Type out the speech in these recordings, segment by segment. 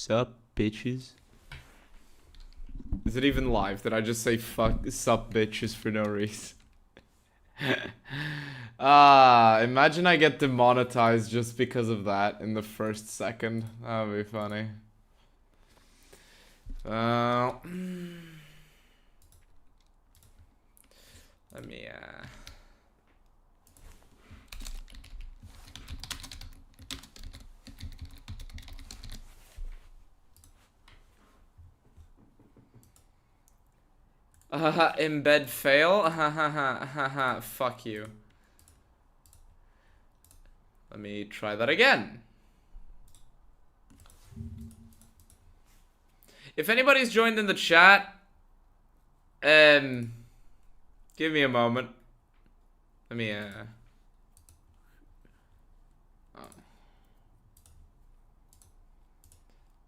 Sup, bitches? Is it even live? Did I just say fuck sup bitches for no reason? Imagine I get demonetized just because of that in the first second. That would be funny. Let me, embed fail? Fuck you. Let me try that again. If anybody's joined in the chat, give me a moment. Let me,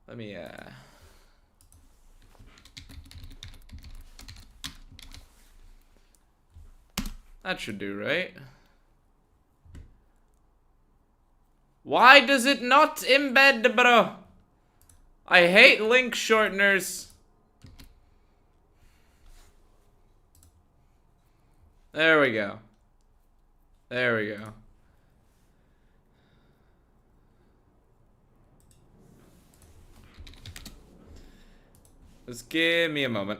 Let me, that should do, right? Why does it not embed, bro? I hate link shorteners. There we go. There we go. Just give me a moment.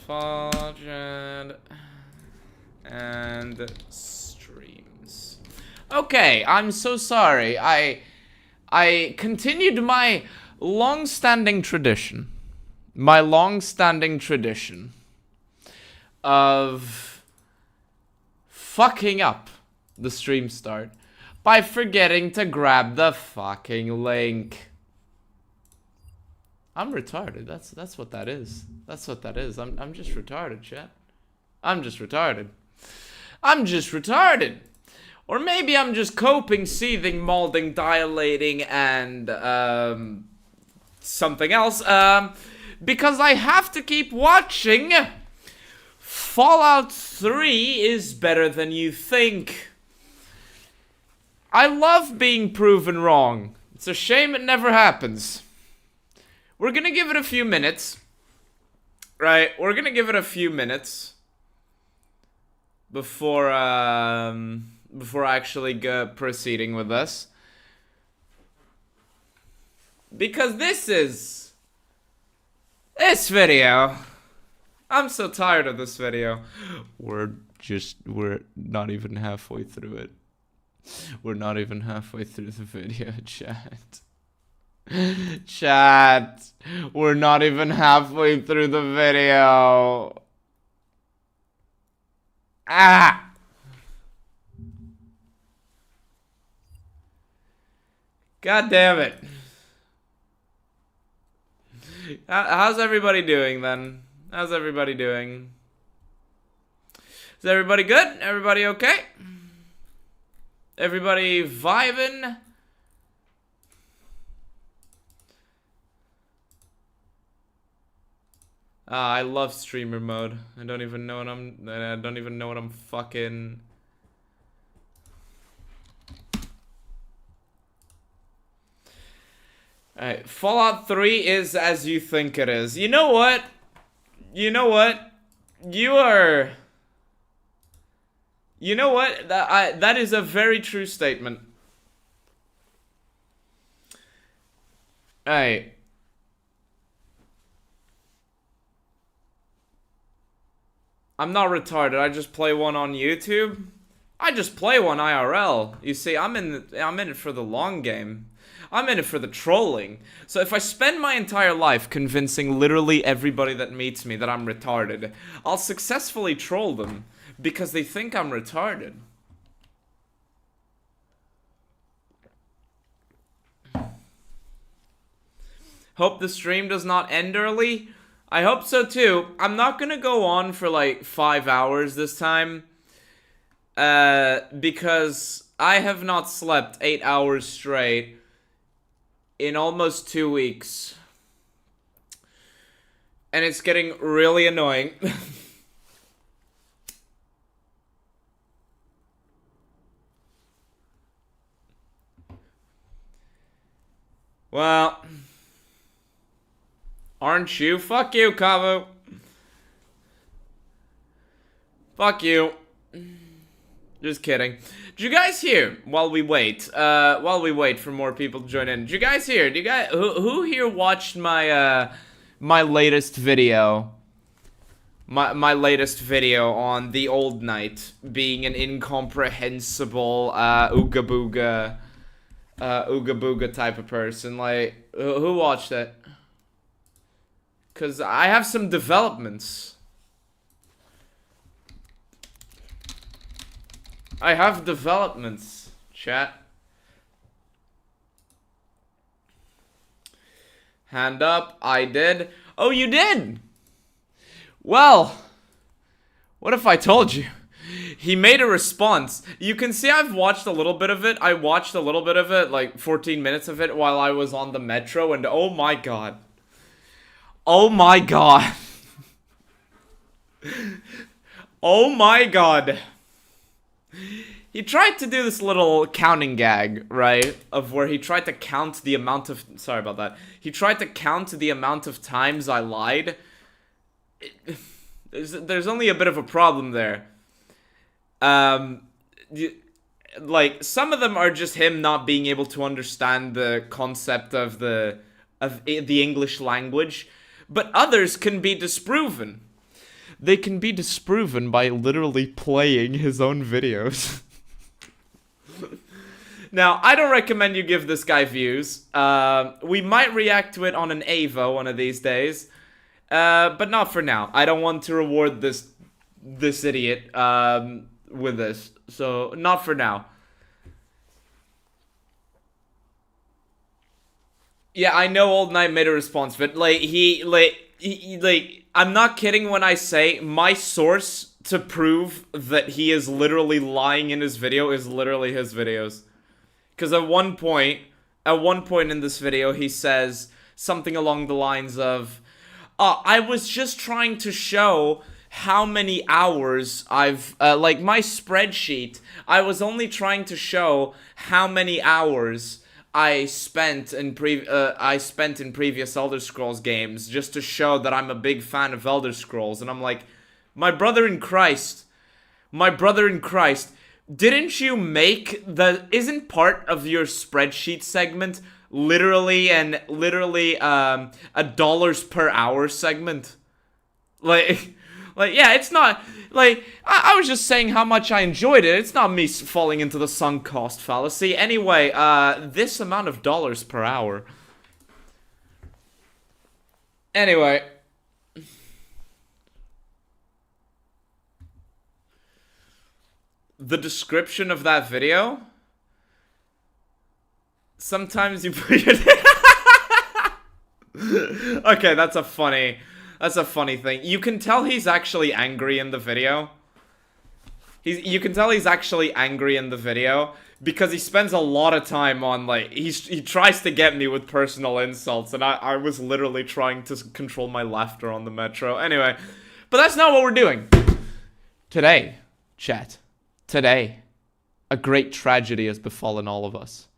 Fodged and streams. Okay, I'm so sorry. I continued my long-standing tradition. My long-standing tradition of fucking up the stream start by forgetting to grab the fucking link. I'm retarded. That's what that is. That's what that is. I'm just retarded, chat. I'm just retarded. I'm just retarded. Or maybe I'm just coping, seething, molding, dilating, and something else. Because I have to keep watching. Fallout 3 is better than you think. I love being proven wrong. It's a shame it never happens. We're gonna give it a few minutes. Right, we're gonna give it a few minutes before actually proceeding with this. Because this video. I'm so tired of this video. We're not even halfway through it. We're not even halfway through the video, chat. Chat, we're not even halfway through the video. Ah! God damn it. How's everybody doing then? How's everybody doing? Is everybody good? Everybody okay? Everybody vibing? I love streamer mode. I don't even know what I'm fucking. Alright, Fallout 3 is as you think it is. You know what? You know what? You know what? That is a very true statement. Alright. I'm not retarded. I just play one on YouTube. I just play one IRL. You see, I'm in it for the long game. I'm in it for the trolling. So if I spend my entire life convincing literally everybody that meets me that I'm retarded, I'll successfully troll them because they think I'm retarded. Hope the stream does not end early. I hope so too. I'm not gonna go on for like 5 hours this time. Because I have not slept 8 hours straight in almost 2 weeks. And it's getting really annoying. Well, aren't you? Fuck you, Kavu. Fuck you. Just kidding. Did you guys hear, while we wait for more people to join in, did you guys hear, who here watched my, my latest video? My latest video on the Old Knight being an incomprehensible, ooga booga type of person. Like, who watched it? Because I have some developments. I have developments, chat. Hand up, I did. Oh, you did? Well, what if I told you? He made a response. You can see I've watched a little bit of it. I watched a little bit of it, like 14 minutes of it while I was on the metro, and oh my god. Oh my god. Oh my god. He tried to do this little counting gag, right? Of where he tried to count the amount of... Sorry about that. He tried to count the amount of times I lied. There's only a bit of a problem there. Like, some of them are just him not being able to understand the concept of the English language. But others can be disproven. They can be disproven by literally playing his own videos. Now, I don't recommend you give this guy views. We might react to it on an EVAH one of these days. But not for now. I don't want to reward this idiot with this. So, not for now. Yeah, I know Old Knight made a response, but I'm not kidding when I say my source to prove that he is literally lying in his video is literally his videos. Because at one point in this video, he says something along the lines of, I was just trying to show how many hours I've, like my spreadsheet, I was only trying to show how many hours I spent in previous Elder Scrolls games just to show that I'm a big fan of Elder Scrolls. And I'm like, my brother in Christ, didn't you make isn't part of your spreadsheet segment literally a dollars per hour segment? Like, yeah, it's not, like, I was just saying how much I enjoyed it. It's not me falling into the sunk cost fallacy. Anyway, this amount of dollars per hour. Anyway. The description of that video. Sometimes you put your... Okay, that's a funny thing. You can tell he's actually angry in the video. You can tell he's actually angry in the video because he spends a lot of time on, like, he tries to get me with personal insults, and I was literally trying to control my laughter on the metro. Anyway, but that's not what we're doing. Today, chat. Today, a great tragedy has befallen all of us.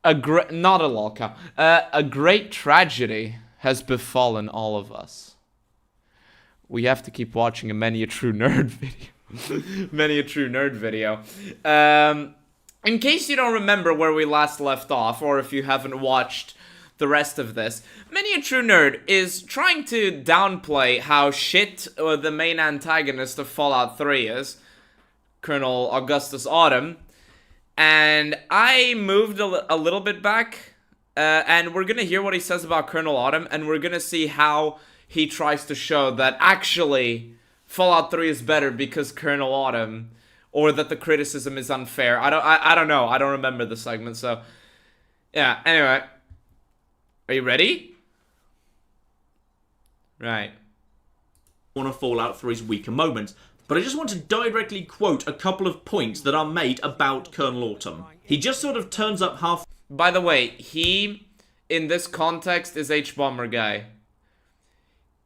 Not a lolcow. A great tragedy has befallen all of us. We have to keep watching a Many a True Nerd video. Many a True Nerd video. In case you don't remember where we last left off, or if you haven't watched the rest of this, Many a True Nerd is trying to downplay how shit the main antagonist of Fallout 3 is, Colonel Augustus Autumn, and I moved a little bit back, and we're gonna hear what he says about Colonel Autumn, and we're gonna see how he tries to show that actually Fallout 3 is better because Colonel Autumn, or that the criticism is unfair. I don't know. I don't remember the segment, so yeah. Anyway, are you ready? Right. One of Fallout 3's weaker moments. But I just want to directly quote a couple of points that are made about Colonel Autumn. He just sort of turns up half... By the way, he, in this context, is H-Bomber guy.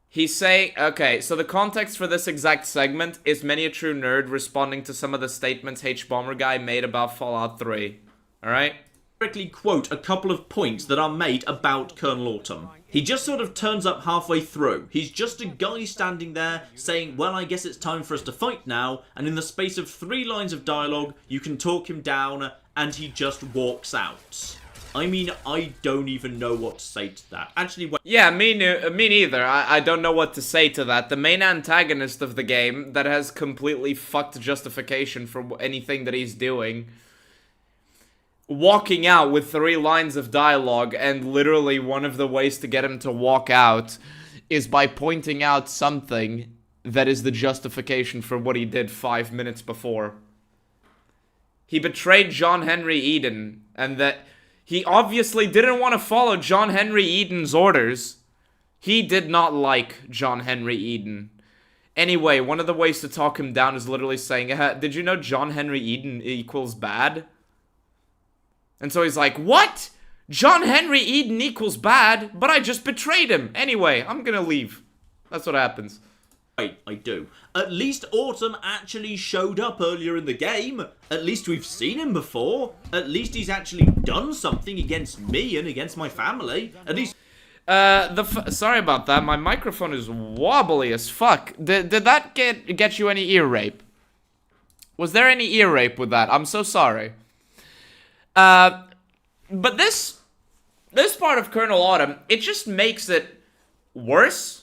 He's saying... Okay, so the context for this exact segment is Many a True Nerd responding to some of the statements H-Bomber guy made about Fallout 3. Alright? directly quote a couple of points that are made about Colonel Autumn. He just sort of turns up halfway through. He's just a guy standing there saying, well, I guess it's time for us to fight now, and in the space of 3 lines of dialogue, you can talk him down, and he just walks out. I mean, I don't even know what to say to that. Actually, yeah, me neither. I don't know what to say to that. The main antagonist of the game that has completely fucked justification for anything that he's doing, walking out with 3 lines of dialogue, and literally one of the ways to get him to walk out is by pointing out something that is the justification for what he did 5 minutes before. He betrayed John Henry Eden, and that he obviously didn't want to follow John Henry Eden's orders. He did not like John Henry Eden. Anyway, one of the ways to talk him down is literally saying, did you know John Henry Eden equals bad? And so he's like, what? John Henry Eden equals bad, but I just betrayed him. Anyway, I'm gonna leave. That's what happens. Wait, I do. At least Autumn actually showed up earlier in the game. At least we've seen him before. At least he's actually done something against me and against my family. At least... sorry about that. My microphone is wobbly as fuck. Did that get you any ear rape? Was there any ear rape with that? I'm so sorry. But this part of Colonel Autumn, it just makes it worse.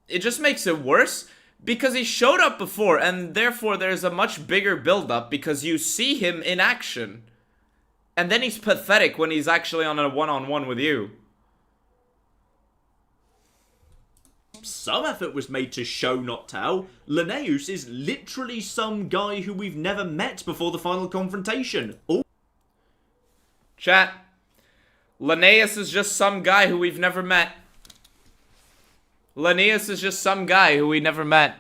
It just makes it worse because he showed up before, and therefore there's a much bigger build-up because you see him in action. And then he's pathetic when he's actually on a one-on-one with you. Some effort was made to show, not tell. Linnaeus is literally some guy who we've never met before the final confrontation. Chat. Linnaeus is just some guy who we've never met. Linnaeus is just some guy who we never met.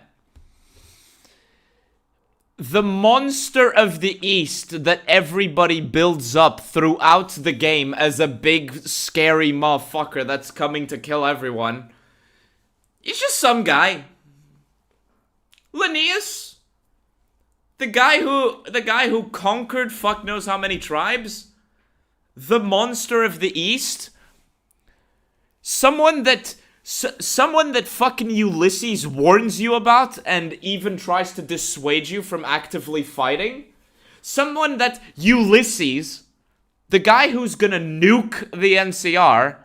The monster of the East that everybody builds up throughout the game as a big, scary motherfucker that's coming to kill everyone. He's just some guy. Linnaeus? The guy who conquered fuck knows how many tribes? The monster of the East? Someone that fucking Ulysses warns you about and even tries to dissuade you from actively fighting? Someone that Ulysses, the guy who's gonna nuke the NCR,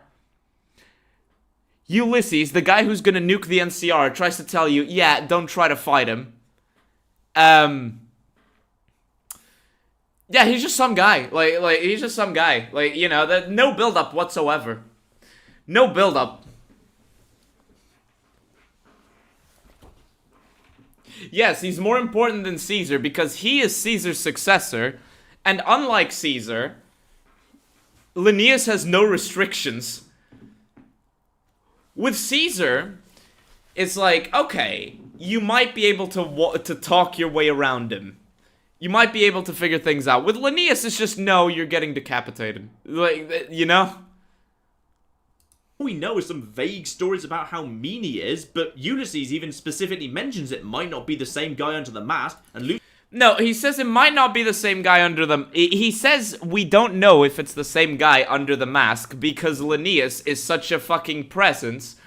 Ulysses, the guy who's gonna nuke the NCR, tries to tell you, yeah, don't try to fight him. Yeah, he's just some guy. Like he's just some guy. Like, you know, no build-up whatsoever. No build-up. Yes, he's more important than Caesar because he is Caesar's successor, and unlike Caesar, Linnaeus has no restrictions. With Caesar, it's like, okay, you might be able to talk your way around him. You might be able to figure things out. With Linnaeus, it's just, no, you're getting decapitated. Like, you know? All we know is some vague stories about how mean he is, but Ulysses even specifically mentions it might not be the same guy under the mask, and no, he says it might not be the same guy under the... He says we don't know if it's the same guy under the mask because Linnaeus is such a fucking presence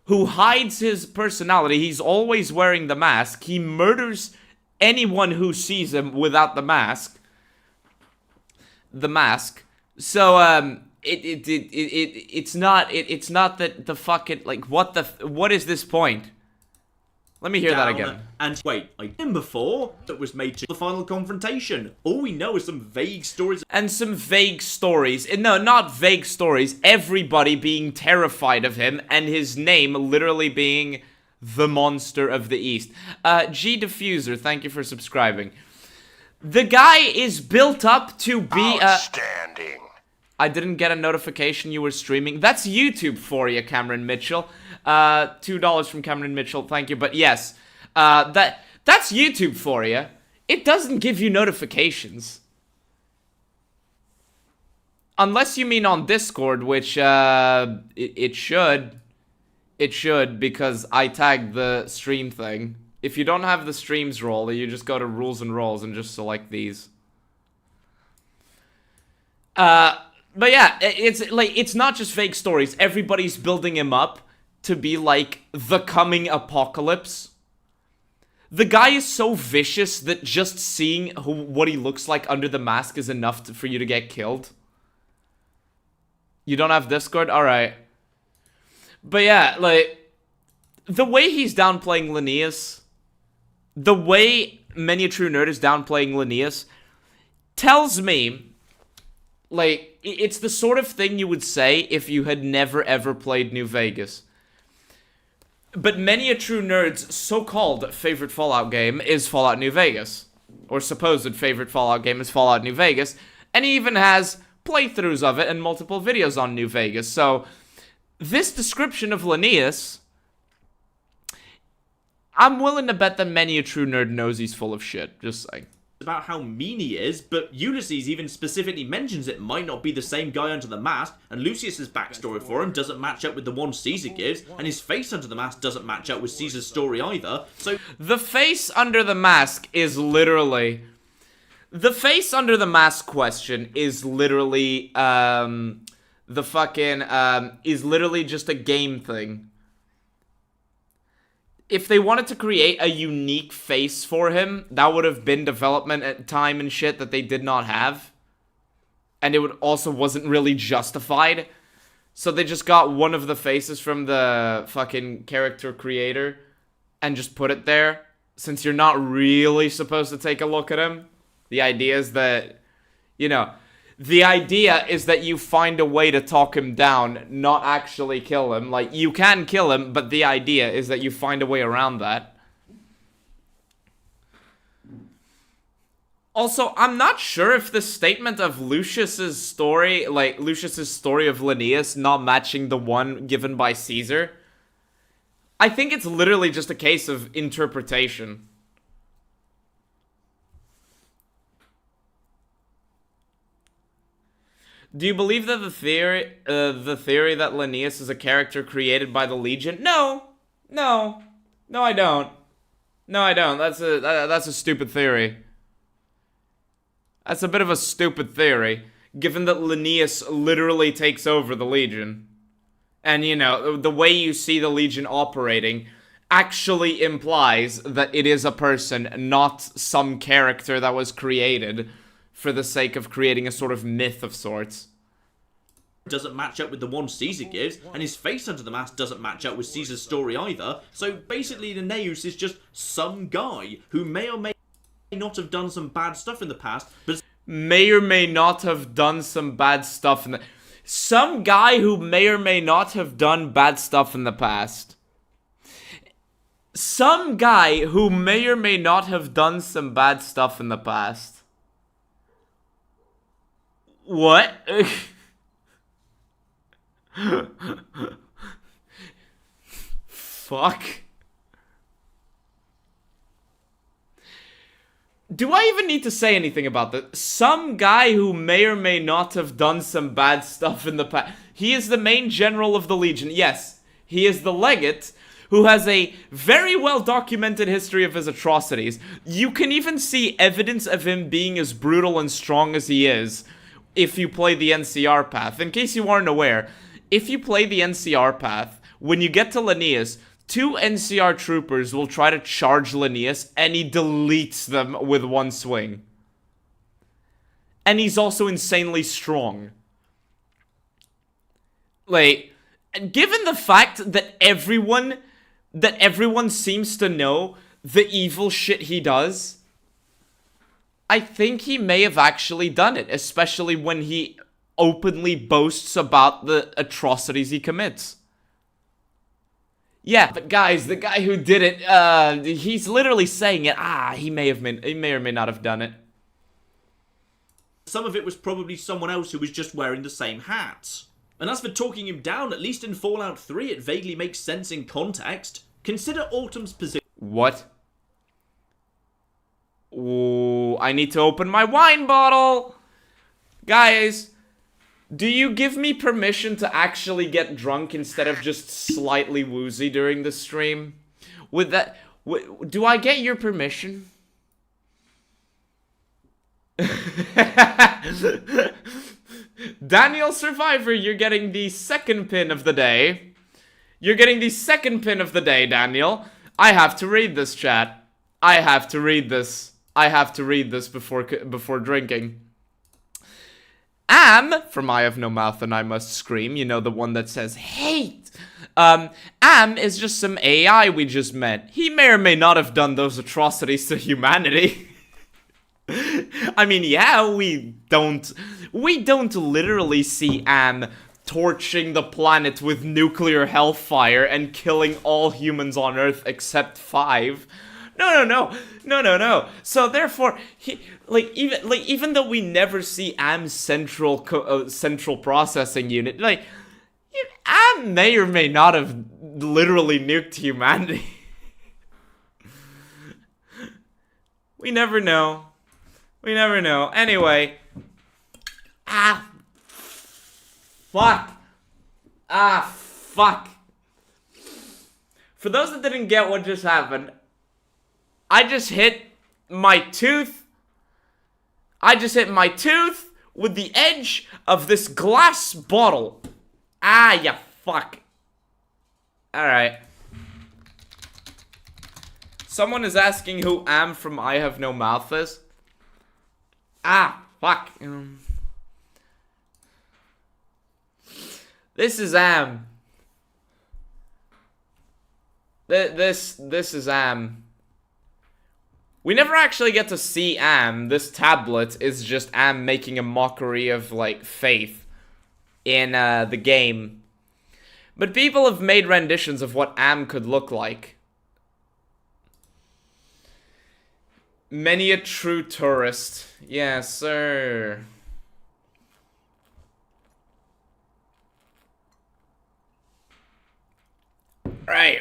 who hides his personality. He's always wearing the mask. He murders anyone who sees him without the mask. The mask. So, it's not that the fucking, like, what is this point? Let me hear that again. And wait, I did before that was made to the final confrontation. All we know is some vague stories. And some vague stories. No, not vague stories. Everybody being terrified of him and his name literally being the monster of the East. G Diffuser, thank you for subscribing. The guy is built up to be outstanding. I didn't get a notification you were streaming. That's YouTube for you, Cameron Mitchell. $2 from Cameron Mitchell, thank you. But yes, that's YouTube for you. It doesn't give you notifications. Unless you mean on Discord, which it should. It should, because I tagged the stream thing. If you don't have the streams role, you just go to rules and roles and just select these. But yeah, it's like, it's not just fake stories. Everybody's building him up to be like the coming apocalypse. The guy is so vicious that just seeing what he looks like under the mask is enough for you to get killed. You don't have Discord? Alright. But yeah, like, the way he's downplaying Linnaeus, the way Many a True Nerd is downplaying Linnaeus, tells me, like, it's the sort of thing you would say if you had never ever played New Vegas. But Many a True Nerd's so-called favorite Fallout game is Fallout New Vegas. Or supposed favorite Fallout game is Fallout New Vegas. And he even has playthroughs of it and multiple videos on New Vegas. So, this description of Linnaeus, I'm willing to bet that Many a True Nerd knows he's full of shit. Just saying. About how mean he is, but Ulysses even specifically mentions it might not be the same guy under the mask, and Lucius's backstory for him doesn't match up with the one Caesar gives, and his face under the mask doesn't match up with Caesar's story either, so... The face under the mask is literally... The face under the mask question is literally, is literally just a game thing. If they wanted to create a unique face for him, that would have been development at time and shit that they did not have. And it would also wasn't really justified. So they just got one of the faces from the fucking character creator and just put it there. Since you're not really supposed to take a look at him. The idea is that, you know, the idea is that you find a way to talk him down, not actually kill him. Like, you can kill him, but the idea is that you find a way around that. Also, I'm not sure if the statement of Lucius's story, like, Lucius's story of Linnaeus not matching the one given by Caesar, I think it's literally just a case of interpretation. Do you believe that the theory that Linnaeus is a character created by the Legion? No, I don't. No, I don't. That's a stupid theory. That's a bit of a stupid theory, given that Linnaeus literally takes over the Legion, and you know the way you see the Legion operating actually implies that it is a person, not some character that was created for the sake of creating a sort of myth of sorts. Doesn't match up with the one Caesar gives, and his face under the mask doesn't match up with Caesar's story either, so basically Linnaeus is just some guy who may or may not have done some bad stuff in the past, but... May or may not have done some bad stuff in the... Some guy who may or may not have done bad stuff in the past. Some guy who may or may not have done some bad stuff in the past. What? Fuck. Do I even need to say anything about this? Some guy who may or may not have done some bad stuff in the past. He is the main general of the Legion. Yes, he is the legate who has a very well documented history of his atrocities. You can even see evidence of him being as brutal and strong as he is if you play the NCR path. In case you aren't aware, if you play the NCR path, when you get to Linnaeus, 2 NCR troopers will try to charge Linnaeus, and he deletes them with one swing. And he's also insanely strong. Like, given the fact that everyone seems to know the evil shit he does, I think he may have actually done it, especially when he openly boasts about the atrocities he commits. Yeah, but guys, the guy who did it, he's literally saying it. He may or may not have done it. Some of it was probably someone else who was just wearing the same hat. And as for talking him down, at least in Fallout 3 it vaguely makes sense in context. Consider Autumn's position. What? Ooh, I need to open my wine bottle! Guys, do you give me permission to actually get drunk instead of just slightly woozy during the stream? With that, do I get your permission? Daniel Survivor, you're getting the second pin of the day. You're getting the second pin of the day, Daniel. I have to read this, chat. I have to read this. I have to read this before drinking. From I Have No Mouth and I Must Scream, you know, the one that says hate. Is just some AI we just met. He may or may not have done those atrocities to humanity. I mean, yeah, we don't literally see torching the planet with nuclear hellfire and killing all humans on Earth except 5. No. So therefore, even though we never see Am's central processing unit, Am may or may not have literally nuked humanity. We never know. Anyway. Fuck. For those that didn't get what just happened, I just hit my tooth. With the edge of this glass bottle. You fuck. Alright. Someone is asking who Am from I Have No Mouth is. Fuck. This is Am. This is Am. We never actually get to see Am. This tablet is just Am making a mockery of, faith in the game. But people have made renditions of what Am could look like. Many a true tourist. Yes, sir. Right.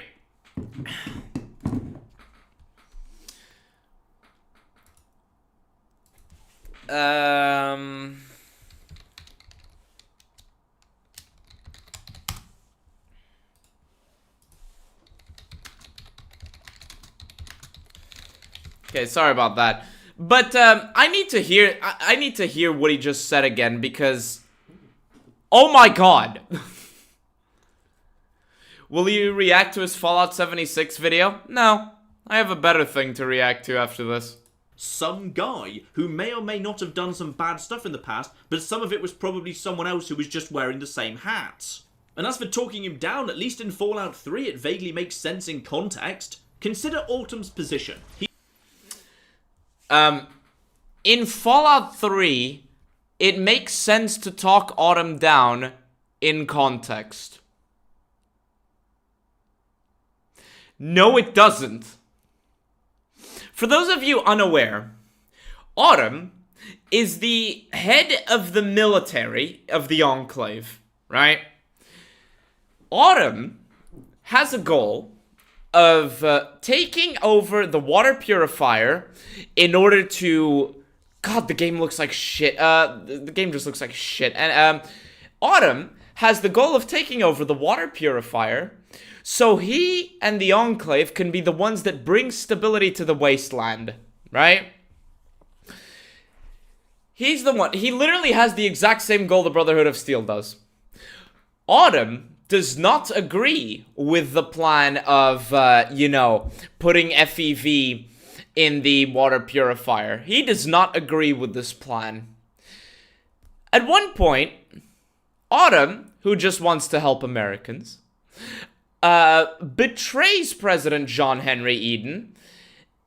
Okay, sorry about that. But I need to hear what he just said again because oh my god. Will you react to his Fallout 76 video? No. I have a better thing to react to after this. Some guy who may or may not have done some bad stuff in the past, but some of it was probably someone else who was just wearing the same hat. And as for talking him down, at least in Fallout 3 it vaguely makes sense in context. Consider Autumn's position. In Fallout 3, it makes sense to talk Autumn down in context. No, it doesn't. For those of you unaware, Autumn is the head of the military of the Enclave, right? Autumn has a goal of taking over the water purifier in order to... God, the game looks like shit. The game just looks like shit. And Autumn has the goal of taking over the water purifier so he and the Enclave can be the ones that bring stability to the wasteland, right? He's the one. He literally has the exact same goal the Brotherhood of Steel does. Autumn does not agree with the plan of, putting FEV in the water purifier. He does not agree with this plan. At one point, Autumn, who just wants to help Americans, betrays President John Henry Eden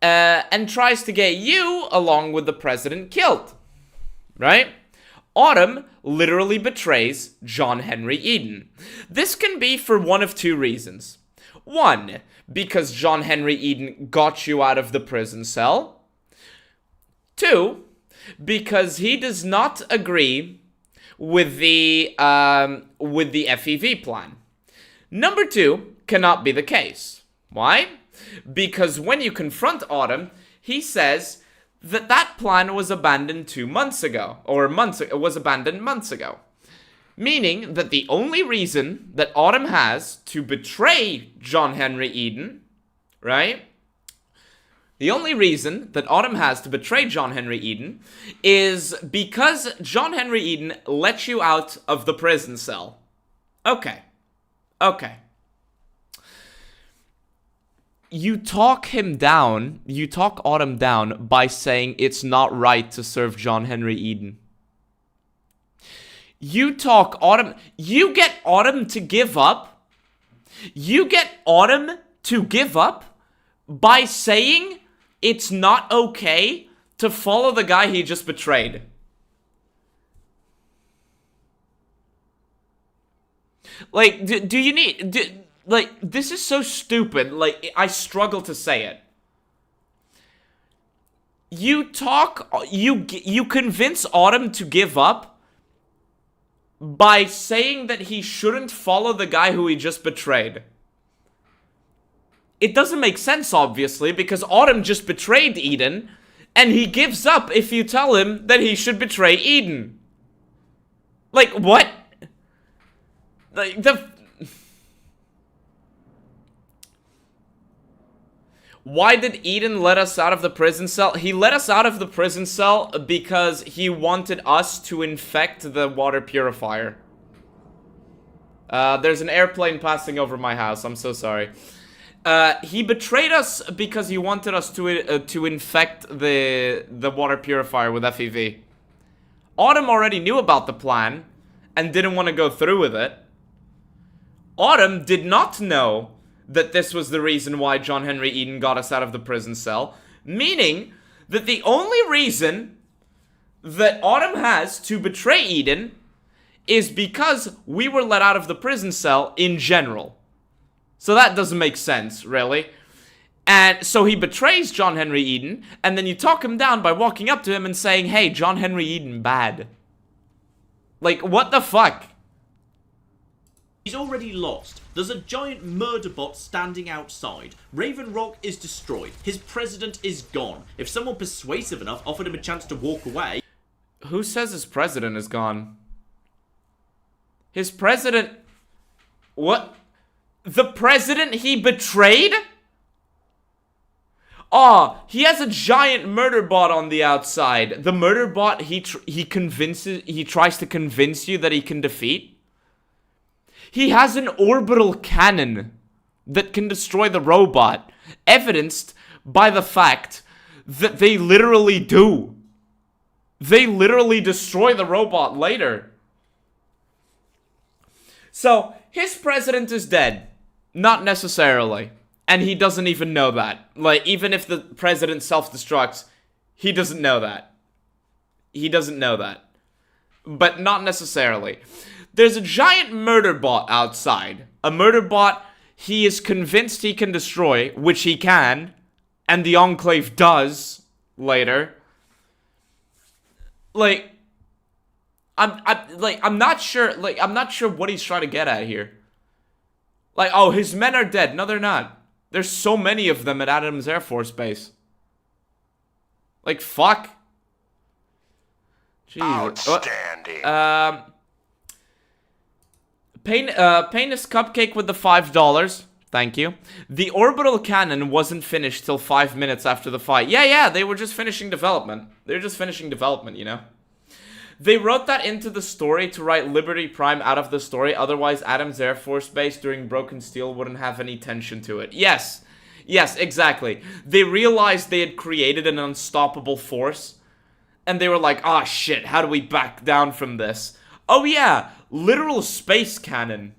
and tries to get you, along with the president, killed. Right? Autumn literally betrays John Henry Eden. This can be for one of two reasons. One, because John Henry Eden got you out of the prison cell. Two, because he does not agree with the FEV plan. Number two cannot be the case. Why? Because when you confront Autumn, he says that plan was abandoned 2 months ago, or was abandoned months ago. Meaning that the only reason that Autumn has to betray John Henry Eden, right? The only reason that Autumn has to betray John Henry Eden is because John Henry Eden let you out of the prison cell. Okay. Okay. You talk him down, you talk Autumn down by saying it's not right to serve John Henry Eden. You talk Autumn, you get Autumn to give up. You get Autumn to give up by saying it's not okay to follow the guy he just betrayed. Like, do you need... like, this is so stupid. Like, I struggle to say it. You talk... You convince Autumn to give up by saying that he shouldn't follow the guy who he just betrayed. It doesn't make sense, obviously, because Autumn just betrayed Eden, and he gives up if you tell him that he should betray Eden. Like, what? Like, Why did Eden let us out of the prison cell? He let us out of the prison cell because he wanted us to infect the water purifier. There's an airplane passing over my house. I'm so sorry. He betrayed us because he wanted us to infect the water purifier with FEV. Autumn already knew about the plan and didn't want to go through with it. Autumn did not know that this was the reason why John Henry Eden got us out of the prison cell, meaning that the only reason that Autumn has to betray Eden is because we were let out of the prison cell in general. So that doesn't make sense, really. And so he betrays John Henry Eden, and then you talk him down by walking up to him and saying, hey, John Henry Eden, bad. Like, what the fuck? He's already lost. There's a giant murder bot standing outside. Raven Rock is destroyed. His president is gone. If someone persuasive enough offered him a chance to walk away... Who says his president is gone? His president... What? The president he betrayed? Oh, he has a giant murder bot on the outside. The murder bot he tries to convince you that he can defeat. He has an orbital cannon that can destroy the robot, evidenced by the fact that they literally do. They literally destroy the robot later. So, his president is dead. Not necessarily. And he doesn't even know that. Like, even if the president self-destructs, he doesn't know that. He doesn't know that. But not necessarily. There's a giant murder bot outside. A murder bot he is convinced he can destroy, which he can, and the Enclave does later. Like, I'm not sure what he's trying to get at here. Like, oh, his men are dead. No, they're not. There's so many of them at Adams Air Force Base. Like, fuck. Jeez. Outstanding. Painless cupcake with the $5. Thank you. The orbital cannon wasn't finished till 5 minutes after the fight. Yeah, they were just finishing development. They're just finishing development, you know? They wrote that into the story to write Liberty Prime out of the story, otherwise Adams Air Force Base during Broken Steel wouldn't have any tension to it. Yes, exactly. They realized they had created an unstoppable force, and they were like, ah, shit, how do we back down from this? Oh yeah, literal space cannon.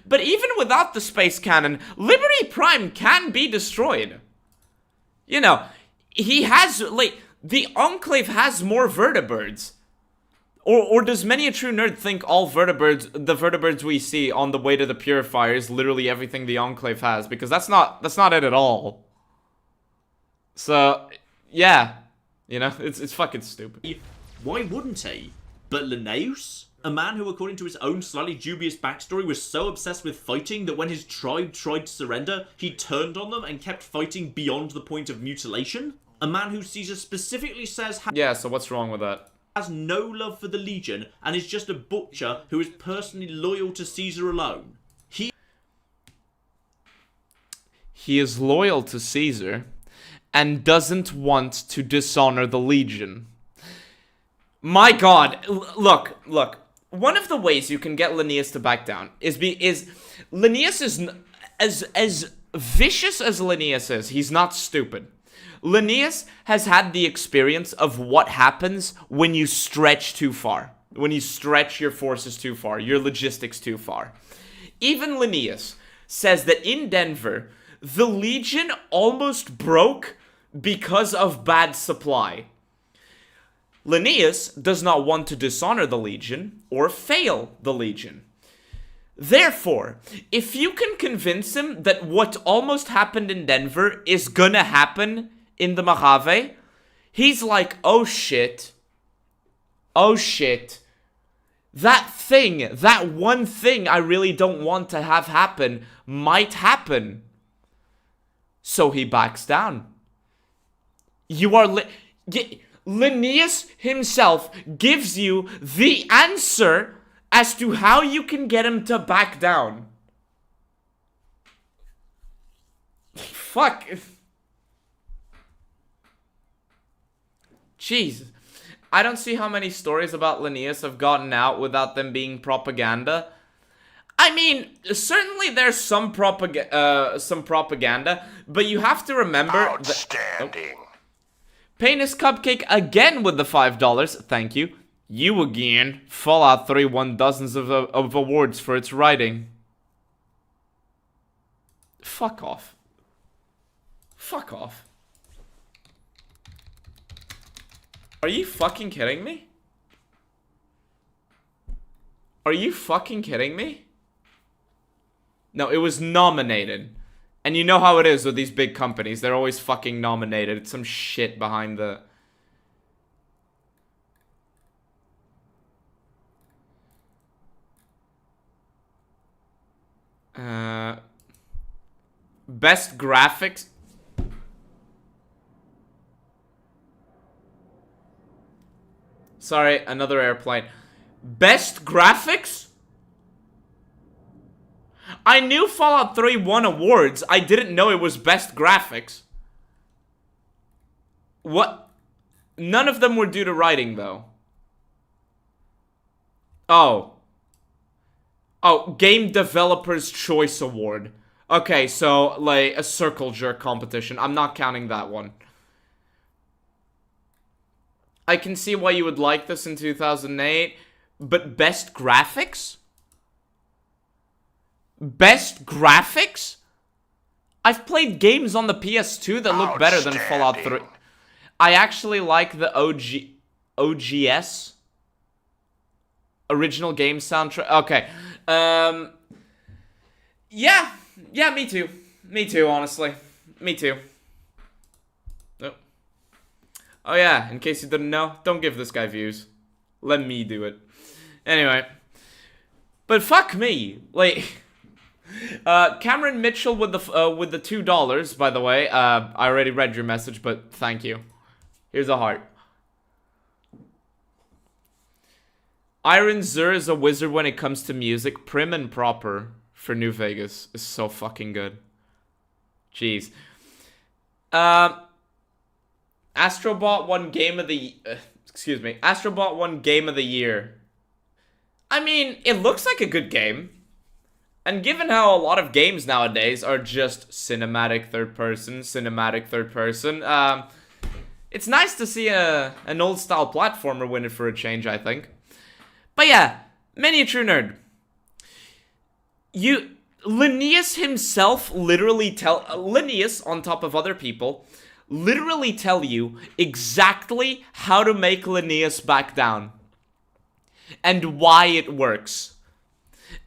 But even without the space cannon, Liberty Prime can be destroyed. You know, he has, like... The Enclave has more vertibirds. Or does many a true nerd think all the vertibirds we see on the way to the Purifier is literally everything the Enclave has? Because that's not it at all. So, yeah. You know, it's fucking stupid. Why wouldn't he? But Linnaeus? A man who, according to his own slightly dubious backstory, was so obsessed with fighting that when his tribe tried to surrender, he turned on them and kept fighting beyond the point of mutilation? A man who Caesar specifically says yeah, so what's wrong with that? Has no love for the Legion and is just a butcher who is personally loyal to Caesar alone. He is loyal to Caesar and doesn't want to dishonor the Legion. My god, look. One of the ways you can get Linnaeus to back down is Linnaeus is as vicious as Linnaeus is. He's not stupid. Linnaeus has had the experience of what happens when you stretch too far. When you stretch your forces too far, your logistics too far. Even Linnaeus says that in Denver, the Legion almost broke because of bad supply. Linnaeus does not want to dishonor the Legion or fail the Legion. Therefore, if you can convince him that what almost happened in Denver is gonna happen in the Mojave, he's like, oh shit, that one thing I really don't want to have happen might happen. So he backs down. Linnaeus himself gives you the answer as to how you can get him to back down. Fuck. Jesus. I don't see how many stories about Linnaeus have gotten out without them being propaganda. I mean, certainly there's some propaganda, but you have to remember Outstanding. Penis Cupcake again with the $5. Thank you. You again. Fallout 3 won dozens of awards for its writing. Fuck off. Fuck off. Are you fucking kidding me? Are you fucking kidding me? No, it was nominated. And you know how it is with these big companies. They're always fucking nominated. It's some shit behind the... Best graphics... Sorry, another airplane. Best graphics? I knew Fallout 3 won awards. I didn't know it was best graphics. What? None of them were due to writing, though. Oh. Oh, Game Developer's Choice Award. Okay, so, like, a circle jerk competition. I'm not counting that one. I can see why you would like this in 2008, but best graphics? Best graphics? I've played games on the PS2 that look better than Fallout 3. I actually like the OGS. Original game soundtrack. Okay. Yeah, me too. Me too, honestly. Me too. Oh yeah, in case you didn't know, don't give this guy views. Let me do it. Anyway. But fuck me. Like, Cameron Mitchell with the $2, by the way. I already read your message, but thank you. Here's a heart. Iron Zur is a wizard when it comes to music. Prim and proper for New Vegas is so fucking good. Jeez. Astrobot won Game of the... Astrobot won Game of the Year. I mean, it looks like a good game. And given how a lot of games nowadays are just cinematic third person, it's nice to see an old style platformer win it for a change, I think. But yeah, many a true nerd. Linnaeus himself literally Linnaeus, on top of other people, literally tell you exactly how to make Linnaeus back down. And why it works.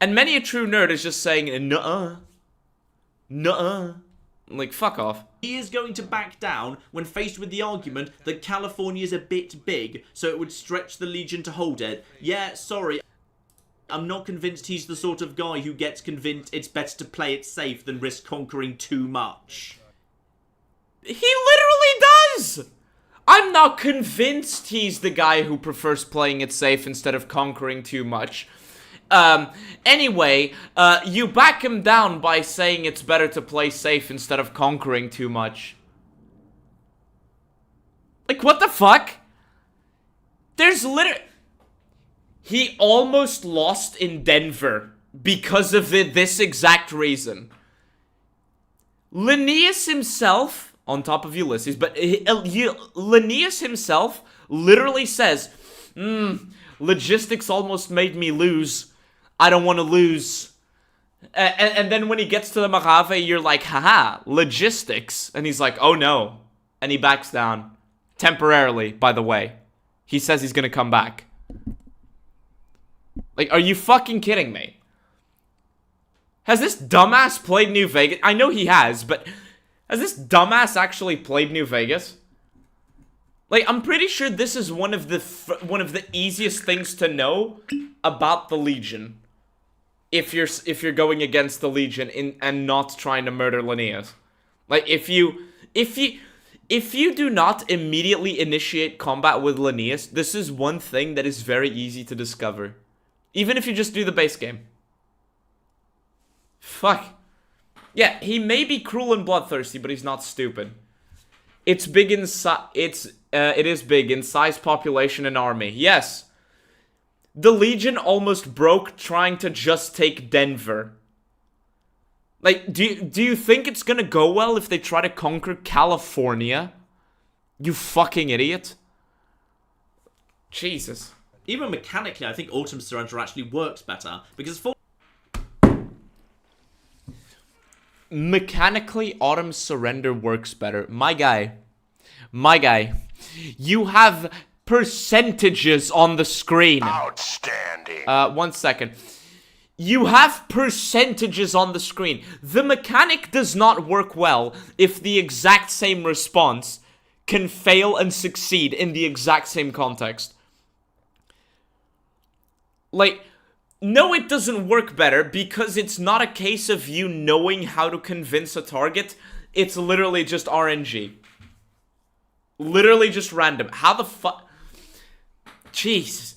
And many a true nerd is just saying, nuh-uh. Like, fuck off. He is going to back down when faced with the argument that California is a bit big, so it would stretch the Legion to hold it. Yeah, sorry. I'm not convinced he's the sort of guy who gets convinced it's better to play it safe than risk conquering too much. He literally does! I'm not convinced he's the guy who prefers playing it safe instead of conquering too much. Anyway, you back him down by saying it's better to play safe instead of conquering too much. Like, what the fuck? There's literally... He almost lost in Denver because of this exact reason. Linnaeus himself, on top of Ulysses, but Linnaeus himself literally says, logistics almost made me lose. I don't want to lose. And then when he gets to the Mojave, you're like, haha, logistics. And he's like, oh no. And he backs down. Temporarily, by the way. He says he's gonna come back. Like, are you fucking kidding me? Has this dumbass played New Vegas? I know he has, but has this dumbass actually played New Vegas? Like, I'm pretty sure this is one of the easiest things to know about the Legion. If you're going against the Legion and not trying to murder Linnaeus. Like, if you do not immediately initiate combat with Linnaeus, this is one thing that is very easy to discover. Even if you just do the base game. Fuck. Yeah, he may be cruel and bloodthirsty, but he's not stupid. It's big in it is big in size, population, and army. Yes. The Legion almost broke trying to just take Denver. Like, do you think it's gonna go well if they try to conquer California? You fucking idiot. Jesus. Even mechanically, I think Autumn Surrender actually works better, because mechanically, Autumn Surrender works better. My guy, you have percentages on the screen. Outstanding. 1 second. You have percentages on the screen. The mechanic does not work well if the exact same response can fail and succeed in the exact same context. Like, no, it doesn't work better because it's not a case of you knowing how to convince a target. It's literally just RNG. Literally just random. How the fuck? Jesus.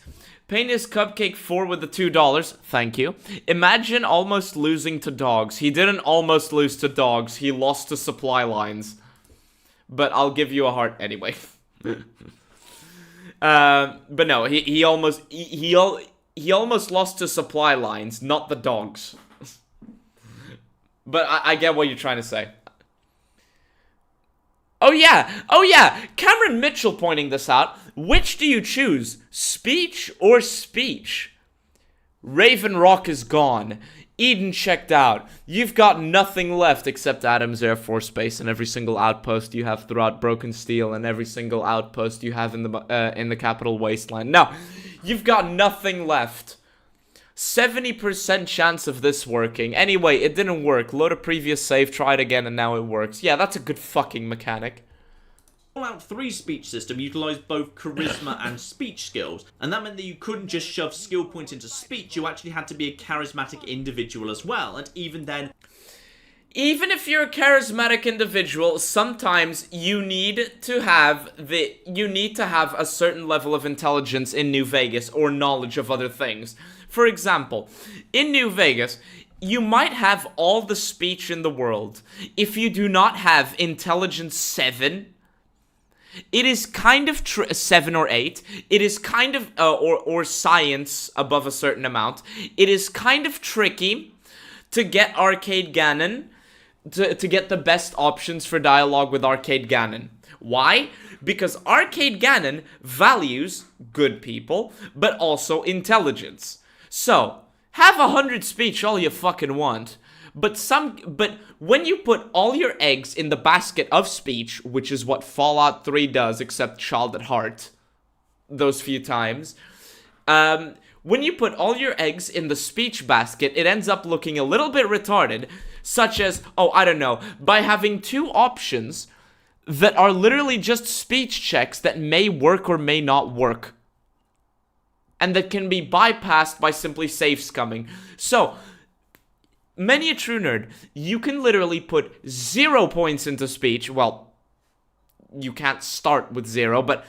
Paint his cupcake 4 with the $2. Thank you. Imagine almost losing to dogs. He didn't almost lose to dogs. He lost to supply lines. But I'll give you a heart anyway. But no, he almost lost to supply lines, not the dogs. But I get what you're trying to say. Oh yeah, Cameron Mitchell pointing this out. Which do you choose, speech or speech? Raven Rock is gone. Eden checked out. You've got nothing left except Adams Air Force Base and every single outpost you have throughout Broken Steel and every single outpost you have in the Capital Wasteland. No, you've got nothing left. 70% chance of this working. Anyway, it didn't work. Load a previous save, try it again, and now it works. Yeah, that's a good fucking mechanic. Fallout 3 speech system utilised both charisma and speech skills, and that meant that you couldn't just shove skill points into speech, you actually had to be a charismatic individual as well, and even then... Even if you're a charismatic individual, sometimes you need to have a certain level of intelligence in New Vegas, or knowledge of other things. For example, in New Vegas, you might have all the speech in the world. If you do not have intelligence 7... It is kind of 7 or 8. It is kind of or science above a certain amount. It is kind of tricky to get Arcade Ganon to get the best options for dialogue with Arcade Ganon. Why? Because Arcade Ganon values good people, but also intelligence. So, have 100 speech all you fucking want. But when you put all your eggs in the basket of speech, which is what Fallout 3 does, except Child at Heart, those few times, when you put all your eggs in the speech basket, it ends up looking a little bit retarded, such as, I don't know, by having 2 options that are literally just speech checks that may work or may not work, and that can be bypassed by simply save scumming. So... Many a true nerd, you can literally put 0 points into speech. Well, you can't start with 0, but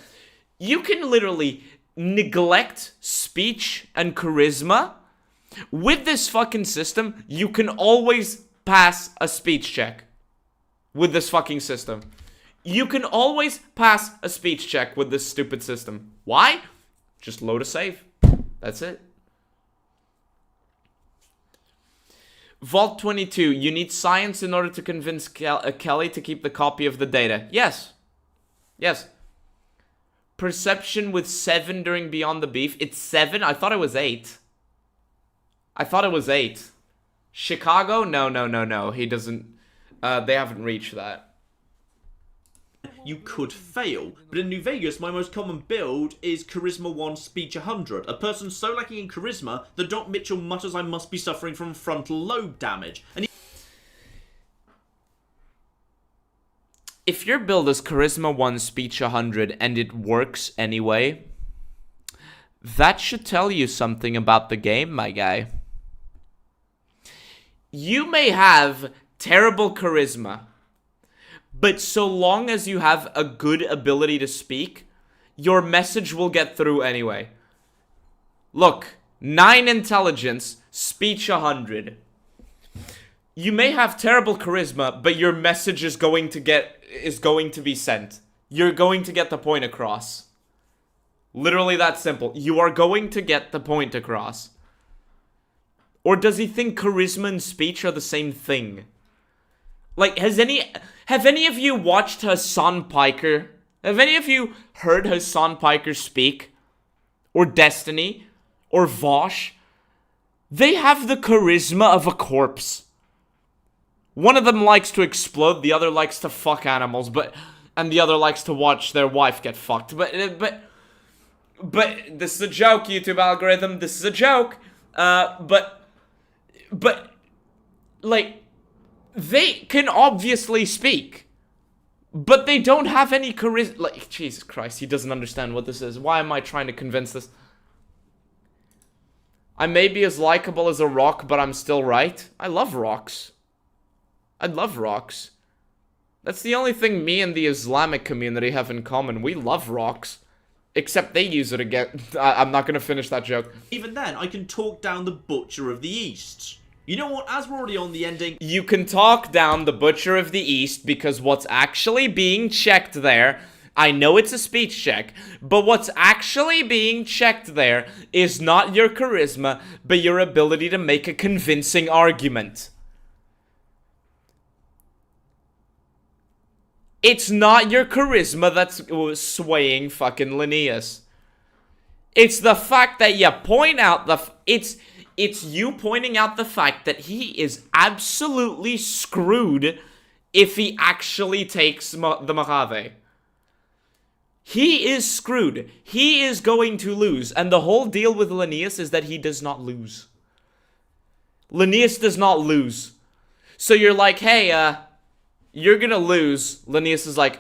you can literally neglect speech and charisma With this fucking system, you can always pass a speech check. With this fucking system. You can always pass a speech check with this stupid system. Why? Just load a save. That's it. Vault 22. You need science in order to convince Kelly to keep the copy of the data. Yes. Yes. Perception with 7 during Beyond the Beef. It's 7? I thought it was 8. I thought it was 8. Chicago? No. He doesn't... they haven't reached that. You could fail, but in New Vegas, my most common build is Charisma 1 Speech 100. A person so lacking in Charisma that Doc Mitchell mutters I must be suffering from frontal lobe damage. And if your build is Charisma 1 Speech 100 and it works anyway, that should tell you something about the game, my guy. You may have terrible Charisma, but so long as you have a good ability to speak, your message will get through anyway. Look, 9 intelligence, speech 100. You may have terrible charisma, but your message is going to be sent. You're going to get the point across. Literally that simple. You are going to get the point across. Or does he think charisma and speech are the same thing? Like, have any of you watched Hassan Piker? Have any of you heard Hassan Piker speak? Or Destiny? Or Vosh? They have the charisma of a corpse. One of them likes to explode, the other likes to fuck animals, and the other likes to watch their wife get fucked. But this is a joke, YouTube algorithm. This is a joke. But like, they can obviously speak, but they don't have any charisma. Like, Jesus Christ, he doesn't understand what this is. Why am I trying to convince this? I may be as likable as a rock, but I'm still right. I love rocks. I love rocks. That's the only thing me and the Islamic community have in common. We love rocks. Except they use it again. I'm not going to finish that joke. Even then, I can talk down the Butcher of the East. You know what, as we're already on the ending... You can talk down the Butcher of the East because what's actually being checked there... I know it's a speech check, but what's actually being checked there is not your charisma, but your ability to make a convincing argument. It's not your charisma that's swaying fucking Linnaeus. It's the fact that you point out it's you pointing out the fact that he is absolutely screwed if he actually takes the Mojave. He is screwed. He is going to lose. And the whole deal with Linnaeus is that he does not lose. Linnaeus does not lose. So you're like, hey, you're gonna lose. Linnaeus is like,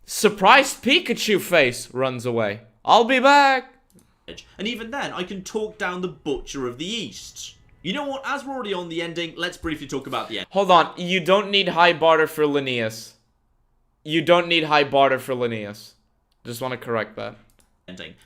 surprised Pikachu face, runs away. I'll be back. And even then, I can talk down the Butcher of the East. You know what, as we're already on the ending, let's briefly talk about the end. Hold on, you don't need high barter for Linnaeus. You don't need high barter for Linnaeus. Just want to correct that.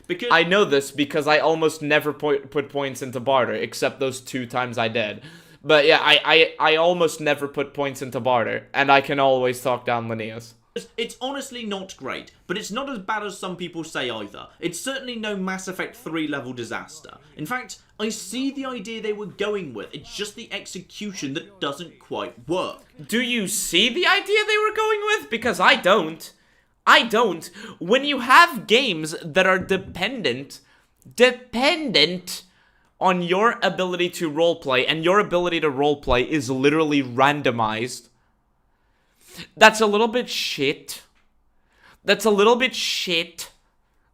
Because I know this because I almost never put points into barter, except those 2 times I did. But yeah, I almost never put points into barter, and I can always talk down Linnaeus. It's honestly not great, but it's not as bad as some people say either. It's certainly no Mass Effect 3 level disaster. In fact, I see the idea they were going with, it's just the execution that doesn't quite work. Do you see the idea they were going with? Because I don't. I don't. When you have games that are dependent on your ability to roleplay, and your ability to roleplay is literally randomized, that's a little bit shit. That's a little bit shit.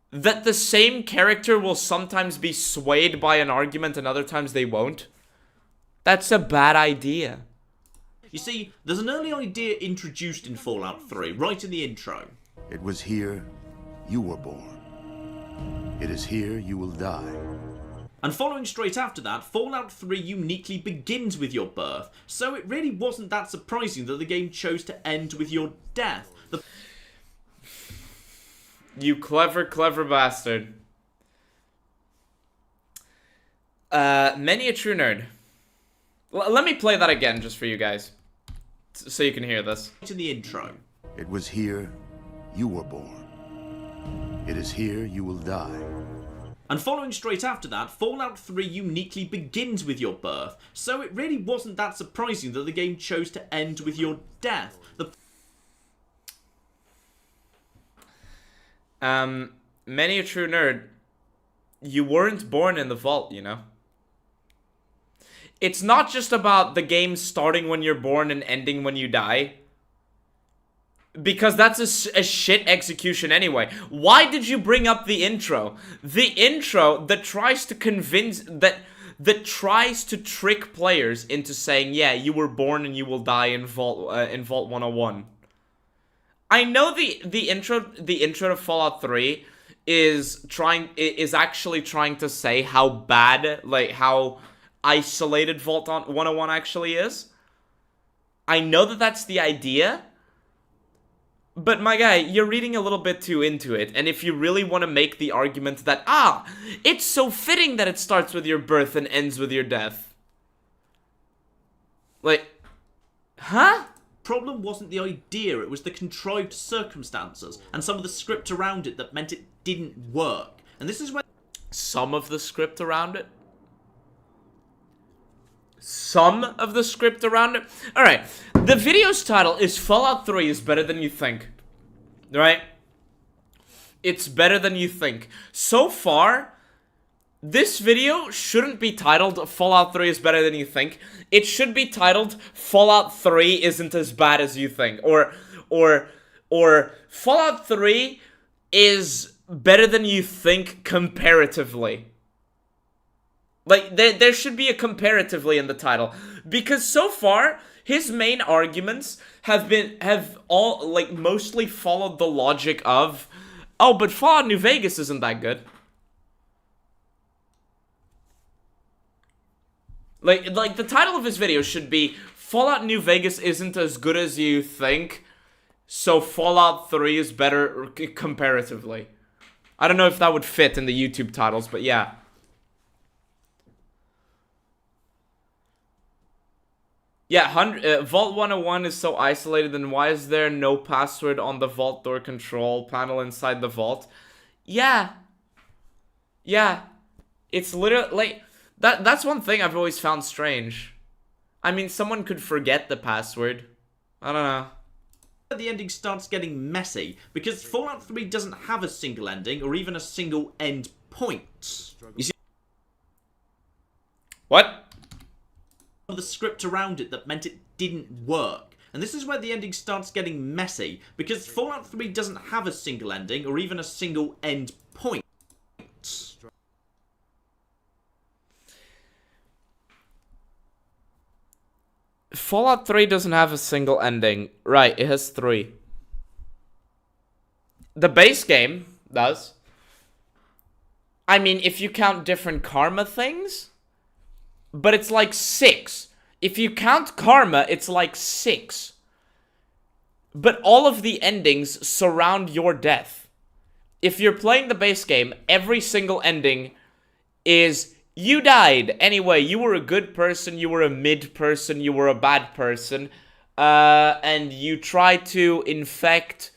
That the same character will sometimes be swayed by an argument and other times they won't. That's a bad idea. You see, there's an early idea introduced in Fallout 3, right in the intro. It was here you were born. It is here you will die. And following straight after that, Fallout 3 uniquely begins with your birth, so it really wasn't that surprising that the game chose to end with your death. You clever, clever bastard. Many a true nerd. Let me play that again just for you guys. So you can hear this. In the intro. It was here you were born. It is here you will die. And following straight after that, Fallout 3 uniquely begins with your birth, so it really wasn't that surprising that the game chose to end with your death. Many a true nerd, you weren't born in the vault, you know? It's not just about the game starting when you're born and ending when you die. Because that's a shit execution anyway. Why did you bring up the intro? The intro that tries to convince... That tries to trick players into saying, yeah, you were born and you will die in Vault 101. I know the intro to Fallout 3 is actually trying to say how bad, like, how isolated Vault 101 actually is. I know that that's the idea. But my guy, you're reading a little bit too into it, and if you really want to make the argument that, it's so fitting that it starts with your birth and ends with your death. Like, huh? Problem wasn't the idea, it was the contrived circumstances, and some of the script around it that meant it didn't work. And this is where... Some of the script around it? Some of the script around it? Alright, the video's title is Fallout 3 is better than you think. Right? It's better than you think. So far, this video shouldn't be titled Fallout 3 is better than you think. It should be titled Fallout 3 isn't as bad as you think. Or Fallout 3 is better than you think comparatively. Like, there should be a comparatively in the title. Because so far, his main arguments have all, like, mostly followed the logic of, oh, but Fallout New Vegas isn't that good. Like, the title of his video should be, Fallout New Vegas isn't as good as you think, so Fallout 3 is better comparatively. I don't know if that would fit in the YouTube titles, but yeah. Yeah, Vault 101 is so isolated, then why is there no password on the vault door control panel inside the vault? Yeah. Yeah. It's literally, like, that's one thing I've always found strange. I mean, someone could forget the password. I don't know. The ending starts getting messy, because Fallout 3 doesn't have a single ending, or even a single end point. You see... What? The script around it that meant it didn't work. And this is where the ending starts getting messy, because Fallout 3 doesn't have a single ending, or even a single end point. Fallout 3 doesn't have a single ending. Right, it has 3. The base game does. I mean, if you count different karma things... But it's like 6. If you count karma, it's like 6. But all of the endings surround your death. If you're playing the base game, every single ending is you died. Anyway, you were a good person, you were a mid person, you were a bad person. And you try to infect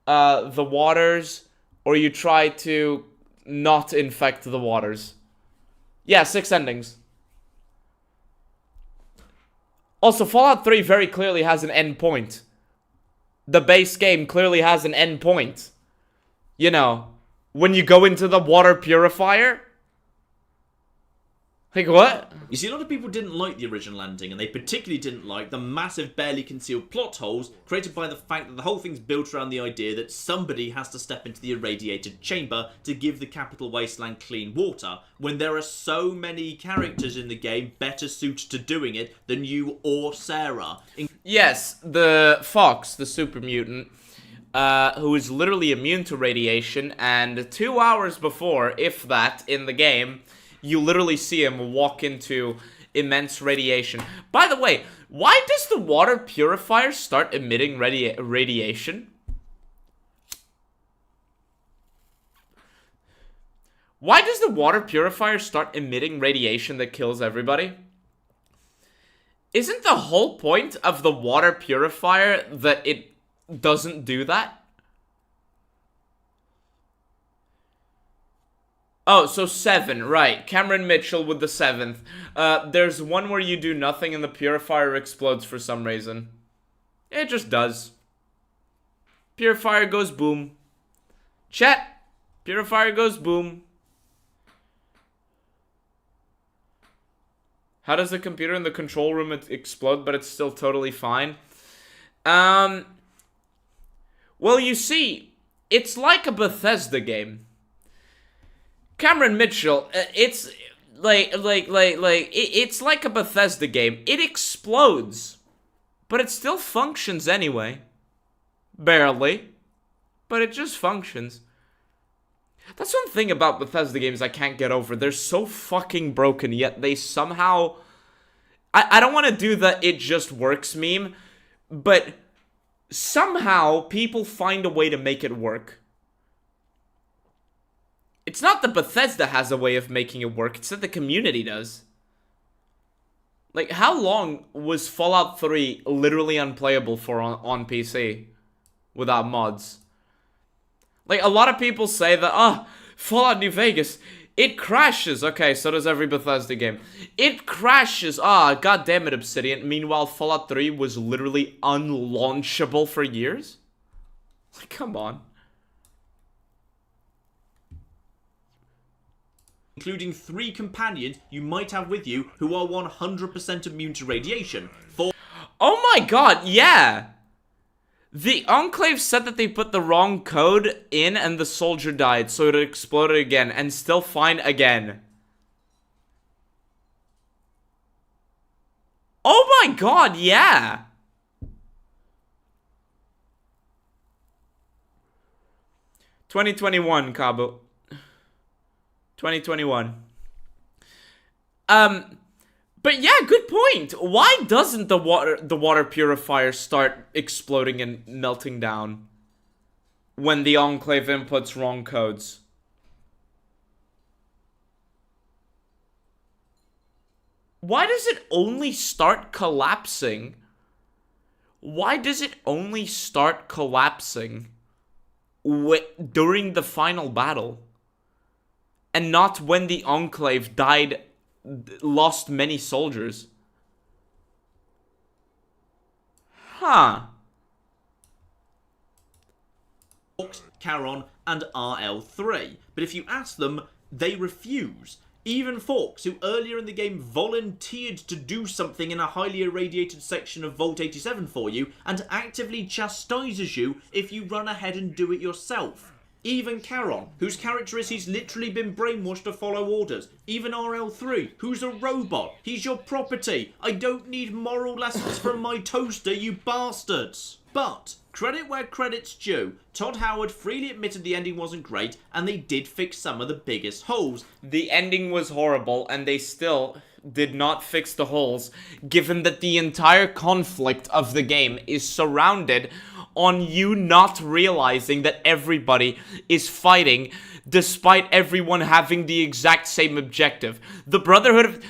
the waters, or you try to not infect the waters. Yeah, 6 endings. Also, Fallout 3 very clearly has an end point. The base game clearly has an end point. You know, when you go into the water purifier. Like, what? You see, a lot of people didn't like the original ending, and they particularly didn't like the massive, barely concealed plot holes created by the fact that the whole thing's built around the idea that somebody has to step into the irradiated chamber to give the capital wasteland clean water, when there are so many characters in the game better suited to doing it than you or Sarah. Yes, the Fox, the super mutant, who is literally immune to radiation, and 2 hours before, if that, in the game... You literally see him walk into immense radiation. By the way, why does the water purifier start emitting radiation? Why does the water purifier start emitting radiation that kills everybody? Isn't the whole point of the water purifier that it doesn't do that? Oh, so 7, right. Cameron Mitchell with the 7th. There's one where you do nothing and the purifier explodes for some reason. It just does. Purifier goes boom. Chat. Purifier goes boom. How does the computer in the control room explode, but it's still totally fine? Well, you see, it's like a Bethesda game. Cameron Mitchell, it's it's like a Bethesda game. It explodes, but it still functions anyway. Barely, but it just functions. That's one thing about Bethesda games I can't get over. They're so fucking broken, yet they somehow... I don't want to do the "it just works" meme, but somehow people find a way to make it work. It's not that Bethesda has a way of making it work, it's that the community does. Like, how long was Fallout 3 literally unplayable for on PC without mods? Like, a lot of people say that, Fallout New Vegas, it crashes. Okay, so does every Bethesda game. It crashes. God damn it, Obsidian. Meanwhile, Fallout 3 was literally unlaunchable for years? Like, come on. Including 3 companions you might have with you who are 100% immune to radiation. Oh my god, yeah! The Enclave said that they put the wrong code in and the soldier died, so it exploded again, and still fine again. Oh my god, yeah! $2021, Cabo. 2021. But yeah, good point. Why doesn't the water purifier start exploding and melting down when the Enclave inputs wrong codes? Why does it only start collapsing? Why does it only start collapsing during the final battle? And not when the Enclave lost many soldiers. Huh. Charon, and RL3. But if you ask them, they refuse. Even Forks, who earlier in the game volunteered to do something in a highly irradiated section of Vault 87 for you, and actively chastises you if you run ahead and do it yourself. Even Charon, whose character is he's literally been brainwashed to follow orders. Even RL3, who's a robot. He's your property. I don't need moral lessons from my toaster, you bastards. But, credit where credit's due. Todd Howard freely admitted the ending wasn't great, and they did fix some of the biggest holes. The ending was horrible, and they still did not fix the holes, given that the entire conflict of the game is surrounded on you not realizing that everybody is fighting despite everyone having the exact same objective. The Brotherhood of...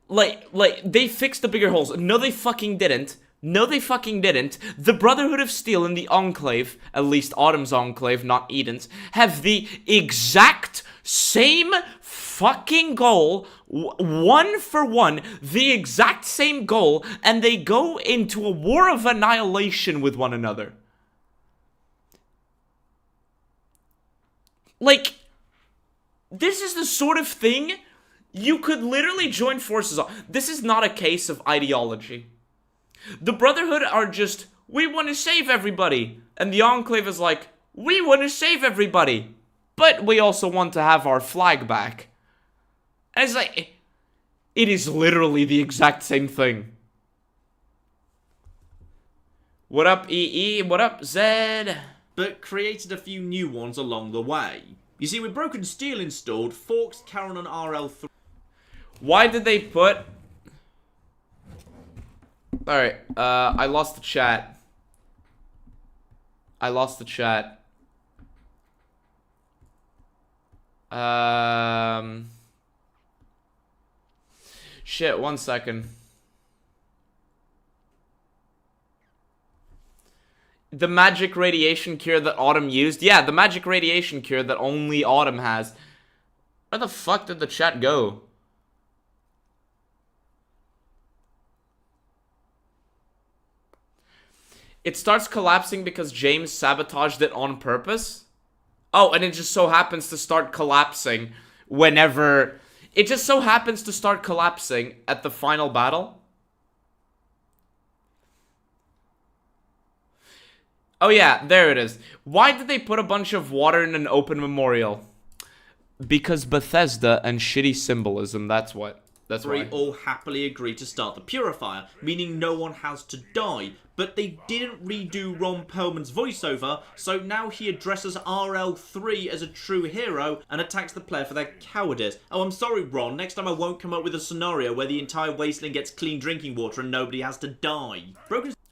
Like, they fixed the bigger holes. No, they fucking didn't. No, they fucking didn't. The Brotherhood of Steel and the Enclave, at least Autumn's Enclave, not Eden's, have the exact same fucking goal, one for one, the exact same goal, and they go into a war of annihilation with one another. Like, this is the sort of thing you could literally join forces on. This is not a case of ideology. The Brotherhood are just, we want to save everybody. And the Enclave is like, we want to save everybody. But we also want to have our flag back. And it's like, it is literally the exact same thing. What up, EE? What up, Zed? But created a few new ones along the way. You see, with Broken Steel installed, Forks, Charon, and RL3... Why did they put... Alright, I lost the chat. Shit, 1 second. The magic radiation cure that Autumn used? Yeah, the magic radiation cure that only Autumn has. Where the fuck did the chat go? It starts collapsing because James sabotaged it on purpose? Oh, and it just so happens to start collapsing whenever... It just so happens to start collapsing at the final battle? Oh yeah, there it is. Why did they put a bunch of water in an open memorial? Because Bethesda and shitty symbolism, that's what. That's why. All happily agree to start the Purifier, meaning no one has to die. But they didn't redo Ron Perlman's voiceover, so now he addresses RL3 as a true hero and attacks the player for their cowardice. Oh, I'm sorry, Ron. Next time I won't come up with a scenario where the entire wasteland gets clean drinking water and nobody has to die.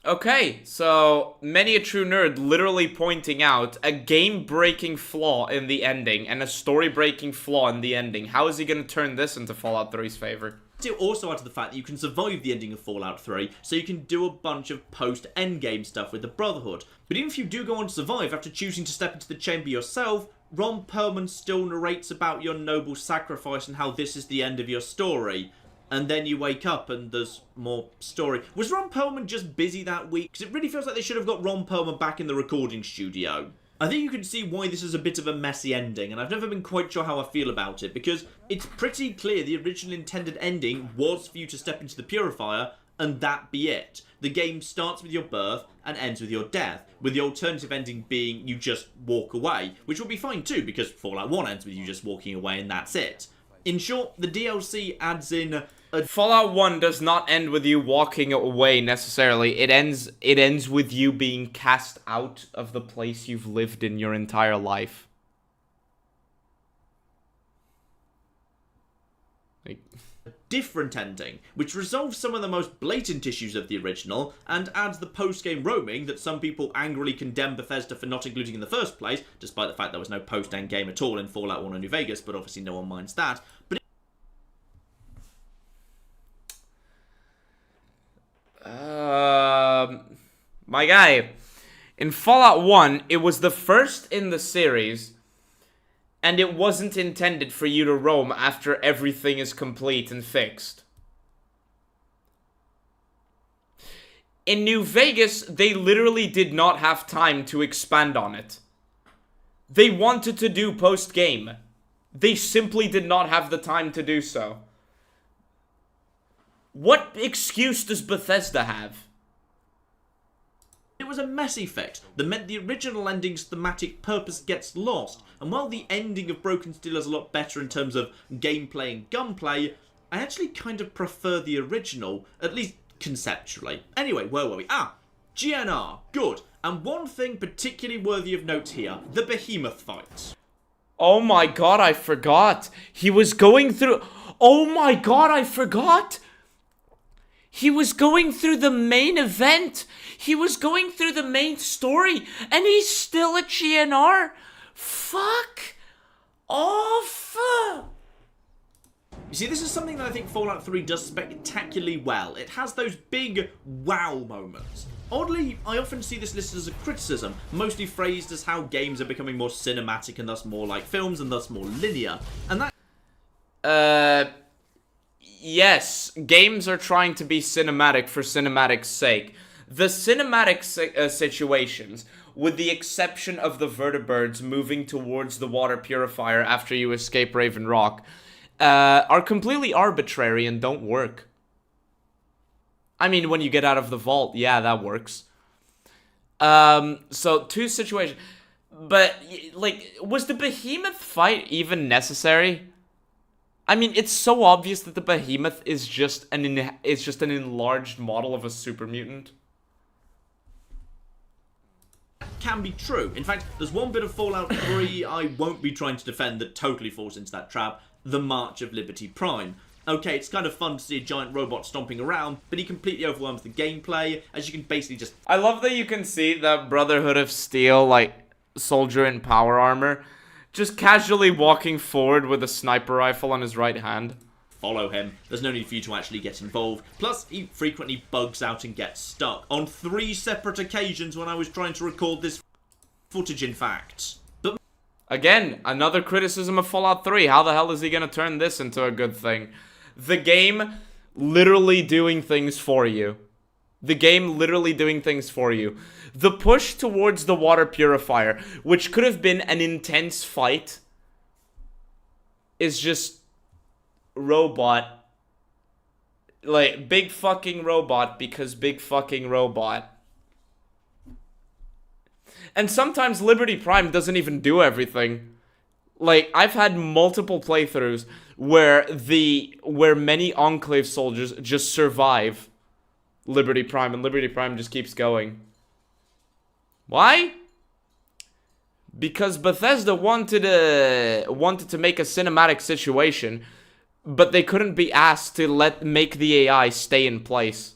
Okay, so many a true nerd literally pointing out a game-breaking flaw in the ending and a story-breaking flaw in the ending. How is he going to turn this into Fallout 3's favor? To also add to the fact that you can survive the ending of Fallout 3, so you can do a bunch of post-endgame stuff with the Brotherhood. But even if you do go on to survive after choosing to step into the chamber yourself, Ron Perlman still narrates about your noble sacrifice and how this is the end of your story. And then you wake up and there's more story. Was Ron Perlman just busy that week? Because it really feels like they should have got Ron Perlman back in the recording studio. I think you can see why this is a bit of a messy ending, and I've never been quite sure how I feel about it, because it's pretty clear the original intended ending was for you to step into the Purifier, and that be it. The game starts with your birth and ends with your death, with the alternative ending being you just walk away, which will be fine too, because Fallout 1 ends with you just walking away and that's it. In short, the DLC adds in... Fallout 1 does not end with you walking away necessarily. It ends with you being cast out of the place you've lived in your entire life. Like... A different ending, which resolves some of the most blatant issues of the original, and adds the post-game roaming that some people angrily condemn Bethesda for not including in the first place, despite the fact there was no post-end game at all in Fallout 1 or New Vegas, but obviously no one minds that. But my guy, in Fallout 1, it was the first in the series, and it wasn't intended for you to roam after everything is complete and fixed. In New Vegas, they literally did not have time to expand on it. They wanted to do post-game. They simply did not have the time to do so. What excuse does Bethesda have? it was a messy fix that meant the original ending's thematic purpose gets lost, and while the ending of Broken Steel is a lot better in terms of gameplay and gunplay, I actually kind of prefer the original, at least conceptually. Anyway, where were we? GNR, good. And one thing particularly worthy of note here, the Behemoth fight. Oh my god, I forgot. He was going through... Oh my god, I forgot. He was going through the main event. He was going through the main story. And he's still a GNR. Fuck off. You see, this is something that I think Fallout 3 does spectacularly well. It has those big wow moments. Oddly, I often see this listed as a criticism, mostly phrased as how games are becoming more cinematic and thus more like films and thus more linear. And that... Yes, games are trying to be cinematic for cinematic's sake. The cinematic situations, with the exception of the vertibirds moving towards the water purifier after you escape Raven Rock, are completely arbitrary and don't work. I mean, when you get out of the vault, yeah, that works. So, two situations. But, like, was the Behemoth fight even necessary? I mean, it's so obvious that the Behemoth is just an enlarged model of a super mutant. Can be true. In fact, there's one bit of Fallout 3 I won't be trying to defend that totally falls into that trap, the March of Liberty Prime. Okay, it's kind of fun to see a giant robot stomping around, but he completely overwhelms the gameplay, as you can basically just... I love that you can see that Brotherhood of Steel, like, soldier in power armor, Just casually walking forward with a sniper rifle on his right hand. Follow him. There's no need for you to actually get involved. Plus, he frequently bugs out and gets stuck. On 3 separate occasions when I was trying to record this footage, in fact. But again, another criticism of Fallout 3. How the hell is he gonna turn this into a good thing? The game literally doing things for you. The game literally doing things for you. The push towards the water purifier, which could have been an intense fight, is just robot. Like, big fucking robot because big fucking robot. And sometimes Liberty Prime doesn't even do everything. Like, I've had multiple playthroughs where many Enclave soldiers just survive Liberty Prime, and Liberty Prime just keeps going. Why? Because Bethesda wanted to make a cinematic situation, but they couldn't be asked to make the AI stay in place.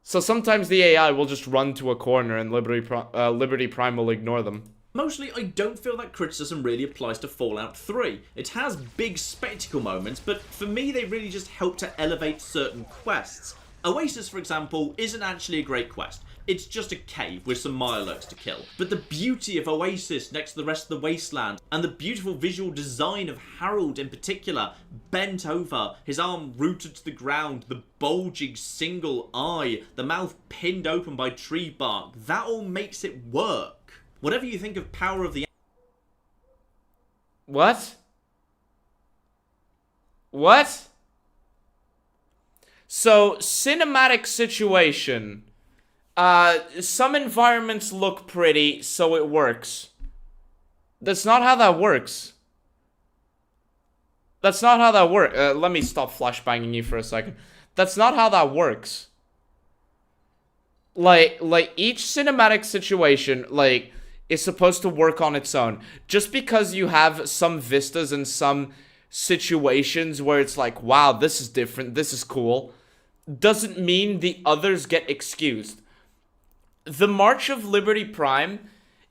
So sometimes the AI will just run to a corner and Liberty Prime will ignore them. mostly, I don't feel that criticism really applies to Fallout 3. It has big spectacle moments, but for me they really just help to elevate certain quests. Oasis, for example, isn't actually a great quest. It's just a cave with some Mirelurks to kill. But the beauty of Oasis next to the rest of the wasteland, and the beautiful visual design of Harold in particular, bent over, his arm rooted to the ground, the bulging single eye, the mouth pinned open by tree bark, that all makes it work. Whatever you think of Power of the... What? What? So, cinematic situation. Some environments look pretty, so it works. That's not how that works. That's not how that works. Let me stop flashbanging you for a second. That's not how that works. Like each cinematic situation, is supposed to work on its own. Just because you have some vistas and some situations where it's like, wow, this is different, this is cool, doesn't mean the others get excused. The March of Liberty Prime,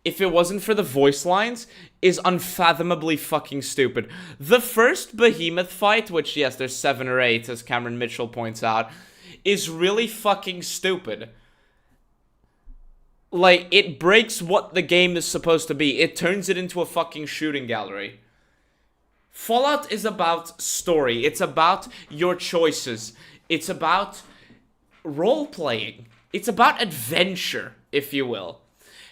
if it wasn't for the voice lines, is unfathomably fucking stupid. The first Behemoth fight, which, yes, there's 7 or 8, as Cameron Mitchell points out, is really fucking stupid. It breaks what the game is supposed to be. It turns it into a fucking shooting gallery. Fallout is about story. It's about your choices. It's about role-playing. It's about adventure, if you will.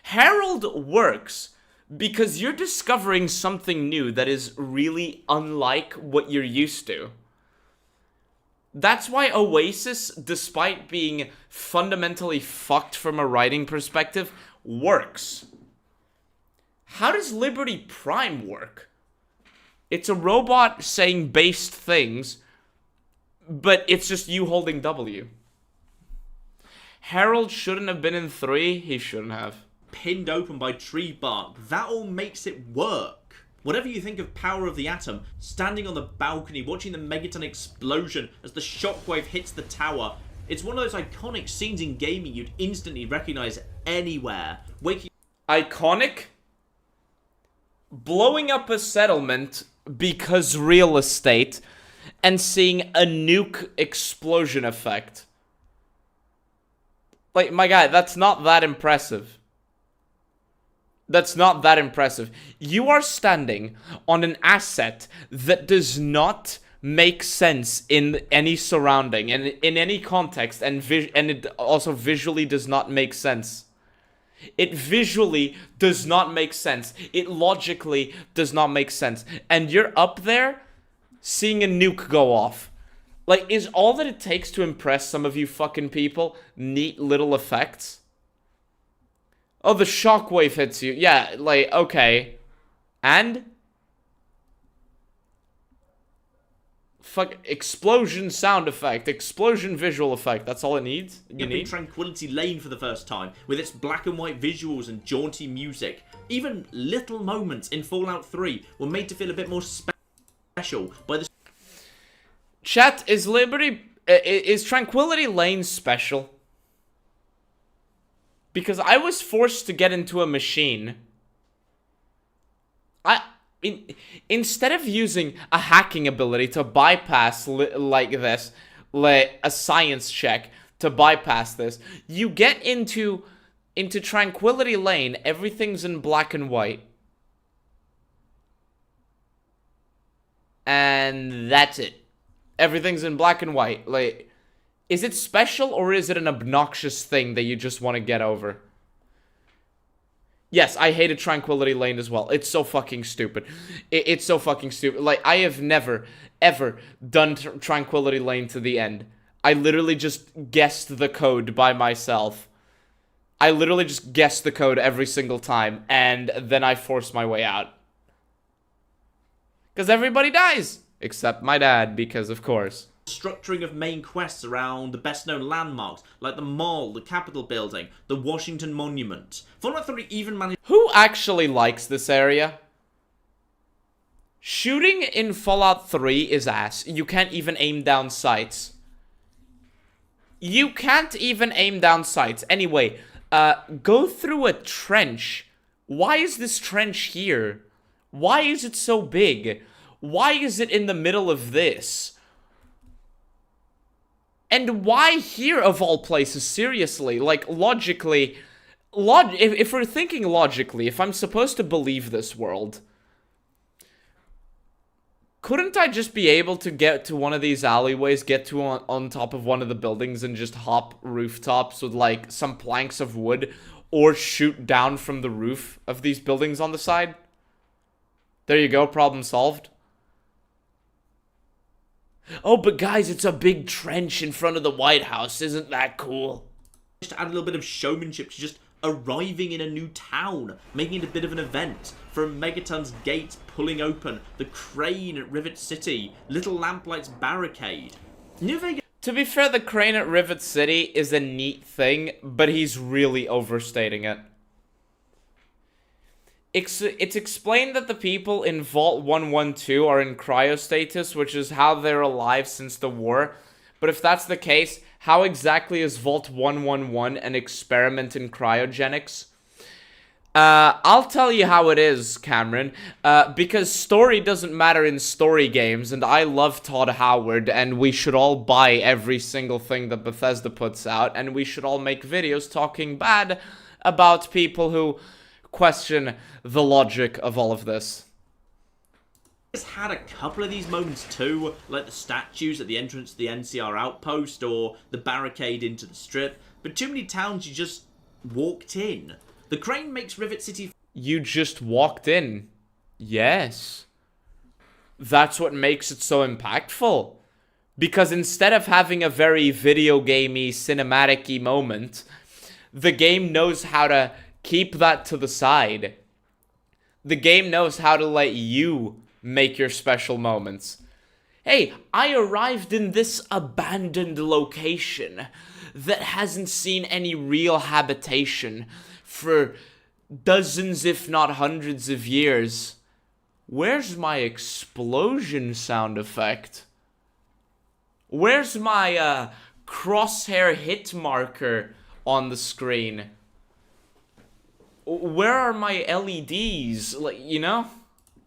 Harold works because you're discovering something new that is really unlike what you're used to. That's why Oasis, despite being fundamentally fucked from a writing perspective, works. How does Liberty Prime work? It's a robot saying based things, but it's just you holding W. Harold shouldn't have been in 3, he shouldn't have. Pinned open by tree bark, that all makes it work. Whatever you think of Power of the Atom, standing on the balcony, watching the megaton explosion as the shockwave hits the tower, it's one of those iconic scenes in gaming you'd instantly recognize anywhere. Iconic? Blowing up a settlement because real estate and seeing a nuke explosion effect. My guy, that's not that impressive. That's not that impressive. You are standing on an asset that does not make sense in any surrounding and in any context, and it also visually does not make sense. It visually does not make sense. It logically does not make sense. And you're up there seeing a nuke go off. Is all that it takes to impress some of you fucking people neat little effects? Oh, the shockwave hits you. Yeah, okay. And? Explosion sound effect. Explosion visual effect. That's all it needs? You need? Tranquility Lane for the first time, with its black and white visuals and jaunty music. Even little moments in Fallout 3 were made to feel a bit more special by the... Chat, is Tranquility Lane special? Because I was forced to get into a machine. instead of using a hacking ability to bypass like this, like a science check to bypass this, you get into Tranquility Lane, everything's in black and white. And that's it. Everything's in black and white. Like, is it special or is it an obnoxious thing that you just want to get over? Yes, I hated Tranquility Lane as well. It's so fucking stupid. It's so fucking stupid. Like, I have never, ever done Tranquility Lane to the end. I literally just guessed the code by myself. I literally just guessed the code every single time, and then I forced my way out. Because everybody dies. Except my dad, because of course. Structuring of main quests around the best known landmarks, like the mall, the Capitol building, the Washington Monument. Fallout 3 even managed... Who actually likes this area? Shooting in Fallout 3 is ass. You can't even aim down sights. You can't even aim down sights. Anyway, go through a trench. Why is this trench here? Why is it so big? Why is it in the middle of this? And why here of all places? Seriously, like logically, if we're thinking logically, if I'm supposed to believe this world, couldn't I just be able to get to one of these alleyways, get to on top of one of the buildings and just hop rooftops with like some planks of wood, or shoot down from the roof of these buildings on the side? There you go, problem solved. Oh, but guys, it's a big trench in front of the White House. Isn't that cool? Just to add a little bit of showmanship to just arriving in a new town, making it a bit of an event. From Megaton's gate pulling open, the crane at Rivet City, Little Lamplight's barricade. New Vegas. To be fair, the crane at Rivet City is a neat thing, but he's really overstating it. It's explained that the people in Vault 112 are in cryostatus, which is how they're alive since the war. But if that's the case, how exactly is Vault 111 an experiment in cryogenics? I'll tell you how it is, Cameron. Because story doesn't matter in story games, and I love Todd Howard, and we should all buy every single thing that Bethesda puts out, and we should all make videos talking bad about people who question the logic of all of this. It's had a couple of these moments too, like the statues at the entrance to the NCR outpost or the barricade into the strip, but too many towns you just walked in. The crane makes Rivet City... You just walked in. Yes. That's what makes it so impactful. Because instead of having a very video gamey, cinematic-y moment, the game knows how to keep that to the side. The game knows how to let you make your special moments. Hey, I arrived in this abandoned location that hasn't seen any real habitation for dozens, if not hundreds of years. Where's my explosion sound effect? Where's my crosshair hit marker on the screen? Where are my LEDs? Like, you know?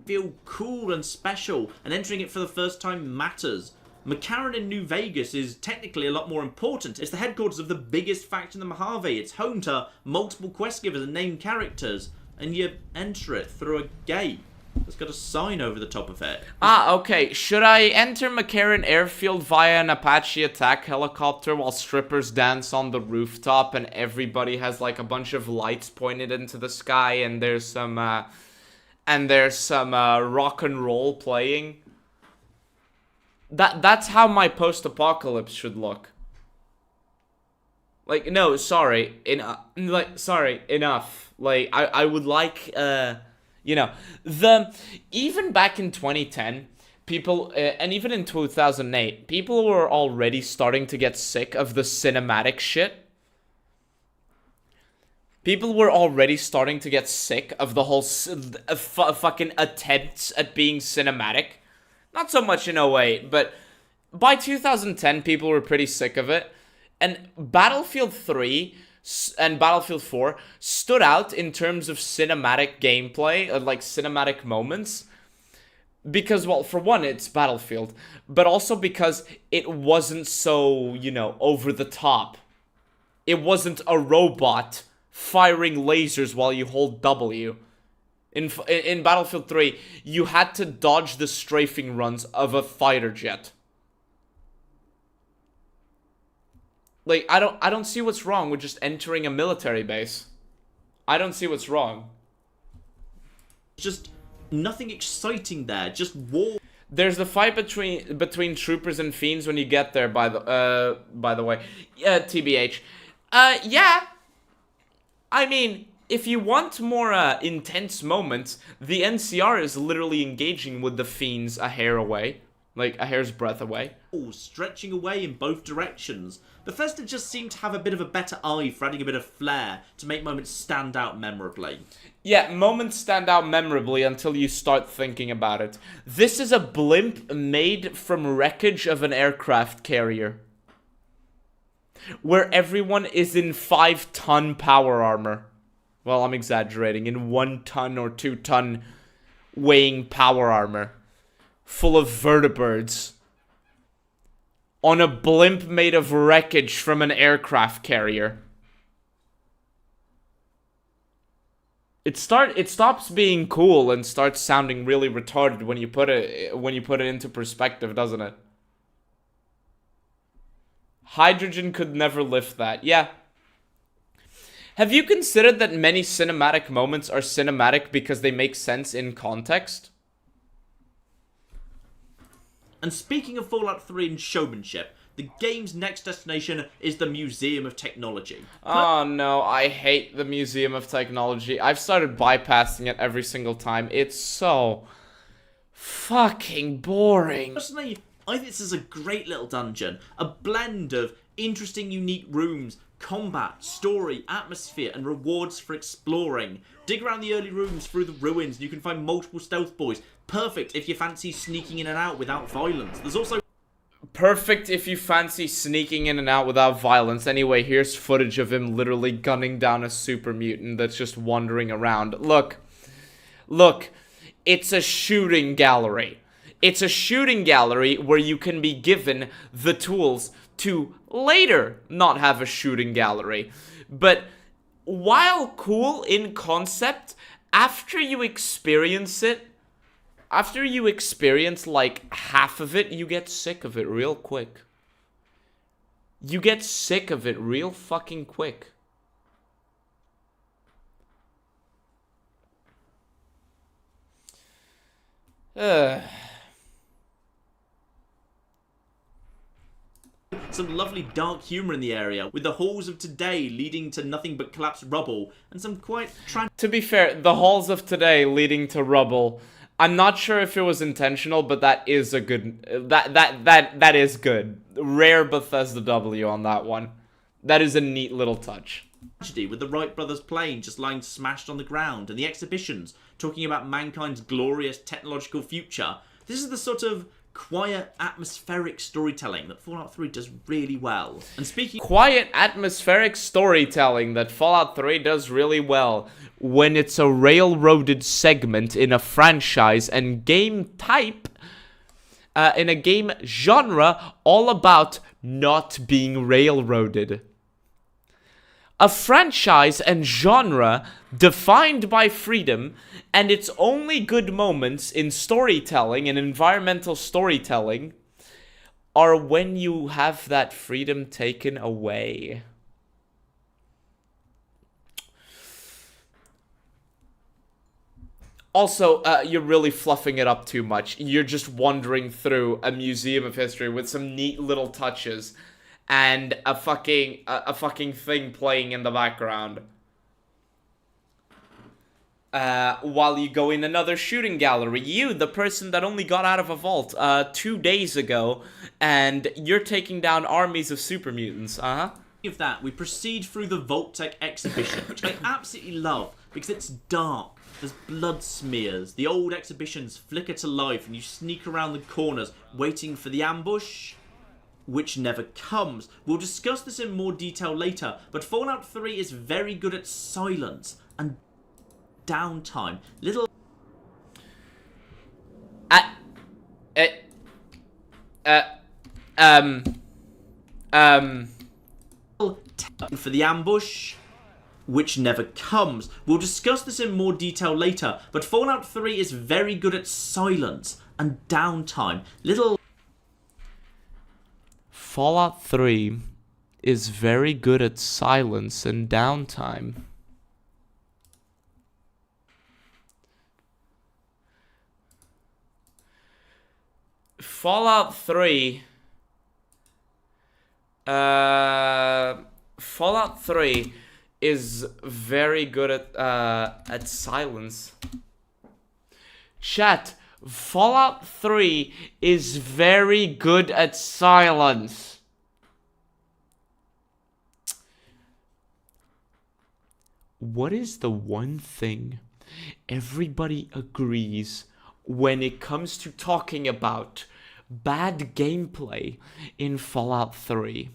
Feel cool and special, and entering it for the first time matters. McCarran in New Vegas is technically a lot more important. It's the headquarters of the biggest faction in the Mojave. It's home to multiple quest givers and named characters, and you enter it through a gate that's got a sign over the top of it. Ah, okay. Should I enter McCarran Airfield via an Apache attack helicopter while strippers dance on the rooftop and everybody has like a bunch of lights pointed into the sky and there's some rock and roll playing? That's how my post-apocalypse should look. Like, no, sorry. Enough. Like, I would like, you know, even back in 2010, people, and even in 2008, people were already starting to get sick of the cinematic shit. People were already starting to get sick of the whole fucking attempts at being cinematic. Not so much in 08, but by 2010, people were pretty sick of it. And Battlefield 3 and Battlefield 4 stood out in terms of cinematic gameplay, like cinematic moments, Because, well, for one, it's Battlefield, but also because it wasn't so, you know, over the top. It wasn't a robot firing lasers while you hold W. In Battlefield 3, you had to dodge the strafing runs of a fighter jet. Like, I don't see what's wrong with just entering a military base. I don't see what's wrong. Just nothing exciting there, just war. There's the fight between troopers and fiends when you get there, by the way. TBH. Yeah. I mean, if you want more intense moments, the NCR is literally engaging with the fiends a hair away. Like, a hair's breadth away. Stretching away in both directions. Bethesda just seemed to have a bit of a better eye for adding a bit of flair to make moments stand out memorably. Yeah, moments stand out memorably until you start thinking about it. This is a blimp made from wreckage of an aircraft carrier, where everyone is in 5-ton power armor. Well, I'm exaggerating. In 1-ton or 2-ton weighing power armor, full of vertibirds, on a blimp made of wreckage from an aircraft carrier. It stops being cool and starts sounding really retarded when you put it into perspective, doesn't it? Hydrogen could never lift that. Yeah. Have you considered that many cinematic moments are cinematic because they make sense in context? And speaking of Fallout 3 and showmanship, the game's next destination is the Museum of Technology. Oh no, I hate the Museum of Technology. I've started bypassing it every single time. It's so fucking boring. Personally, I think this is a great little dungeon. A blend of interesting, unique rooms, combat, story, atmosphere, and rewards for exploring. Dig around the early rooms through the ruins, and you can find multiple stealth boys. Perfect if you fancy sneaking in and out without violence. There's also... Perfect if you fancy sneaking in and out without violence. Anyway, here's footage of him literally gunning down a super mutant that's just wandering around. Look, it's a shooting gallery. It's a shooting gallery where you can be given the tools to later not have a shooting gallery. But while cool in concept, after you experience like half of it, you get sick of it real quick. You get sick of it real fucking quick. Some lovely dark humour in the area, with the halls of today leading to nothing but collapsed rubble, and some quite To be fair, the halls of today leading to rubble, I'm not sure if it was intentional, but that is a good... That is good. Rare Bethesda W on that one. That is a neat little touch. Tragedy with the Wright brothers' plane just lying smashed on the ground, and the exhibitions talking about mankind's glorious technological future. This is the sort of quiet, atmospheric storytelling that Fallout 3 does really well. And speaking... Quiet, atmospheric storytelling that Fallout 3 does really well when it's a railroaded segment in a franchise and game type, in a game genre all about not being railroaded. A franchise and genre defined by freedom, and its only good moments in storytelling and environmental storytelling are when you have that freedom taken away. Also, you're really fluffing it up too much. You're just wandering through a museum of history with some neat little touches and a fucking thing playing in the background. While you go in another shooting gallery, you, the person that only got out of a vault 2 days ago, and you're taking down armies of super mutants, of that, we proceed through the Vault Tech exhibition, which I absolutely love because it's dark. There's blood smears. The old exhibitions flicker to life, and you sneak around the corners waiting for the ambush, which never comes. We'll discuss this in more detail later, but Fallout 3 is very good at silence and downtime. For the ambush, which never comes. We'll discuss this in more detail later, but Fallout 3 is very good at silence and downtime. Fallout 3 is very good at silence and downtime. Fallout 3 is very good at silence. Chat, Fallout 3 is very good at silence. What is the one thing everybody agrees when it comes to talking about bad gameplay in Fallout 3?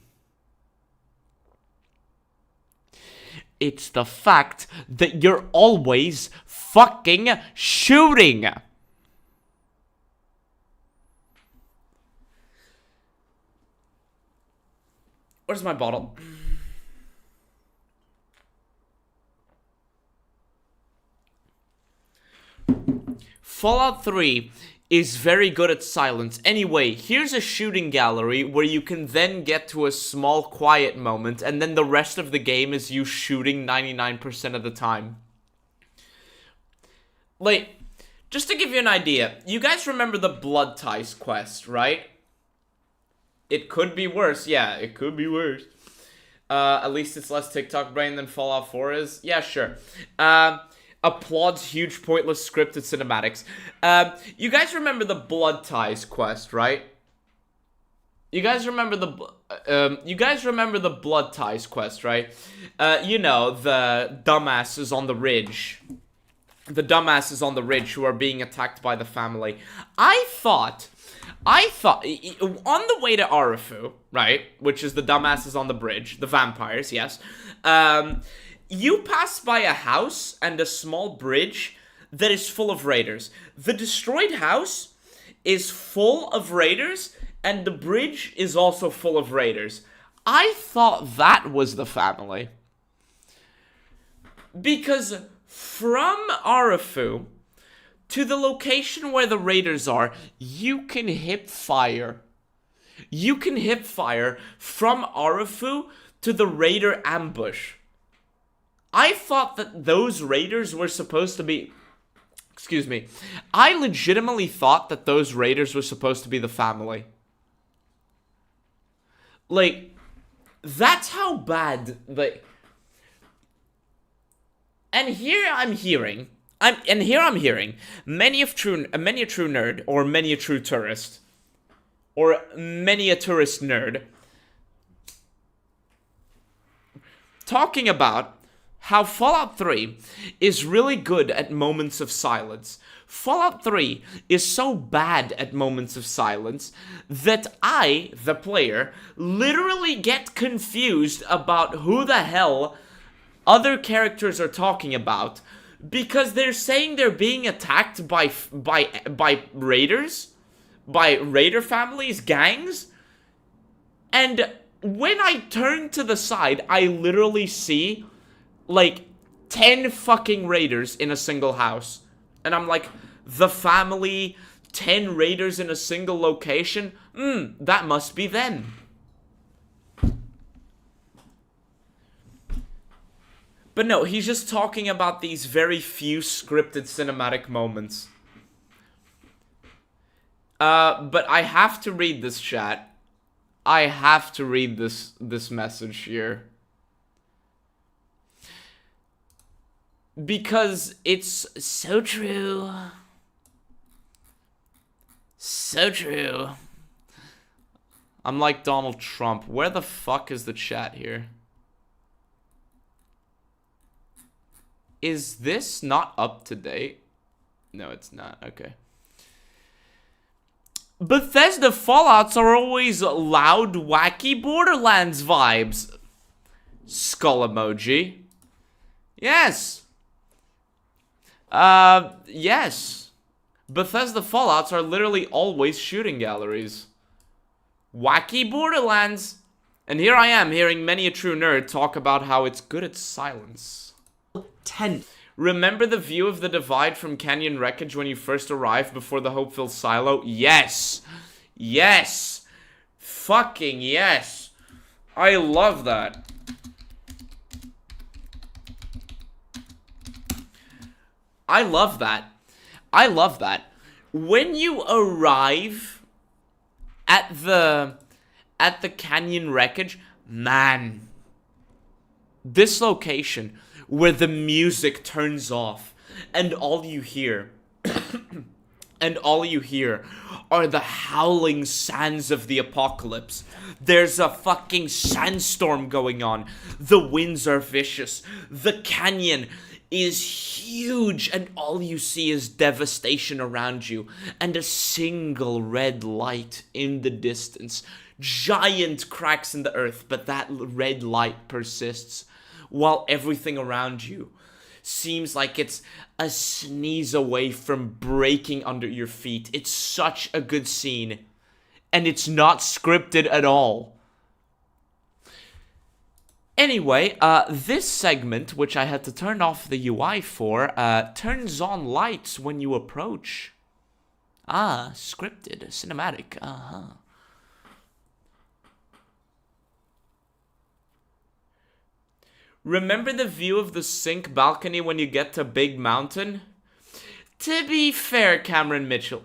It's the fact that you're always fucking shooting. Where's my bottle? Fallout 3 is very good at silence. Anyway, here's a shooting gallery where you can then get to a small quiet moment, and then the rest of the game is you shooting 99% of the time. Like, just to give you an idea, you guys remember the Blood Ties quest, right? It could be worse. Yeah, it could be worse. At least it's less TikTok brain than Fallout 4 is. Yeah, sure. Applauds huge pointless scripted cinematics. You guys remember the Blood Ties quest, right? You guys remember the Blood Ties quest, right? You know, the dumbasses on the ridge. The dumbasses on the ridge who are being attacked by the family. I thought on the way to Arafu, right, which is the dumbasses on the bridge, the vampires, yes. You pass by a house and a small bridge that is full of raiders. The destroyed house is full of raiders, and the bridge is also full of raiders. I thought that was the family. Because from Arafu to the location where the raiders are, you can hip fire. You can hip fire from Arafu to the raider ambush. I thought that those raiders were supposed to be... Excuse me. I legitimately thought that those raiders were supposed to be the family. Like, that's how bad... Like, and here I'm hearing... many a true nerd, or many a true tourist, or many a tourist nerd, talking about how Fallout 3 is really good at moments of silence. Fallout 3 is so bad at moments of silence that I, the player, literally get confused about who the hell other characters are talking about, because they're saying they're being attacked by raiders, by raider families, gangs, and when I turn to the side, I literally see like 10 fucking raiders in a single house. And I'm like, the family, 10 raiders in a single location? That must be them. But no, he's just talking about these very few scripted cinematic moments. But I have to read this chat. I have to read this message here. Because it's so true. So true. I'm like Donald Trump. Where the fuck is the chat here? Is this not up to date? No, it's not. Okay. Bethesda Fallouts are always loud, wacky Borderlands vibes. Skull emoji. Yes. Yes. Bethesda Fallouts are literally always shooting galleries. Wacky Borderlands. And here I am, hearing many a true nerd talk about how it's good at silence. 10th. Remember the view of the divide from Canyon Wreckage when you first arrived before the Hopeville silo? Yes! Yes! Fucking yes! I love that. I love that. I love that. When you arrive at the Canyon Wreckage, man, this location where the music turns off and all you hear are the howling sands of the apocalypse. There's a fucking sandstorm going on. The winds are vicious. The canyon is huge and all you see is devastation around you and a single red light in the distance. Giant cracks in the earth, but that red light persists while everything around you seems like it's a sneeze away from breaking under your feet. It's such a good scene, and it's not scripted at all. Anyway, this segment, which I had to turn off the UI for, turns on lights when you approach. Ah, scripted, cinematic, Remember the view of the sink balcony when you get to Big Mountain? To be fair, Cameron Mitchell,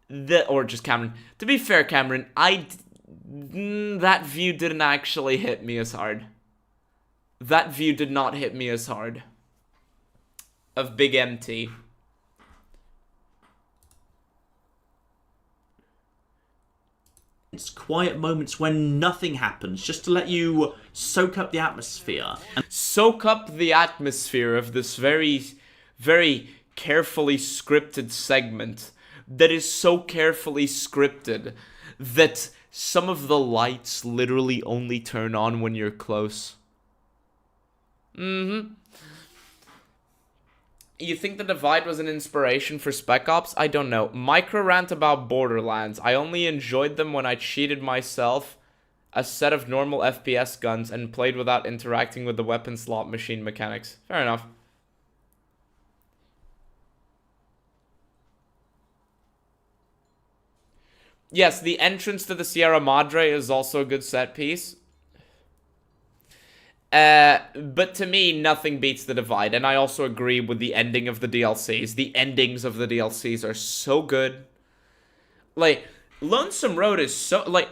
to be fair, Cameron, that view didn't actually hit me as hard. That view did not hit me as hard. Of Big MT. It's quiet moments when nothing happens, just to let you soak up the atmosphere. Soak up the atmosphere of this very, very carefully scripted segment that is so carefully scripted that some of the lights literally only turn on when you're close. You think the Divide was an inspiration for Spec Ops? I don't know. Micro rant about Borderlands. I only enjoyed them when I cheated myself a set of normal FPS guns and played without interacting with the weapon slot machine mechanics. Fair enough. Yes, the entrance to the Sierra Madre is also a good set piece. But to me, nothing beats the Divide, and I also agree with the ending of the DLCs. The endings of the DLCs are so good. Like, Lonesome Road is so, like,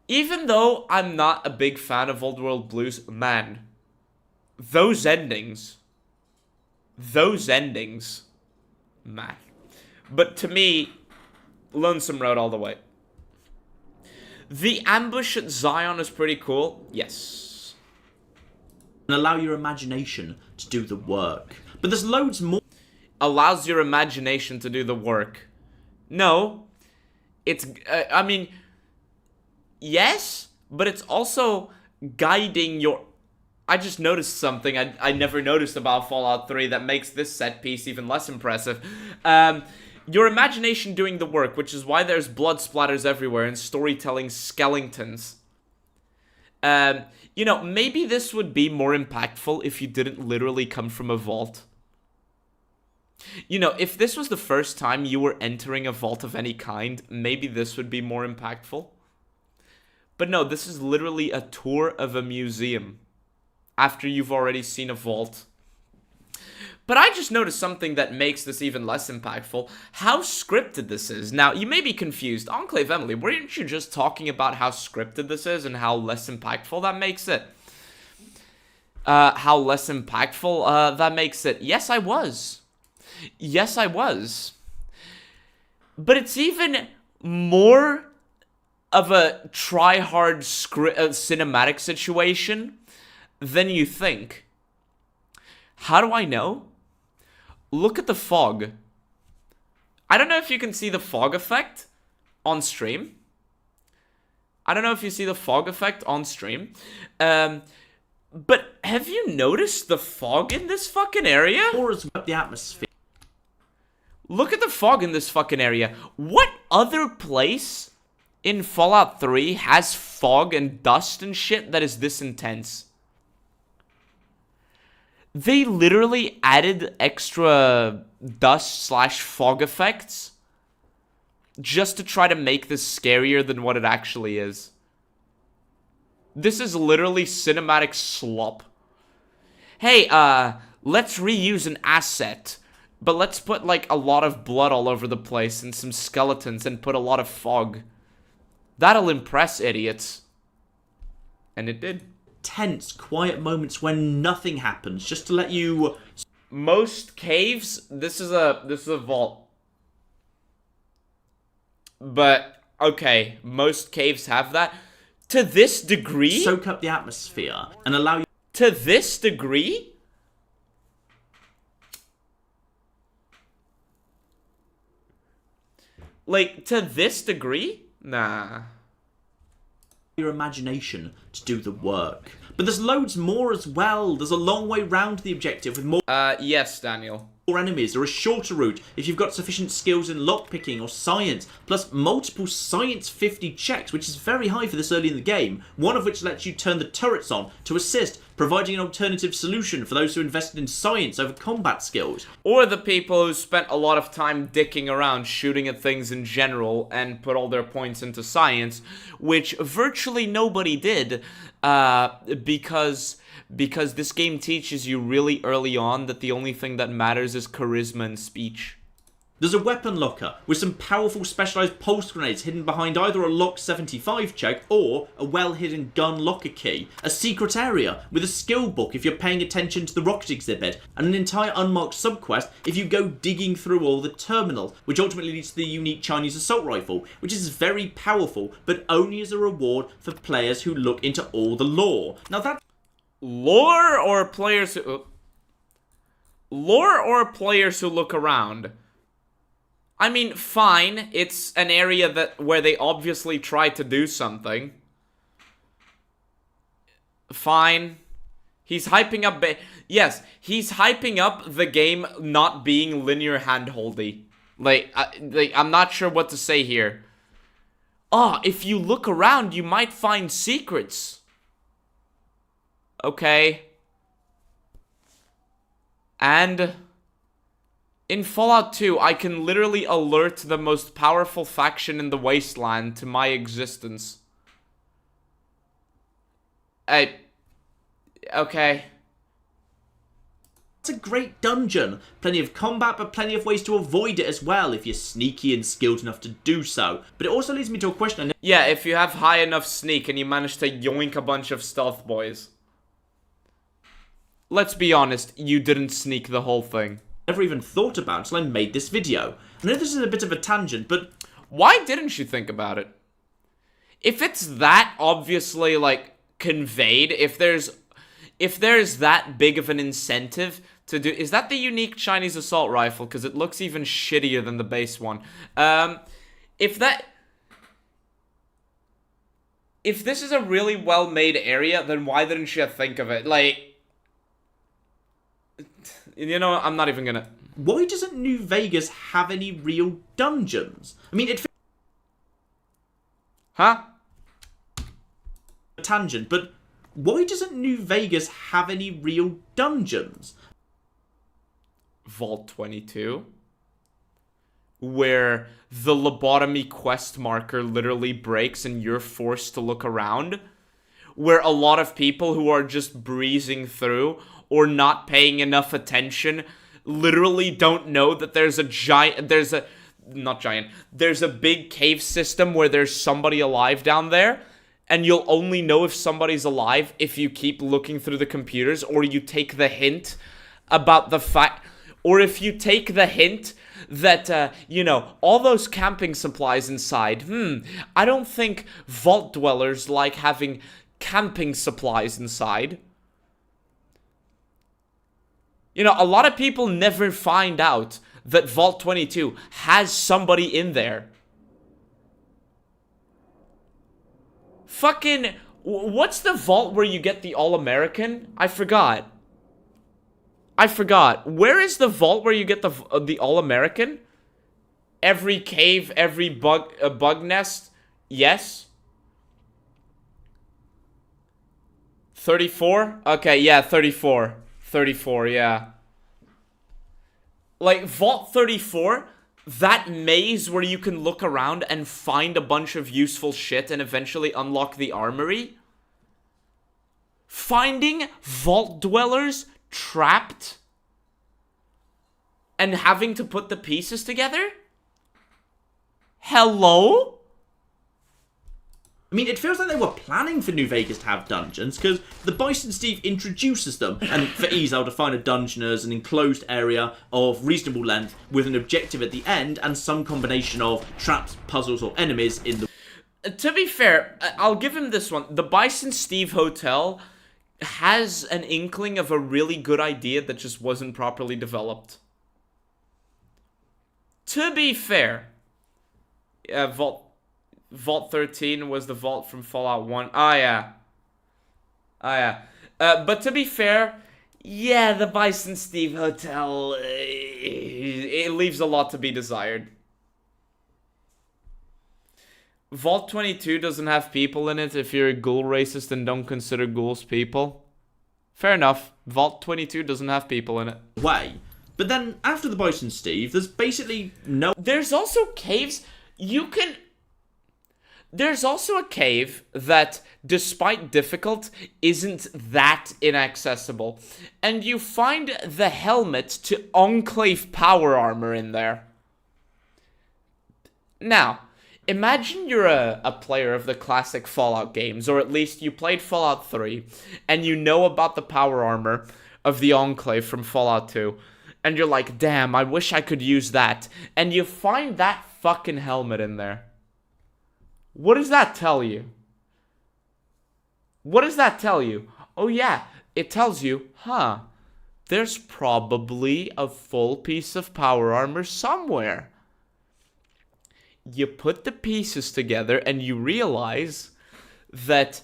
even though I'm not a big fan of Old World Blues, man, those endings, man. But to me, Lonesome Road all the way. The ambush at Zion is pretty cool, yes. And allow your imagination to do the work. But there's loads more. Allows your imagination to do the work. No. It's, I mean, yes, but it's also guiding your... I just noticed something I never noticed about Fallout 3 that makes this set piece even less impressive. Your imagination doing the work, which is why there's blood splatters everywhere and storytelling skeletons. You know, maybe this would be more impactful if you didn't literally come from a vault. You know, if this was the first time you were entering a vault of any kind, maybe this would be more impactful. But no, this is literally a tour of a museum after you've already seen a vault. But I just noticed something that makes this even less impactful. How scripted this is. Now, you may be confused. Enclave Emily, weren't you just talking about how scripted this is and how less impactful that makes it? How less impactful that makes it. Yes, I was. Yes, I was. But it's even more of a try-hard cinematic situation than you think. How do I know? Look at the fog. I don't know if you can see the fog effect on stream. But have you noticed the fog in this fucking area? Or as the atmosphere. Look at the fog in this fucking area. What other place in Fallout 3 has fog and dust and shit that is this intense. They literally added extra dust/fog effects just to try to make this scarier than what it actually is. This is literally cinematic slop. Hey, let's reuse an asset, but let's put, like, a lot of blood all over the place and some skeletons and put a lot of fog. That'll impress idiots. And it did. Tense, quiet moments when nothing happens, just to let you... Most caves, this is a vault. But, okay, most caves have that. To this degree? Soak up the atmosphere and allow you... To this degree? Like, to this degree? Nah. Your imagination to do the work. But there's loads more as well. There's a long way round the objective with more... Yes, Daniel. More enemies, or a shorter route if you've got sufficient skills in lockpicking or science, plus multiple science 50 checks, which is very high for this early in the game, one of which lets you turn the turrets on to assist, providing an alternative solution for those who invested in science over combat skills. Or the people who spent a lot of time dicking around shooting at things in general and put all their points into science, which virtually nobody did, because this game teaches you really early on that the only thing that matters is charisma and speech. There's a weapon locker with some powerful specialised pulse grenades hidden behind either a lock 75 check or a well-hidden gun locker key, a secret area with a skill book if you're paying attention to the rocket exhibit, and an entire unmarked subquest if you go digging through all the terminal, which ultimately leads to the unique Chinese assault rifle, which is very powerful, but only as a reward for players who look into all the lore. Now that... Lore or players who look around? I mean, fine, it's an area where they obviously tried to do something. Fine. He's hyping up yes, he's hyping up the game not being linear handholdy. Like, I'm not sure what to say here. If you look around, you might find secrets. Okay. And in Fallout 2, I can literally alert the most powerful faction in the wasteland to my existence. Okay. It's a great dungeon. Plenty of combat, but plenty of ways to avoid it as well if you're sneaky and skilled enough to do so. But it also leads me to a question. Yeah, if you have high enough sneak and you manage to yoink a bunch of stealth boys. Let's be honest, you didn't sneak the whole thing. Never even thought about until I made this video. I know this is a bit of a tangent, but... Why didn't you think about it? If it's that obviously, like, conveyed, if there's that big of an incentive to do... Is that the unique Chinese assault rifle? Because it looks even shittier than the base one. If this is a really well-made area, then why didn't you think of it? Like... You know, I'm not even gonna... Why doesn't New Vegas have any real dungeons? I mean, it... Huh? A tangent, but why doesn't New Vegas have any real dungeons? Vault 22? Where the lobotomy quest marker literally breaks and you're forced to look around? Where a lot of people who are just breezing through... or not paying enough attention, literally don't know that there's a big cave system where there's somebody alive down there, and you'll only know if somebody's alive if you keep looking through the computers, or you take the hint about the fact, or if you take the hint that, you know, all those camping supplies inside, I don't think vault dwellers like having camping supplies inside. You know, a lot of people never find out that Vault 22 has somebody in there. Fucking... What's the vault where you get the All-American? I forgot. Where is the vault where you get the All-American? Every cave, every bug nest, Yes? 34? Okay, yeah, 34. 34, yeah. Like, Vault 34, that maze where you can look around and find a bunch of useful shit and eventually unlock the armory. Finding vault dwellers trapped and having to put the pieces together? Hello? I mean, it feels like they were planning for New Vegas to have dungeons, because the Bison Steve introduces them, and for ease I'll define a dungeon as an enclosed area of reasonable length with an objective at the end and some combination of traps, puzzles, or enemies in the... To be fair, I'll give him this one. The Bison Steve Hotel has an inkling of a really good idea that just wasn't properly developed. To be fair, Vault 13 was the vault from Fallout 1. Oh, yeah. But to be fair, yeah, the Bison Steve Hotel, it leaves a lot to be desired. Vault 22 doesn't have people in it if you're a ghoul racist and don't consider ghouls people. Fair enough. Vault 22 doesn't have people in it. But then, after the Bison Steve, there's basically no... There's also caves you can... There's also a cave that, despite difficult, isn't that inaccessible. And you find the helmet to Enclave power armor in there. Now, imagine you're a player of the classic Fallout games, or at least you played Fallout 3, and you know about the power armor of the Enclave from Fallout 2. And you're like, damn, I wish I could use that. And you find that fucking helmet in there. What does that tell you? What does that tell you? Oh yeah, it tells you, there's probably a full piece of power armor somewhere. You put the pieces together and you realize that,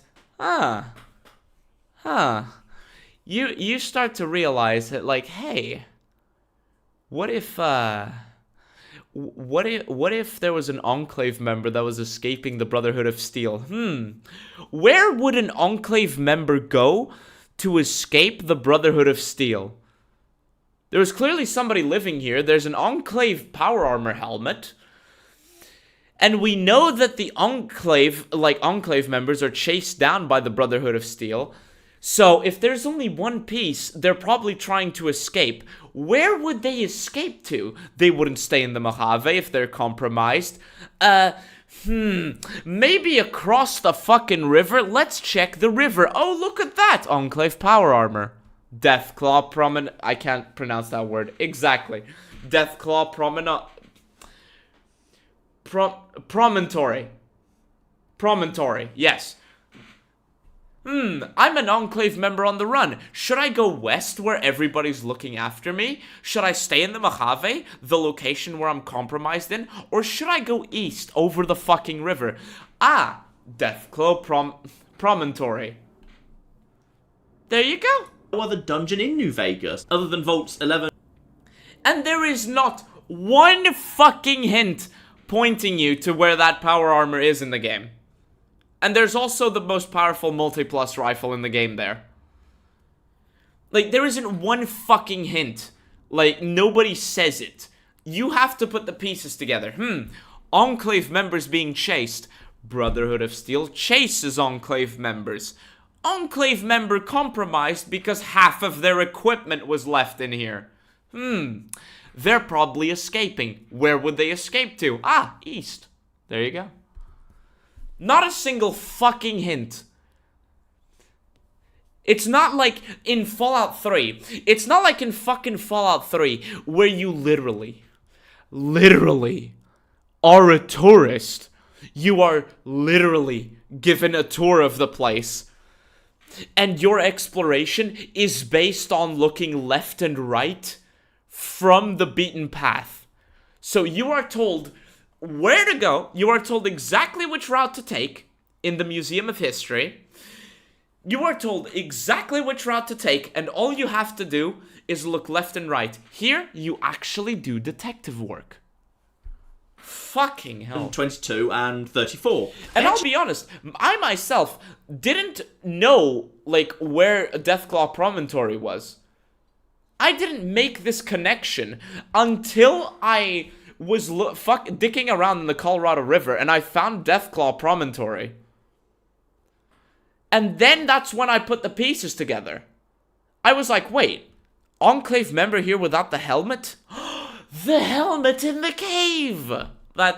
you start to realize that, like, hey, what if there was an Enclave member that was escaping the Brotherhood of Steel? Where would an Enclave member go to escape the Brotherhood of Steel? There was clearly somebody living here. There's an Enclave power armor helmet. And we know that the Enclave members are chased down by the Brotherhood of Steel. So if there's only one piece, they're probably trying to escape. Where would they escape to? They wouldn't stay in the Mojave if they're compromised. Maybe across the fucking river? Let's check the river. Oh, look at that! Enclave power armor. Deathclaw I can't pronounce that word. Exactly. Deathclaw Promontory. Yes. I'm an Enclave member on the run. Should I go west where everybody's looking after me? Should I stay in the Mojave, the location where I'm compromised in? Or should I go east over the fucking river? Deathclaw Promontory. There you go. No other dungeon in New Vegas, other than Vaults 11. And there is not one fucking hint pointing you to where that power armor is in the game. And there's also the most powerful multi-plus rifle in the game there. Like, there isn't one fucking hint. Like, nobody says it. You have to put the pieces together. Enclave members being chased. Brotherhood of Steel chases Enclave members. Enclave member compromised because half of their equipment was left in here. They're probably escaping. Where would they escape to? East. There you go. Not a single fucking hint. It's not like in Fallout 3. It's not like in fucking Fallout 3 where you literally are a tourist. You are literally given a tour of the place. And your exploration is based on looking left and right from the beaten path. So you are told where to go. You are told exactly which route to take in the Museum of History. You are told exactly which route to take, and all you have to do is look left and right. Here, you actually do detective work. Fucking hell. 22 and 34. And I'll be honest, I myself didn't know, like, where Deathclaw Promontory was. I didn't make this connection until I was dicking around in the Colorado River and I found Deathclaw Promontory. And then that's when I put the pieces together. I was like, wait, Enclave member here without the helmet? The helmet in the cave! I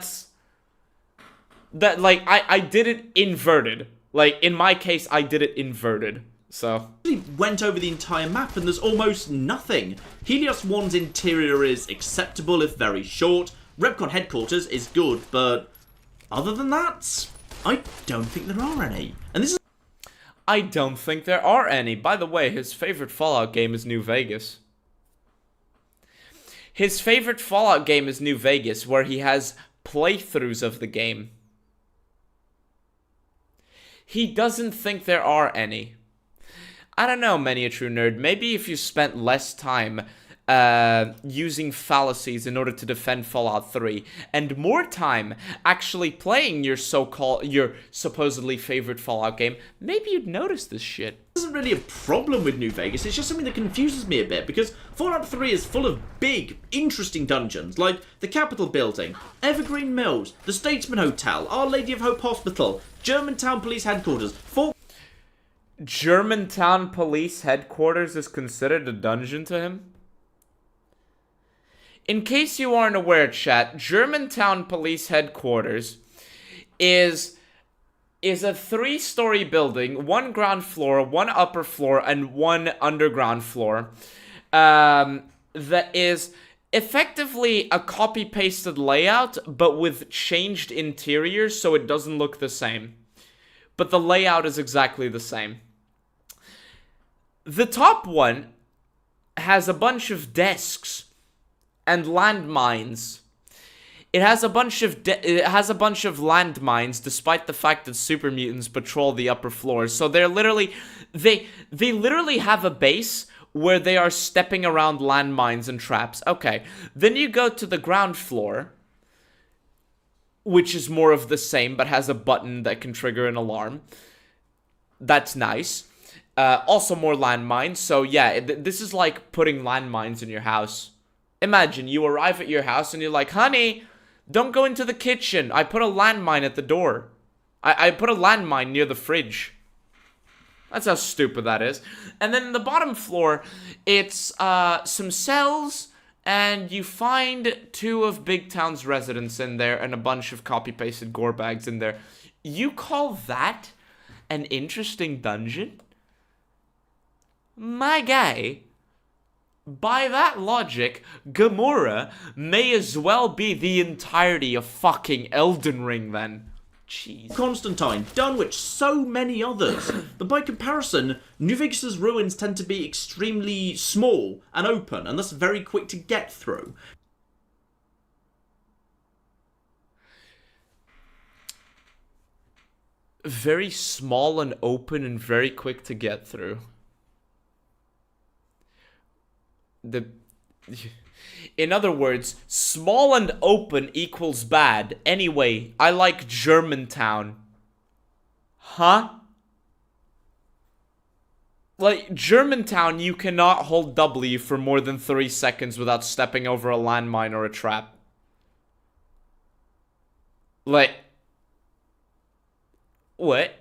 did it inverted. Like, in my case, I did it inverted. So. He went over the entire map and there's almost nothing. Helios 1's interior is acceptable if very short. Repcon headquarters is good, but other than that, I don't think there are any. And this is... I don't think there are any. By the way, his favorite Fallout game is New Vegas. His favorite Fallout game is New Vegas, where he has playthroughs of the game. He doesn't think there are any. I don't know, Many a True Nerd. Maybe if you spent less time using fallacies in order to defend Fallout 3, and more time actually playing your supposedly favorite Fallout game, maybe you'd notice this shit. This isn't really a problem with New Vegas, it's just something that confuses me a bit, because Fallout 3 is full of big, interesting dungeons, like the Capitol Building, Evergreen Mills, the Statesman Hotel, Our Lady of Hope Hospital, Germantown Police Headquarters, Germantown Police Headquarters is considered a dungeon to him? In case you aren't aware, chat, Germantown Police Headquarters is a 3-story building, 1 ground floor, 1 upper floor, and 1 underground floor, that is effectively a copy-pasted layout, but with changed interiors, so it doesn't look the same. But the layout is exactly the same. The top one has a bunch of desks and landmines. It has a bunch of landmines, despite the fact that super mutants patrol the upper floors. So they're literally they literally have a base where they are stepping around landmines and traps. Okay, then you go to the ground floor, which is more of the same, but has a button that can trigger an alarm. That's nice. Also more landmines. So yeah, this is like putting landmines in your house. Imagine you arrive at your house and you're like, honey, don't go into the kitchen. I put a landmine at the door. I put a landmine near the fridge. That's how stupid that is. And then in the bottom floor, it's some cells, and you find 2 of Big Town's residents in there and a bunch of copy-pasted gore bags in there. You call that an interesting dungeon? My guy, by that logic, Gamora may as well be the entirety of fucking Elden Ring then. Jeez. Constantine, Dunwich, so many others. But by comparison, New Vegas' ruins tend to be extremely small and open, and thus very quick to get through. Very small and open and very quick to get through. In other words, small and open equals bad. Anyway, I like Germantown. Huh? Like, Germantown, you cannot hold W for more than 3 seconds without stepping over a landmine or a trap. Like... What?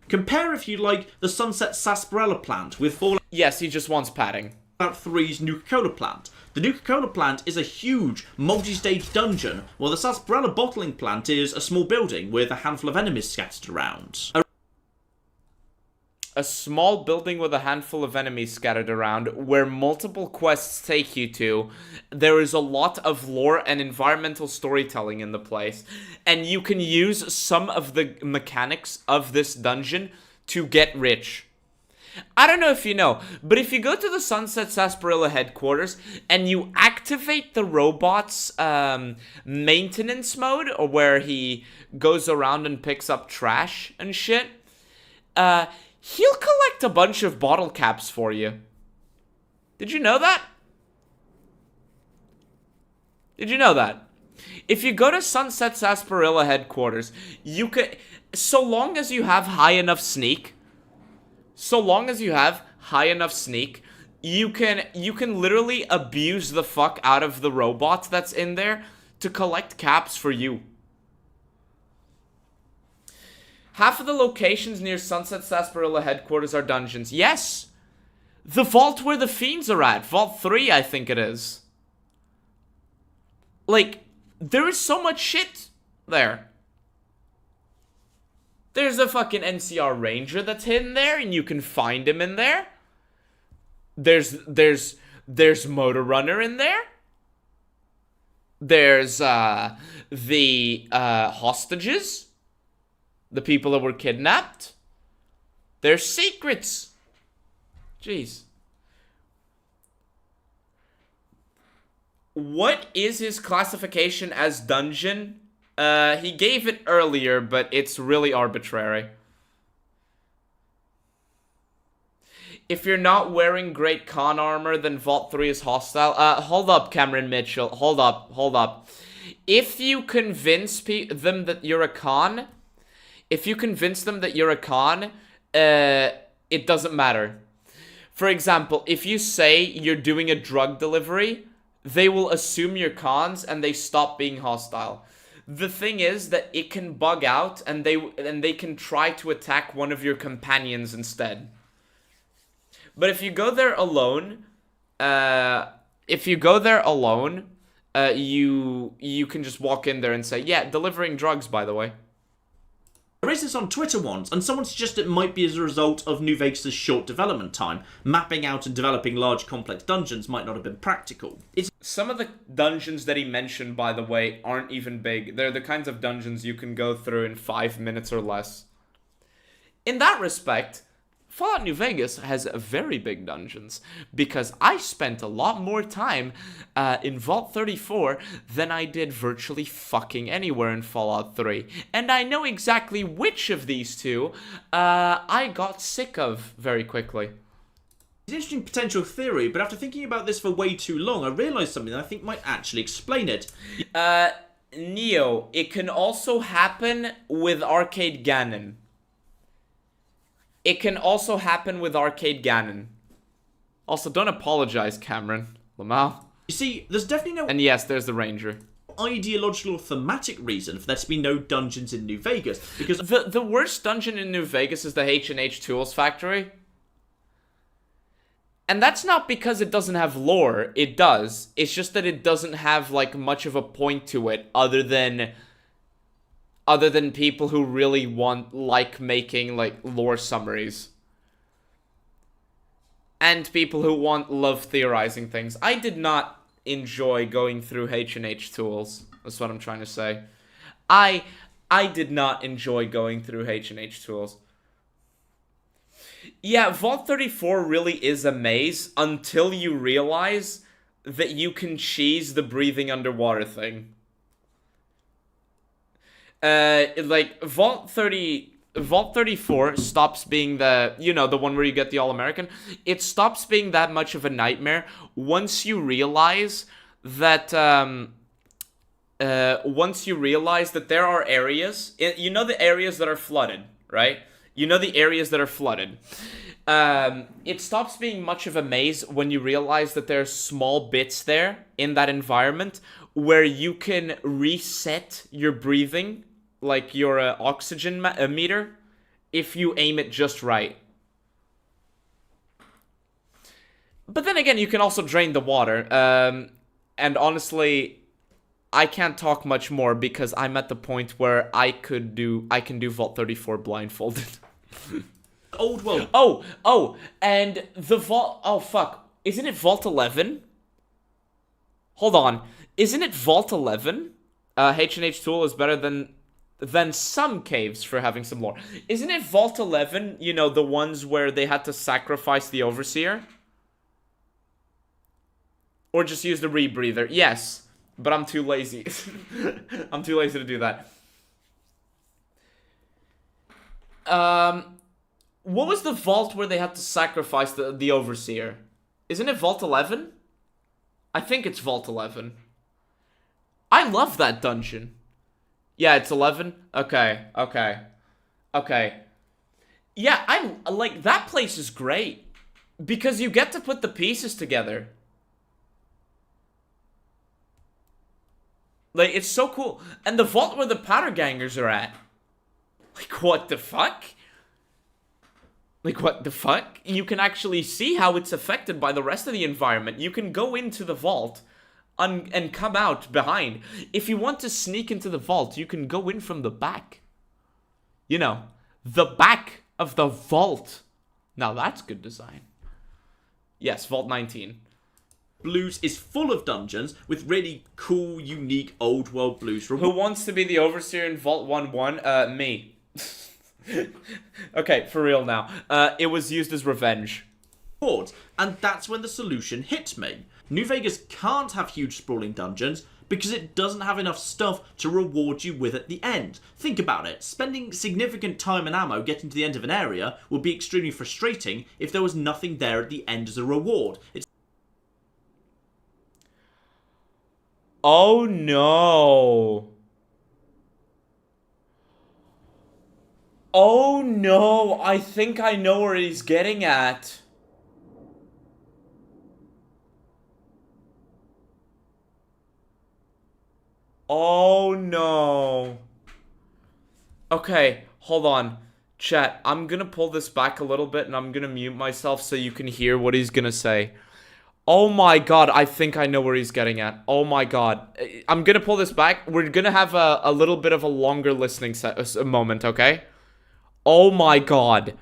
Compare, if you like, the Sunset Sarsaparilla plant with Fallout... Yes, he just wants padding. Fallout 3's Nuka-Cola plant. The Nuka-Cola plant is a huge, multi-stage dungeon, while the Sarsaparilla bottling plant is a small building with a handful of enemies scattered around. A small building with a handful of enemies scattered around, where multiple quests take you to. There is a lot of lore and environmental storytelling in the place, and you can use some of the mechanics of this dungeon to get rich. I don't know if you know, but if you go to the Sunset Sarsaparilla headquarters and you activate the robot's maintenance mode, or where he goes around and picks up trash and shit, he'll collect a bunch of bottle caps for you. Did you know that? Did you know that? If you go to Sunset Sarsaparilla headquarters, you can... So long as you have high enough sneak... You can literally abuse the fuck out of the robot that's in there to collect caps for you. Half of the locations near Sunset Sarsaparilla headquarters are dungeons. Yes! The vault where the fiends are at. Vault 3, I think it is. Like, there is so much shit there. There's a fucking NCR Ranger that's hidden there, and you can find him in there. There's Motor Runner in there. There's the hostages, the people that were kidnapped. There's secrets. Jeez. What is his classification as dungeon? He gave it earlier, but it's really arbitrary. If you're not wearing great con armor, then Vault 3 is hostile. Hold up, Cameron Mitchell. Hold up. If you convince them that you're a con, it doesn't matter. For example, if you say you're doing a drug delivery, they will assume you're cons and they stop being hostile. The thing is that it can bug out and they can try to attack one of your companions instead. But if you go there alone, you can just walk in there and say, yeah, delivering drugs, by the way. I raised this on Twitter once, and someone suggested it might be as a result of New Vegas' short development time. Mapping out and developing large, complex dungeons might not have been practical. Some of the dungeons that he mentioned, by the way, aren't even big. They're the kinds of dungeons you can go through in 5 minutes or less. In that respect, Fallout New Vegas has very big dungeons, because I spent a lot more time in Vault 34 than I did virtually fucking anywhere in Fallout 3. And I know exactly which of these two I got sick of very quickly. It's an interesting potential theory, but after thinking about this for way too long, I realised something that I think might actually explain it. Neo, it can also happen with Arcade Ganon. Also, don't apologize, Cameron. Lamal. You see, there's definitely no... And yes, there's the Ranger. ...ideological or thematic reason for there to be no dungeons in New Vegas, because... The worst dungeon in New Vegas is the H&H Tools Factory. And that's not because it doesn't have lore. It does. It's just that it doesn't have, like, much of a point to it, other than people who really like making, like, lore summaries. And people who love theorizing things. I did not enjoy going through H&H Tools. That's what I'm trying to say. I did not enjoy going through H&H Tools. Yeah, Vault 34 really is a maze until you realize that you can cheese the breathing underwater thing. Like, Vault 34 stops being the one where you get the All-American. It stops being that much of a nightmare once you realize that, there are areas, you know the areas that are flooded, right? It stops being much of a maze when you realize that there's small bits there in that environment where you can reset your breathing, like your oxygen meter, if you aim it just right. But then again, you can also drain the water. And honestly, I can't talk much more because I'm at the point where I can do Vault 34 blindfolded. Old world. And the Vault... Oh, fuck. Isn't it Vault 11? Hold on. Isn't it Vault 11? H&H Tool is better than some caves for having some lore. Isn't it Vault 11, you know, the ones where they had to sacrifice the Overseer? Or just use the rebreather? Yes, but I'm too lazy. I'm too lazy to do that. What was the vault where they had to sacrifice the Overseer? Isn't it Vault 11? I think it's Vault 11. I love that dungeon. Yeah, it's 11? Okay. Yeah, I like, that place is great. Because you get to put the pieces together. Like, it's so cool. And the vault where the powder gangers are at. Like, what the fuck? Like, what the fuck? You can actually see how it's affected by the rest of the environment. You can go into the vault and come out behind. If you want to sneak into the vault, you can go in from the back. You know, the back of the vault. Now that's good design. Yes, Vault 19. Blues is full of dungeons with really cool, unique, old world blues rewards. Who wants to be the overseer in Vault 1-1? Me. Okay, for real now. It was used as revenge. And that's when the solution hit me. New Vegas can't have huge sprawling dungeons because it doesn't have enough stuff to reward you with at the end. Think about it. Spending significant time and ammo getting to the end of an area would be extremely frustrating if there was nothing there at the end as a reward. Oh no. Oh no, I think I know where he's getting at. Oh no. Okay, hold on. Chat, I'm gonna pull this back a little bit and I'm gonna mute myself so you can hear what he's gonna say. Oh my god, I think I know where he's getting at. Oh my god. I'm gonna pull this back. We're gonna have a little bit of a longer listening moment, okay? Oh my god.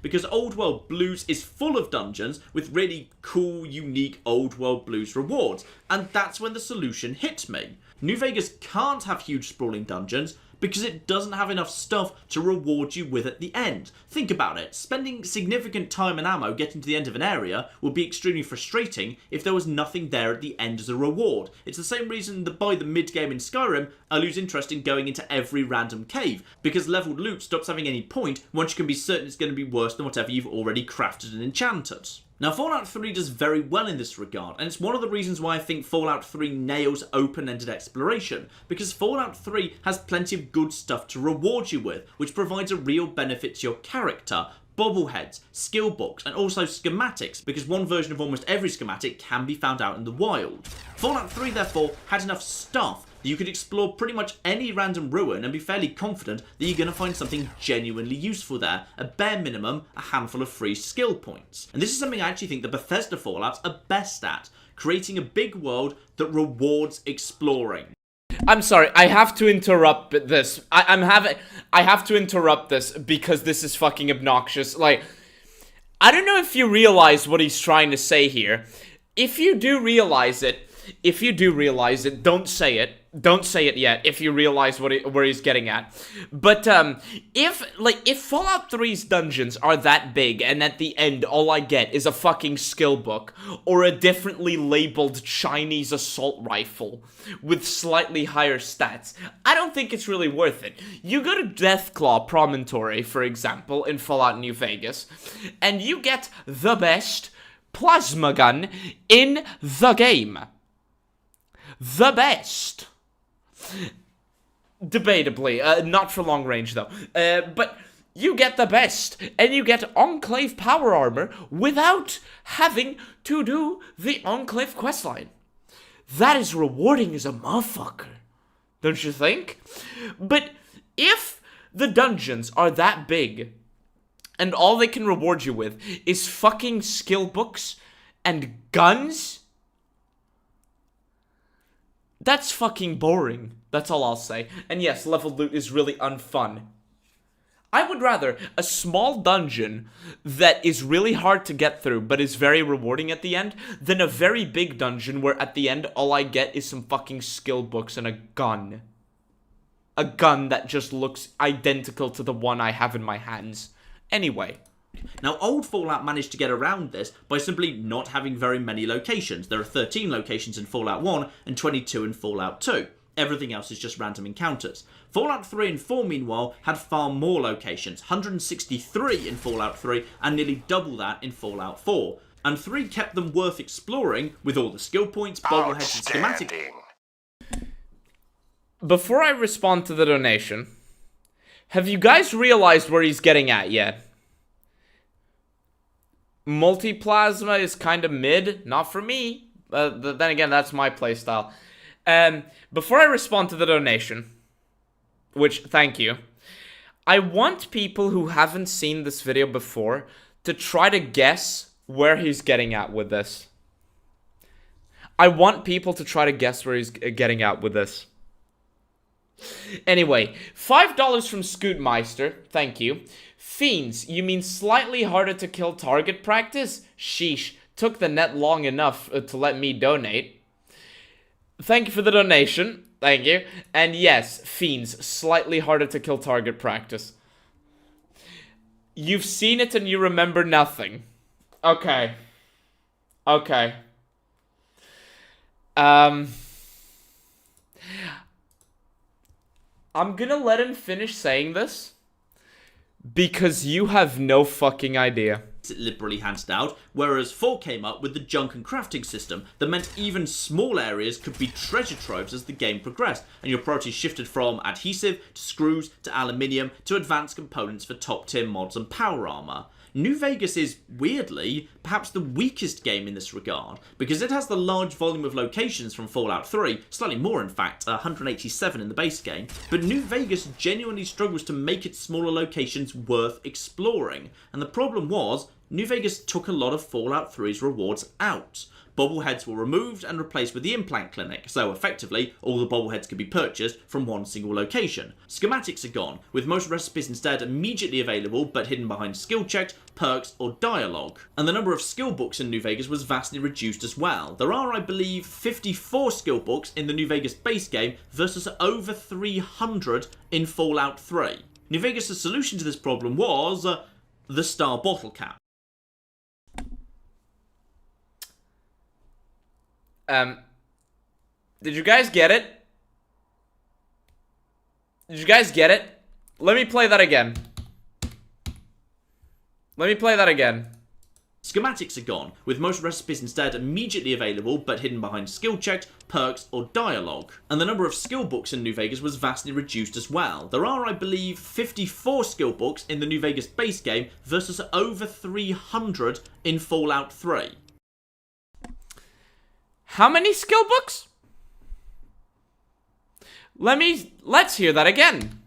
Because old world blues is full of dungeons with really cool, unique old world blues rewards. And that's when the solution hit me. New Vegas can't have huge sprawling dungeons because it doesn't have enough stuff to reward you with at the end. Think about it. Spending significant time and ammo getting to the end of an area would be extremely frustrating if there was nothing there at the end as a reward. It's the same reason that by the mid-game in Skyrim, I lose interest in going into every random cave, because leveled loot stops having any point once you can be certain it's going to be worse than whatever you've already crafted and enchanted. Now, Fallout 3 does very well in this regard, and it's one of the reasons why I think Fallout 3 nails open-ended exploration, because Fallout 3 has plenty of good stuff to reward you with, which provides a real benefit to your character, bobbleheads, skill books, and also schematics, because one version of almost every schematic can be found out in the wild. Fallout 3, therefore, had enough stuff that you could explore pretty much any random ruin and be fairly confident that you're going to find something genuinely useful there, at bare minimum, a handful of free skill points. And this is something I actually think the Bethesda Fallouts are best at, creating a big world that rewards exploring. I'm sorry, I have to interrupt this. I have to interrupt this because this is fucking obnoxious. Like, I don't know if you realize what he's trying to say here. If you do realize it, don't say it. Don't say it yet if you realize where he's getting at. But if Fallout 3's dungeons are that big and at the end all I get is a fucking skill book or a differently labeled Chinese assault rifle with slightly higher stats, I don't think it's really worth it. You go to Deathclaw Promontory, for example, in Fallout New Vegas, and you get the best plasma gun in the game. The best. Debatably, not for long range though. But you get the best, and you get Enclave power armor without having to do the Enclave questline. That is rewarding as a motherfucker, don't you think? But if the dungeons are that big, and all they can reward you with is fucking skill books and guns, that's fucking boring. That's all I'll say. And yes, leveled loot is really unfun. I would rather a small dungeon that is really hard to get through but is very rewarding at the end than a very big dungeon where at the end all I get is some fucking skill books and a gun. A gun that just looks identical to the one I have in my hands. Anyway. Now, old Fallout managed to get around this by simply not having very many locations. There are 13 locations in Fallout 1 and 22 in Fallout 2. Everything else is just random encounters. Fallout 3 and 4, meanwhile, had far more locations, 163 in Fallout 3 and nearly double that in Fallout 4. and 3 kept them worth exploring with all the skill points, bobbleheads, and schematics. Outstanding. Before I respond to the donation, have you guys realized where he's getting at yet? Multiplasma is kind of mid, not for me. Then again, that's my playstyle. Before I respond to the donation, which, thank you, I want people who haven't seen this video before to try to guess where he's getting at with this. I want people to try to guess where he's getting at with this. Anyway, $5 from Scootmeister, thank you. Fiends, you mean slightly harder to kill target practice? Sheesh, took the net long enough to let me donate. Thank you for the donation, thank you. And yes, Fiends, slightly harder to kill target practice. You've seen it and you remember nothing. Okay. Okay. I'm gonna let him finish saying this because you have no fucking idea. Liberally handed out, whereas 4 came up with the junk and crafting system that meant even small areas could be treasure troves as the game progressed, and your priorities shifted from adhesive to screws to aluminium to advanced components for top tier mods and power armor. New Vegas is, weirdly, perhaps the weakest game in this regard, because it has the large volume of locations from Fallout 3, slightly more in fact, 187 in the base game, but New Vegas genuinely struggles to make its smaller locations worth exploring, and the problem was, New Vegas took a lot of Fallout 3's rewards out. Bobbleheads were removed and replaced with the implant clinic, so effectively, all the bobbleheads could be purchased from one single location. Schematics are gone, with most recipes instead immediately available but hidden behind skill checks, perks, or dialogue. And the number of skill books in New Vegas was vastly reduced as well. There are, I believe, 54 skill books in the New Vegas base game versus over 300 in Fallout 3. New Vegas' solution to this problem was the star bottle cap. Did you guys get it? Did you guys get it? Let me play that again. Let me play that again. Schematics are gone, with most recipes instead immediately available but hidden behind skill checks, perks, or dialogue. And the number of skill books in New Vegas was vastly reduced as well. There are, I believe, 54 skill books in the New Vegas base game versus over 300 in Fallout 3. How many skill books? Let's hear that again.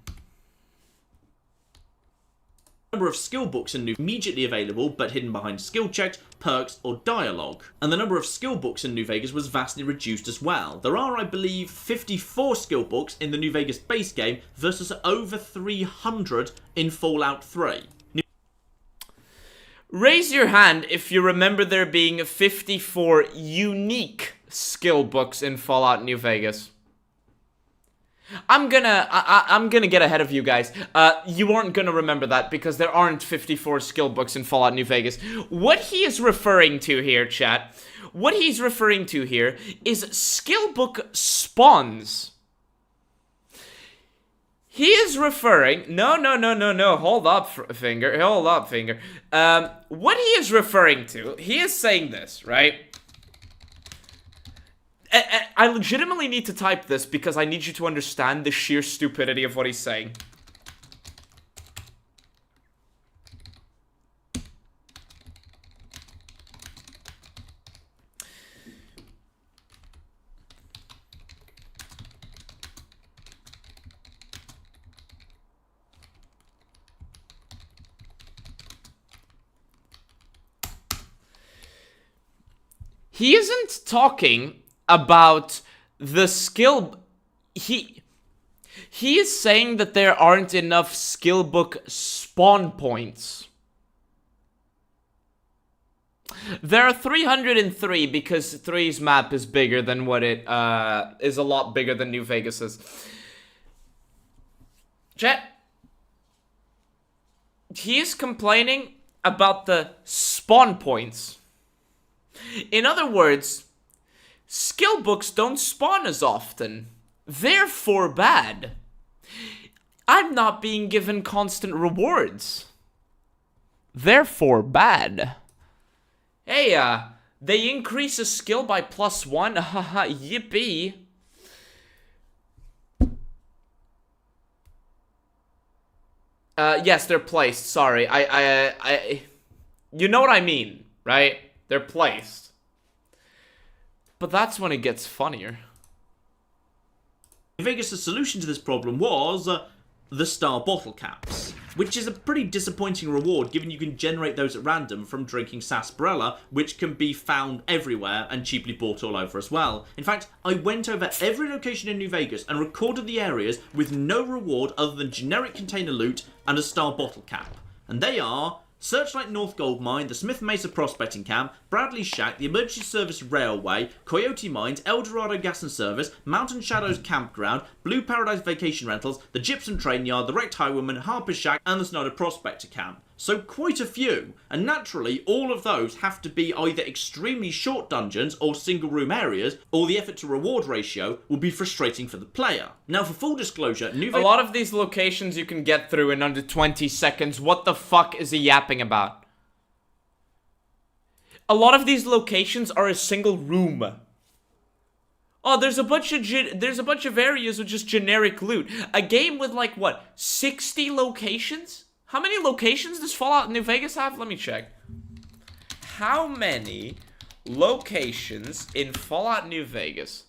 Number of skill books in New immediately available but hidden behind skill checks, perks, or dialogue. And the number of skill books in New Vegas was vastly reduced as well. There are, I believe, 54 skill books in the New Vegas base game versus over 300 in Fallout 3. Raise your hand if you remember there being 54 unique skill books in Fallout New Vegas. I'm gonna get ahead of you guys. You aren't gonna remember that because there aren't 54 skill books in Fallout New Vegas. What he is referring to here, chat, what he's referring to here is skill book spawns. He is referring... No. Hold up, finger. Hold up, finger. What he is referring to... He is saying this, right? I legitimately need to type this because I need you to understand the sheer stupidity of what he's saying. He isn't talking about the skill... He is saying that there aren't enough skill book spawn points. There are 303 because 3's map is bigger than what it is, a lot bigger than New Vegas's. Chat. He is complaining about the spawn points. In other words, skill books don't spawn as often. Therefore bad. I'm not being given constant rewards. Therefore bad. Hey, they increase a skill by +1. Haha, yippee. Yes, they're placed. Sorry, you know what I mean, right? They're placed. But that's when it gets funnier. Vegas' solution to this problem was the star bottle caps, which is a pretty disappointing reward given you can generate those at random from drinking sarsaparilla, which can be found everywhere and cheaply bought all over as well. In fact, I went over every location in New Vegas and recorded the areas with no reward other than generic container loot and a star bottle cap. And they are Searchlight North Gold Mine, the Smith Mesa Prospecting Camp, Bradley Shack, the Emergency Service Railway, Coyote Mines, El Dorado Gas and Service, Mountain Shadows Campground, Blue Paradise Vacation Rentals, the Gypsum Train Yard, the Wrecked Highwayman, Harper's Shack, and the Snyder Prospector Camp. So quite a few, and naturally all of those have to be either extremely short dungeons or single room areas, or the effort to reward ratio will be frustrating for the player. Now for full disclosure, a lot of these locations you can get through in under 20 seconds. What the fuck is he yapping about? A lot of these locations are a single room. Oh, there's a bunch of areas with just generic loot. A game with like what, 60 locations? How many locations does Fallout New Vegas have? Let me check. How many locations in Fallout New Vegas?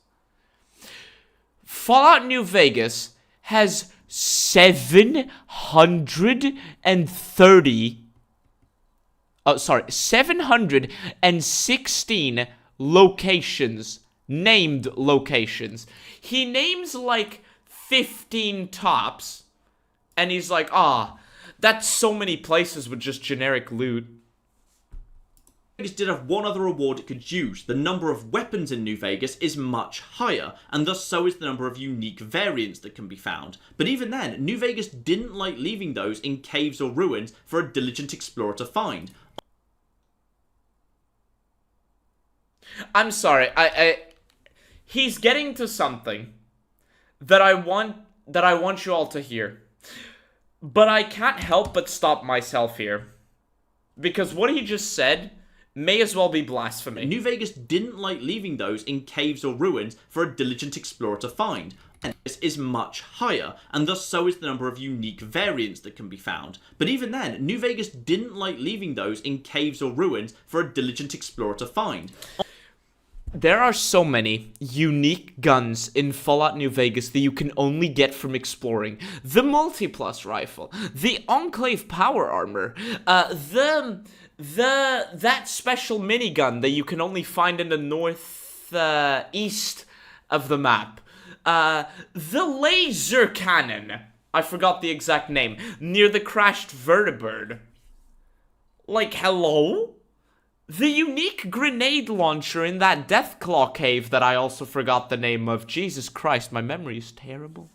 Fallout New Vegas has 716 locations, named locations. He names like 15 tops, and he's like, that's so many places with just generic loot. Vegas did have one other reward it could use. The number of weapons in New Vegas is much higher, and thus so is the number of unique variants that can be found. But even then, New Vegas didn't like leaving those in caves or ruins for a diligent explorer to find. I'm sorry, he's getting to something that I want you all to hear. But I can't help but stop myself here. Because what he just said may as well be blasphemy. New Vegas didn't like leaving those in caves or ruins for a diligent explorer to find. And this is much higher, and thus so is the number of unique variants that can be found. But even then, New Vegas didn't like leaving those in caves or ruins for a diligent explorer to find. There are so many unique guns in Fallout New Vegas that you can only get from exploring. The Multiplus rifle, the Enclave power armor, that special minigun that you can only find in the northeast of the map. The laser cannon, I forgot the exact name, near the crashed vertibird. Like, hello? The unique grenade launcher in that Deathclaw cave that I also forgot the name of. Jesus Christ, my memory is terrible.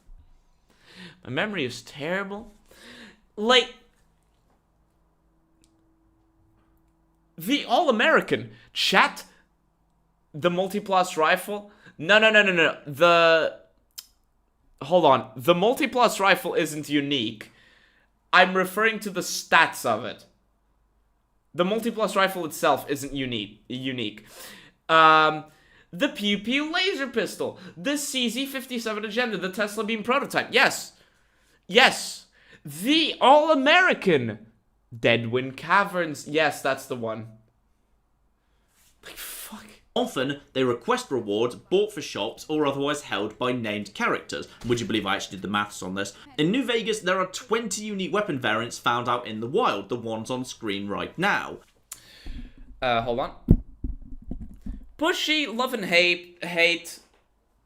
My memory is terrible. Like, the All-American. Chat, the Multiplus rifle. No. Hold on. The Multiplus rifle isn't unique. I'm referring to the stats of it. The Multiplus rifle itself isn't unique. The Pew Pew laser pistol. The CZ-57 Agenda. The Tesla Beam prototype. Yes. The All-American. Deadwind Caverns. Yes, that's the one. Like, fuck. Often, they request rewards bought for shops or otherwise held by named characters. Would you believe I actually did the maths on this? In New Vegas, there are 20 unique weapon variants found out in the wild, the ones on screen right now. Hold on. Pushy, love and hate.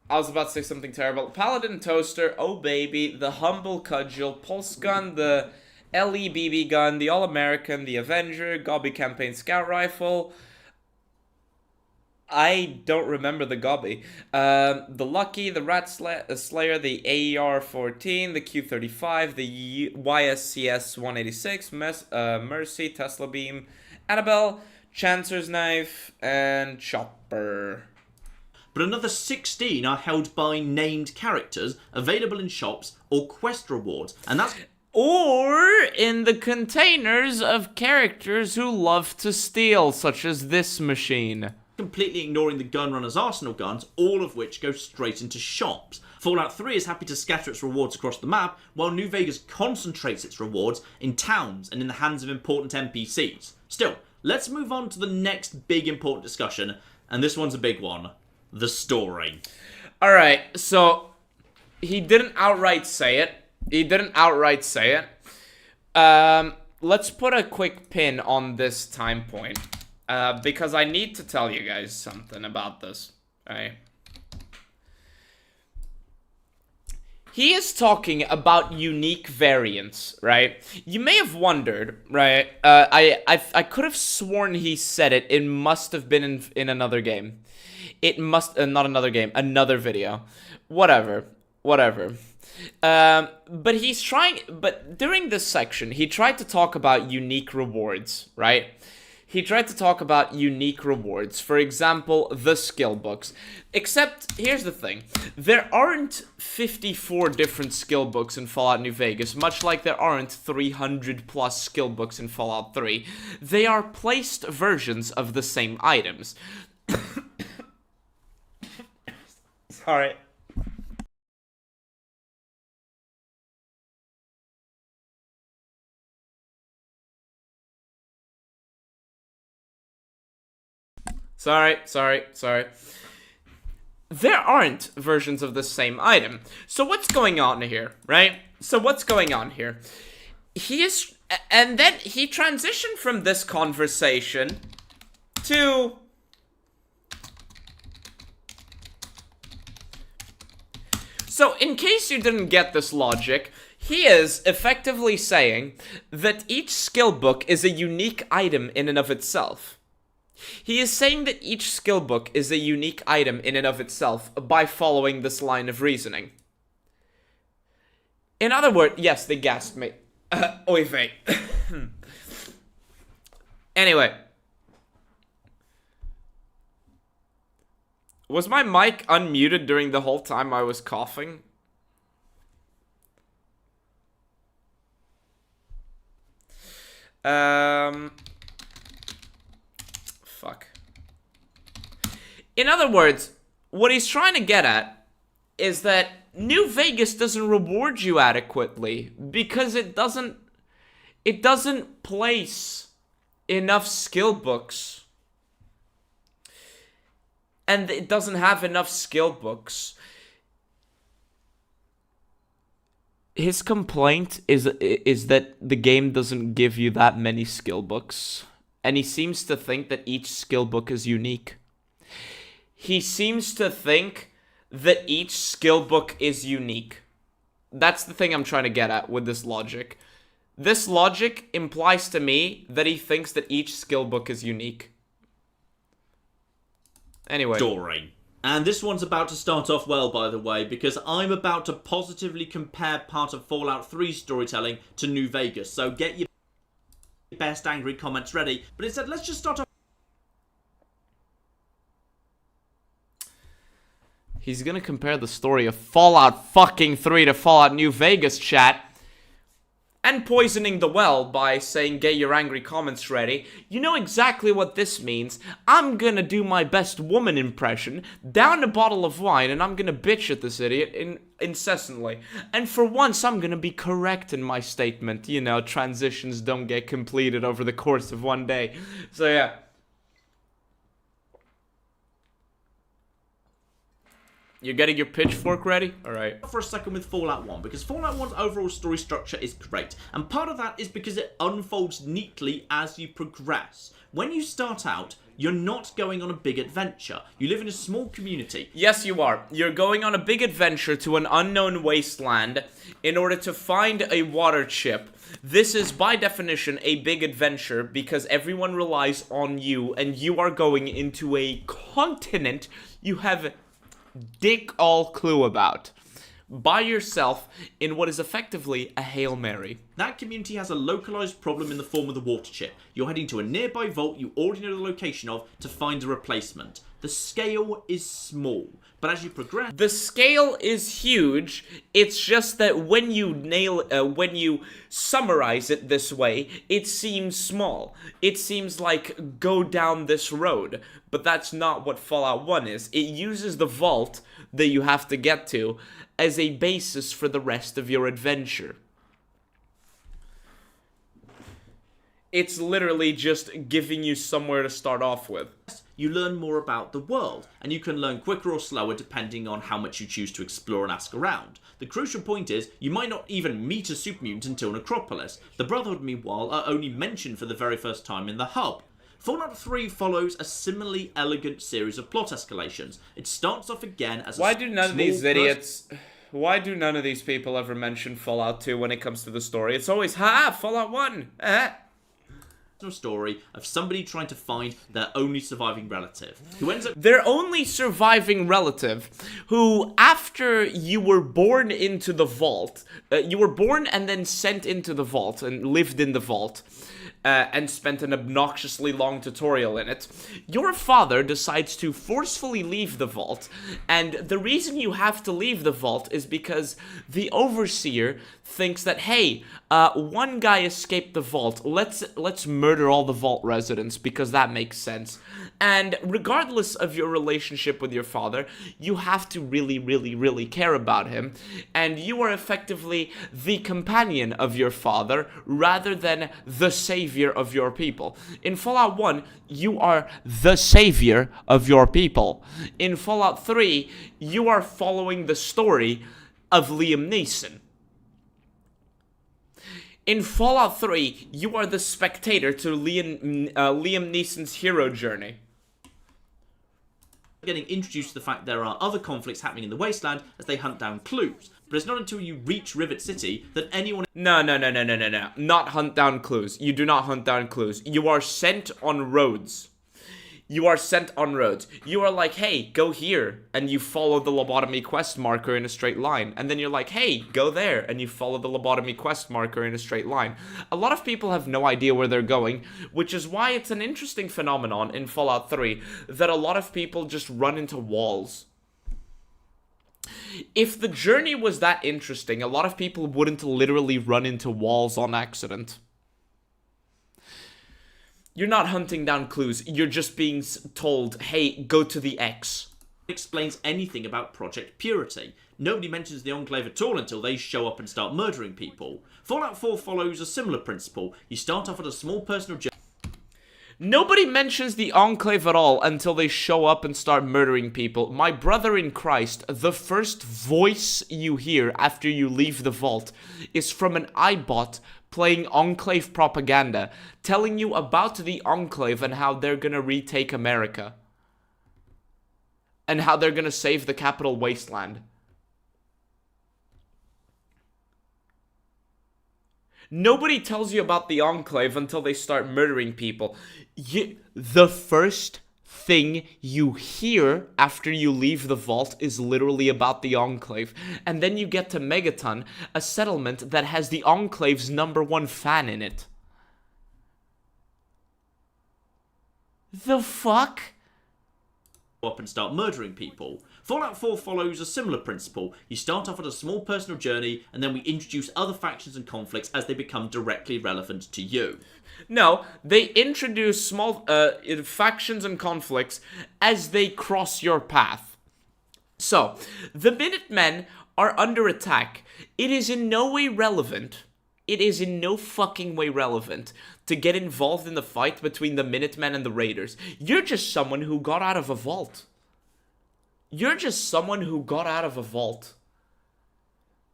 I was about to say something terrible. Paladin Toaster, oh baby, the Humble Cudgel, Pulse Gun, the LE BB Gun, the All-American, the Avenger, Gobby Campaign Scout Rifle. I don't remember the Gobby. The Lucky, the Rat Slayer, the AER-14, the Q-35, the YSCS 186, Mercy, Tesla Beam, Annabelle, Chancer's Knife, and Chopper. But another 16 are held by named characters, available in shops or quest rewards, and that's... or in the containers of characters who love to steal, such as this machine. Completely ignoring the gunrunner's arsenal guns, all of which go straight into shops. Fallout 3 is happy to scatter its rewards across the map, while New Vegas concentrates its rewards in towns and in the hands of important NPCs. Still, let's move on to the next big important discussion, and this one's a big one. The story. Alright, so he didn't outright say it. Let's put a quick pin on this time point. Because I need to tell you guys something about this. Alright. He is talking about unique variants, right? You may have wondered, right? I could have sworn he said it. It must have been in another game. It must, not another game, another video. Whatever. But during this section, he tried to talk about unique rewards, right? He tried to talk about unique rewards. For example, the skill books. Except, here's the thing. There aren't 54 different skill books in Fallout New Vegas, much like there aren't 300 plus skill books in Fallout 3. They are placed versions of the same items. Sorry. Sorry. There aren't versions of the same item. So what's going on here, right? And then he transitioned from this conversation to... So, in case you didn't get this logic, he is effectively saying that each skill book is a unique item in and of itself. He is saying that each skill book is a unique item in and of itself by following this line of reasoning. In other words, yes, they gassed me. Oy vey. Anyway. Was my mic unmuted during the whole time I was coughing? Fuck. In other words, what he's trying to get at is that New Vegas doesn't reward you adequately because it doesn't place enough skill books. And it doesn't have enough skill books. His complaint is that the game doesn't give you that many skill books. And he seems to think that each skill book is unique. That's the thing I'm trying to get at with this logic. This logic implies to me that he thinks that each skill book is unique. Anyway. Story. And this one's about to start off well, by the way, because I'm about to positively compare part of Fallout 3 storytelling to New Vegas. So get your best angry comments ready. But instead, let's just start off. He's gonna compare the story of Fallout fucking 3 to Fallout New Vegas, chat. And poisoning the well by saying get your angry comments ready. You know exactly what this means. I'm gonna do my best woman impression, down a bottle of wine, and I'm gonna bitch at this idiot incessantly. And for once, I'm gonna be correct in my statement. You know, transitions don't get completed over the course of one day. So yeah. You're getting your pitchfork ready? Alright. For a second with Fallout 1, because Fallout 1's overall story structure is great. And part of that is because it unfolds neatly as you progress. When you start out, you're not going on a big adventure. You live in a small community. Yes, you are. You're going on a big adventure to an unknown wasteland in order to find a water chip. This is, by definition, a big adventure because everyone relies on you, and you are going into a continent you have dick all clue about. By yourself in what is effectively a Hail Mary. That community has a localized problem in the form of the water chip. You're heading to a nearby vault you already know the location of to find a replacement. the scale is small. But as you progress... The scale is huge. It's just that when you summarize it this way, it seems small. It seems like go down this road. But that's not what Fallout 1 is. It uses the vault that you have to get to as a basis for the rest of your adventure. It's literally just giving you somewhere to start off with. You learn more about the world, and you can learn quicker or slower depending on how much you choose to explore and ask around. The crucial point is, you might not even meet a super mutant until Necropolis. The Brotherhood, meanwhile, are only mentioned for the very first time in the hub. Fallout 3 follows a similarly elegant series of plot escalations. It starts off again as Why do none of these idiots... Why do none of these people ever mention Fallout 2 when it comes to the story? It's always, ha, Fallout 1, story of somebody trying to find their only surviving relative, who ends up... Their only surviving relative, who, after you were born into the vault, you were born and then sent into the vault, and lived in the vault, and spent an obnoxiously long tutorial in it, your father decides to forcefully leave the vault, and the reason you have to leave the vault is because the Overseer thinks that, hey, one guy escaped the vault, let's murder all the vault residents, because that makes sense. And regardless of your relationship with your father, you have to really, really, really care about him, and you are effectively the companion of your father, rather than the savior of your people. In Fallout 1, you are the savior of your people. In Fallout 3, you are following the story of Liam Neeson. In Fallout 3, you are the spectator to Liam Neeson's hero journey. Getting introduced to the fact there are other conflicts happening in the wasteland as they hunt down clues. But it's not until you reach Rivet City that anyone... No. Not hunt down clues. You do not hunt down clues. You are sent on roads. You are sent on roads. You are like, hey, go here. And you follow the lobotomy quest marker in a straight line. And then you're like, hey, go there. And you follow the lobotomy quest marker in a straight line. A lot of people have no idea where they're going, which is why it's an interesting phenomenon in Fallout 3 that a lot of people just run into walls. If the journey was that interesting, a lot of people wouldn't literally run into walls on accident. You're not hunting down clues, you're just being told, hey, go to the X. Explains anything about Project Purity. Nobody mentions the Enclave at all until they show up and start murdering people. Fallout 4 follows a similar principle. You start off at a small personal journey. Nobody mentions the Enclave at all until they show up and start murdering people. My brother in Christ, the first voice you hear after you leave the vault is from an iBot playing Enclave propaganda, telling you about the Enclave and how they're gonna retake America. And how they're gonna save the capital wasteland. Nobody tells you about the Enclave until they start murdering people. The first thing you hear after you leave the vault is literally about the Enclave. And then you get to Megaton, a settlement that has the Enclave's #1 fan in it. The fuck? Up and start murdering people. Fallout 4 follows a similar principle. You start off at a small personal journey, and then we introduce other factions and conflicts as they become directly relevant to you. No, they introduce small factions and conflicts as they cross your path. So, the Minutemen are under attack. It is in no way relevant. It is in no fucking way relevant to get involved in the fight between the Minutemen and the Raiders. You're just someone who got out of a vault. You're just someone who got out of a vault.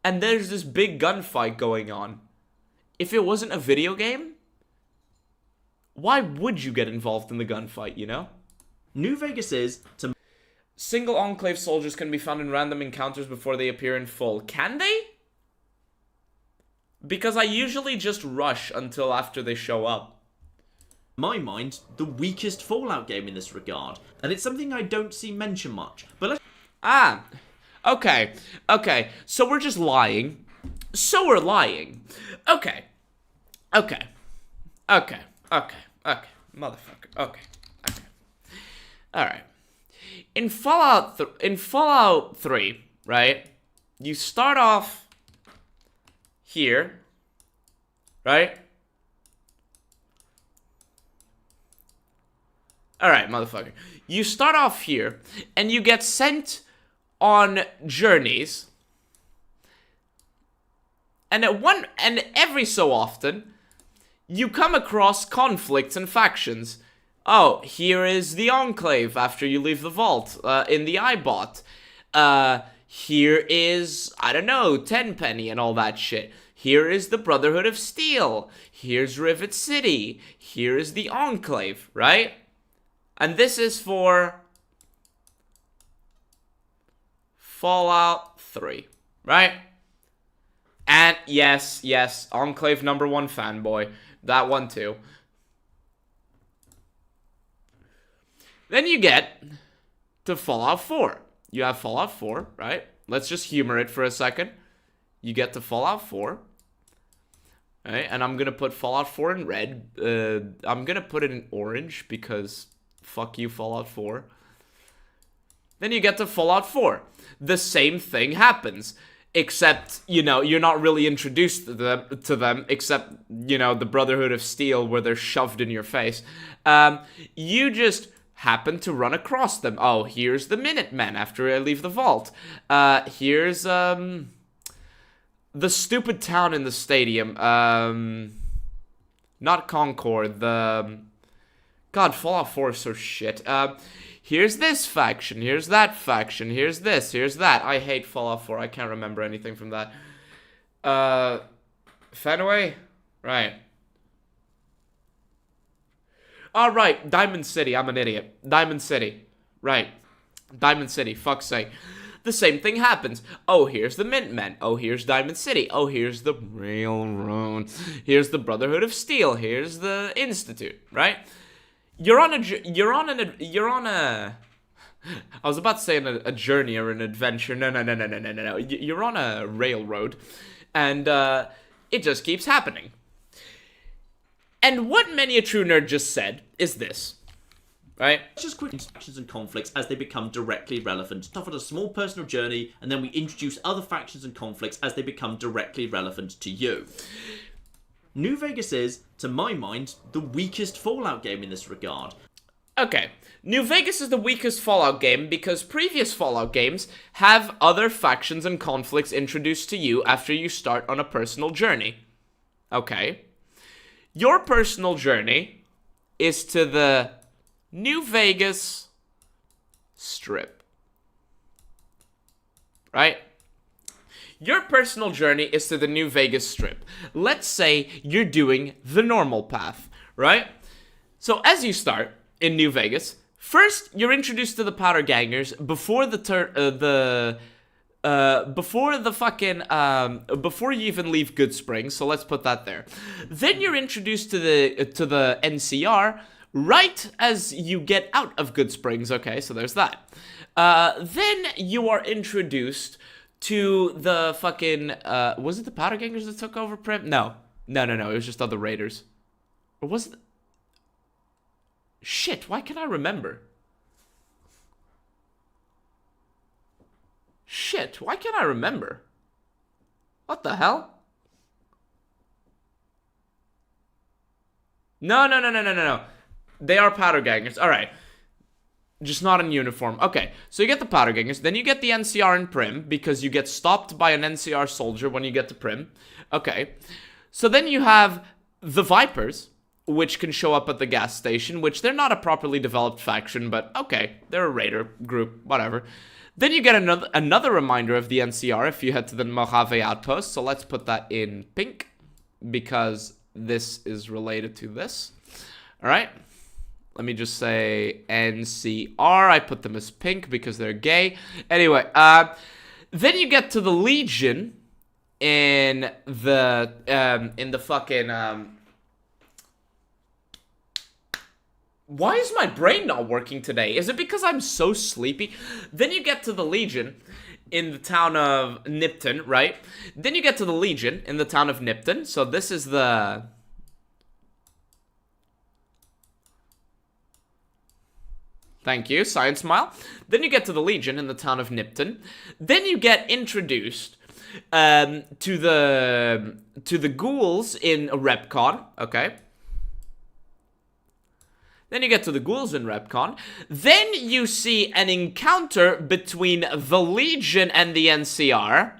And there's this big gunfight going on. If it wasn't a video game, why would you get involved in the gunfight, you know? New Vegas is to... Single Enclave soldiers can be found in random encounters before they appear in full. Can they? Because I usually just rush until after they show up. In my mind, the weakest Fallout game in this regard. And it's something I don't see mentioned much. But let's... Okay. So we're just lying. So we're lying. Okay. Motherfucker. Okay. Alright. In Fallout 3, right? You start off here, right? Alright, motherfucker. You start off here, and you get sent on journeys. And every so often, you come across conflicts and factions. Oh, here is the Enclave after you leave the vault, in the iBot. Here is, I don't know, Tenpenny and all that shit. Here is the Brotherhood of Steel. Here's Rivet City. Here is the Enclave, right? And this is for Fallout 3, right? And yes, Enclave #1 fanboy. That one too. Then you get to Fallout 4. You have Fallout 4, right? Let's just humor it for a second. You get to Fallout 4. Right? And I'm going to put Fallout 4 in red. I'm going to put it in orange because fuck you, Fallout 4. Then you get to Fallout 4. The same thing happens. Except, you know, you're not really introduced to them except, you know, the Brotherhood of Steel where they're shoved in your face. You just happen to run across them. Oh, here's the Minutemen after I leave the vault. Here's, the stupid town in the stadium. Not Concord, God, Fallout 4 is so shit. Here's this faction, here's that faction, here's this, here's that. I hate Fallout 4, I can't remember anything from that. Fenway? Right. Oh, right, Diamond City, I'm an idiot. Diamond City. Right. Diamond City, fuck's sake. The same thing happens. Oh, here's the Minutemen. Oh, here's Diamond City. Oh, here's the Railroad. Here's the Brotherhood of Steel. Here's the Institute, right? You're on a I was about to say a journey or an adventure. No. You're on a railroad, and it just keeps happening. And what many a true nerd just said is this, right? Let's just quick factions and conflicts as they become directly relevant. Start with a small personal journey, and then we introduce other factions and conflicts as they become directly relevant to you. New Vegas is, to my mind, the weakest Fallout game in this regard. Okay, New Vegas is the weakest Fallout game because previous Fallout games have other factions and conflicts introduced to you after you start on a personal journey. Okay. Your personal journey is to the New Vegas Strip. Right? Your personal journey is to the New Vegas Strip. Let's say you're doing the normal path, right? So as you start in New Vegas, first you're introduced to the Powder Gangers before before you even leave Good Springs. So let's put that there. Then you're introduced to the NCR right as you get out of Good Springs. Okay, so there's that. Then you are introduced to the fucking, was it the Powder Gangers that took over Prim? No, it was just other raiders. Or was it? Shit, why can't I remember? Shit, why can't I remember? What the hell? No. They are Powder Gangers, alright. Just not in uniform. Okay, so you get the Powder Gangers, then you get the NCR in Prim, because you get stopped by an NCR soldier when you get to Prim. Okay, so then you have the Vipers, which can show up at the gas station, which they're not a properly developed faction, but okay, they're a raider group, whatever. Then you get another reminder of the NCR if you head to the Mojave Outpost, so let's put that in pink, because this is related to this. Alright. Let me just say NCR. I put them as pink because they're gay. Anyway, then you get to the Legion in the fucking Why is my brain not working today? Is it because I'm so sleepy? Then you get to the Legion in the town of Nipton, right? Then you get to the Legion in the town of Nipton. So this is the Thank you, Science Smile. Then you get to the Legion in the town of Nipton. Then you get introduced to the ghouls in Repcon, okay? Then you get to the ghouls in Repcon. Then you see an encounter between the Legion and the NCR.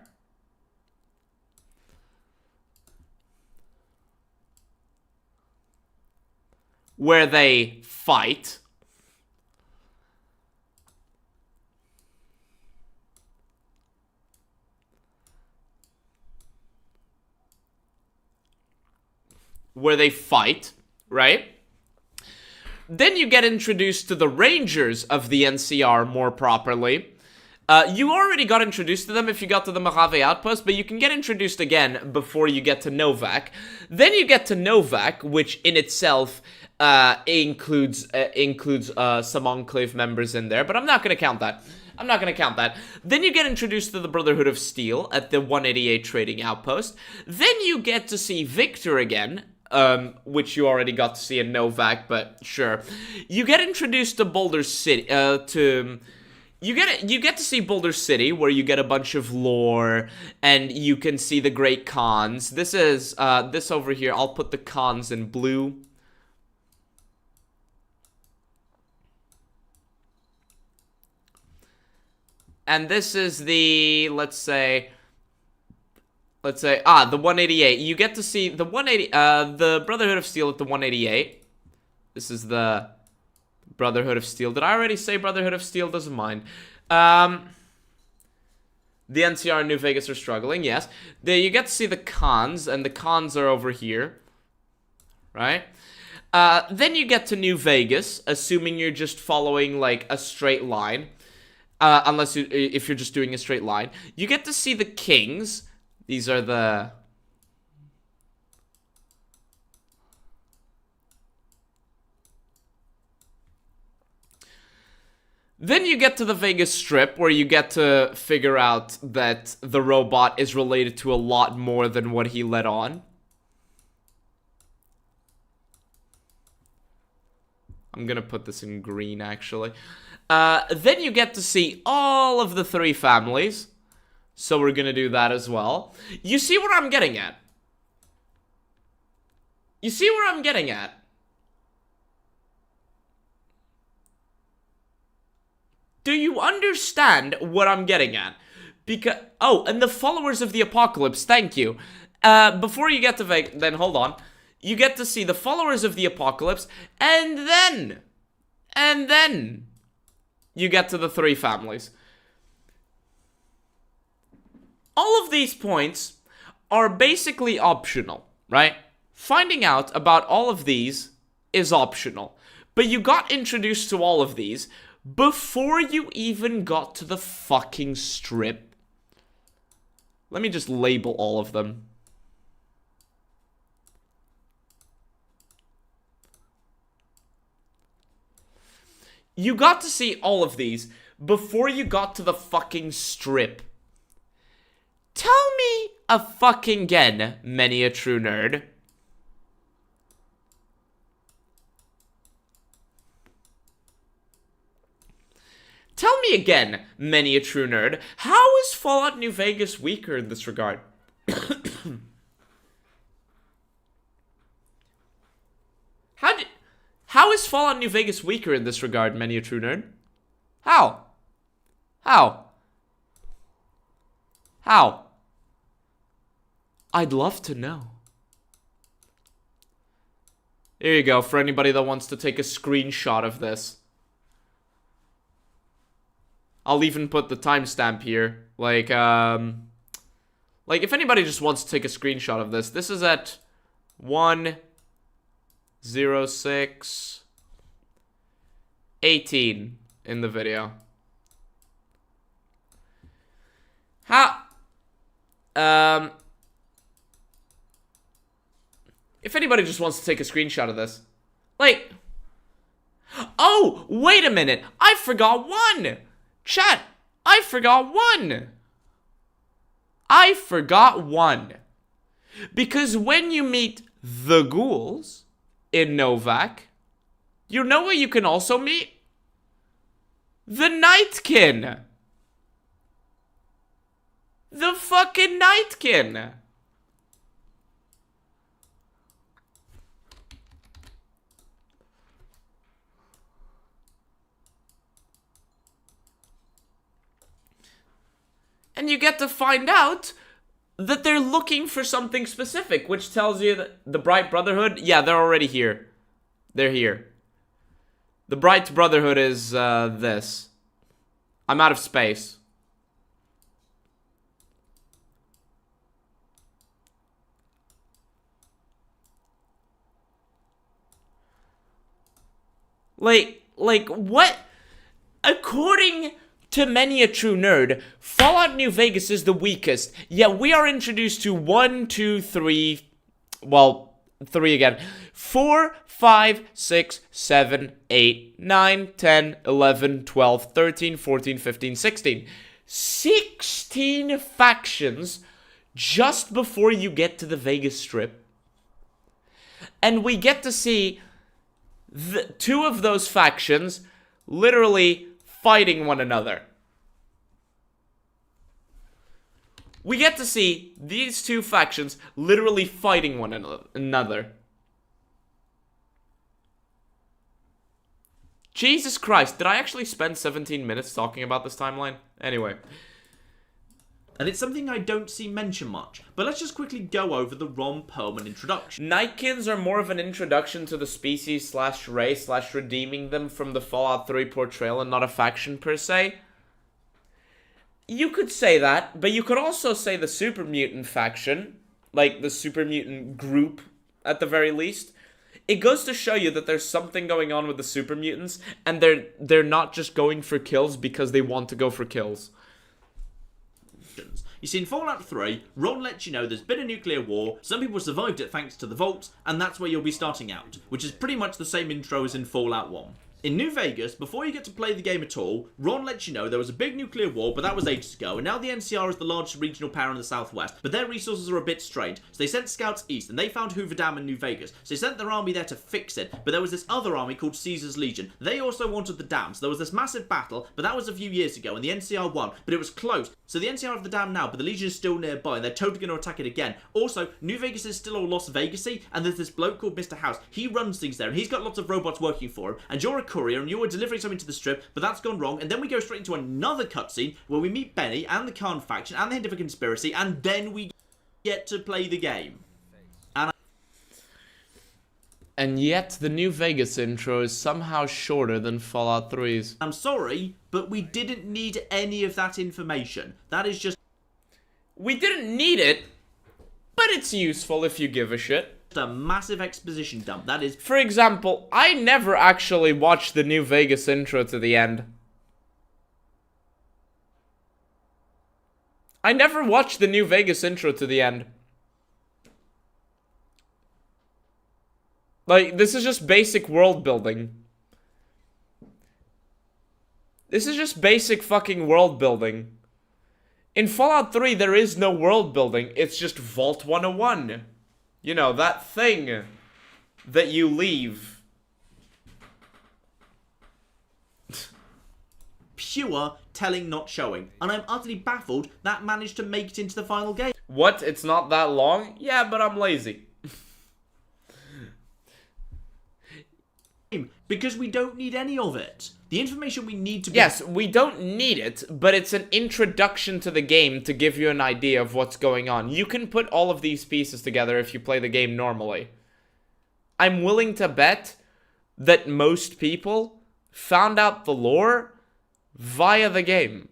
Where they fight. Right? Then you get introduced to the Rangers of the NCR more properly. You already got introduced to them if you got to the Mojave Outpost, but you can get introduced again before you get to Novak. Then you get to Novak, which in itself includes some Enclave members in there, but I'm not going to count that. Then you get introduced to the Brotherhood of Steel at the 188 Trading Outpost. Then you get to see Victor again, which you already got to see in Novak, but sure. You get introduced to Boulder City, You get to see Boulder City, where you get a bunch of lore, and you can see the Great Khans. This is, this over here, I'll put the Khans in blue. And this is the, let's say, the 188. You get to see the 180, the Brotherhood of Steel at the 188. This is the Brotherhood of Steel. Did I already say Brotherhood of Steel? Doesn't mind. The NCR and New Vegas are struggling, yes. You get to see the Khans, and the Khans are over here. Right? Then you get to New Vegas, assuming you're just following, like, a straight line. If you're just doing a straight line. You get to see the Kings. These are the... Then you get to the Vegas Strip, where you get to figure out that the robot is related to a lot more than what he let on. I'm gonna put this in green, actually. Then you get to see all of the 3 families. So we're gonna do that as well. You see what I'm getting at? Do you understand what I'm getting at? Because, oh, and the followers of the apocalypse, thank you. Before you get to Vegas, then hold on. You get to see the followers of the apocalypse, and then you get to the 3 families. All of these points are basically optional, right? Finding out about all of these is optional. But you got introduced to all of these before you even got to the fucking strip. Let me just label all of them. You got to see all of these before you got to the fucking strip. Tell me a fucking again, many a true nerd. Tell me again, many a true nerd, how is Fallout New Vegas weaker in this regard? How is Fallout New Vegas weaker in this regard, many a true nerd? How? I'd love to know. There you go, for anybody that wants to take a screenshot of this. I'll even put the timestamp here. Like, if anybody just wants to take a screenshot of this, this is at 1:06:18 in the video. If anybody just wants to take a screenshot of this. Like, oh, wait a minute. I forgot one. Chat, I forgot one. Because when you meet the ghouls in Novak, you know what you can also meet? The Nightkin! The fucking Nightkin! And you get to find out that they're looking for something specific, which tells you that the Bright Brotherhood, yeah, they're already here. They're here. The Bright Brotherhood is, this. I'm out of space. Like, what? According to many a true nerd, Fallout New Vegas is the weakest. Yet we are introduced to 1, 2, 3, well, 3 again. 4, 5, 6, 7, 8, 9, 10, 11, 12, 13, 14, 15, 16. 16 factions just before you get to the Vegas Strip. And we get to see two of those factions literally fighting one another. We get to see these two factions literally fighting one another. Jesus Christ, did I actually spend 17 minutes talking about this timeline? Anyway. And it's something I don't see mentioned much, but let's just quickly go over the Ron Perlman introduction. Nightkins are more of an introduction to the species / race / redeeming them from the Fallout 3 portrayal and not a faction per se. You could say that, but you could also say the Super Mutant faction, like the Super Mutant group at the very least. It goes to show you that there's something going on with the Super Mutants, and they're not just going for kills because they want to go for kills. You see, in Fallout 3, Ron lets you know there's been a nuclear war, some people survived it thanks to the vaults, and that's where you'll be starting out, which is pretty much the same intro as in Fallout 1. In New Vegas, before you get to play the game at all, Ron lets you know there was a big nuclear war, but that was ages ago, and now the NCR is the largest regional power in the Southwest, but their resources are a bit strained, so they sent scouts east, and they found Hoover Dam in New Vegas, so they sent their army there to fix it, but there was this other army called Caesar's Legion. They also wanted the dam, so there was this massive battle, but that was a few years ago, and the NCR won, but it was close. So the NCR have the dam now, but the Legion is still nearby, and they're totally going to attack it again. Also, New Vegas is still all Las Vegas-y, and there's this bloke called Mr. House. He runs things there, and he's got lots of robots working for him, and you're a courier, and you were delivering something to the strip, but that's gone wrong, and then we go straight into another cutscene where we meet Benny and the Khan faction and the hint of a conspiracy, and then we get to play the game. And yet the New Vegas intro is somehow shorter than Fallout 3's. I'm sorry, but we didn't need any of that information. That is just... We didn't need it, but it's useful if you give a shit. A massive exposition dump, that is. For example, I never actually watched the New Vegas intro to the end. I never watched the New Vegas intro to the end. Like, this is just basic world building. This is just basic fucking world building. In Fallout 3, there is no world building, it's just Vault 101. You know, that thing that you leave. Pure telling, not showing. And I'm utterly baffled that managed to make it into the final game. What? It's not that long? Yeah, but I'm lazy. Because we don't need any of it. The information we need to... Yes, we don't need it, but it's an introduction to the game to give you an idea of what's going on. You can put all of these pieces together if you play the game normally. I'm willing to bet that most people found out the lore via the game.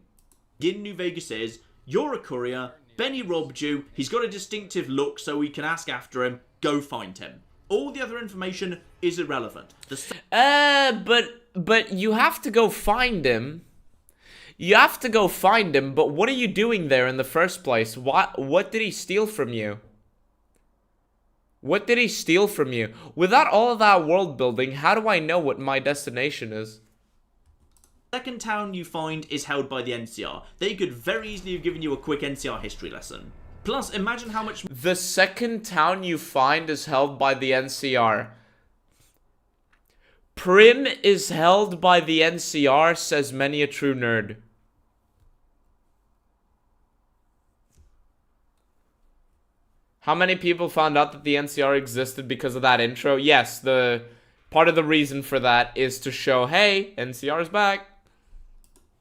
In New Vegas is, you're a courier, Benny robbed you, he's got a distinctive look so we can ask after him, go find him. All the other information is irrelevant. But you have to go find him. You have to go find him, but what are you doing there in the first place? What did he steal from you? What did he steal from you? Without all of that world building, how do I know what my destination is? The second town you find is held by the NCR. They could very easily have given you a quick NCR history lesson. Plus, imagine how much... The second town you find is held by the NCR. Prim is held by the NCR, says many a true nerd. How many people found out that the NCR existed because of that intro? Yes, the part of the reason for that is to show, hey, NCR's back.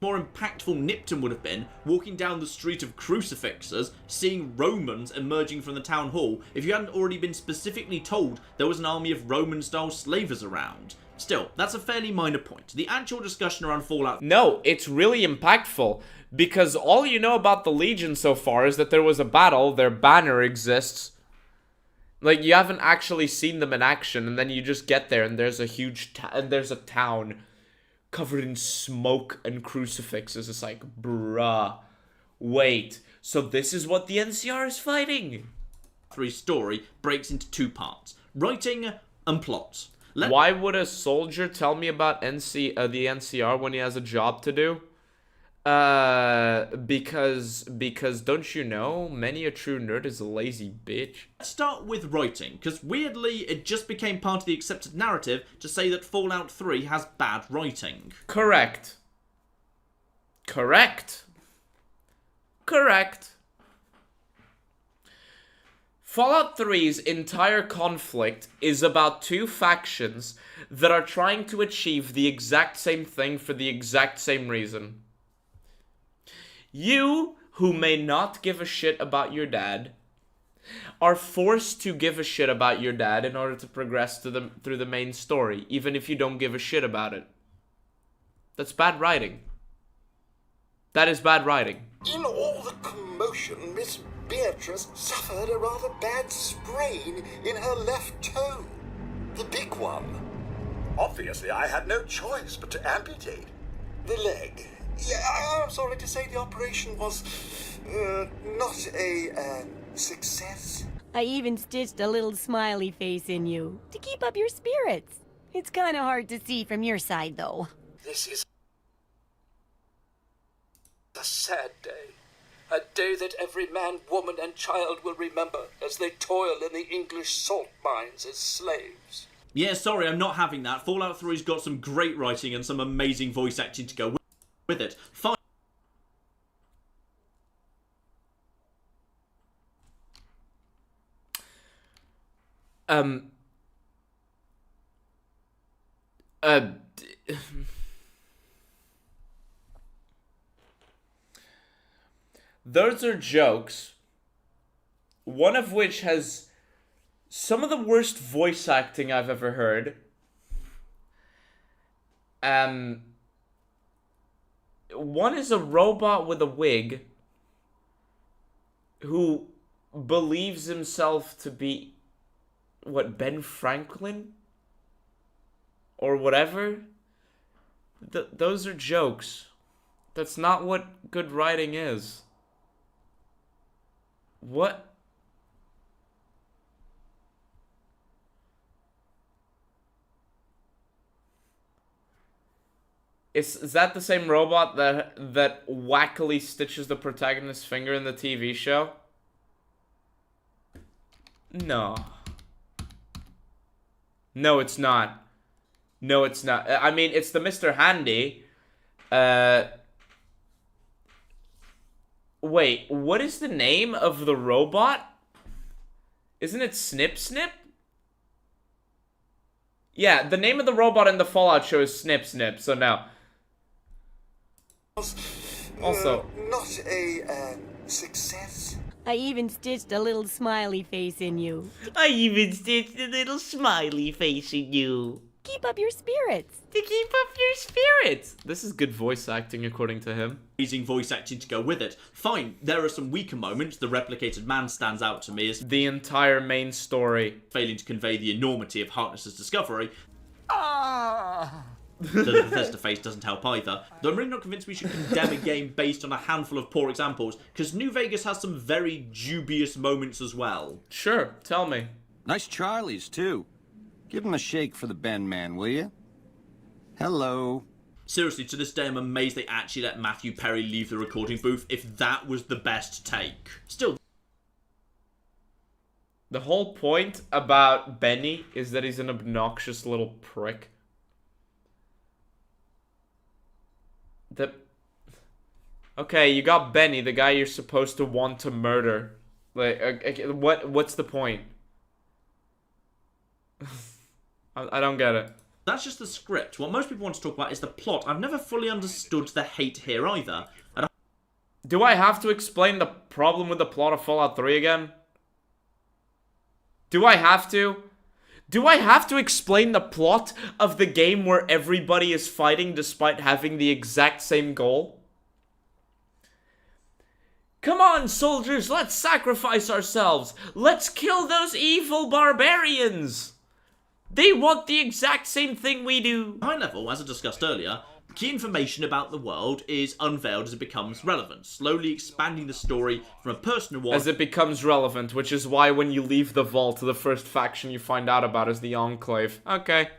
More impactful Nipton would have been walking down the street of crucifixes, seeing Romans emerging from the town hall, if you hadn't already been specifically told there was an army of Roman-style slavers around. Still, that's a fairly minor point. The actual discussion around Fallout... No, it's really impactful, because all you know about the Legion so far is that there was a battle, their banner exists. Like, you haven't actually seen them in action, and then you just get there, and there's a huge there's a town covered in smoke and crucifixes. It's like, bruh, wait, so this is what the NCR is fighting? 3 story breaks into 2 parts, writing and plot. Why would a soldier tell me about the NCR when he has a job to do? Because don't you know, many a true nerd is a lazy bitch. Let's start with writing, because weirdly, it just became part of the accepted narrative to say that Fallout 3 has bad writing. Correct. Fallout 3's entire conflict is about 2 factions that are trying to achieve the exact same thing for the exact same reason. You, who may not give a shit about your dad, are forced to give a shit about your dad in order to progress through the main story, even if you don't give a shit about it. That's bad writing. That is bad writing. In all the commotion, Miss Beatrice suffered a rather bad sprain in her left toe. The big one. Obviously, I had no choice but to amputate the leg. Yeah, I'm sorry to say the operation was not a success. I even stitched a little smiley face in you to keep up your spirits. It's kind of hard to see from your side, though. This is a sad day. A day that every man, woman, and child will remember as they toil in the English salt mines as slaves. Yeah, sorry, I'm not having that. Fallout 3's got some great writing and some amazing voice acting to go with it. Fine. Those are jokes, one of which has some of the worst voice acting I've ever heard. One is a robot with a wig who believes himself to be, what, Ben Franklin? Or whatever? Those are jokes. That's not what good writing is. What? Is that the same robot that wackily stitches the protagonist's finger in the TV show? No. No, it's not. No, it's not. I mean, it's the Mr. Handy. Wait, what is the name of the robot? Isn't it Snip Snip? Yeah, the name of the robot in the Fallout show is Snip Snip, so no. Also, not a success. I even stitched a little smiley face in you. I even stitched a little smiley face in you. Keep up your spirits. to keep up your spirits. This is good voice acting, according to him. Amazing voice acting to go with it. Fine, there are some weaker moments. The replicated man stands out to me as the entire main story failing to convey the enormity of Harkness's discovery. Ah! The Bethesda face doesn't help either. Though I'm really not convinced we should condemn a game based on a handful of poor examples, because New Vegas has some very dubious moments as well. Sure, tell me. Nice Charlies, too. Give him a shake for the Ben man, will you? Hello. Seriously, to this day I'm amazed they actually let Matthew Perry leave the recording booth if that was the best take. Still, the whole point about Benny is that he's an obnoxious little prick. Okay, you got Benny, the guy you're supposed to want to murder. Like, what's the point? I don't get it. That's just the script. What most people want to talk about is the plot. I've never fully understood the hate here either. Do I have to explain the problem with the plot of Fallout 3 again? Do I have to? Do I have to explain the plot of the game where everybody is fighting despite having the exact same goal? Come on, soldiers, let's sacrifice ourselves. Let's kill those evil barbarians. They want the exact same thing we do. High level, as I discussed earlier, key information about the world is unveiled as it becomes relevant, slowly expanding the story from a personal one as it becomes relevant, which is why when you leave the vault, the first faction you find out about is the Enclave. Okay.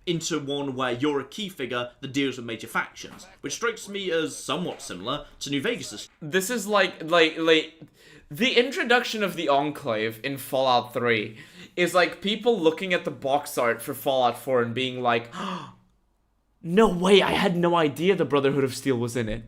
Into one where you're a key figure that deals with major factions, which strikes me as somewhat similar to New Vegas'. This is like the introduction of the Enclave in Fallout 3 is like people looking at the box art for Fallout 4 and being like, oh, no way, I had no idea the Brotherhood of Steel was in it.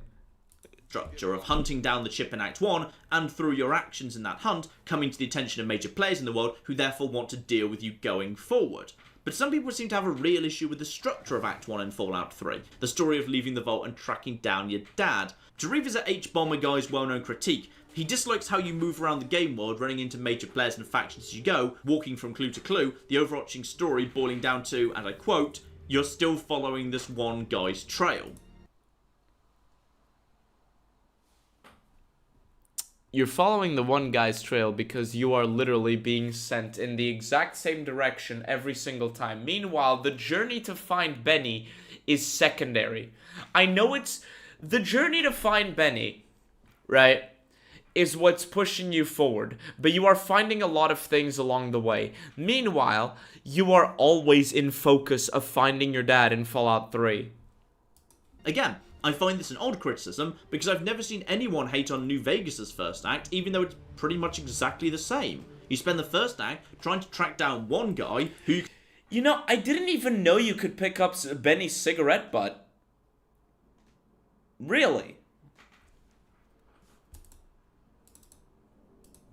Structure of hunting down the chip in Act 1, and through your actions in that hunt, coming to the attention of major players in the world who therefore want to deal with you going forward. But some people seem to have a real issue with the structure of Act 1 in Fallout 3, the story of leaving the vault and tracking down your dad. To revisit H-Bomber Guy's well-known critique, he dislikes how you move around the game world, running into major players and factions as you go, walking from clue to clue, the overarching story boiling down to, and I quote, "You're still following this one guy's trail." You're following the one guy's trail because you are literally being sent in the exact same direction every single time. Meanwhile, the journey to find Benny is secondary. I know it's... The journey to find Benny, right, is what's pushing you forward. But you are finding a lot of things along the way. Meanwhile, you are always in focus of finding your dad in Fallout 3. Again, I find this an odd criticism because I've never seen anyone hate on New Vegas' first act, even though it's pretty much exactly the same. You spend the first act trying to track down one guy who... You know, I didn't even know you could pick up Benny's cigarette butt. Really?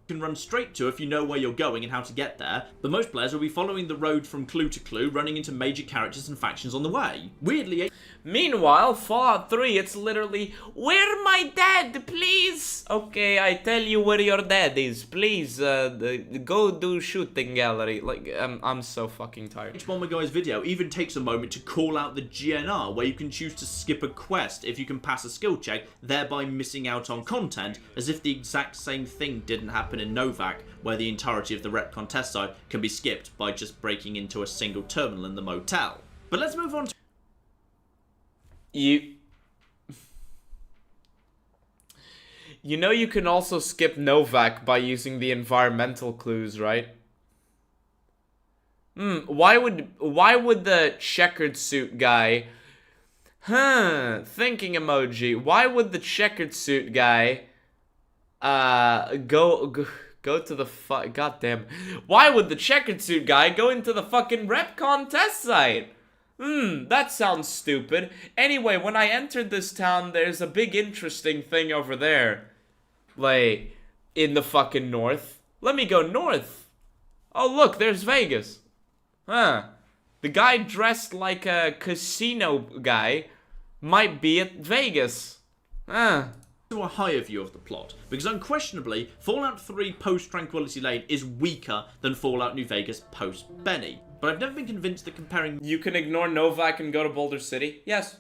Can run straight to if you know where you're going and how to get there, but most players will be following the road from clue to clue, running into major characters and factions on the way. Weirdly... Meanwhile, Fallout 3, it's literally, where my dad, please? Okay, I tell you where your dad is, please, go do shooting gallery. Like, I'm so fucking tired. H-Bomber Guy's video even takes a moment to call out the GNR, where you can choose to skip a quest if you can pass a skill check, thereby missing out on content, as if the exact same thing didn't happen in Novak, where the entirety of the retcon test site can be skipped by just breaking into a single terminal in the motel. But let's move on to... You know you can also skip Novak by using the environmental clues, right? Why would the checkered suit guy... Thinking emoji. Why would the checkered suit guy... Go to the goddamn... Why would the checkered suit guy go into the fucking retcon test site? That sounds stupid. Anyway, when I entered this town, there's a big interesting thing over there. Like, in the fucking north. Let me go north. Oh, look, there's Vegas. The guy dressed like a casino guy might be at Vegas. To a higher view of the plot, because unquestionably, Fallout 3 post-Tranquility Lane is weaker than Fallout New Vegas post-Benny. But I've never been convinced that comparing... You can ignore Novak and go to Boulder City? Yes.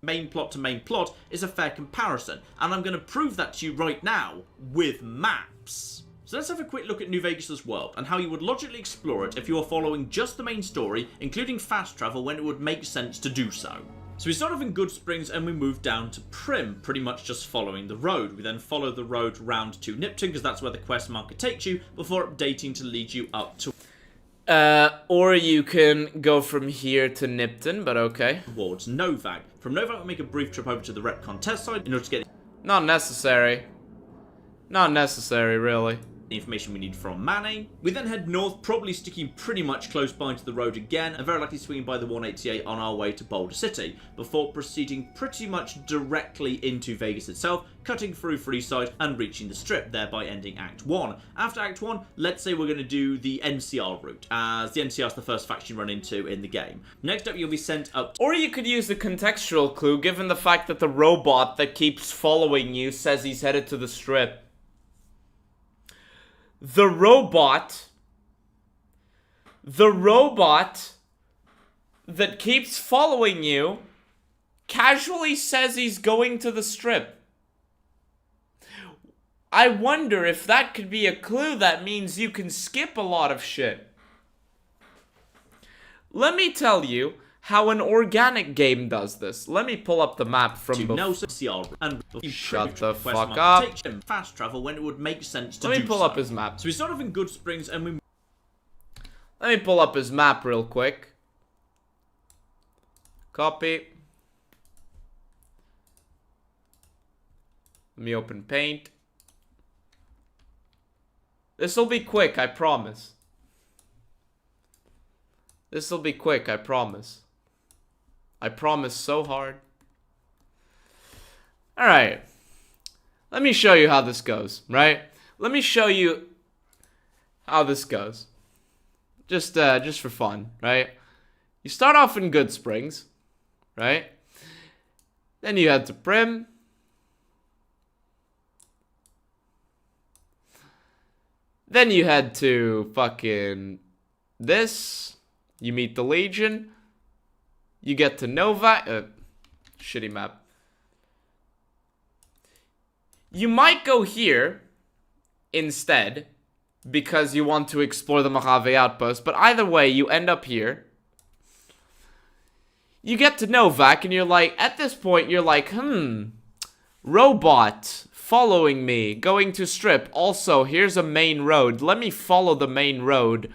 Main plot to main plot is a fair comparison, and I'm going to prove that to you right now, with maps. So let's have a quick look at New Vegas' world, and how you would logically explore it if you were following just the main story, including fast travel when it would make sense to do so. So we start off in Good Springs and we move down to Prim, pretty much just following the road. We then follow the road round to Nipton, because that's where the quest marker takes you, before updating to lead you up to... Or you can go from here to Nipton, but okay. Towards Novak. From Novak, we'll make a brief trip over to the retcon test site in order to get... Not necessary. Not necessary, really. the information we need from Mane. We then head north, probably sticking pretty much close by to the road again, and very likely swinging by the 188 on our way to Boulder City, before proceeding pretty much directly into Vegas itself, cutting through Freeside and reaching the Strip, thereby ending Act 1. After Act 1, let's say we're going to do the NCR route, as the NCR is the first faction you run into in the game. Next up, you'll be sent up... Or you could use a contextual clue, given the fact that the robot that keeps following you says he's headed to the Strip. The robot that keeps following you casually says he's going to the Strip. I wonder if that could be a clue that means you can skip a lot of shit. Let me tell you how an organic game does this. Let me pull up the map from before. Shut the fuck up. Fast travel when it would make sense to Let me pull up his map. So we start off in Good Springs and we... Let me pull up his map real quick. Copy. Let me open Paint. This'll be quick, I promise. This'll be quick, I promise. I promise so hard. Alright. Let me show you how this goes, right? Let me show you how this goes. Just for fun, right? You start off in Good Springs, right? Then you head to Prim. Then you head to fucking this. You meet the Legion. You get to Nova. Shitty map. You might go here instead because you want to explore the Mojave outpost. But either way, you end up here. You get to Novak and you're like, at this point, you're like, robot following me, going to Strip. Also, here's a main road. Let me follow the main road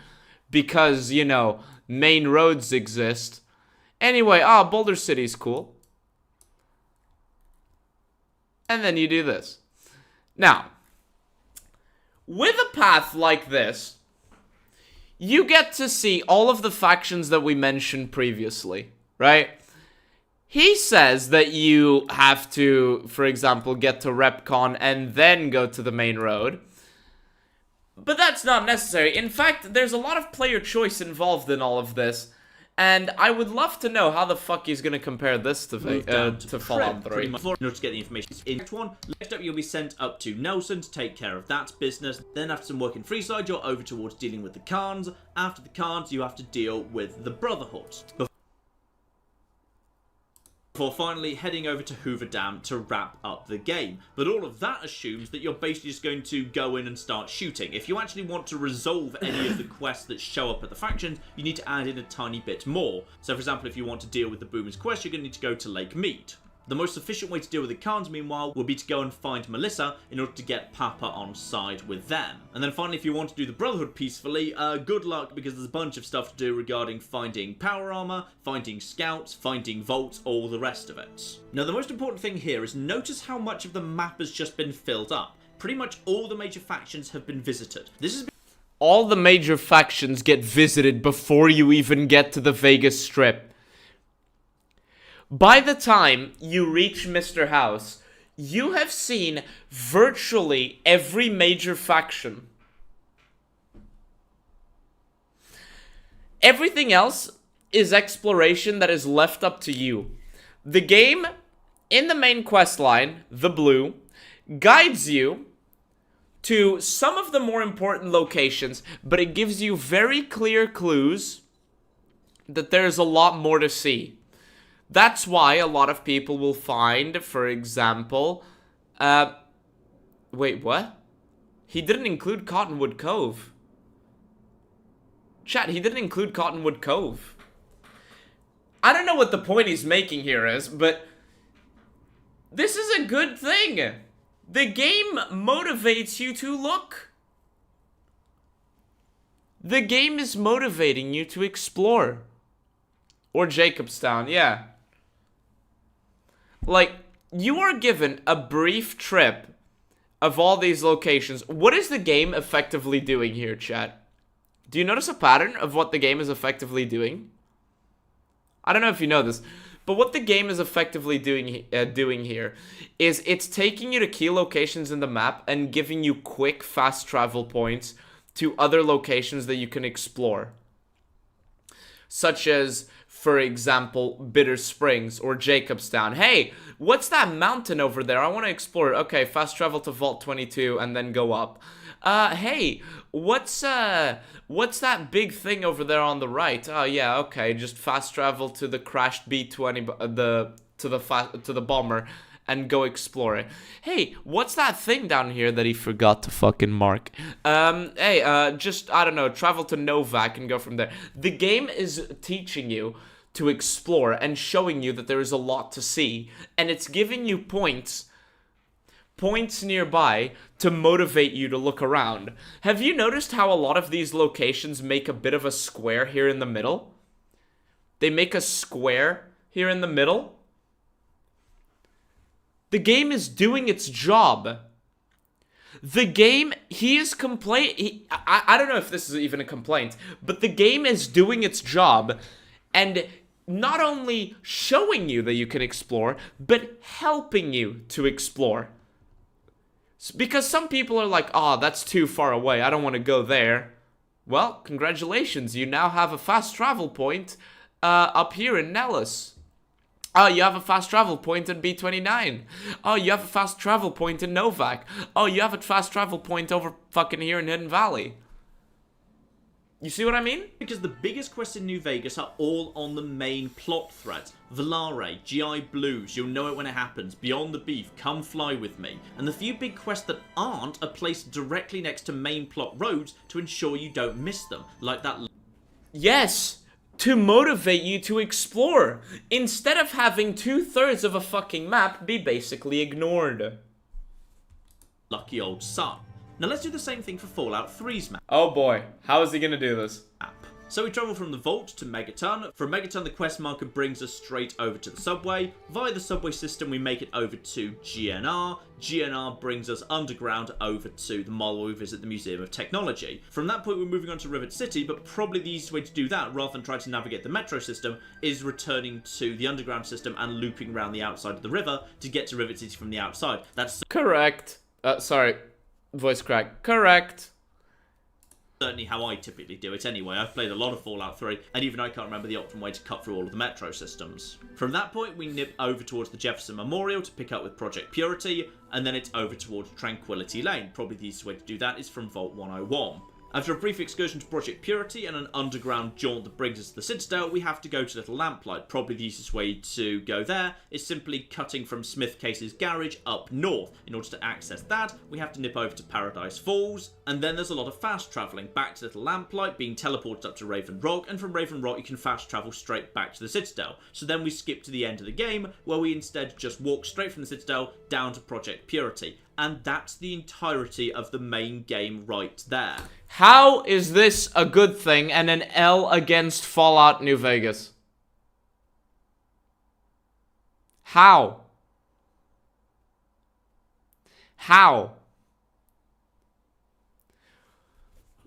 because, you know, main roads exist. Anyway, Boulder City's cool. And then you do this. Now, with a path like this, you get to see all of the factions that we mentioned previously, right? He says that you have to, for example, get to RepCon and then go to the main road. But that's not necessary. In fact, there's a lot of player choice involved in all of this. And I would love to know how the fuck he's going to compare this to Fallout 3. In order to get the information in Act 1, next up you'll be sent up to Nelson to take care of that business. Then after some work in Freeside, you're over towards dealing with the Khans. After the Khans, you have to deal with the Brotherhood. Before finally heading over to Hoover Dam to wrap up the game. But all of that assumes that you're basically just going to go in and start shooting. If you actually want to resolve any of the quests that show up at the factions, you need to add in a tiny bit more. So for example, if you want to deal with the Boomer's quest, you're going to need to go to Lake Mead. The most efficient way to deal with the Khans, meanwhile, will be to go and find Melissa in order to get Papa on side with them. And then finally, if you want to do the Brotherhood peacefully, good luck, because there's a bunch of stuff to do regarding finding power armor, finding scouts, finding vaults, all the rest of it. Now, the most important thing here is notice how much of the map has just been filled up. Pretty much all the major factions have been visited. This has been... All the major factions get visited before you even get to the Vegas Strip. By the time you reach Mr. House, you have seen virtually every major faction. Everything else is exploration that is left up to you. The game, in the main quest line, the blue, guides you to some of the more important locations, but it gives you very clear clues that there's a lot more to see. That's why a lot of people will find, for example, wait, what? He didn't include Cottonwood Cove. Chat, he didn't include Cottonwood Cove. I don't know what the point he's making here is, but this is a good thing. The game motivates you to look. The game is motivating you to explore. Or Jacobstown, yeah. Like, you are given a brief trip of all these locations, what is the game effectively doing here, chat? Do you notice a pattern of what the game is effectively doing? I don't know if you know this, but what the game is effectively doing here is it's taking you to key locations in the map and giving you quick, fast travel points to other locations that you can explore. Such as, for example, Bitter Springs or Jacobstown. Hey, what's that mountain over there? I want to explore it. Okay, fast travel to Vault 22 and then go up. Hey, what's that big thing over there on the right? Oh yeah, okay, just fast travel to the crashed B-20, to the bomber, and go explore it. Hey, what's that thing down here that he forgot to fucking mark? Hey, just, I don't know, travel to Novak and go from there. The game is teaching you to explore and showing you that there is a lot to see, and it's giving you points nearby to motivate you to look around. Have you noticed how a lot of these locations make a bit of a square here in the middle? They make a square here in the middle. The game is doing its job. The game, I don't know if this is even a complaint, but the game is doing its job and not only showing you that you can explore, but helping you to explore. Because some people are like, oh, that's too far away, I don't want to go there. Well, congratulations, you now have a fast travel point up here in Nellis. Oh, you have a fast travel point in B29. Oh, you have a fast travel point in Novak. Oh, you have a fast travel point over fucking here in Hidden Valley. You see what I mean? Because the biggest quests in New Vegas are all on the main plot threads. Valare, GI Blues, you'll know it when it happens, Beyond the Beef, Come Fly With Me. And the few big quests that aren't are placed directly next to main plot roads to ensure you don't miss them. Like that... Yes! To motivate you to explore, instead of having 2/3 of a fucking map be basically ignored. Lucky old son. Now let's do the same thing for Fallout 3's map. Oh boy, how is he gonna do this? So we travel from the vault to Megaton. From Megaton, the quest marker brings us straight over to the subway. Via the subway system, we make it over to GNR. GNR brings us underground over to the mall where we visit the Museum of Technology. From that point, we're moving on to Rivet City, but probably the easiest way to do that, rather than try to navigate the metro system, is returning to the underground system and looping around the outside of the river to get to Rivet City from the outside. That's correct. Sorry. Voice crack. Correct. Certainly how I typically do it anyway. I've played a lot of Fallout 3, and even I can't remember the optimum way to cut through all of the metro systems. From that point, we nip over towards the Jefferson Memorial to pick up with Project Purity, and then it's over towards Tranquility Lane. Probably the easiest way to do that is from Vault 101. After a brief excursion to Project Purity and an underground jaunt that brings us to the Citadel, we have to go to Little Lamplight. Probably the easiest way to go there is simply cutting from Smith Case's garage up north. In order to access that, we have to nip over to Paradise Falls, and then there's a lot of fast travelling back to Little Lamplight, being teleported up to Raven Rock, and from Raven Rock you can fast travel straight back to the Citadel. So then we skip to the end of the game, where we instead just walk straight from the Citadel down to Project Purity. And that's the entirety of the main game right there. How is this a good thing and an L against Fallout New Vegas? How? How?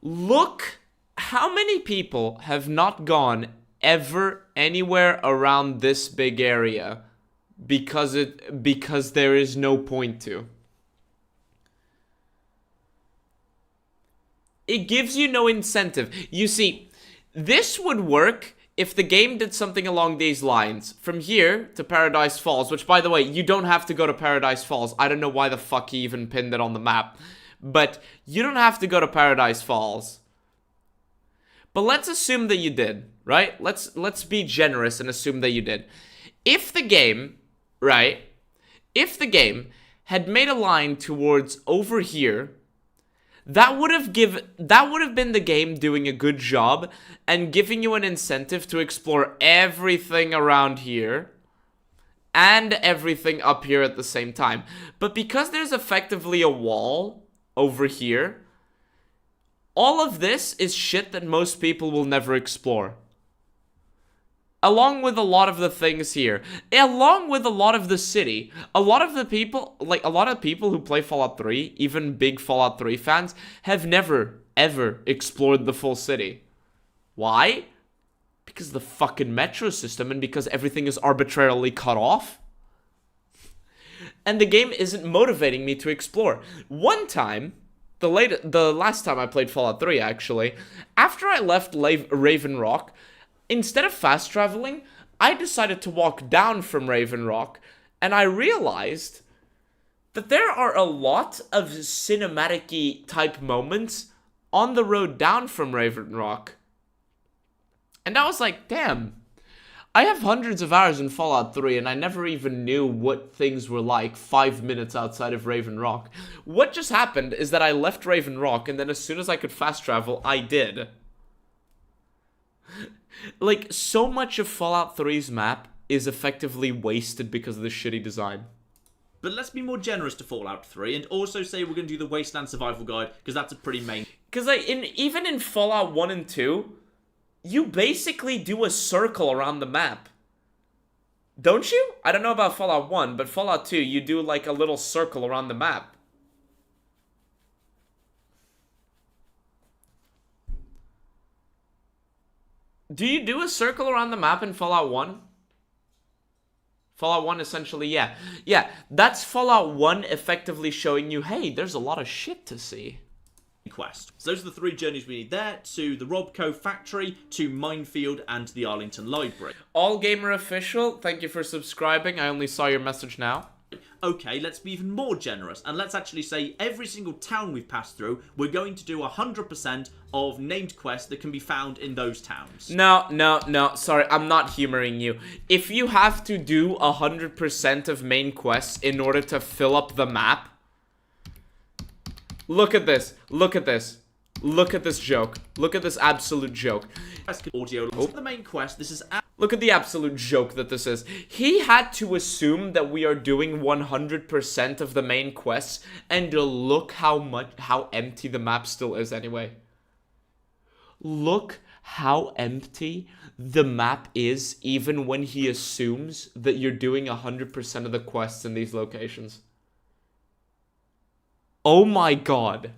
Look, how many people have not gone ever anywhere around this big area because there is no point to? It gives you no incentive. You see, this would work if the game did something along these lines. From here to Paradise Falls, which, by the way, you don't have to go to Paradise Falls. I don't know why the fuck he even pinned it on the map. But you don't have to go to Paradise Falls. But let's assume that you did, right? Let's be generous and assume that you did. If the game, right? If the game had made a line towards over here, that would have been the game doing a good job and giving you an incentive to explore everything around here and everything up here at the same time. But because there's effectively a wall over here, all of this is shit that most people will never explore. along with a lot of the things here, along with a lot of the city, a lot of people who play Fallout 3, even big Fallout 3 fans, have never, ever explored the full city. Why? Because of the fucking metro system and because everything is arbitrarily cut off. And the game isn't motivating me to explore. One time, the last time I played Fallout 3 actually, after I left Raven Rock, instead of fast traveling, I decided to walk down from Raven Rock, and I realized that there are a lot of cinematic-y type moments on the road down from Raven Rock. And I was like, damn, I have hundreds of hours in Fallout 3 and I never even knew what things were like 5 minutes outside of Raven Rock. What just happened is that I left Raven Rock, and then as soon as I could fast travel, I did. Like, so much of Fallout 3's map is effectively wasted because of the shitty design. But let's be more generous to Fallout 3 and also say we're going to do the Wasteland Survival Guide, because that's a pretty main... Because even in Fallout 1 and 2, you basically do a circle around the map. Don't you? I don't know about Fallout 1, but Fallout 2, you do like a little circle around the map. Do you do a circle around the map in Fallout 1? Fallout 1 essentially, yeah. Yeah, that's Fallout 1 effectively showing you, hey, there's a lot of shit to see. Quest. So those are the 3 journeys we need there, to the Robco factory, to Minefield, and to the Arlington Library. All Gamer Official, thank you for subscribing. I only saw your message now. Okay, let's be even more generous, and let's actually say every single town we've passed through, we're going to do 100% of named quests that can be found in those towns. No, sorry, I'm not humoring you. If you have to do 100% of main quests in order to fill up the map, look at this, look at this. Look at this joke. Look at this absolute joke. Audio. The main quest, this is... Look at the absolute joke that this is. He had to assume that we are doing 100% of the main quests, and look how empty the map still is anyway. Look how empty the map is even when he assumes that you're doing 100% of the quests in these locations. Oh my god.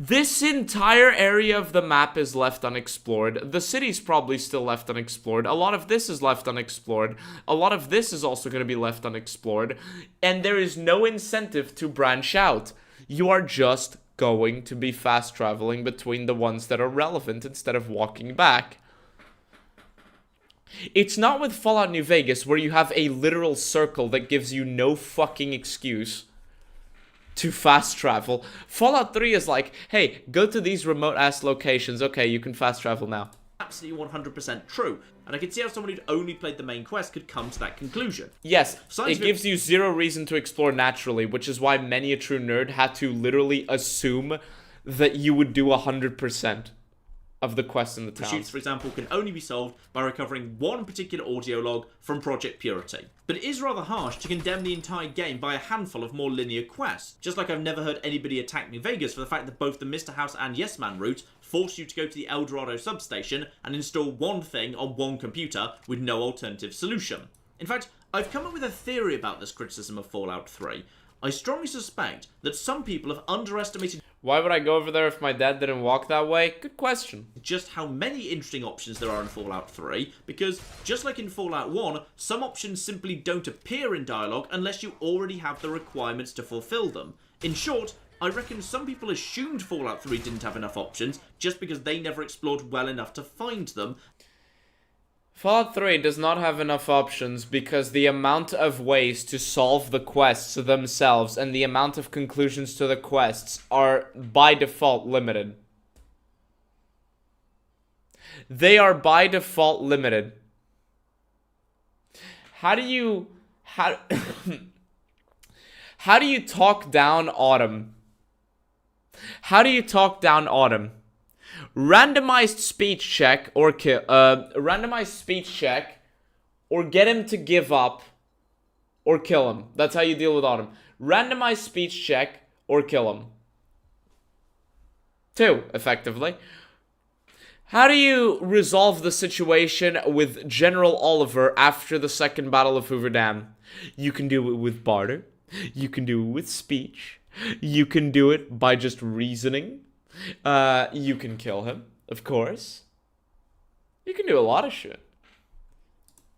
This entire area of the map is left unexplored. The city's probably still left unexplored. A lot of this is left unexplored. A lot of this is also going to be left unexplored. And there is no incentive to branch out. You are just going to be fast traveling between the ones that are relevant instead of walking back. It's not with Fallout New Vegas where you have a literal circle that gives you no fucking excuse to fast travel. Fallout 3 is like, hey, go to these remote-ass locations. Okay, you can fast travel now. Absolutely 100% true. And I can see how someone who'd only played the main quest could come to that conclusion. Yes, it gives you zero reason to explore naturally, which is why many a true nerd had to literally assume that you would do 100% of the quests in the town. Pursuits, for example, can only be solved by recovering one particular audio log from Project Purity. But it is rather harsh to condemn the entire game by a handful of more linear quests. Just like I've never heard anybody attack New Vegas for the fact that both the Mr. House and Yes Man route force you to go to the El Dorado substation and install one thing on one computer with no alternative solution. In fact, I've come up with a theory about this criticism of Fallout 3. I strongly suspect that some people have underestimated... Why would I go over there if my dad didn't walk that way? Good question. Just how many interesting options there are in Fallout 3, because just like in Fallout 1, some options simply don't appear in dialogue unless you already have the requirements to fulfill them. In short, I reckon some people assumed Fallout 3 didn't have enough options just because they never explored well enough to find them. Fallout 3 does not have enough options because the amount of ways to solve the quests themselves and the amount of conclusions to the quests are by default limited. They are by default limited. How do you talk down Autumn? How do you talk down Autumn? Randomized speech check or get him to give up or kill him. That's how you deal with Autumn. Randomized speech check or kill him. 2, effectively. How do you resolve the situation with General Oliver after the Second Battle of Hoover Dam? You can do it with barter. You can do it with speech. You can do it by just reasoning. You can kill him, of course. You can do a lot of shit.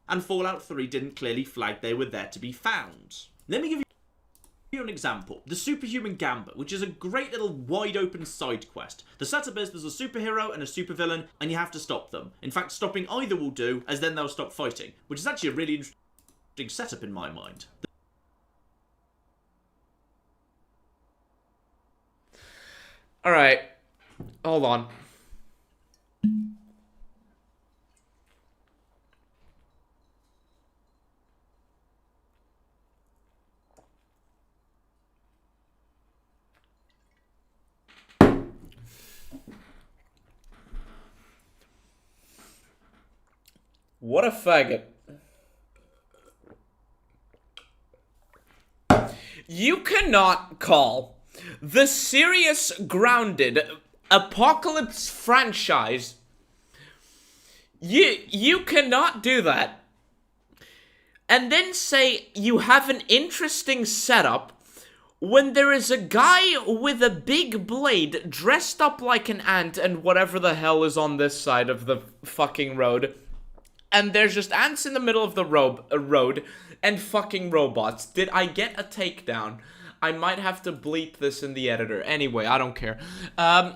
And Fallout 3 didn't clearly flag they were there to be found. Let me give you an example. The Superhuman Gambit, which is a great little wide open side quest. The setup is there's a superhero and a supervillain, and you have to stop them. In fact, stopping either will do, as then they'll stop fighting, which is actually a really interesting setup in my mind. Alright. Hold on. What a faggot. You cannot call the serious, grounded Apocalypse franchise. You cannot do that. And then say you have an interesting setup when there is a guy with a big blade dressed up like an ant and whatever the hell is on this side of the fucking road. And there's just ants in the middle of the road and fucking robots. Did I get a takedown? I might have to bleep this in the editor. Anyway, I don't care. I'm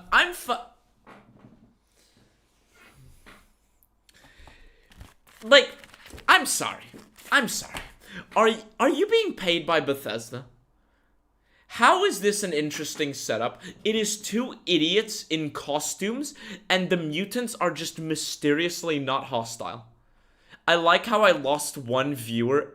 sorry. I'm sorry. Are you being paid by Bethesda? How is this an interesting setup? It is two idiots in costumes, and the mutants are just mysteriously not hostile. I like how I lost one viewer.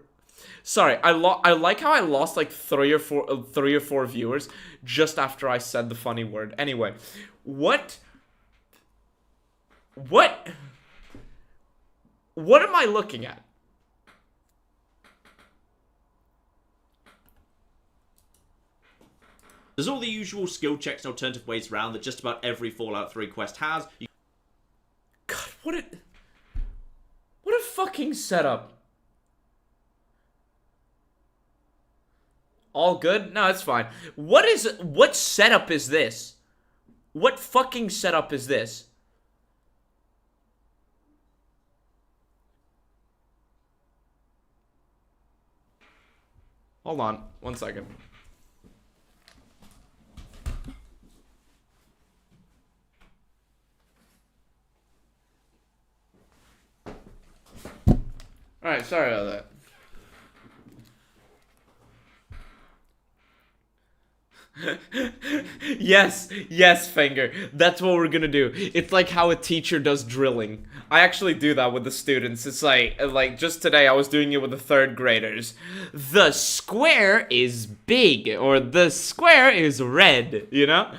Sorry, I like how I lost like three or four viewers just after I said the funny word. Anyway, what am I looking at? There's all the usual skill checks and alternative ways around that just about every Fallout 3 quest has. God, what a fucking setup. All good? No, it's fine. What setup is this? What fucking setup is this? Hold on, 1 second. Alright, sorry about that. Yes, Finger. That's what we're gonna do. It's like how a teacher does drilling. I actually do that with the students. It's like just today I was doing it with the 3rd graders. The square is big, or the square is red, you know?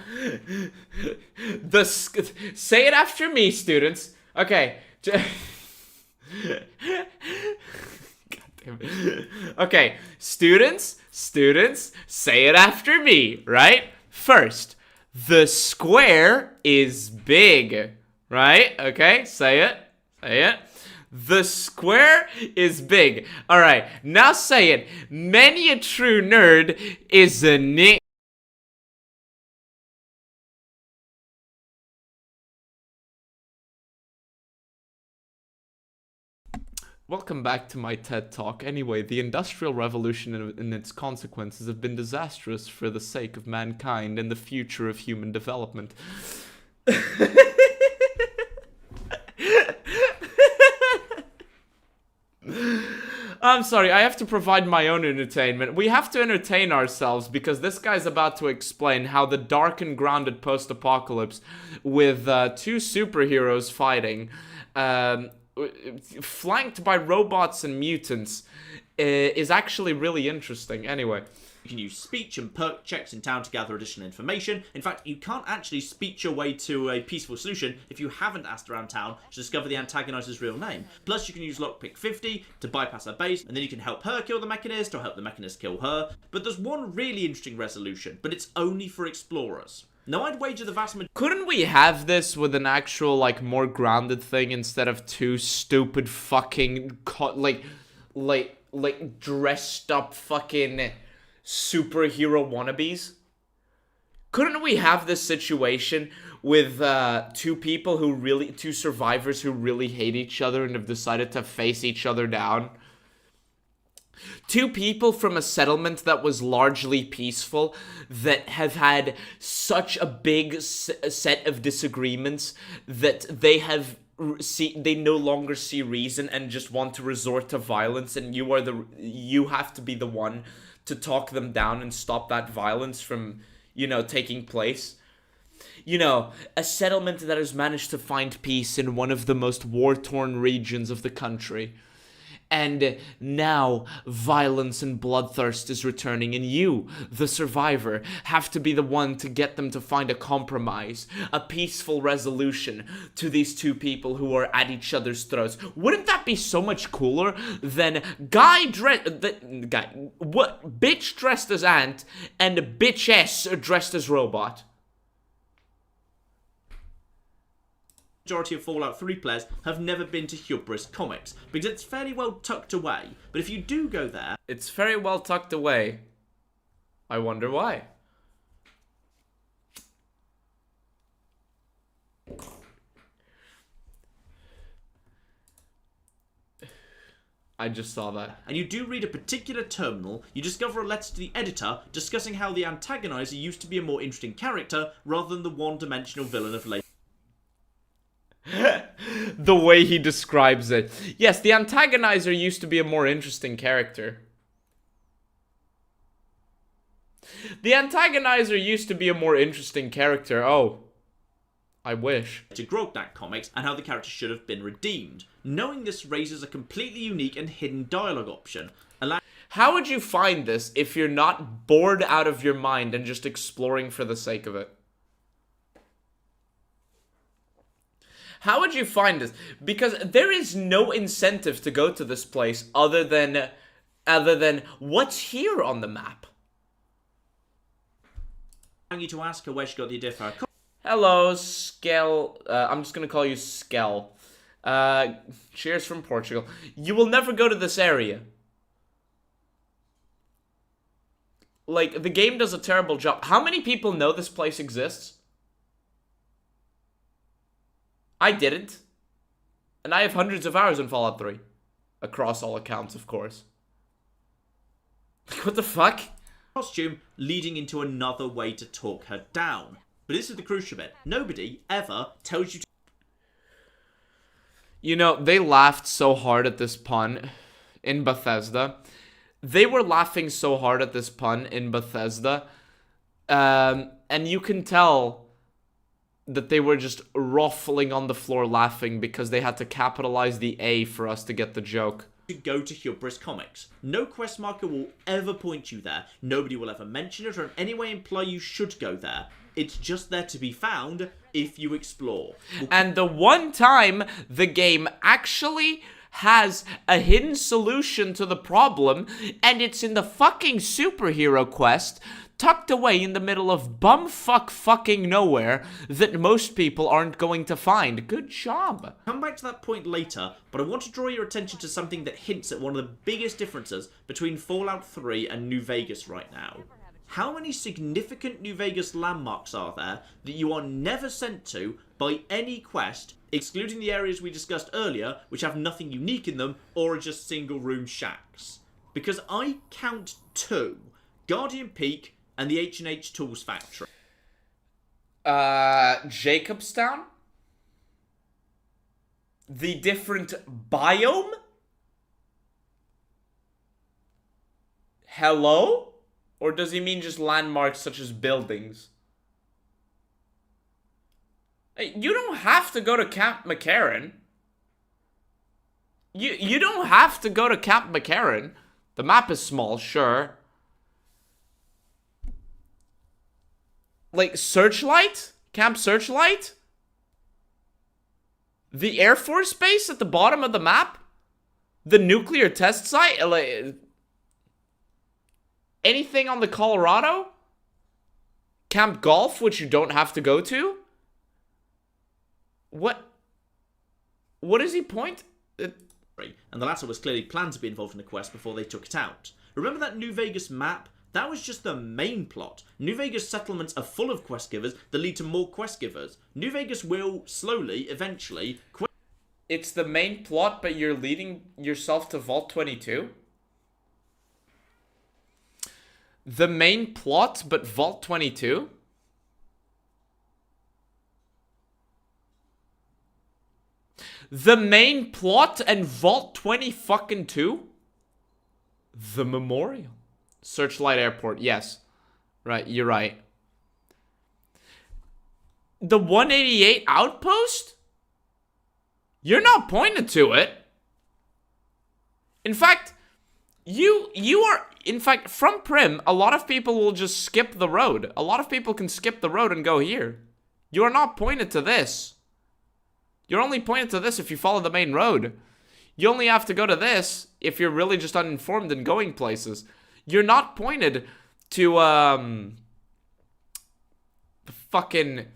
Say it after me, students. Okay. God damn it. Okay, students, say it after me, right? First, the square is big, right? Okay, say it. The square is big. All right, now say it. Many a true nerd is a nick. Welcome back to my TED Talk. Anyway, the Industrial Revolution and its consequences have been disastrous for the sake of mankind and the future of human development. I'm sorry, I have to provide my own entertainment. We have to entertain ourselves because this guy's about to explain how the dark and grounded post-apocalypse with 2 superheroes fighting, flanked by robots and mutants, is actually really interesting. Anyway, you can use speech and perk checks in town to gather additional information. In fact, you can't actually speech your way to a peaceful solution if you haven't asked around town to discover the antagonister's real name. Plus, you can use lockpick 50 to bypass her base, and then you can help her kill the Mechanist or help the Mechanist kill her. But there's one really interesting resolution, but it's only for explorers. Now, I'd wager the vast majority... Couldn't we have this with an actual, like, more grounded thing instead of two stupid fucking, like, dressed up fucking superhero wannabes? Couldn't we have this situation with two survivors who really hate each other and have decided to face each other down? Two people from a settlement that was largely peaceful that have had such a big set of disagreements that they no longer see reason and just want to resort to violence, and you have to be the one to talk them down and stop that violence from, taking place. A settlement that has managed to find peace in one of the most war-torn regions of the country. And now violence and bloodthirst is returning, and you, the survivor, have to be the one to get them to find a compromise, a peaceful resolution to these two people who are at each other's throats. Wouldn't that be so much cooler than bitch dressed as ant and bitch S dressed as robot? Majority of Fallout 3 players have never been to Hubris Comics, because it's fairly well tucked away. But if you do go there... It's very well tucked away. I wonder why. I just saw that. And you do read a particular terminal, you discover a letter to the editor discussing how the antagonizer used to be a more interesting character rather than the one-dimensional villain of later. The way he describes it. Yes, the antagonizer used to be a more interesting character. The antagonizer used to be a more interesting character. Oh. I wish. To Grognak comics and how the character should have been redeemed. Knowing this raises a completely unique and hidden dialogue option. How would you find this if you're not bored out of your mind and just exploring for the sake of it? How would you find this? Because there is no incentive to go to this place other than what's here on the map. I need to ask her where she got the idea for her. Hello, Skell. I'm just gonna call you Skell. Cheers from Portugal. You will never go to this area. Like, the game does a terrible job. How many people know this place exists? I didn't. And I have hundreds of hours in Fallout 3. Across all accounts, of course. What the fuck? Costume leading into another way to talk her down. But this is the crucial bit. Nobody ever tells you to... You know, they laughed so hard at this pun in Bethesda. They were laughing so hard at this pun in Bethesda. And you can tell that they were just ruffling on the floor laughing because they had to capitalize the A for us to get the joke. To go to Hubris Comics. No quest marker will ever point you there. Nobody will ever mention it or in any way imply you should go there. It's just there to be found if you explore. And the one time the game actually has a hidden solution to the problem, and it's in the fucking superhero quest tucked away in the middle of bumfuck fucking nowhere that most people aren't going to find. Good job. Come back to that point later, but I want to draw your attention to something that hints at one of the biggest differences between Fallout 3 and New Vegas right now. How many significant New Vegas landmarks are there that you are never sent to by any quest, excluding the areas we discussed earlier, which have nothing unique in them or are just single-room shacks? Because I count 2. Guardian Peak and the H&H Tools Factory. Jacobstown? The different biome? Hello? Or does he mean just landmarks such as buildings? Hey, you don't have to go to Camp McCarran. You don't have to go to Camp McCarran. The map is small, sure. Like, Searchlight? Camp Searchlight? The Air Force Base at the bottom of the map? The nuclear test site? Like, anything on the Colorado? Camp Golf, which you don't have to go to? What does he point? And the latter was clearly planned to be involved in the quest before they took it out. Remember that New Vegas map? That was just the main plot. New Vegas settlements are full of quest givers that lead to more quest givers. New Vegas will, slowly, eventually... It's the main plot, but you're leading yourself to Vault 22? The main plot, but Vault 22? The main plot and Vault 20 fucking 2? The Memorial. Searchlight Airport, yes. Right, you're right. The 188 Outpost? You're not pointed to it. In fact, you are... In fact, from Prim, a lot of people will just skip the road. A lot of people can skip the road and go here. You are not pointed to this. You're only pointed to this if you follow the main road. You only have to go to this if you're really just uninformed and going places. You're not pointed to, the fucking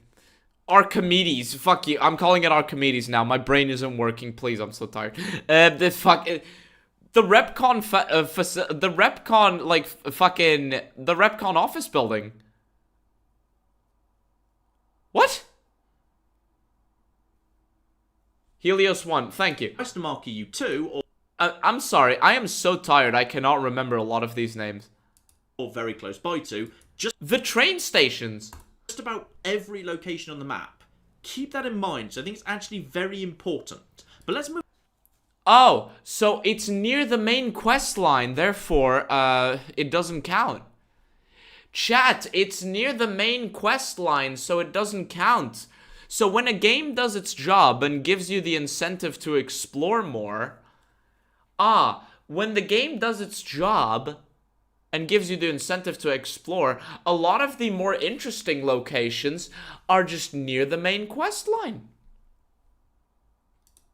Archimedes. Fuck you. I'm calling it Archimedes now. My brain isn't working. Please, I'm so tired. The Repcon office building. What? Helios 1, thank you. Quest marker you too, or... I'm sorry, I am so tired I cannot remember a lot of these names. Or very close by to, the train stations. Just about every location on the map. Keep that in mind, so I think it's actually very important. But let's move... Oh, so it's near the main quest line, therefore, it doesn't count. Chat, it's near the main quest line, so it doesn't count. So when a game does its job and gives you the incentive to explore more... when the game does its job and gives you the incentive to explore, a lot of the more interesting locations are just near the main quest line.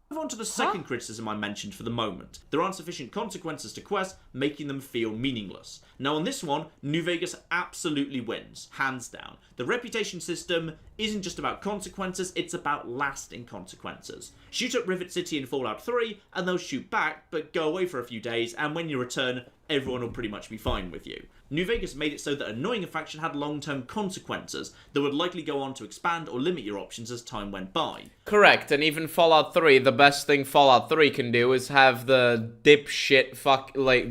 Move on to the second criticism I mentioned for the moment. There aren't sufficient consequences to quests, making them feel meaningless. Now on this one, New Vegas absolutely wins, hands down. The reputation system isn't just about consequences, it's about lasting consequences. Shoot up Rivet City in Fallout 3, and they'll shoot back, but go away for a few days, and when you return, everyone will pretty much be fine with you. New Vegas made it so that annoying a faction had long-term consequences that would likely go on to expand or limit your options as time went by. Correct, and even Fallout 3, the best thing Fallout 3 can do is have the dipshit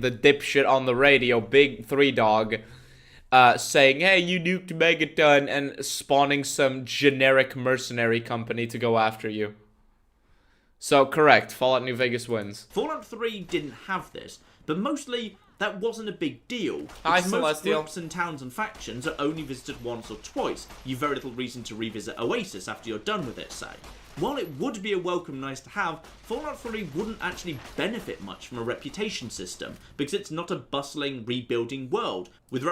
the dipshit on the radio, Big 3 Dog, saying, hey, you nuked Megaton, and spawning some generic mercenary company to go after you. So, correct, Fallout New Vegas wins. Fallout 3 didn't have this, but mostly... that wasn't a big deal. Hi, most Celestial. groups and towns and factions are only visited once or twice. You've very little reason to revisit Oasis after you're done with it, say. While it would be a welcome nice to have, Fallout 3 wouldn't actually benefit much from a reputation system, because it's not a bustling, rebuilding world, with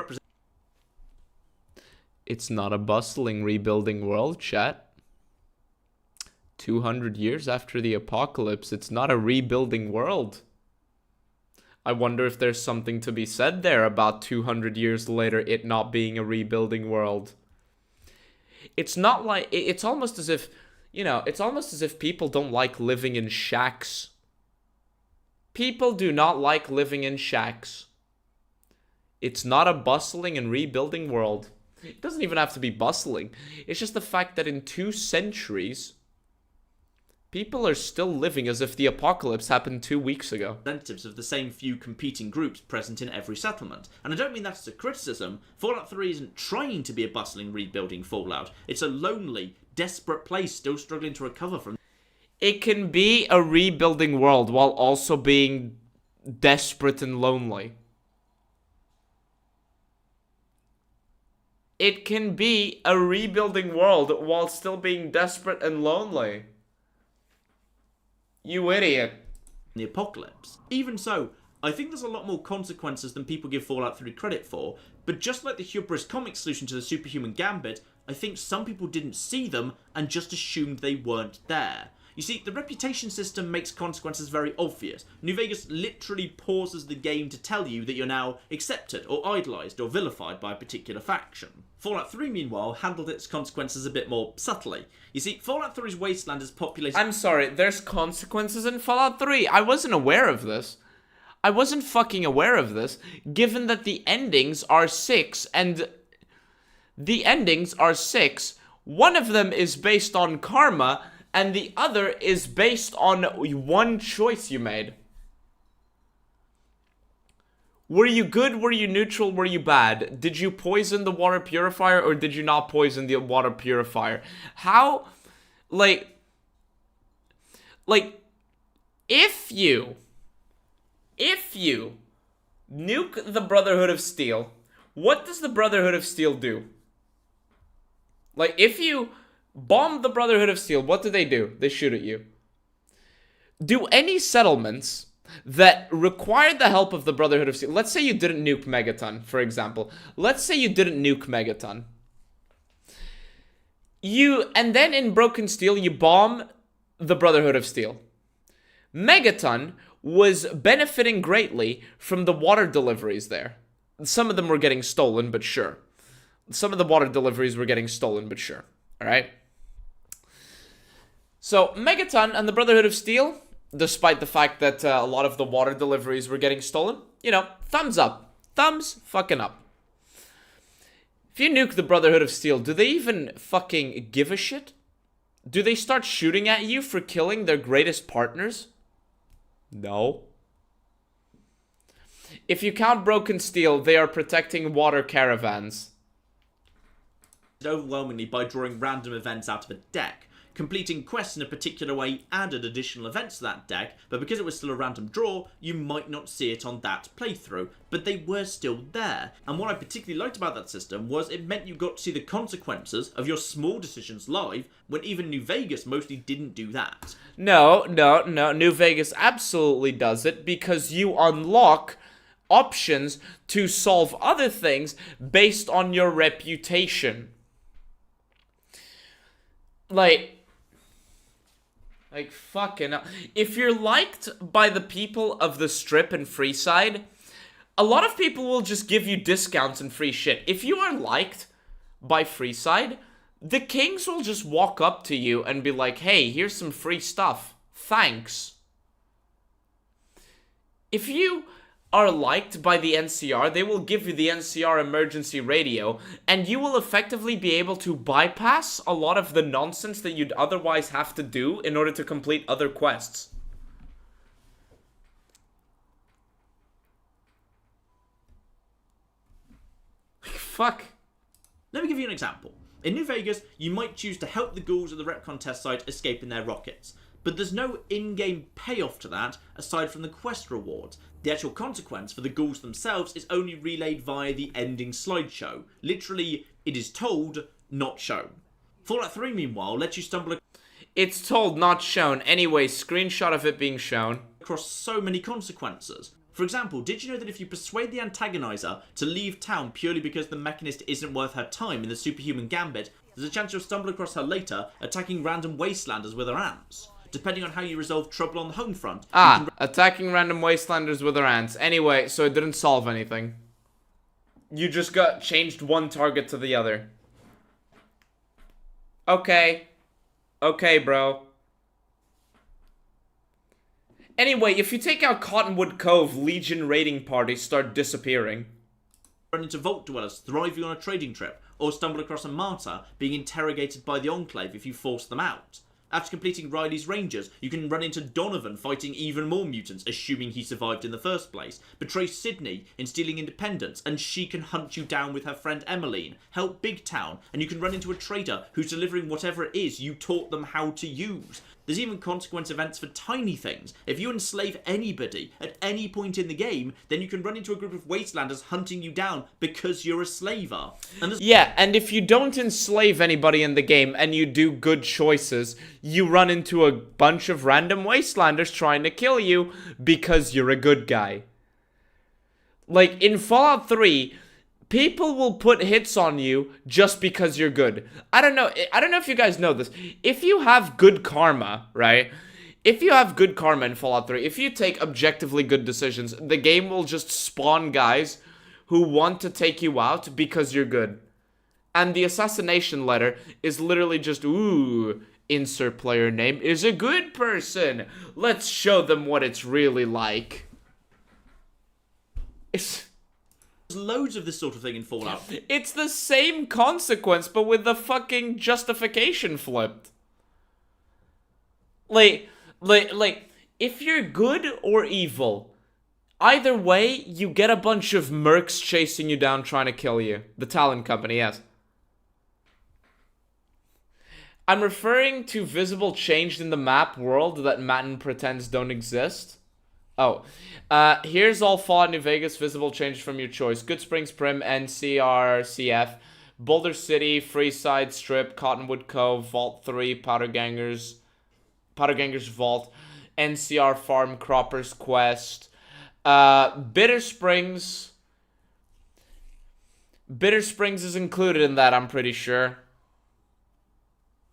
It's not a bustling, rebuilding world, chat. 200 years after the apocalypse, it's not a rebuilding world. I wonder if there's something to be said there about 200 years later it not being a rebuilding world. It's not like... It's almost as if... You know, it's almost as if people don't like living in shacks. People do not like living in shacks. It's not a bustling and rebuilding world. It doesn't even have to be bustling. It's just the fact that in 2 centuries... people are still living as if the apocalypse happened 2 weeks ago. Representatives of the same few competing groups present in every settlement. And I don't mean that as a criticism. Fallout 3 isn't trying to be a bustling, rebuilding Fallout. It's a lonely, desperate place still struggling to recover from... It can be a rebuilding world while also being desperate and lonely. It can be a rebuilding world while still being desperate and lonely. You idiot. The apocalypse. Even so, I think there's a lot more consequences than people give Fallout 3 credit for, but just like the hubris comic solution to the superhuman gambit, I think some people didn't see them and just assumed they weren't there. You see, the reputation system makes consequences very obvious. New Vegas literally pauses the game to tell you that you're now accepted or idolised or vilified by a particular faction. Fallout 3, meanwhile, handled its consequences a bit more subtly. You see, Fallout 3's wasteland is populated... I'm sorry, there's consequences in Fallout 3. I wasn't aware of this. I wasn't fucking aware of this, given that the endings are 6, and... The endings are 6. One of them is based on karma, and the other is based on one choice you made. Were you good? Were you neutral? Were you bad? Did you poison the water purifier or did you not poison the water purifier? How, like, if you nuke the Brotherhood of Steel, what does the Brotherhood of Steel do? Like, if you bomb the Brotherhood of Steel, what do? They shoot at you. Do any settlements that required the help of the Brotherhood of Steel... Let's say you didn't nuke Megaton, for example. Let's say you didn't nuke Megaton. And then in Broken Steel, you bomb the Brotherhood of Steel. Megaton was benefiting greatly from the water deliveries there. Some of them were getting stolen, but sure. Some of the water deliveries were getting stolen, but sure. Alright? So, Megaton and the Brotherhood of Steel, despite the fact that a lot of the water deliveries were getting stolen, you know, thumbs up. Thumbs fucking up. If you nuke the Brotherhood of Steel, do they even fucking give a shit? Do they start shooting at you for killing their greatest partners? No. If you count Broken Steel, they are protecting water caravans. Overwhelmingly by drawing random events out of a deck. Completing quests in a particular way added additional events to that deck, but because it was still a random draw, you might not see it on that playthrough, but they were still there. And what I particularly liked about that system was it meant you got to see the consequences of your small decisions live, when even New Vegas mostly didn't do that. No, New Vegas absolutely does it, because you unlock options to solve other things based on your reputation. Like fucking hell. If you're liked by the people of the Strip and Freeside, a lot of people will just give you discounts and free shit. If you are liked by Freeside, the Kings will just walk up to you and be like, hey, here's some free stuff. Thanks. If you are liked by the NCR, they will give you the NCR emergency radio, and you will effectively be able to bypass a lot of the nonsense that you'd otherwise have to do in order to complete other quests. Fuck. Let me give you an example. In New Vegas, you might choose to help the ghouls at the retcon test site escape in their rockets, but there's no in-game payoff to that aside from the quest rewards. The actual consequence for the ghouls themselves is only relayed via the ending slideshow. Literally, it is told, not shown. Fallout 3, meanwhile, lets you stumble It's told, not shown. Anyway, screenshot of it being shown. Across so many consequences. For example, did you know that if you persuade the antagonizer to leave town purely because the Mechanist isn't worth her time in the Superhuman Gambit, there's a chance you'll stumble across her later, attacking random wastelanders with her ants. Depending on how you resolve trouble on the home front. Attacking random wastelanders with her ants. Anyway, so it didn't solve anything. You just got changed one target to the other. Okay. Okay, bro. Anyway, if you take out Cottonwood Cove, Legion raiding parties start disappearing. Run into Vault Dwellers thriving on a trading trip, or stumble across a martyr being interrogated by the Enclave if you force them out. After completing Riley's Rangers, you can run into Donovan fighting even more mutants, assuming he survived in the first place, betray Sydney in stealing Independence, and she can hunt you down with her friend Emmeline, help Big Town, and you can run into a trader who's delivering whatever it is you taught them how to use. There's even consequence events for tiny things. If you enslave anybody at any point in the game, then you can run into a group of wastelanders hunting you down because you're a slaver. Yeah, and if you don't enslave anybody in the game and you do good choices, you run into a bunch of random wastelanders trying to kill you because you're a good guy. Like, in Fallout 3, People will put hits on you just because you're good. I don't know if you guys know this. If you have good karma, right? If you have good karma in Fallout 3, if you take objectively good decisions, the game will just spawn guys who want to take you out because you're good. And the assassination letter is literally just, ooh, insert player name is a good person. Let's show them what it's really like. There's loads of this sort of thing in Fallout. It's the same consequence, but with the fucking justification flipped. Like, if you're good or evil, either way, you get a bunch of mercs chasing you down trying to kill you. The Talon Company, yes. I'm referring to visible change in the map world that MATN pretends don't exist. Oh, here's all Fallout New Vegas visible changes from your choice. Good Springs Prim, NCRCF, Boulder City, Freeside Strip, Cottonwood Cove, Vault 3, Powder Gangers Vault, NCR Farm, Cropper's Quest, Bitter Springs. Bitter Springs is included in that, I'm pretty sure.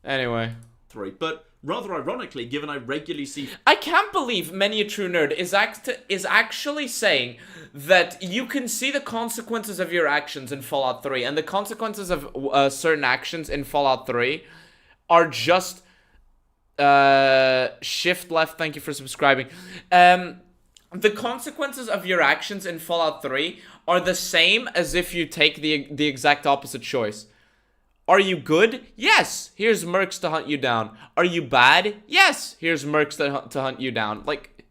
Anyway. 3, but rather ironically, given I regularly see... I can't believe Many a True Nerd is actually saying that you can see the consequences of your actions in Fallout 3, and the consequences of certain actions in Fallout 3 are just... Shift Left, thank you for subscribing. The consequences of your actions in Fallout 3 are the same as if you take the exact opposite choice. Are you good? Yes! Here's mercs to hunt you down. Are you bad? Yes! Here's mercs to hunt you down. Like,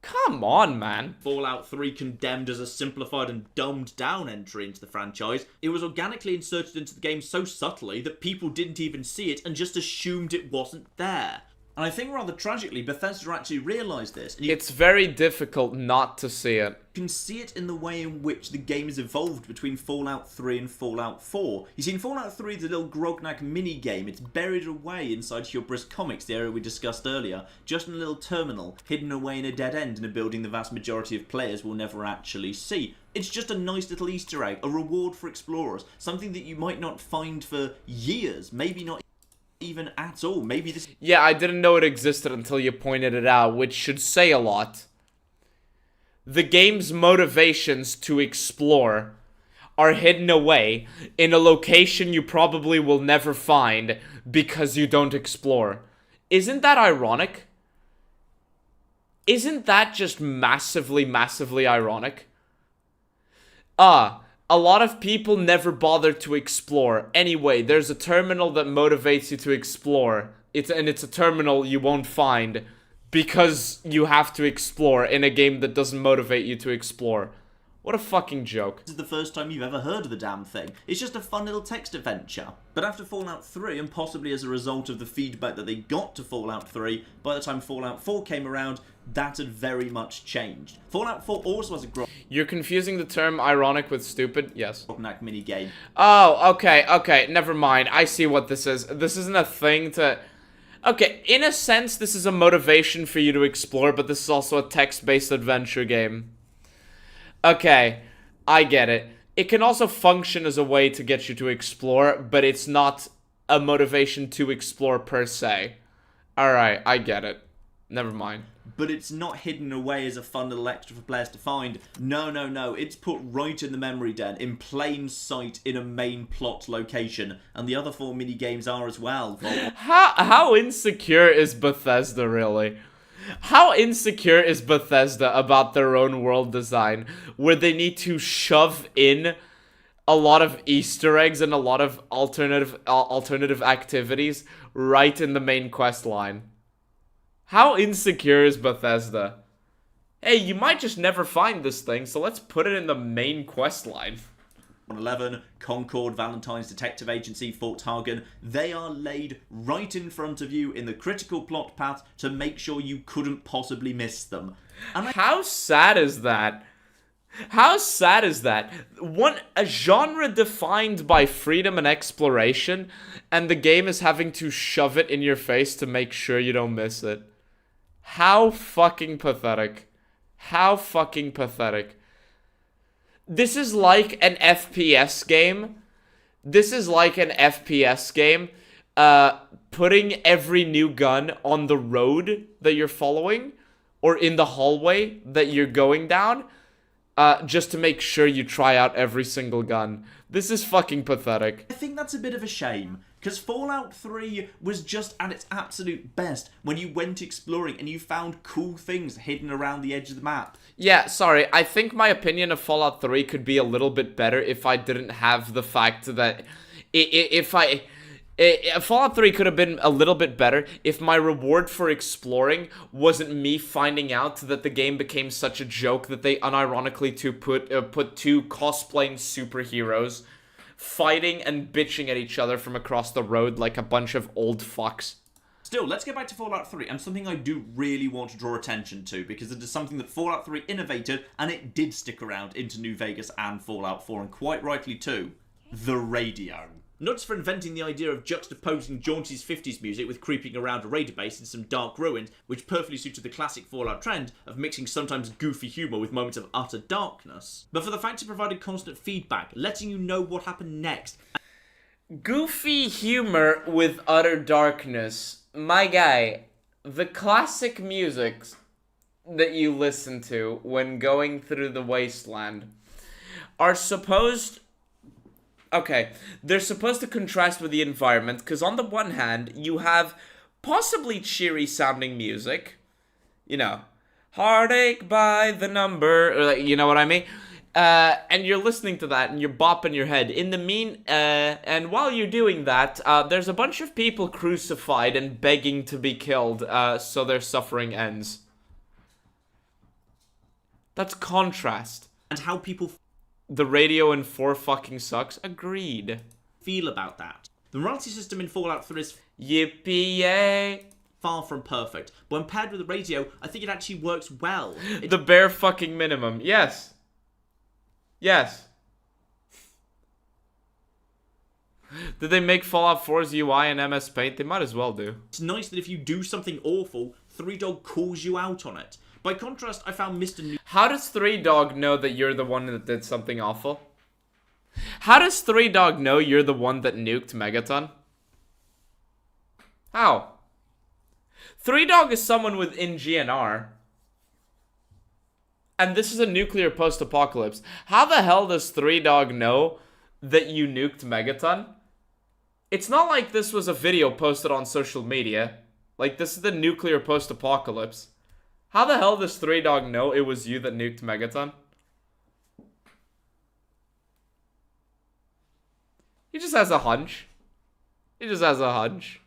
come on, man. Fallout 3 condemned as a simplified and dumbed down entry into the franchise. It was organically inserted into the game so subtly that people didn't even see it and just assumed it wasn't there. And I think rather tragically, Bethesda actually realised this. And it's very difficult not to see it. You can see it in the way in which the game has evolved between Fallout 3 and Fallout 4. You see, in Fallout 3, the little Grognak mini-game, it's buried away inside Hubris Comics, the area we discussed earlier, just in a little terminal, hidden away in a dead end in a building the vast majority of players will never actually see. It's just a nice little Easter egg, a reward for explorers, something that you might not find for years, maybe not even at all. Maybe this... Yeah, I didn't know it existed until you pointed it out, which should say a lot. The game's motivations to explore are hidden away in a location you probably will never find because you don't explore. Isn't that ironic? Isn't that just massively, massively ironic? A lot of people never bother to explore. Anyway, there's a terminal that motivates you to explore. It's a terminal you won't find because you have to explore in a game that doesn't motivate you to explore. What a fucking joke. This is the first time you've ever heard of the damn thing. It's just a fun little text adventure. But after Fallout 3, and possibly as a result of the feedback that they got to Fallout 3, by the time Fallout 4 came around, that had very much changed. Fallout 4 also has a You're confusing the term ironic with stupid? Yes. Grognak minigame. Oh, okay, never mind. I see what this is. This isn't a thing to... Okay, in a sense, this is a motivation for you to explore, but this is also a text-based adventure game. Okay, I get it. It can also function as a way to get you to explore, but it's not a motivation to explore per se. Alright, I get it. Never mind. But it's not hidden away as a fun little extra for players to find. No. It's put right in the memory den, in plain sight, in a main plot location. And the other 4 mini-games are as well. How insecure is Bethesda, really? How insecure is Bethesda about their own world design, where they need to shove in a lot of Easter eggs and a lot of alternative activities right in the main quest line? How insecure is Bethesda? Hey, you might just never find this thing, so let's put it in the main quest line. 11, Concord, Valentine's Detective Agency, Fort Hagen, they are laid right in front of you in the critical plot path to make sure you couldn't possibly miss them. And how sad is that? How sad is that? A genre defined by freedom and exploration, and the game is having to shove it in your face to make sure you don't miss it. How fucking pathetic. How fucking pathetic. This is like an FPS game. This is like an FPS game. Putting every new gun on the road that you're following, or in the hallway that you're going down, just to make sure you try out every single gun. This is fucking pathetic. I think that's a bit of a shame, because Fallout 3 was just at its absolute best when you went exploring and you found cool things hidden around the edge of the map. Yeah, sorry, I think my opinion of Fallout 3 could be a little bit better if I didn't have the fact that Fallout 3 could have been a little bit better if my reward for exploring wasn't me finding out that the game became such a joke that they unironically put two cosplaying superheroes fighting and bitching at each other from across the road like a bunch of old fucks. Still, let's get back to Fallout 3, and something I do really want to draw attention to, because it is something that Fallout 3 innovated, and it did stick around into New Vegas and Fallout 4, and quite rightly too. The radio. Nuts for inventing the idea of juxtaposing jaunty 50s music with creeping around a raider base in some dark ruins, which perfectly suited the classic Fallout trend of mixing sometimes goofy humour with moments of utter darkness. But for the fact it provided constant feedback, letting you know what happened next. Goofy humor with utter darkness. My guy, the classic music that you listen to when going through the wasteland are supposed... Okay, they're supposed to contrast with the environment, because on the one hand, you have possibly cheery sounding music. You know, heartache by the number, or you know what I mean? And you're listening to that and you're bopping your head. And while you're doing that, there's a bunch of people crucified and begging to be killed, so their suffering ends. That's contrast. And how people the radio in 4 fucking sucks. Agreed. Feel about that. The morality system in Fallout 3 is yippee-yay. Far from perfect, but when paired with the radio, I think it actually works well. The bare fucking minimum. Yes. Yes. Did they make Fallout 4's UI in MS Paint? They might as well do. It's nice that if you do something awful, 3Dog calls you out on it. By contrast, I found Mr. New... How does 3Dog know that you're the one that did something awful? How does 3Dog know you're the one that nuked Megaton? How? 3Dog is someone within GNR. And this is a nuclear post-apocalypse. How the hell does 3Dog know that you nuked Megaton? It's not like this was a video posted on social media. Like, this is the nuclear post-apocalypse. How the hell does 3Dog know it was you that nuked Megaton? He just has a hunch. He just has a hunch.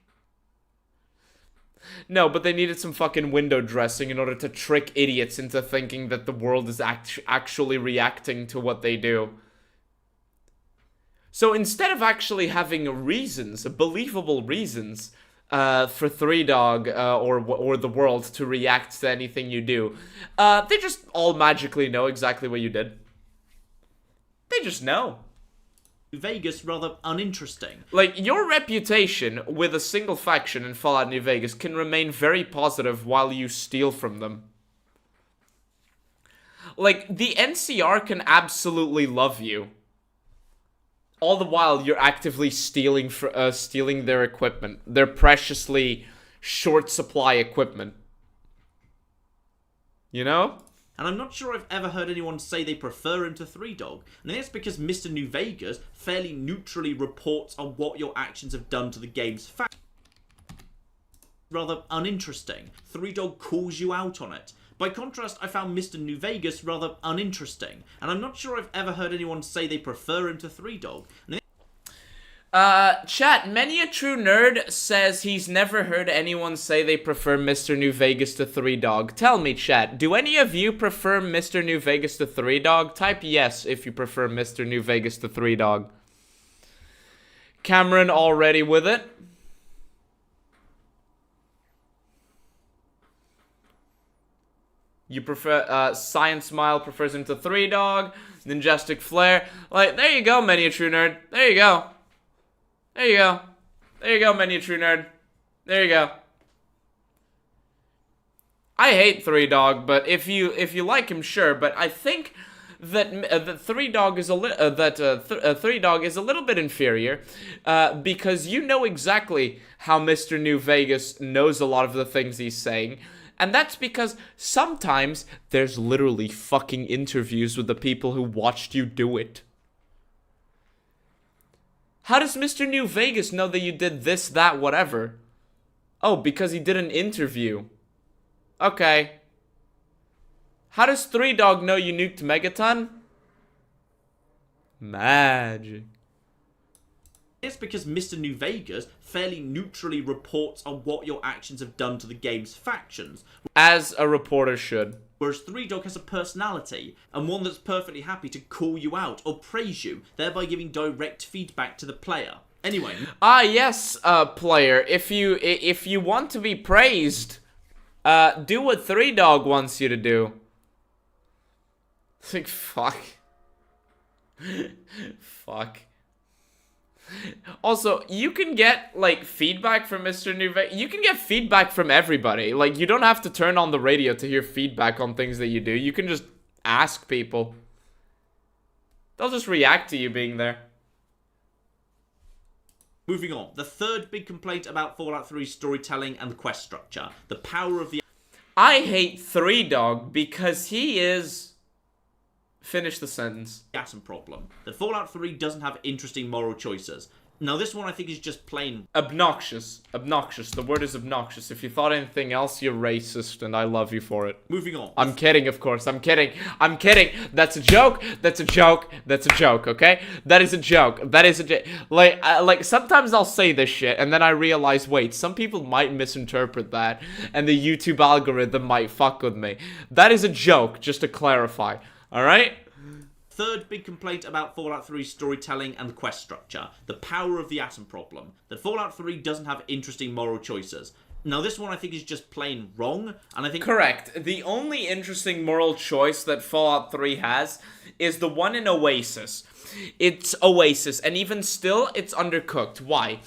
No, but they needed some fucking window dressing in order to trick idiots into thinking that the world is actually reacting to what they do. So instead of actually having reasons, believable reasons, for 3Dog or the world to react to anything you do, they just all magically know exactly what you did. They just know. Vegas rather uninteresting. Like, your reputation with a single faction in Fallout New Vegas can remain very positive while you steal from them. Like, the NCR can absolutely love you. All the while, you're actively stealing their equipment. Their preciously short supply equipment. You know? And I'm not sure I've ever heard anyone say they prefer him to 3Dog. And that's because Mr. New Vegas fairly neutrally reports on what your actions have done to the game's fact. Rather uninteresting. 3Dog calls you out on it. By contrast, I found Mr. New Vegas rather uninteresting. And I'm not sure I've ever heard anyone say they prefer him to 3Dog. Chat, many a true nerd says he's never heard anyone say they prefer Mr. New Vegas to 3Dog. Tell me, chat, do any of you prefer Mr. New Vegas to 3Dog? Type yes if you prefer Mr. New Vegas to 3Dog. Cameron already with it. You prefer, Science Smile prefers him to 3Dog. Ninjestic Flare. Like, there you go, many a true nerd. There you go. There you go. There you go, many a true nerd. There you go. I hate 3Dog, but if you like him, sure. But I think that Three Dog is Three Dog is a little bit inferior, because you know exactly how Mr. New Vegas knows a lot of the things he's saying, and that's because sometimes there's literally fucking interviews with the people who watched you do it. How does Mr. New Vegas know that you did this, that, whatever? Oh, because he did an interview. Okay. How does Three Dog know you nuked Megaton? Magic. It's because Mr. New Vegas fairly neutrally reports on what your actions have done to the game's factions. As a reporter should. Whereas Three Dog has a personality, and one that's perfectly happy to call you out or praise you, thereby giving direct feedback to the player. Anyway. Ah, yes, player. If you want to be praised, do what Three Dog wants you to do. It's like, fuck. Fuck. Also, you can get, like, feedback from Mr. New Vegas. You can get feedback from everybody. Like, you don't have to turn on the radio to hear feedback on things that you do. You can just ask people. They'll just react to you being there. Moving on. The third big complaint about Fallout 3's storytelling and the quest structure. The power of the... I hate Three Dog because he is... Finish the sentence. Atom problem. That Fallout 3 doesn't have interesting moral choices. Now this one I think is just plain... Obnoxious. Obnoxious. The word is obnoxious. If you thought anything else, you're racist, and I love you for it. Moving on. I'm kidding, of course. I'm kidding. I'm kidding. That's a joke. That's a joke. That's a joke, okay? That is a joke. That is a... Like, sometimes I'll say this shit, and then I realize, wait, some people might misinterpret that, and the YouTube algorithm might fuck with me. That is a joke, just to clarify. Alright? Third big complaint about Fallout 3's storytelling and the quest structure. The power of the atom problem. That Fallout 3 doesn't have interesting moral choices. Now this one I think is just plain wrong, and I think... Correct. The only interesting moral choice that Fallout 3 has is the one in Oasis. It's Oasis, and even still, it's undercooked. Why?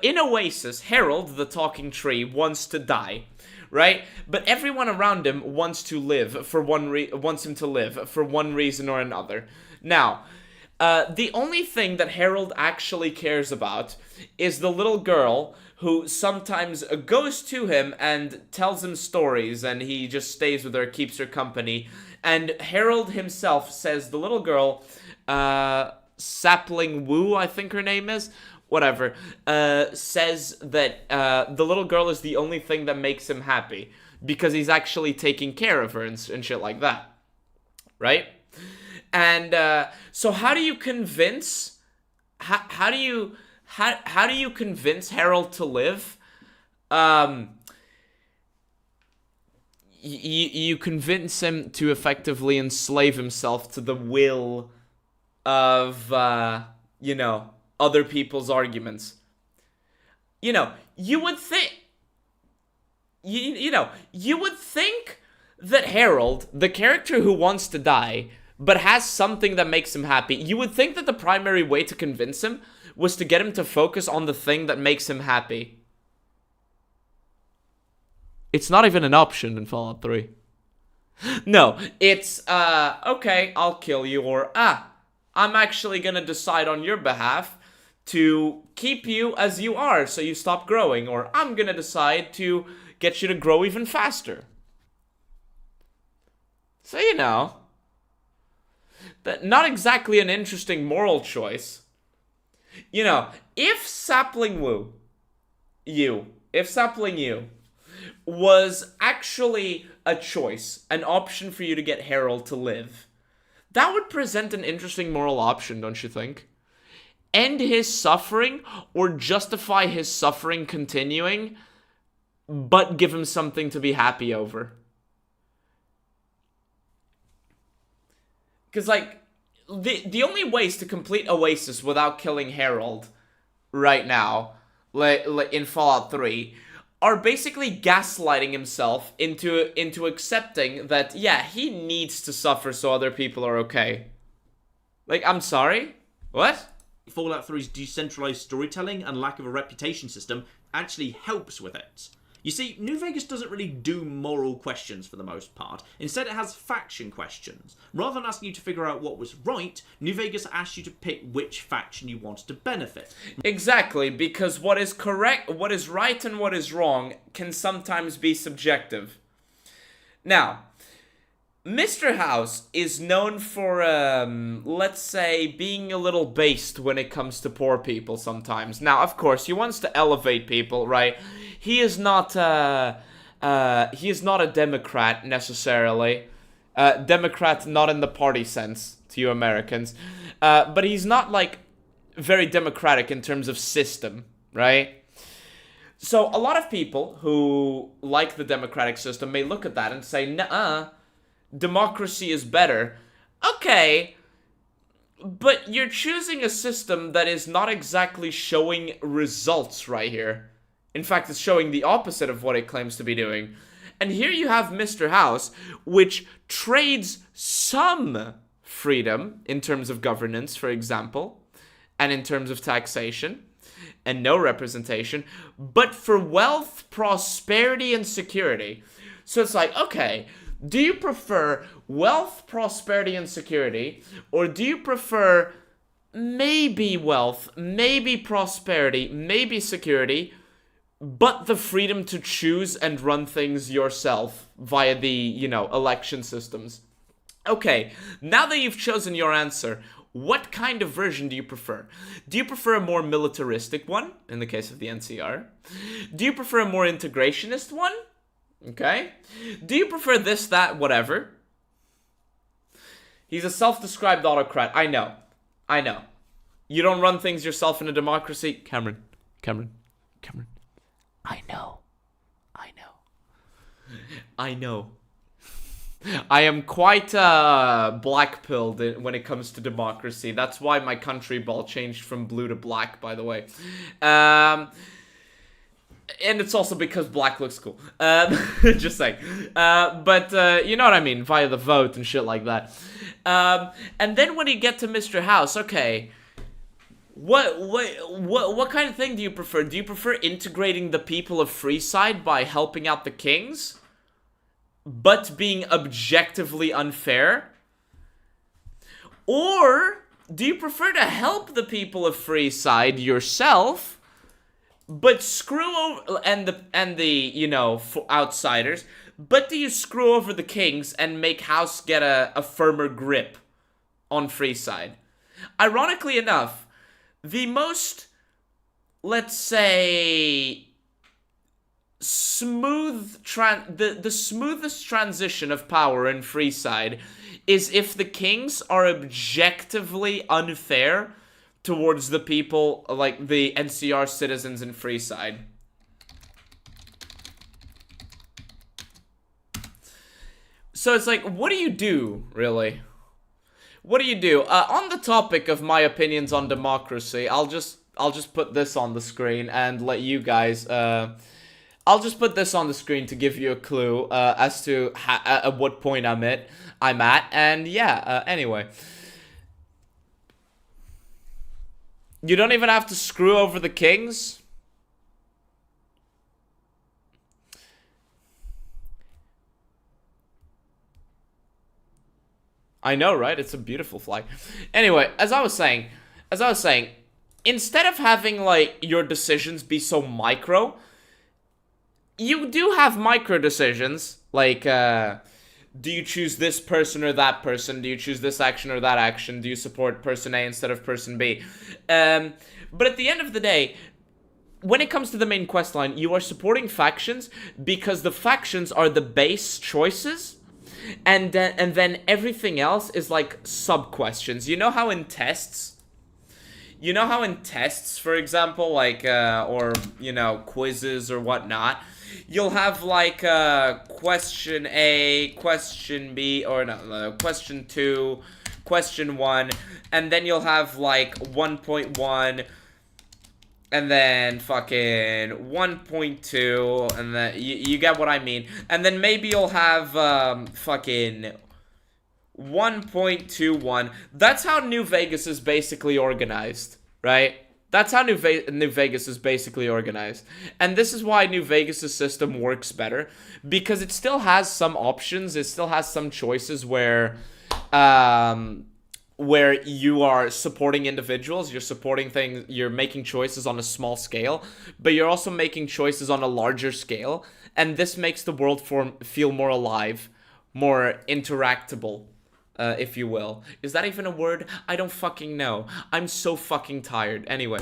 In Oasis, Harold, the talking tree, wants to die. Right? But everyone around him wants to live for wants him to live for one reason or another. Now, the only thing that Harold actually cares about is the little girl who sometimes goes to him and tells him stories, and he just stays with her, keeps her company. And Harold himself says the little girl, Sapling Wu, I think her name is, whatever, says that the little girl is the only thing that makes him happy because he's actually taking care of her and shit like that, right? And so how do you convince how do you convince Harold to live? You convince him to effectively enslave himself to the will of you know, other people's arguments. You know, you would think... You would think that Harold, the character who wants to die, but has something that makes him happy, you would think that the primary way to convince him was to get him to focus on the thing that makes him happy. It's not even an option in Fallout 3. No, it's, okay, I'll kill you, or, I'm actually gonna decide on your behalf to keep you as you are so you stop growing, or I'm gonna decide to get you to grow even faster. So, you know, but not exactly an interesting moral choice. You know, if Sapling You was actually a choice, an option for you to get Harold to live, that would present an interesting moral option, don't you think? End his suffering or justify his suffering continuing, but give him something to be happy over. Because, like, the only ways to complete Oasis without killing Harold right now, like in Fallout 3, are basically gaslighting himself into accepting that, yeah, he needs to suffer so other people are okay. Like, I'm sorry? What? Fallout 3's decentralized storytelling and lack of a reputation system actually helps with it. You see, New Vegas doesn't really do moral questions for the most part. Instead, it has faction questions. Rather than asking you to figure out what was right, New Vegas asks you to pick which faction you wanted to benefit. Exactly, because what is correct, what is right and what is wrong can sometimes be subjective. Now, Mr. House is known for, let's say, being a little based when it comes to poor people sometimes. Now, of course, he wants to elevate people, right? He is not a Democrat, necessarily. Democrat not in the party sense, to you Americans. But he's not, like, very democratic in terms of system, right? So, a lot of people who like the democratic system may look at that and say, nuh-uh, democracy is better. Okay, but you're choosing a system that is not exactly showing results right here. In fact, it's showing the opposite of what it claims to be doing. And here you have Mr. House, which trades some freedom in terms of governance, for example, and in terms of taxation, and no representation, but for wealth, prosperity, and security. So it's like, okay, do you prefer wealth, prosperity, and security? Or do you prefer maybe wealth, maybe prosperity, maybe security, but the freedom to choose and run things yourself via the, election systems? Okay, now that you've chosen your answer, what kind of version do you prefer? Do you prefer a more militaristic one, in the case of the NCR? Do you prefer a more integrationist one? Okay. Do you prefer this, that, whatever? He's a self-described autocrat. I know. You don't run things yourself in a democracy? Cameron. I know. I am quite black-pilled when it comes to democracy. That's why my country ball changed from blue to black, by the way. And it's also because black looks cool. Just saying. But you know what I mean, via the vote and shit like that. And then when you get to Mr. House, okay, what kind of thing do you prefer? Do you prefer integrating the people of Freeside by helping out the kings, but being objectively unfair? Or do you prefer to help the people of Freeside yourself, but screw over and the outsiders, but do you screw over the kings and make House get a firmer grip on Freeside? Ironically enough, the most, let's say, the smoothest transition of power in Freeside is if the kings are objectively unfair towards the people, like the NCR citizens in Freeside. So it's like, what do you do, really? What do you do? On the topic of my opinions on democracy, I'll just put this on the screen and let you guys, I'll just put this on the screen to give you a clue as to at what point I'm at, and yeah, anyway. You don't even have to screw over the kings. I know, right? It's a beautiful flag. Anyway, as I was saying, instead of having, like, your decisions be so micro, you do have micro decisions, like, do you choose this person or that person? Do you choose this action or that action? Do you support person A instead of person B? But at the end of the day, when it comes to the main questline, you are supporting factions because the factions are the base choices, and then everything else is like sub-questions. You know how in tests, for example, like, or, quizzes or whatnot, you'll have, like, question A, question B, or no, question 2, question 1, and then you'll have, like, 1.1, and then fucking 1.2, and then, you get what I mean, and then maybe you'll have, fucking 1.21, that's how New Vegas is basically organized, right? That's how New Vegas is basically organized. And this is why New Vegas' system works better. Because it still has some options. It still has some choices where you are supporting individuals. You're supporting things. You're making choices on a small scale. But you're also making choices on a larger scale. And this makes the world feel more alive. More interactable. If you will. Is that even a word? I don't fucking know. I'm so fucking tired. Anyway.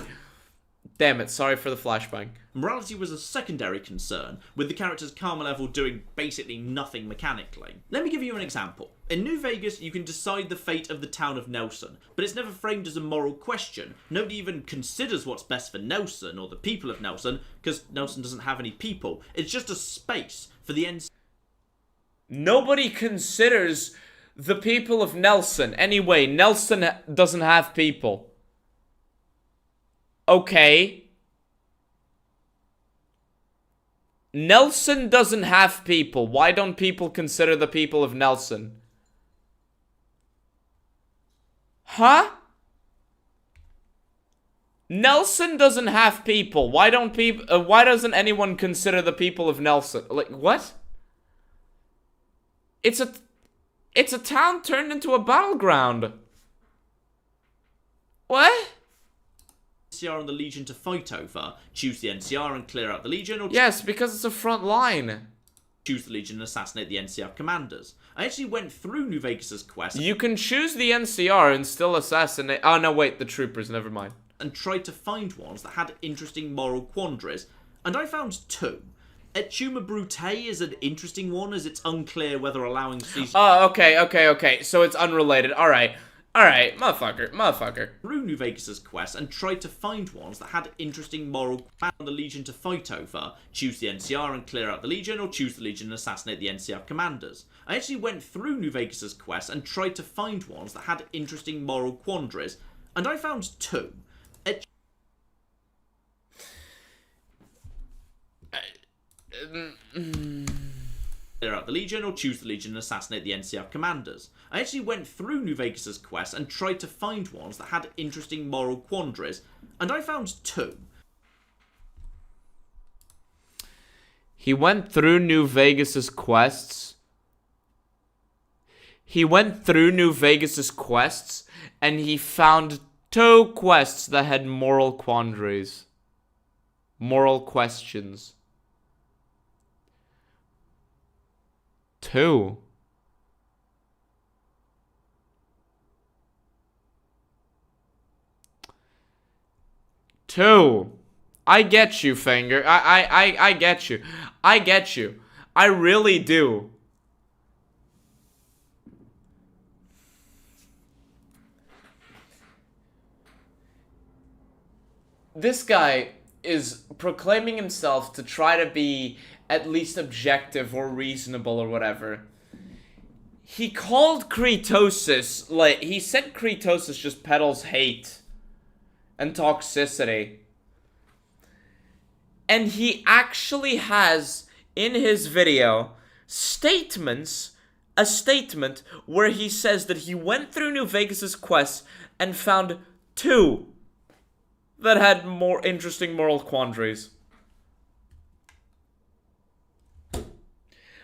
Damn it, sorry for the flashbang. Morality was a secondary concern, with the character's karma level doing basically nothing mechanically. Let me give you an example. In New Vegas, you can decide the fate of the town of Nelson, but it's never framed as a moral question. Nobody even considers what's best for Nelson, or the people of Nelson, because Nelson doesn't have any people. It's just a space for the NC. Nobody considers the people of Nelson. Anyway, Nelson doesn't have people. Okay. Nelson doesn't have people. Why don't people consider the people of Nelson? Huh? Nelson doesn't have people. Why doesn't anyone consider the people of Nelson? Like, what? It's a town turned into a battleground. What? NCR and the Legion to fight over. Choose the NCR and clear out the Legion, or yes, because it's a front line. Choose the Legion and assassinate the NCR commanders. I actually went through New Vegas' quest. You can choose the NCR and still assassinate. Oh no, wait, the troopers. Never mind. And tried to find ones that had interesting moral quandaries, and I found two. Yuma Brute is an interesting one, as it's unclear whether allowing these. Oh, okay. So it's unrelated. All right, motherfucker. Through New Vegas' quest and tried to find ones that had interesting moral and the Legion to fight over. Choose the NCR and clear out the Legion, or choose the Legion and assassinate the NCR commanders. I actually went through New Vegas' quest and tried to find ones that had interesting moral quandaries, and I found two. Clear out the Legion, or choose the Legion and assassinate the NCR commanders. I actually went through New Vegas' quest and tried to find ones that had interesting moral quandaries, and I found two. He went through New Vegas' quests. And he found two quests that had moral quandaries. Moral questions. Two. I get you, Finger. I get you. I really do. This guy is proclaiming himself to try to be at least objective or reasonable or whatever. He called Kretosis, like, he said Kretosis just peddles hate and toxicity. And he actually has, in his video, a statement where he says that he went through New Vegas' quests and found two that had more interesting moral quandaries.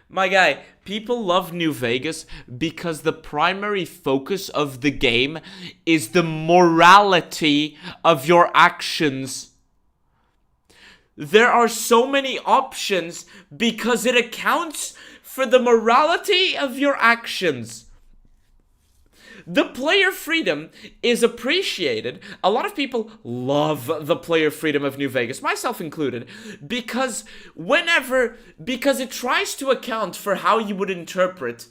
My guy, people love New Vegas because the primary focus of the game is the morality of your actions. There are so many options because it accounts for the morality of your actions. The player freedom is appreciated. A lot of people love the player freedom of New Vegas, myself included, because it tries to account for how you would interpret,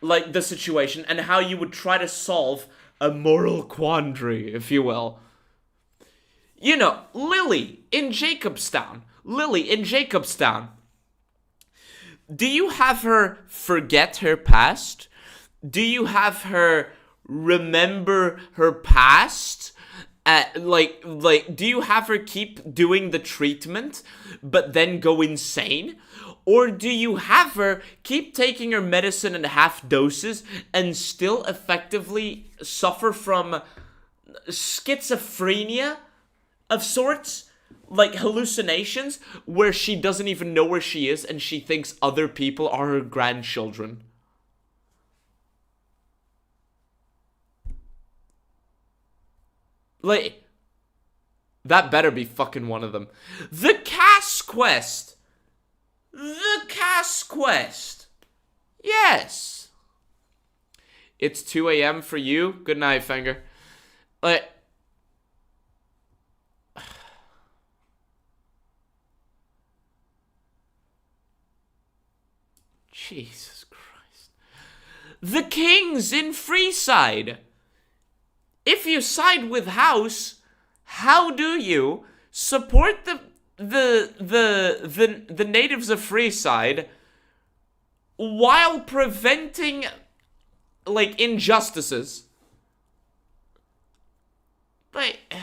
like, the situation and how you would try to solve a moral quandary, if you will. You know, Lily in Jacobstown. Do you have her forget her past? Do you have her remember her past? Do you have her keep doing the treatment, but then go insane? Or do you have her keep taking her medicine in half doses and still effectively suffer from schizophrenia of sorts, like hallucinations, where she doesn't even know where she is and she thinks other people are her grandchildren. Like, that better be fucking one of them. The Cass Quest. The Cass Quest. Yes. It's 2 a.m. for you. Good night, Finger. Like, Jesus Christ. The Kings in Freeside. If you side with House, how do you support the natives of Freeside while preventing, like, injustices? Like,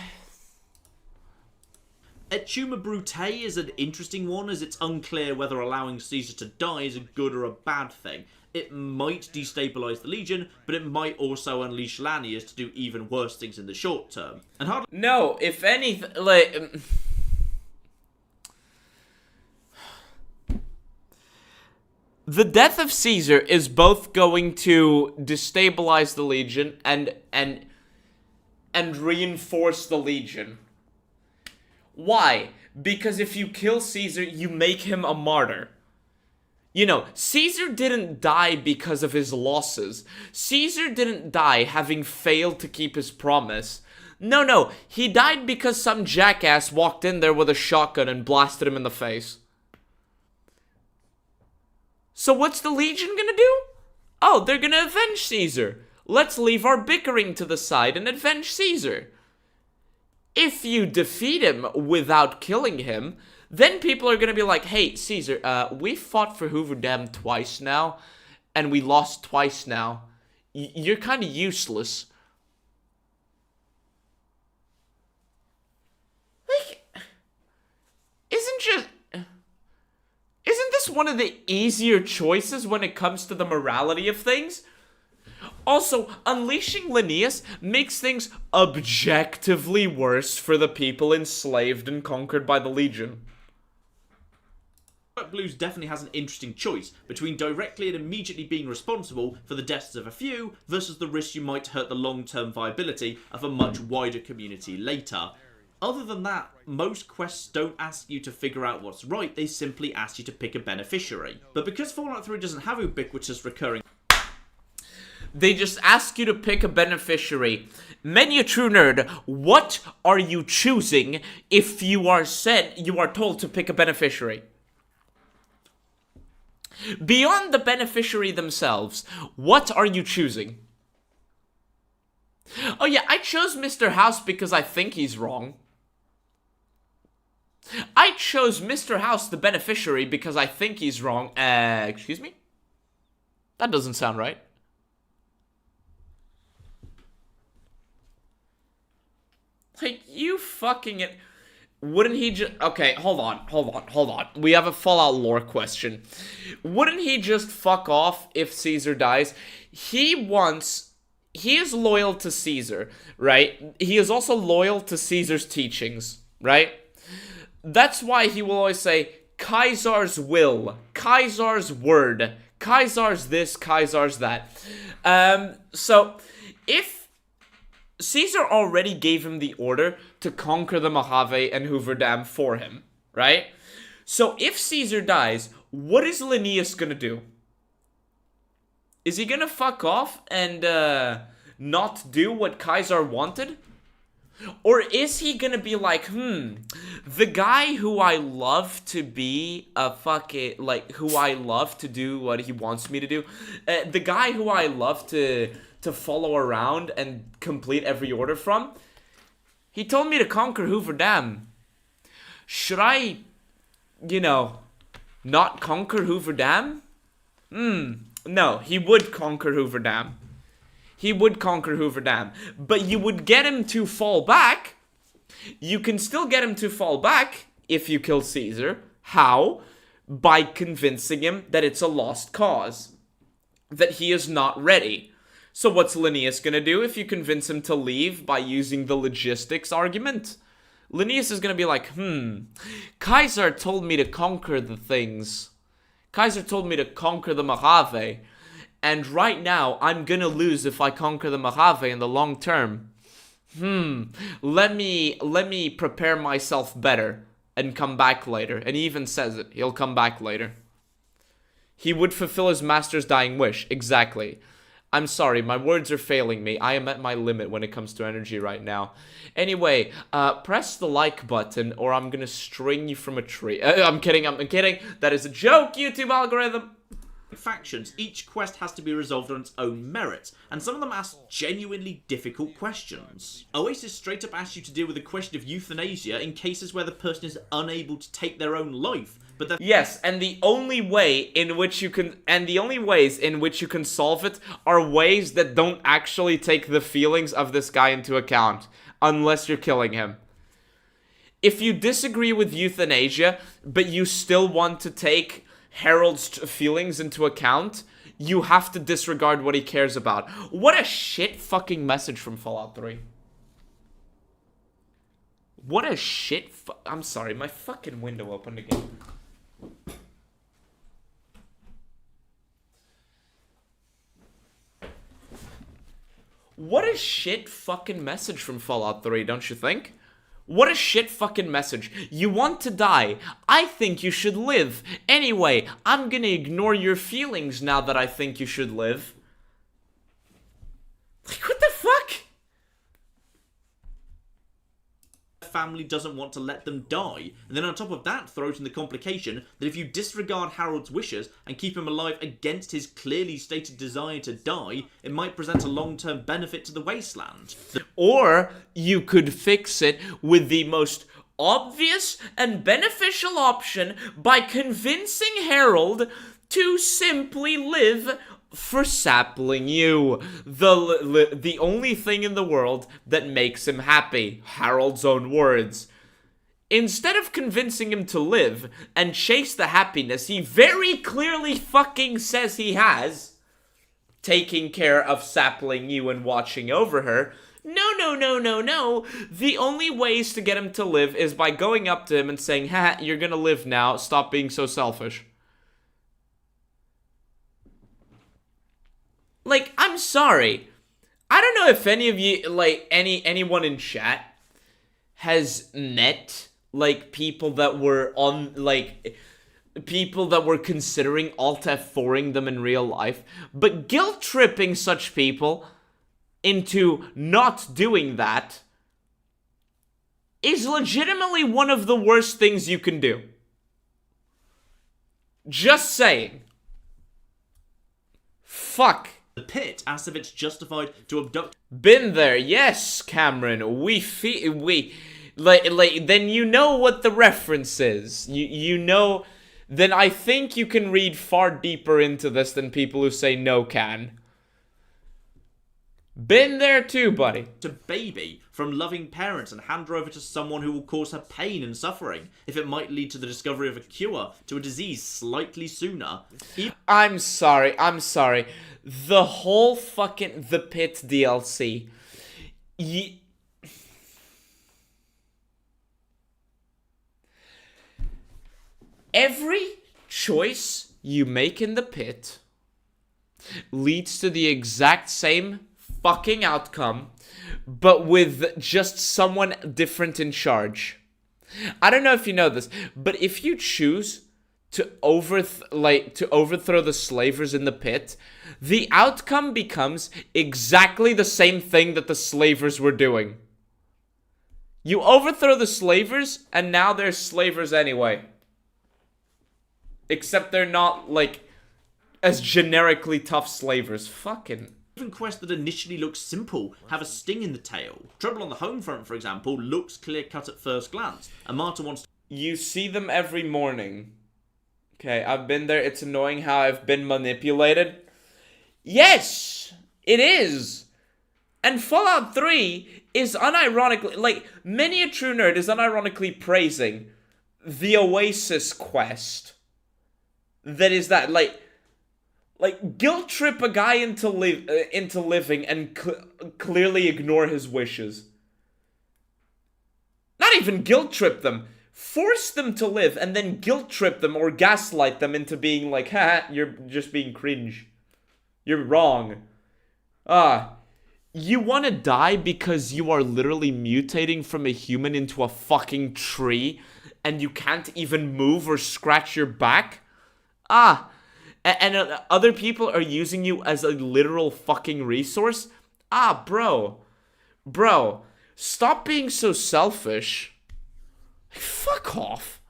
Etuma Brute is an interesting one, as it's unclear whether allowing Caesar to die is a good or a bad thing. It might destabilise the Legion, but it might also unleash Lanius to do even worse things in the short term. And hardly... No, if anything, like... The death of Caesar is both going to destabilize the Legion and reinforce the Legion. Why? Because if you kill Caesar, you make him a martyr. You know, Caesar didn't die because of his losses. Caesar didn't die having failed to keep his promise. No, he died because some jackass walked in there with a shotgun and blasted him in the face. So what's the Legion gonna do? Oh, they're gonna avenge Caesar. Let's leave our bickering to the side and avenge Caesar. If you defeat him without killing him, then people are gonna be like, hey, Caesar, we fought for Hoover Dam twice now, and we lost twice now. You're kind of useless. Like, isn't this one of the easier choices when it comes to the morality of things? Also, unleashing Linnaeus makes things objectively worse for the people enslaved and conquered by the Legion. Blues definitely has an interesting choice between directly and immediately being responsible for the deaths of a few versus the risk you might hurt the long-term viability of a much wider community later. Other than that, most quests don't ask you to figure out what's right, they simply ask you to pick a beneficiary. But because Fallout 3 doesn't have ubiquitous recurring... They just ask you to pick a beneficiary. Menu True Nerd, what are you choosing if you are told to pick a beneficiary? Beyond the beneficiary themselves, what are you choosing? Oh yeah, I chose Mr. House because I think he's wrong. I chose Mr. House, the beneficiary, because I think he's wrong. Excuse me? That doesn't sound right. Like, you fucking it. Wouldn't he just... Okay, hold on. We have a Fallout lore question. Wouldn't he just fuck off if Caesar dies? He is loyal to Caesar, right? He is also loyal to Caesar's teachings, right? That's why he will always say, Caesar's will, Caesar's word, Caesar's this, Caesar's that. So, if Caesar already gave him the order to conquer the Mojave and Hoover Dam for him, right? So if Caesar dies, what is Linnaeus gonna do? Is he gonna fuck off and not do what Caesar wanted? Or is he gonna be like, the guy who I love to be who I love to do what he wants me to do, the guy who I love to follow around and complete every order from, he told me to conquer Hoover Dam. Should I, not conquer Hoover Dam? No, he would conquer Hoover Dam. He would conquer Hoover Dam. But you would get him to fall back. You can still get him to fall back if you kill Caesar. How? By convincing him that it's a lost cause. That he is not ready. So what's Linnaeus gonna do if you convince him to leave by using the logistics argument? Linnaeus is gonna be like, Kaiser told me to conquer the things. Kaiser told me to conquer the Mojave. And right now, I'm gonna lose if I conquer the Mojave in the long term. Let me prepare myself better and come back later. And he even says it. He'll come back later. He would fulfill his master's dying wish. Exactly. I'm sorry, my words are failing me. I am at my limit when it comes to energy right now. Anyway, press the like button or I'm gonna string you from a tree. I'm kidding. That is a joke, YouTube algorithm. Factions, each quest has to be resolved on its own merit, and some of them ask genuinely difficult questions. Oasis straight up asks you to deal with the question of euthanasia in cases where the person is unable to take their own life. But yes, and the only ways in which you can solve it are ways that don't actually take the feelings of this guy into account, unless you're killing him. If you disagree with euthanasia, but you still want to take Harold's feelings into account, you have to disregard what he cares about. What a shit fucking message from Fallout 3. What a shit I'm sorry, my fucking window opened again. What a shit fucking message from Fallout 3, don't you think? What a shit fucking message. You want to die. I think you should live. Anyway, I'm gonna ignore your feelings now that I think you should live. Like, what the fuck? Family doesn't want to let them die, and then on top of that throws in the complication that if you disregard Harold's wishes and keep him alive against his clearly stated desire to die, it might present a long-term benefit to the wasteland. Or you could fix it with the most obvious and beneficial option by convincing Harold to simply live for sapling you. The only thing in the world that makes him happy. Harold's own words. Instead of convincing him to live and chase the happiness he very clearly fucking says he has, taking care of sapling you and watching over her, no. The only ways to get him to live is by going up to him and saying, ha, you're gonna live now, stop being so selfish. Like, I'm sorry. I don't know if any of you, like, anyone in chat has met, like, people that were considering Alt F4ing them in real life, but guilt-tripping such people into not doing that is legitimately one of the worst things you can do. Just saying. Fuck. The pit asks if it's justified to abduct. Been there, yes, Cameron. Then you know what the reference is. You know. Then I think you can read far deeper into this than people who say no can. Been there too, buddy. To baby from loving parents and hand her over to someone who will cause her pain and suffering if it might lead to the discovery of a cure to a disease slightly sooner. I'm sorry. The whole fucking The Pit DLC. Every choice you make in The Pit leads to the exact same fucking outcome, but with just someone different in charge. I don't know if you know this, but if you choose to overthrow the slavers in the pit, the outcome becomes exactly the same thing that the slavers were doing. You overthrow the slavers, and now they're slavers anyway. Except they're not, like, as generically tough slavers. Fucking. Even quests that initially look simple have a sting in the tail. Trouble on the home front, for example, looks clear-cut at first glance. And Marta wants to... You see them every morning. Okay, I've been there. It's annoying how I've been manipulated. Yes, it is. And Fallout 3 is unironically, like, many a true nerd is unironically praising the Oasis quest. That is that, like guilt trip a guy into living and clearly ignore his wishes. Not not even guilt trip them. Force them to live and then guilt trip them or gaslight them into being like, ha, you're just being cringe. You're wrong. You want to die because you are literally mutating from a human into a fucking tree and you can't even move or scratch your back? And other people are using you as a literal fucking resource? Bro, stop being so selfish. Fuck off.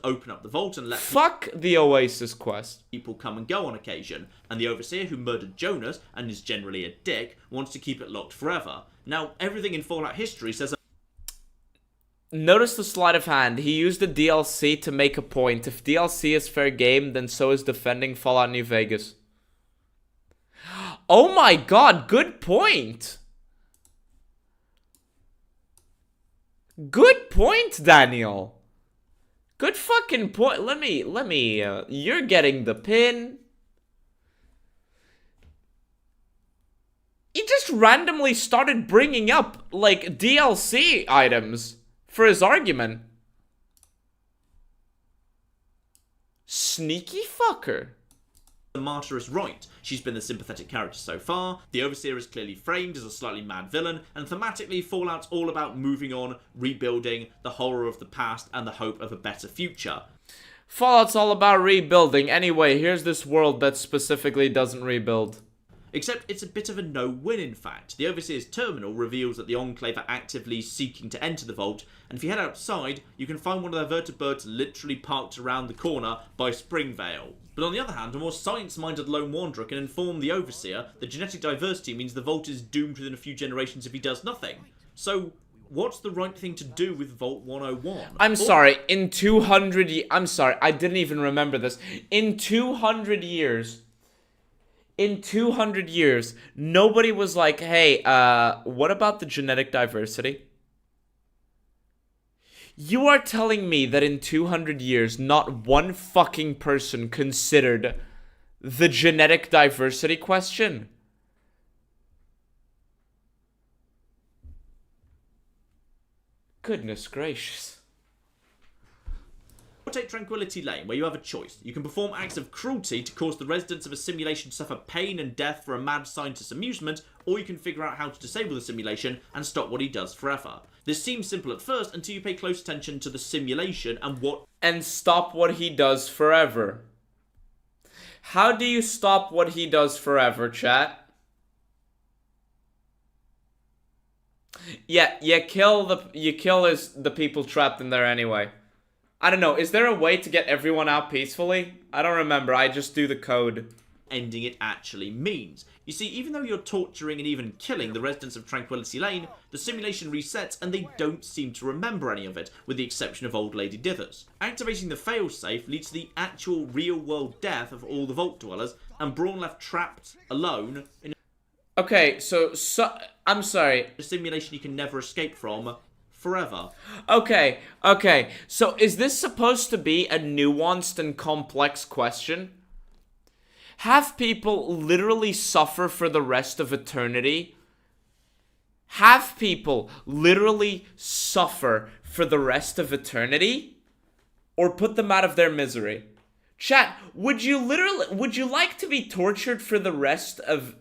Open up the vault and let fuck the Oasis quest. People come and go on occasion, and the Overseer who murdered Jonas and is generally a dick wants to keep it locked forever. Now, everything in Fallout history says... Notice the sleight of hand. He used the DLC to make a point. If DLC is fair game, then so is defending Fallout New Vegas. Oh my god, good point. Good point, Daniel. Good fucking point. Let me, you're getting the pin. He just randomly started bringing up, like, DLC items for his argument. Sneaky fucker. The martyr is right. She's been the sympathetic character so far. The Overseer is clearly framed as a slightly mad villain, and thematically, Fallout's all about moving on, rebuilding, the horror of the past, and the hope of a better future. Fallout's all about rebuilding. Anyway, here's this world that specifically doesn't rebuild. Except it's a bit of a no-win, in fact. The Overseer's terminal reveals that the Enclave are actively seeking to enter the vault, and if you head outside, you can find one of their vertibirds literally parked around the corner by Springvale. But on the other hand, a more science-minded lone wanderer can inform the Overseer that genetic diversity means the vault is doomed within a few generations if he does nothing. So, what's the right thing to do with Vault 101? I'm sorry, in 200 I'm sorry, I didn't even remember this. In 200 years, nobody was like, hey, what about the genetic diversity? You are telling me that in 200 years, not one fucking person considered the genetic diversity question? Goodness gracious. Take Tranquility Lane, where you have a choice. You can perform acts of cruelty to cause the residents of a simulation to suffer pain and death for a mad scientist's amusement, or you can figure out how to disable the simulation and stop what he does forever. This seems simple at first until you pay close attention to the simulation and stop what he does forever. How do you stop what he does forever, chat? Yeah, you kill the people trapped in there anyway. I don't know, is there a way to get everyone out peacefully? I don't remember, I just do the code. Ending it actually means. You see, even though you're torturing and even killing the residents of Tranquility Lane, the simulation resets and they don't seem to remember any of it, with the exception of Old Lady Dithers. Activating the failsafe leads to the actual real-world death of all the Vault Dwellers, and Braun left trapped, alone, in okay, so I'm sorry. A simulation you can never escape from, forever. Okay, so is this supposed to be a nuanced and complex question? Have people literally suffer for the rest of eternity? Have people literally suffer for the rest of eternity? Or put them out of their misery? Chat, would you like to be tortured for the rest of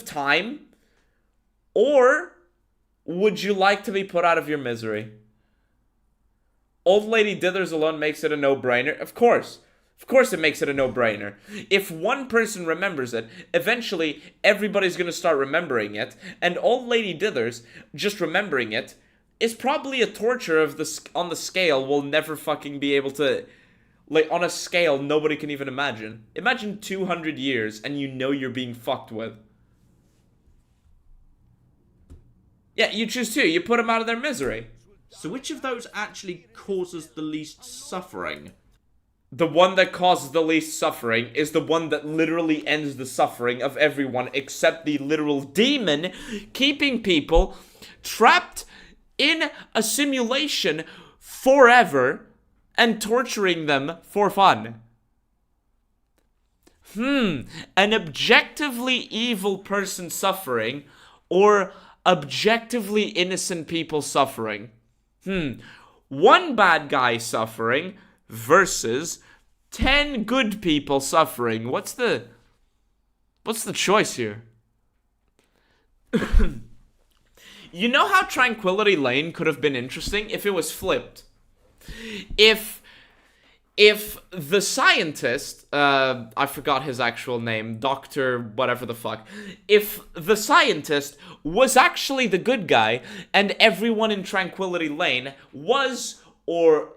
time? Or would you like to be put out of your misery? Old Lady Dithers alone makes it a no-brainer. Of course it makes it a no-brainer. If one person remembers it, eventually everybody's going to start remembering it. And Old Lady Dithers, just remembering it, is probably a torture on the scale we'll never fucking be able to... Like, on a scale nobody can even imagine. Imagine 200 years and you know you're being fucked with. Yeah, you choose two. You put them out of their misery. So which of those actually causes the least suffering? The one that causes the least suffering is the one that literally ends the suffering of everyone except the literal demon keeping people trapped in a simulation forever and torturing them for fun. An objectively evil person suffering or objectively innocent people suffering? One bad guy suffering versus 10 good people suffering. What's the choice here? You know how Tranquility Lane could have been interesting if it was flipped? If the scientist, I forgot his actual name, Dr. whatever the fuck, if the scientist was actually the good guy and everyone in Tranquility Lane was or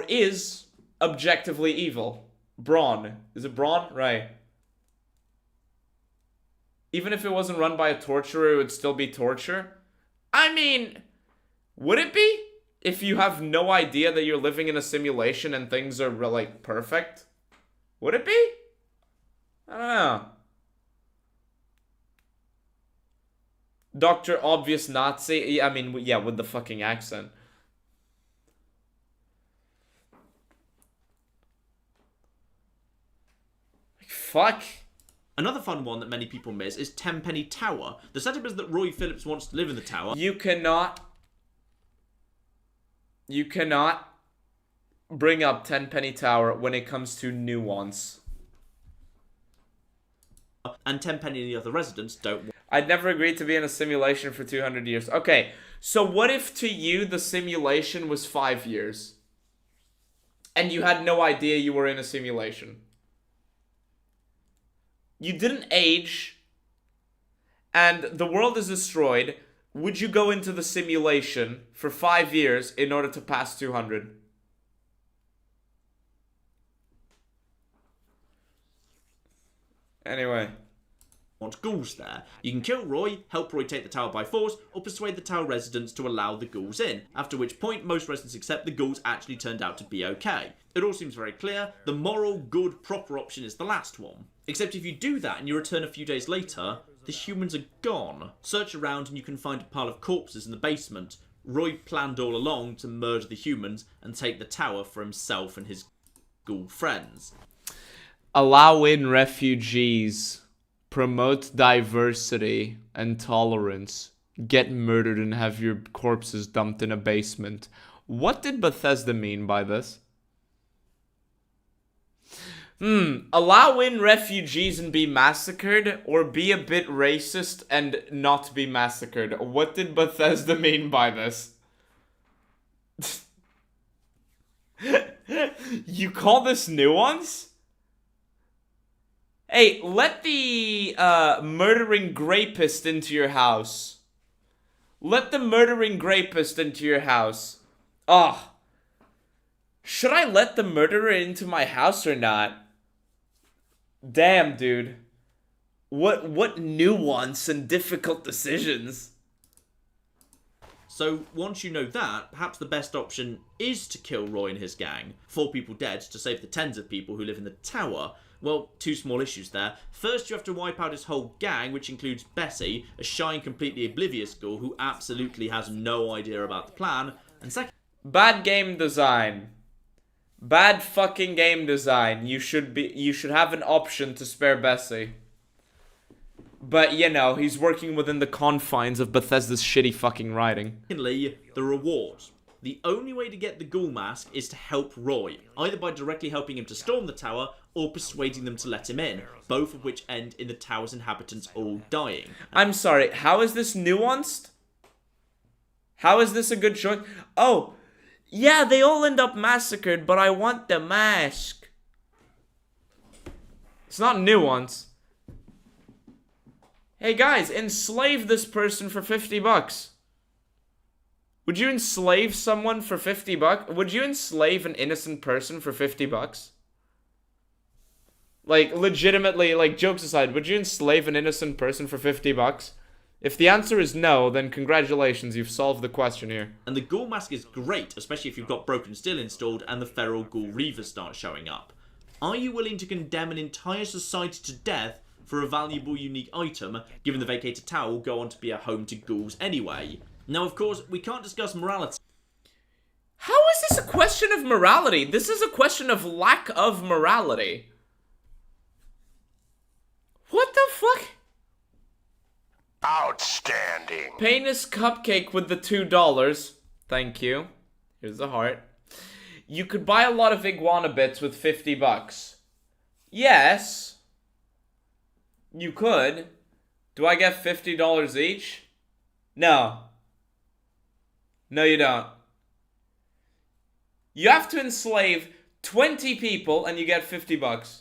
is objectively evil. Braun. Is it Braun? Right. Even if it wasn't run by a torturer, it would still be torture. I mean, would it be? If you have no idea that you're living in a simulation and things are, like, perfect? Would it be? I don't know. Dr. Obvious Nazi? I mean, yeah, with the fucking accent. Like, fuck. Another fun one that many people miss is Tenpenny Tower. The setup is that Roy Phillips wants to live in the tower. You cannot bring up Tenpenny Tower when it comes to nuance. And Tenpenny and the other residents don't. I'd never agreed to be in a simulation for 200 years. Okay, so what if to you the simulation was 5 years? And you had no idea you were in a simulation? You didn't age, and the world is destroyed. Would you go into the simulation for 5 years in order to pass 200? Anyway. Want ghouls there. You can kill Roy, help Roy take the tower by force, or persuade the tower residents to allow the ghouls in, after which point most residents accept the ghouls actually turned out to be okay. It all seems very clear. The moral, good, proper option is the last one. Except if you do that and you return a few days later, the humans are gone. Search around and you can find a pile of corpses in the basement. Roy planned all along to murder the humans and take the tower for himself and his ghoul friends. Allow in refugees. Promote diversity and tolerance. Get murdered and have your corpses dumped in a basement. What did Bethesda mean by this? Allow in refugees and be massacred, or be a bit racist and not be massacred. What did Bethesda mean by this? You call this nuance? Hey, let the murdering grapist into your house. Let the murdering grapist into your house. Oh. Should I let the murderer into my house or not? Damn, dude. What nuance and difficult decisions. So, once you know that, perhaps the best option is to kill Roy and his gang. 4 people dead to save the tens of people who live in the tower. Well, 2 small issues there. First, you have to wipe out his whole gang, which includes Bessie, a shy and completely oblivious girl who absolutely has no idea about the plan. And second... Bad game design. Bad fucking game design. You should have an option to spare Bessie. But, you know, he's working within the confines of Bethesda's shitty fucking writing. Secondly, the rewards. The only way to get the ghoul mask is to help Roy, either by directly helping him to storm the tower, or persuading them to let him in, both of which end in the tower's inhabitants all dying. I'm sorry, how is this nuanced? How is this a good choice? Oh, yeah, they all end up massacred, but I want the mask. It's not nuance. Hey guys, enslave this person for $50. Would you enslave someone for $50? Would you enslave an innocent person for $50? Like, legitimately, like, jokes aside, would you enslave an innocent person for $50? If the answer is no, then congratulations, you've solved the question here. And the ghoul mask is great, especially if you've got Broken Steel installed and the feral ghoul reavers start showing up. Are you willing to condemn an entire society to death for a valuable, unique item, given the vacated tower will go on to be a home to ghouls anyway? Now, of course, we can't discuss morality. How is this a question of morality? This is a question of lack of morality. What the fuck? Outstanding. Penis cupcake with the $2. Thank you. Here's the heart. You could buy a lot of iguana bits with $50. Yes. You could. Do I get $50 each? No. No, you don't. You have to enslave 20 people and you get $50.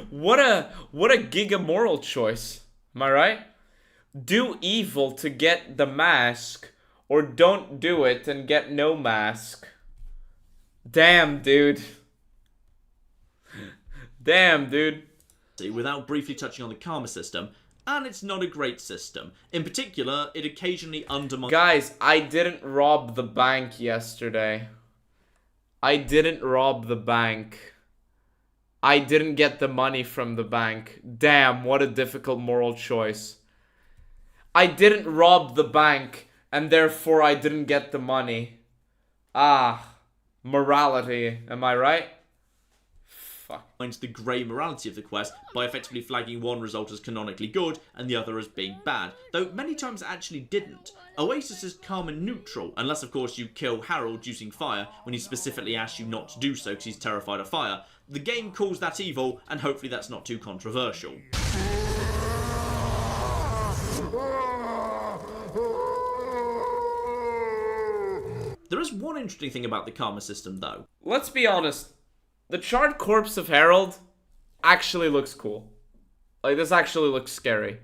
What a giga moral choice. Am I right? Do evil to get the mask, or don't do it and get no mask. Damn, dude. Damn, dude. Without briefly touching on the karma system, and it's not a great system. In particular, it occasionally undermines... Guys, I didn't rob the bank yesterday. I didn't rob the bank. I didn't get the money from the bank. Damn, what a difficult moral choice. I didn't rob the bank, and therefore I didn't get the money. Ah, morality, am I right? Fuck. The grey morality of the quest by effectively flagging one result as canonically good and the other as being bad, though many times it actually didn't. Oasis is karma neutral, unless of course you kill Harold using fire when he specifically asks you not to do so because he's terrified of fire. The game calls that evil, and hopefully that's not too controversial. There is one interesting thing about the karma system though. Let's be honest. The charred corpse of Harold actually looks cool. Like, this actually looks scary.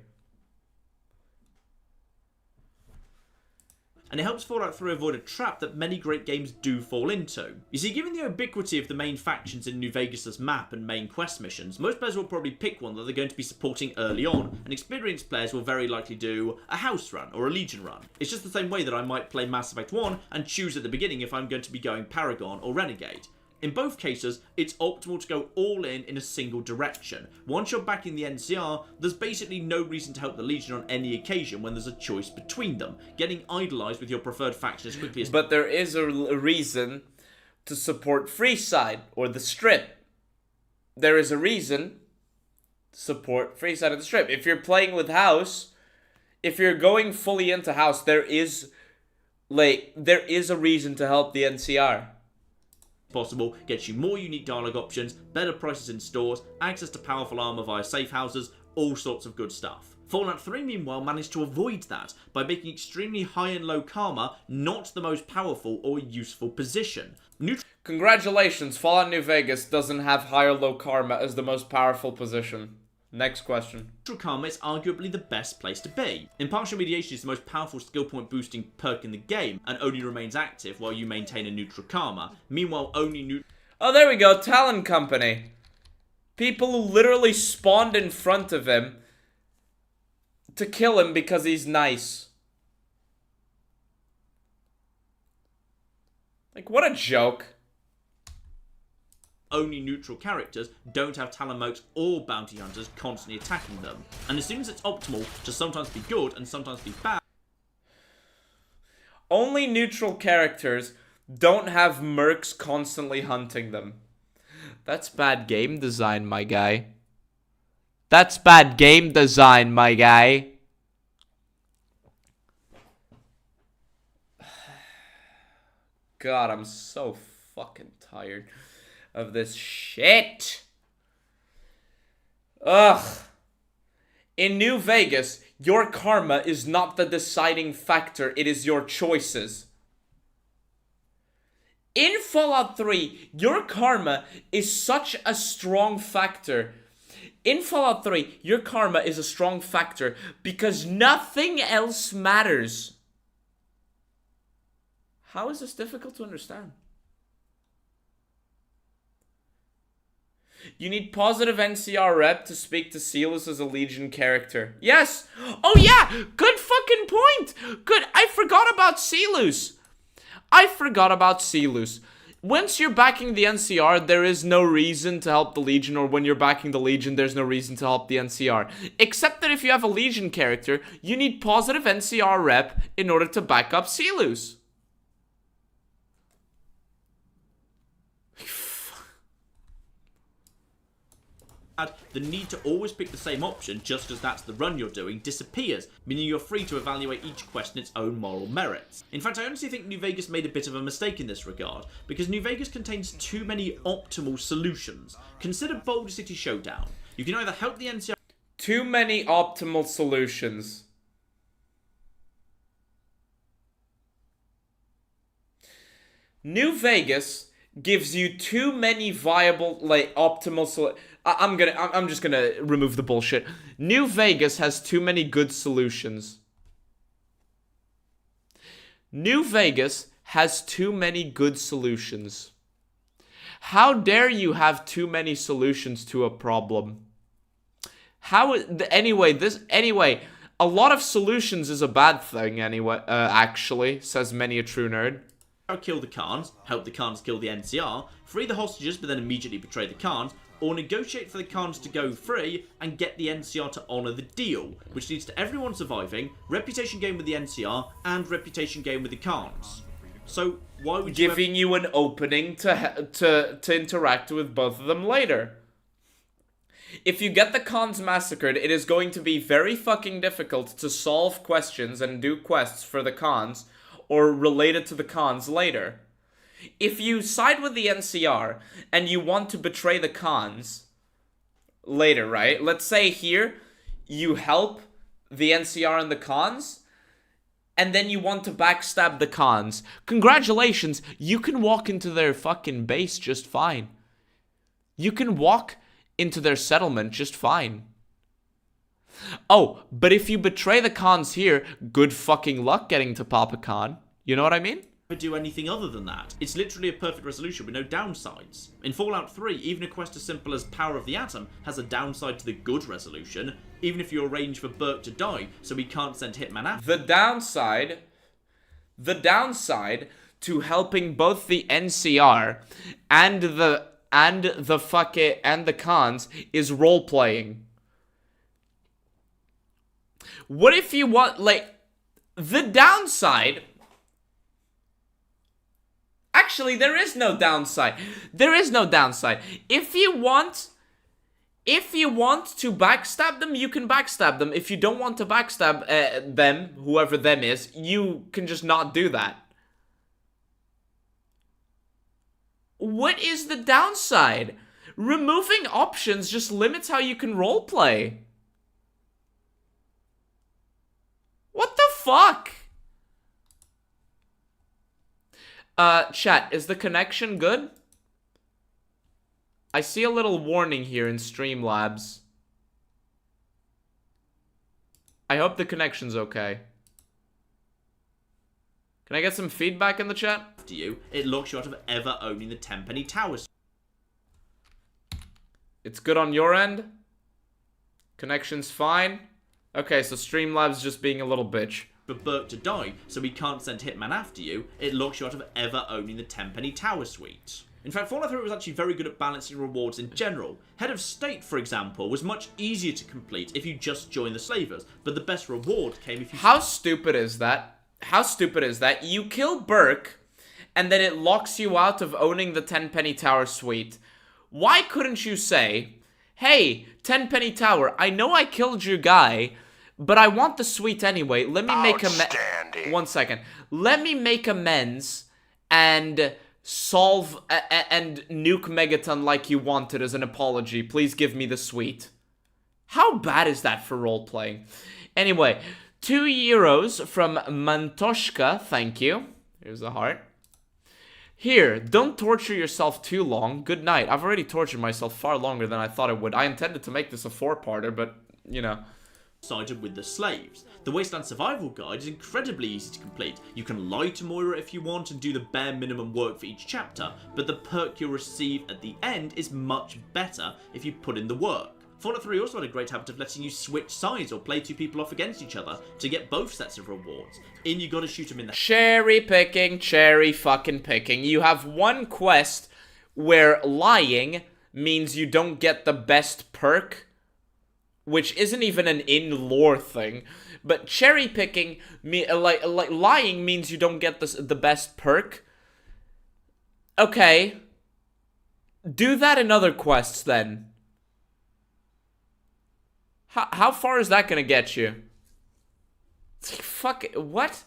And it helps Fallout 3 avoid a trap that many great games do fall into. You see, given the ubiquity of the main factions in New Vegas' map and main quest missions, most players will probably pick one that they're going to be supporting early on, and experienced players will very likely do a house run or a legion run. It's just the same way that I might play Mass Effect 1 and choose at the beginning if I'm going to be going Paragon or Renegade. In both cases, it's optimal to go all in a single direction. Once you're back in the NCR, there's basically no reason to help the Legion on any occasion when there's a choice between them, getting idolised with your preferred faction as quickly as... But there is a reason to support Freeside, or the Strip. There is a reason to support Freeside or the Strip. If you're playing with House, if you're going fully into House, there is a reason to help the NCR. Possible, gets you more unique dialogue options, better prices in stores, access to powerful armor via safe houses, all sorts of good stuff. Fallout 3 meanwhile managed to avoid that by making extremely high and low karma not the most powerful or useful position. Congratulations, Fallout New Vegas doesn't have high or low karma as the most powerful position. Next question. Neutral karma is arguably the best place to be. Impartial mediation is the most powerful skill point boosting perk in the game and only remains active while you maintain a neutral karma. Meanwhile, Oh, there we go, Talon Company. People who literally spawned in front of him to kill him because he's nice. Like, what a joke. Only neutral characters don't have Talon Monks or bounty hunters constantly attacking them. And as soon as it's optimal to sometimes be good and sometimes be bad... Only neutral characters don't have mercs constantly hunting them. That's bad game design, my guy. That's bad game design, my guy. God, I'm so fucking tired of this shit. Ugh. In New Vegas, your karma is not the deciding factor, it is your choices. In Fallout 3, your karma is such a strong factor. In Fallout 3, your karma is a strong factor because nothing else matters. How is this difficult to understand? You need positive NCR rep to speak to Silas as a Legion character. Yes! Oh yeah! Good fucking point! Good. I forgot about Silas. Once you're backing the NCR, there is no reason to help the Legion, or when you're backing the Legion, there's no reason to help the NCR. Except that if you have a Legion character, you need positive NCR rep in order to back up Silas. the need to always pick the same option just as that's the run you're doing disappears, meaning you're free to evaluate each quest in its own moral merits. In fact, I honestly think New Vegas made a bit of a mistake in this regard, because New Vegas contains too many optimal solutions. Consider Boulder City Showdown. You can either help the NCR... Too many optimal solutions. New Vegas gives you too many viable, like, optimal solutions. I'm just gonna remove the bullshit. New Vegas has too many good solutions. New Vegas has too many good solutions. How dare you have too many solutions to a problem? Anyway, a lot of solutions is a bad thing anyway, actually, says many a true nerd. Kill the Khans, help the Khans kill the NCR, free the hostages but then immediately betray the Khans, or negotiate for the Khans to go free and get the NCR to honour the deal, which leads to everyone surviving, reputation gain with the NCR, and reputation gain with the Khans. So, why would you... Giving you an opening to interact with both of them later. If you get the Khans massacred, it is going to be very fucking difficult to solve questions and do quests for the Khans, or related to the Khans later. If you side with the NCR and you want to betray the Khans later, right? Let's say here you help the NCR and the Khans, and then you want to backstab the Khans. Congratulations, you can walk into their fucking base just fine. You can walk into their settlement just fine. Oh, but if you betray the Khans here, good fucking luck getting to Papa Khan. You know what I mean? Do anything other than that. It's literally a perfect resolution with no downsides. In Fallout 3, even a quest as simple as Power of the Atom has a downside to the good resolution, even if you arrange for Burke to die so he can't send Hitman after. The downside to helping both the NCR and the Khans is role playing. What if you want, like, the downside... Actually, there is no downside. There is no downside. If you want to backstab them, you can backstab them. If you don't want to backstab them, whoever them is, you can just not do that. What is the downside? Removing options just limits how you can roleplay. What the fuck? Chat, is the connection good? I see a little warning here in Streamlabs. I hope the connection's okay. Can I get some feedback in the chat? After you, it locks you out of ever owning the Tenpenny Towers. It's good on your end? Connection's fine? Okay, so Streamlabs just being a little bitch. For Burke to die, so he can't send Hitman after you, it locks you out of ever owning the Tenpenny Tower suite. In fact, Fallout 3 was actually very good at balancing rewards in general. Head of State, for example, was much easier to complete if you just joined the Slavers, but the best reward came if you... How stupid is that? How stupid is that? You kill Burke, and then it locks you out of owning the Tenpenny Tower suite. Why couldn't you say, hey, Tenpenny Tower, I know I killed your guy, but I want the suite anyway. Let me make one second. Let me make amends and solve and nuke Megaton like you wanted as an apology. Please give me the suite. How bad is that for role-playing? Anyway, €2 from Mantoshka. Thank you. Here's a heart. Here, don't torture yourself too long. Good night. I've already tortured myself far longer than I thought I would. I intended to make this a 4-parter, but, you know... sided with the slaves. The Wasteland Survival Guide is incredibly easy to complete. You can lie to Moira if you want and do the bare minimum work for each chapter, but the perk you'll receive at the end is much better if you put in the work. Fallout 3 also had a great habit of letting you switch sides or play 2 people off against each other to get both sets of rewards. And you gotta shoot them in the... cherry picking, cherry fucking picking. You have one quest where lying means you don't get the best perk, which isn't even an in-lore thing, but cherry picking, like lying means you don't get the best perk. Okay, do that in other quests then. How far is that gonna get you? It's like, fuck it, what?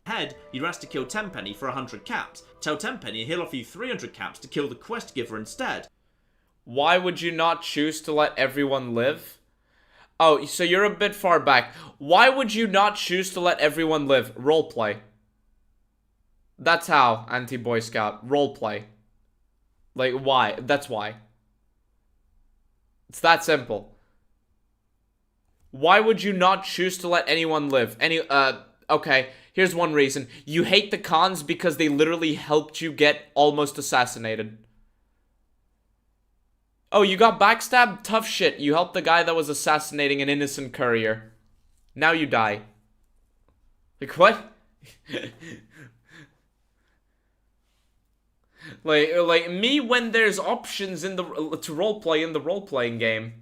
Head, you're asked to kill Tenpenny for 100 caps. Tell Tenpenny he'll offer you 300 caps to kill the quest giver instead. Why would you not choose to let everyone live? Oh, so you're a bit far back. Why would you not choose to let everyone live? Roleplay. That's how, anti-Boy Scout. Roleplay. Like, why? That's why. It's that simple. Why would you not choose to let anyone live? Okay, here's one reason. You hate the cons because they literally helped you get almost assassinated. Oh, you got backstabbed? Tough shit. You helped the guy that was assassinating an innocent courier. Now you die. Like, what? like me when there's options in the to roleplay in the role-playing game.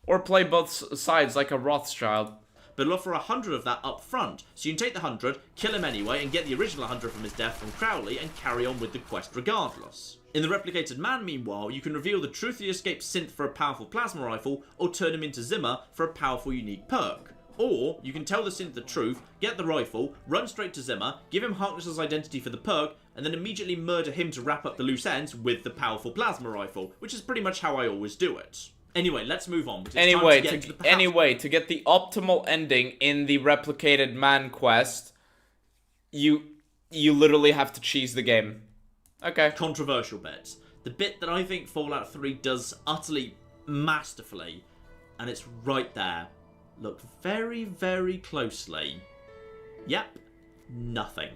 Or play both sides like a Rothschild. But he'll offer 100 of that up front, so you can take the 100, kill him anyway, and get the original 100 from his death from Crowley, and carry on with the quest regardless. In the Replicated Man, meanwhile, you can reveal the truth of the escaped synth for a powerful plasma rifle, or turn him into Zimmer for a powerful unique perk. Or, you can tell the synth the truth, get the rifle, run straight to Zimmer, give him Harkness's identity for the perk, and then immediately murder him to wrap up the loose ends with the powerful plasma rifle, which is pretty much how I always do it. Anyway, let's move on. Anyway, to get the optimal ending in the Replicated Man quest, you literally have to cheese the game. Okay. Controversial bits. The bit that I think Fallout 3 does utterly masterfully, and it's right there. Look very, very closely. Yep. Nothing.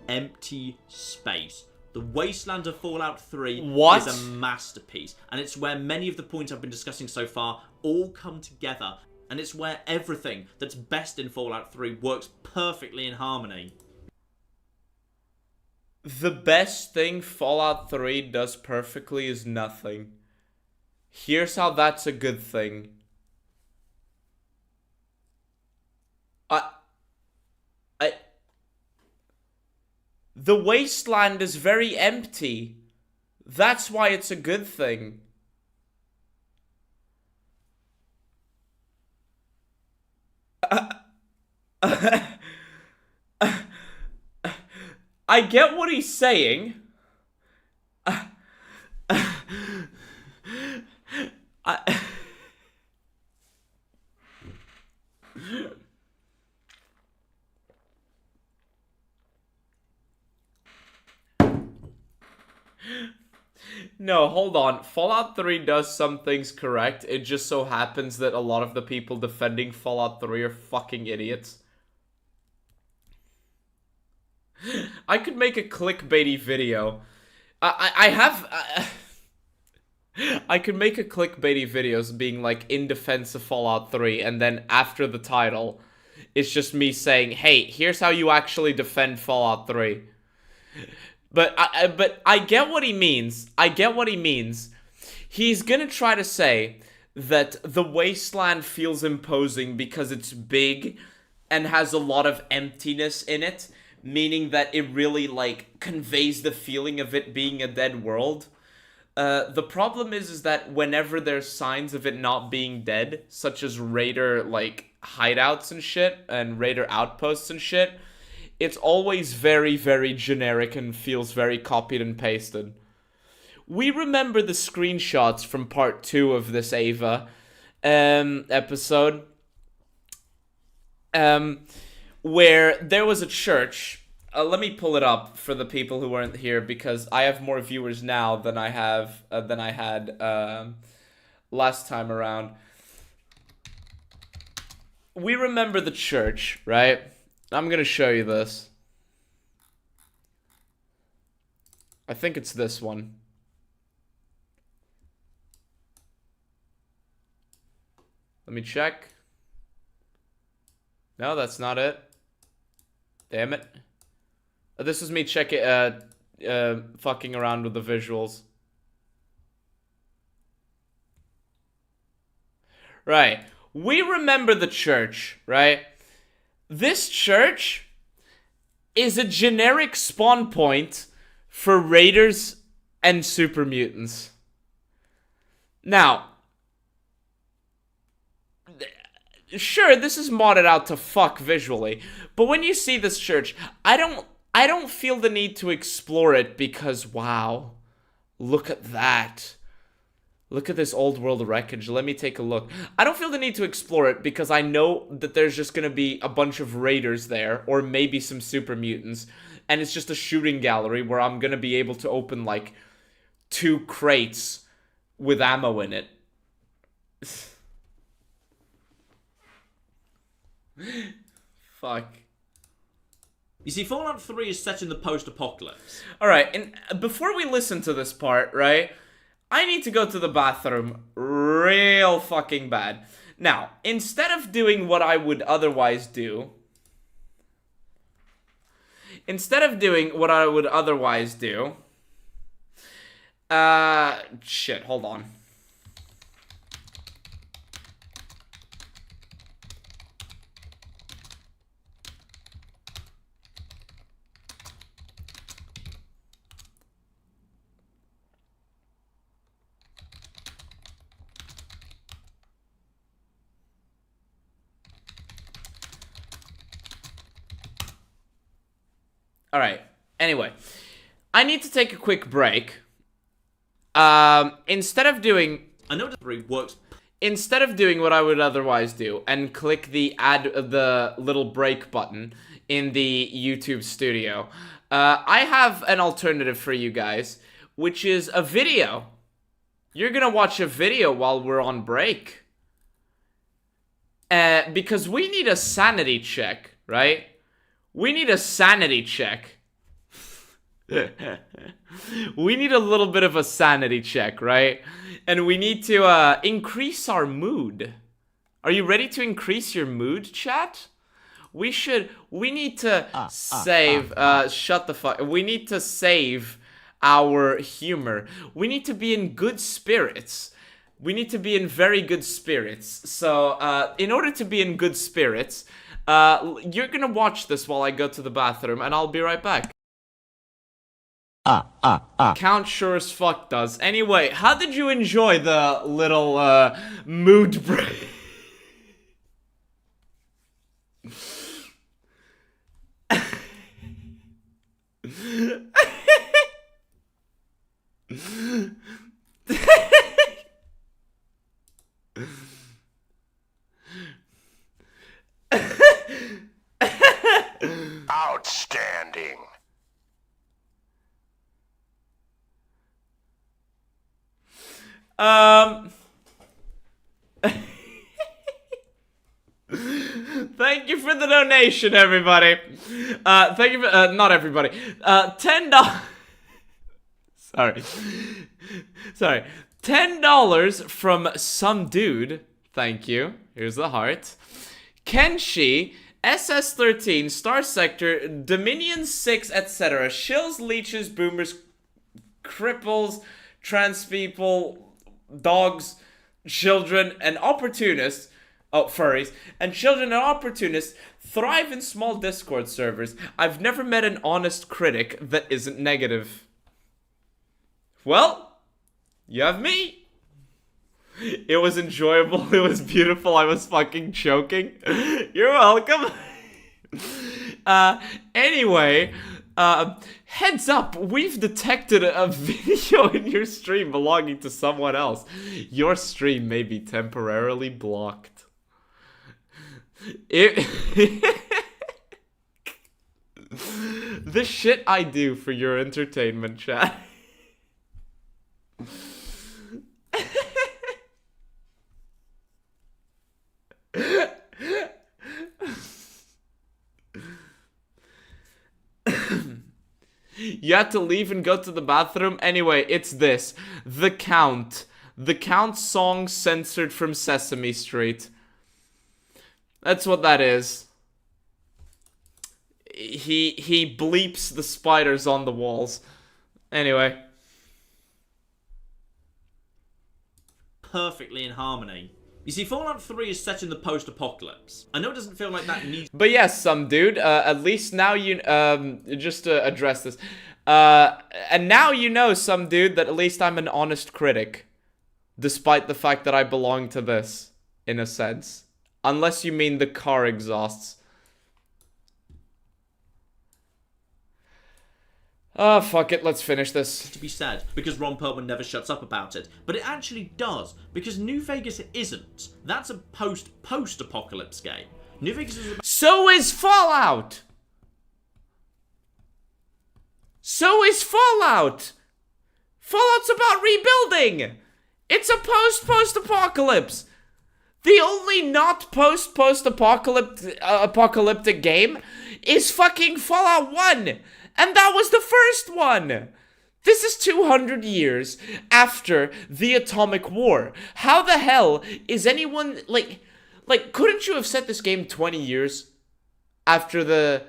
Empty space. The wasteland of Fallout 3 is a masterpiece, and it's where many of the points I've been discussing so far all come together, and it's where everything that's best in Fallout 3 works perfectly in harmony. The best thing Fallout 3 does perfectly is nothing. Here's how that's a good thing. The wasteland is very empty. That's why it's a good thing. I get what he's saying. No, hold on. Fallout 3 does some things correct. It just so happens that a lot of the people defending Fallout 3 are fucking idiots. I could make a clickbaity video. I could make a clickbaity videos being like in defense of Fallout 3, and then after the title, it's just me saying, hey, here's how you actually defend Fallout 3. But I get what he means. I get what he means. He's gonna try to say that the wasteland feels imposing because it's big and has a lot of emptiness in it, meaning that it really, like, conveys the feeling of it being a dead world. The problem is that whenever there's signs of it not being dead, such as raider, like, hideouts and shit, and raider outposts and shit, it's always very, very generic and feels very copied and pasted. We remember the screenshots from part 2 of this EVAH episode, where there was a church. Let me pull it up for the people who weren't here, because I have more viewers now than I had last time around. We remember the church, right? I'm gonna show you this. I think it's this one. Let me check. No, that's not it. Damn it. This is me checking, fucking around with the visuals. Right. We remember the church, right? This church is a generic spawn point for raiders and super mutants. Now, Sure, this is modded out to fuck visually, but when you see this church, I don't feel the need to explore it because, wow, look at that. Look at this old world wreckage. Let me take a look. I don't feel the need to explore it because I know that there's just gonna be a bunch of raiders there, or maybe some super mutants, and it's just a shooting gallery where I'm gonna be able to open, like, 2 crates with ammo in it. Fuck. You see, Fallout 3 is set in the post-apocalypse. Alright, and before we listen to this part, right, I need to go to the bathroom real fucking bad. Now, instead of doing what I would otherwise do... Shit, hold on. Alright, anyway. I need to take a quick break. Instead of doing... I know it works. Instead of doing what I would otherwise do and click the the little break button in the YouTube studio, I have an alternative for you guys, which is a video. You're gonna watch a video while we're on break. Because we need a sanity check, right? We need a sanity check. We need a little bit of a sanity check, right? And we need to increase our mood. Are you ready to increase your mood, chat? We need to save, shut the fuck, we need to save our humor. We need to be in good spirits. We need to be in very good spirits. So, in order to be in good spirits, you're gonna watch this while I go to the bathroom, and I'll be right back. Count sure as fuck does. Anyway, how did you enjoy the little, mood break? Outstanding. Thank you for the donation, everybody. Thank you for, not everybody. $10. Sorry. $10 from some dude. Thank you. Here's the heart. Kenshi, SS13, Star Sector, Dominion 6, etc. Shills, leeches, boomers, cripples, trans people, dogs, children, and opportunists. Oh, furries. And children and opportunists thrive in small Discord servers. I've never met an honest critic that isn't negative. Well, you have me. It was enjoyable. It was beautiful. I was fucking choking. You're welcome. Anyway, heads up. We've detected a video in your stream belonging to someone else. Your stream may be temporarily blocked. The shit I do for your entertainment, chat. You had to leave and go to the bathroom? Anyway, it's this. The Count. The Count song censored from Sesame Street. That's what that is. He bleeps the spiders on the walls. Anyway. Perfectly in harmony. You see, Fallout 3 is set in the post-apocalypse. I know it doesn't feel like that needs... But yes, some dude, at least now you, just to address this. And now you know, some dude, that at least I'm an honest critic. Despite the fact that I belong to this. in a sense. Unless you mean the car exhausts. Oh, fuck it, let's finish this. To be said, because Ron Perlman never shuts up about it. But it actually does, because New Vegas isn't. That's a post-apocalypse game. New Vegas is about... So is Fallout! So is Fallout! Fallout's about rebuilding! It's a post-apocalypse! The only not post-apocalyptic game is fucking Fallout 1! And that was the first one! This is 200 years after the Atomic War. How the hell is anyone, like, couldn't you have set this game 20 years after the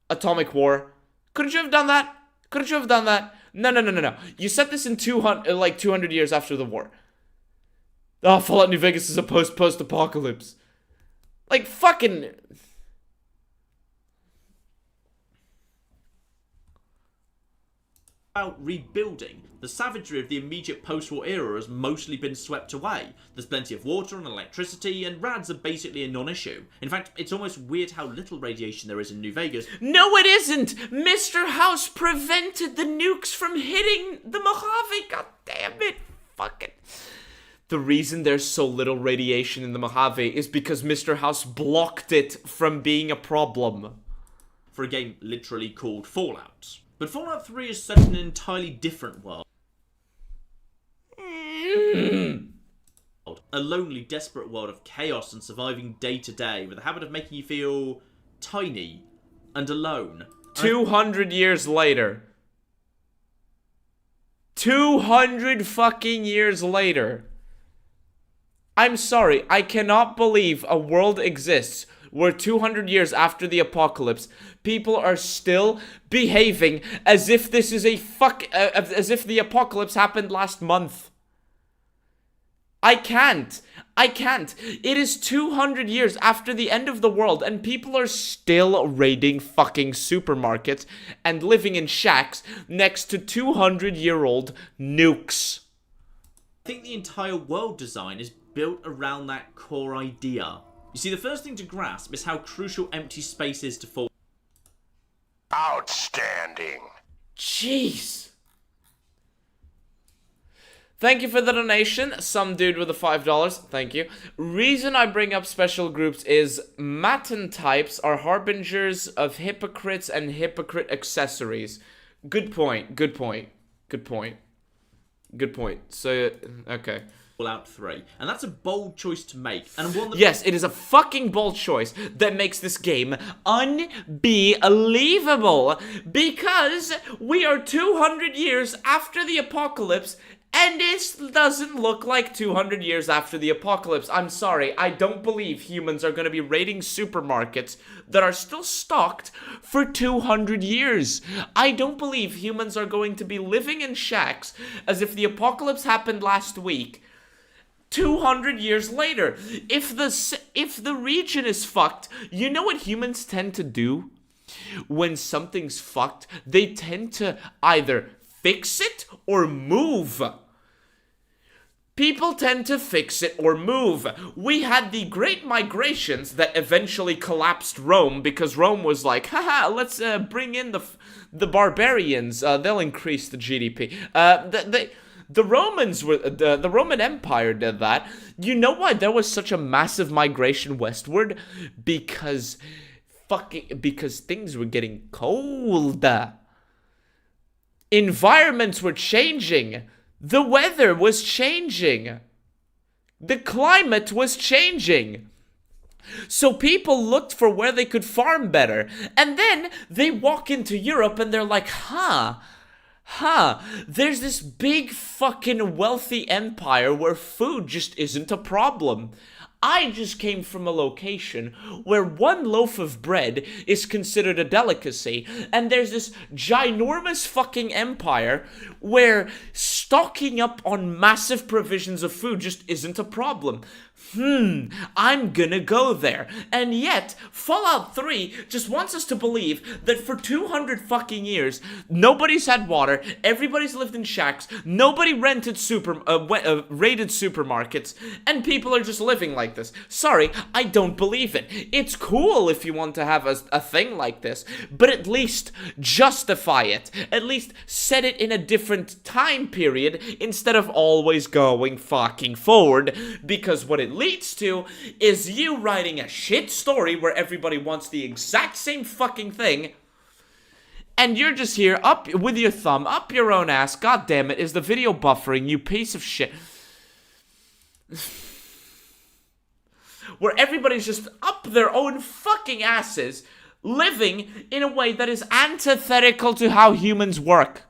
Atomic War? Couldn't you have done that? Couldn't you have done that? No. You set this in 200 years after the war. Oh, Fallout New Vegas is a post-apocalypse. Like, fucking... about rebuilding. The savagery of the immediate post-war era has mostly been swept away. There's plenty of water and electricity, and rads are basically a non-issue. In fact, it's almost weird how little radiation there is in New Vegas. No, it isn't! Mr. House prevented the nukes from hitting the Mojave, god damn it! Fuck it. The reason there's so little radiation in the Mojave is because Mr. House blocked it from being a problem. For a game literally called Fallout. But Fallout 3 is set in an entirely different world. A lonely, desperate world of chaos and surviving day to day with a habit of making you feel tiny and alone. 200 years later. 200 fucking years later. I'm sorry, I cannot believe a world exists where 200 years after the apocalypse, people are still behaving as if this is as if the apocalypse happened last month. I can't. It is 200 years after the end of the world, and people are still raiding fucking supermarkets and living in shacks next to 200-year-old nukes. I think the entire world design is built around that core idea. You see, the first thing to grasp is how crucial empty space is to Fallout. Outstanding. Jeez. Thank you for the donation, some dude with the $5. Thank you. Reason I bring up special groups is MATN types are harbingers of hypocrites and hypocrite accessories. Good point. So, okay. Fallout 3. And that's a bold choice to make. And one that... Yes, it is a fucking bold choice that makes this game unbelievable. Because we are 200 years after the apocalypse, and this doesn't look like 200 years after the apocalypse. I'm sorry, I don't believe humans are going to be raiding supermarkets that are still stocked for 200 years. I don't believe humans are going to be living in shacks as if the apocalypse happened last week. 200 years later. If the region is fucked, you know what humans tend to do? When something's fucked, they tend to either fix it or move. People tend to fix it or move. We had the Great Migrations that eventually collapsed Rome because Rome was like, haha, let's bring in the barbarians. They'll increase the GDP. The Romans were the Roman Empire did that. You know why there was such a massive migration westward? Because things were getting cold. Environments were changing. The weather was changing. The climate was changing. So people looked for where they could farm better. And then they walk into Europe and they're like, there's this big fucking wealthy empire where food just isn't a problem. I just came from a location where one loaf of bread is considered a delicacy, and there's this ginormous fucking empire where stocking up on massive provisions of food just isn't a problem. I'm gonna go there. And yet, Fallout 3 just wants us to believe that for 200 fucking years, nobody's had water, everybody's lived in shacks, nobody raided supermarkets, and people are just living like like this. Sorry, I don't believe it. It's cool if you want to have a thing like this, but at least justify it. At least set it in a different time period instead of always going fucking forward, because what it leads to is you writing a shit story where everybody wants the exact same fucking thing, and you're just here up with your thumb up your own ass. God damn it, is the video buffering, you piece of shit. Where everybody's just up their own fucking asses, living in a way that is antithetical to how humans work.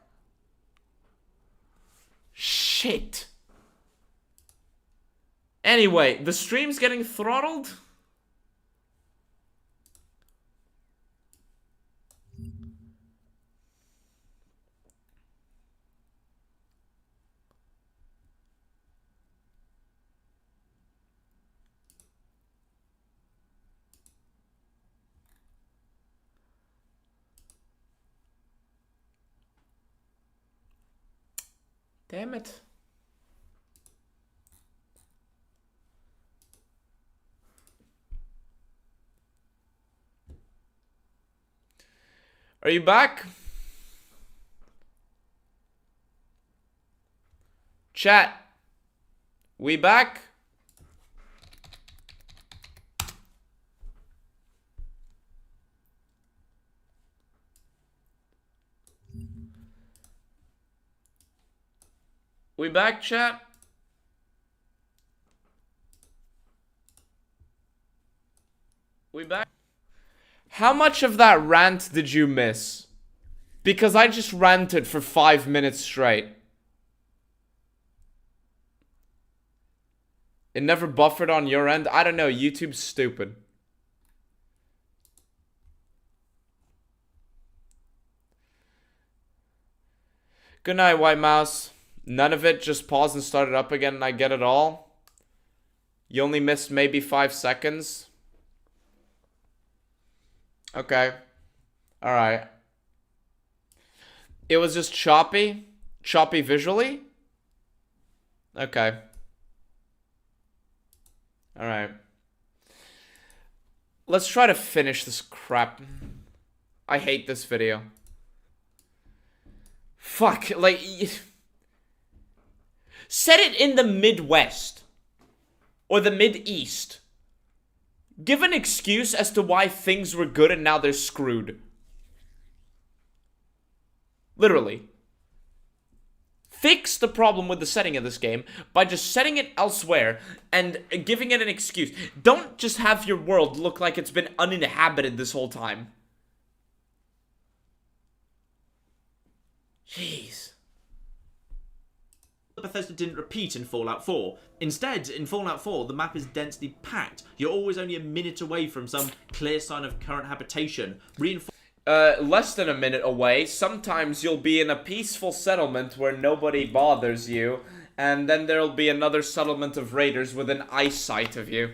Shit. Anyway, the stream's getting throttled. Damn it. Are you back? Chat. We back? We back, chat? We back? How much of that rant did you miss? Because I just ranted for 5 minutes straight. It never buffered on your end? I don't know, YouTube's stupid. Good night, White Mouse. None of it, just pause and start it up again and I get it all. You only missed maybe 5 seconds. Okay. Alright. It was just choppy? Choppy visually? Okay. Alright. Let's try to finish this crap. I hate this video. Fuck, like... Set it in the Midwest. Or the Mid-East. Give an excuse as to why things were good and now they're screwed. Literally. Fix the problem with the setting of this game by just setting it elsewhere and giving it an excuse. Don't just have your world look like it's been uninhabited this whole time. Jeez. Bethesda didn't repeat in Fallout 4. Instead, in Fallout 4, the map is densely packed. You're always only a minute away from some clear sign of current habitation. Less than a minute away. Sometimes you'll be in a peaceful settlement where nobody bothers you, and then there'll be another settlement of raiders within eyesight of you.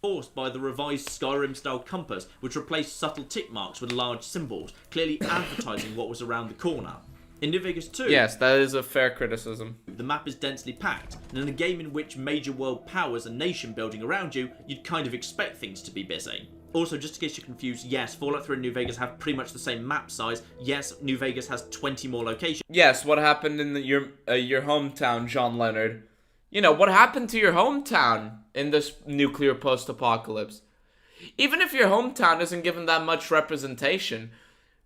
Forced by the revised Skyrim-style compass, which replaced subtle tick marks with large symbols, clearly advertising what was around the corner. In New Vegas 2, yes, that is a fair criticism. The map is densely packed, and in a game in which major world powers and nation building around you, you'd kind of expect things to be busy. Also, just in case you're confused, yes, Fallout 3 and New Vegas have pretty much the same map size. Yes, New Vegas has 20 more locations. Yes, what happened in your hometown, John Leonard? You know, what happened to your hometown in this nuclear post-apocalypse? Even if your hometown isn't given that much representation,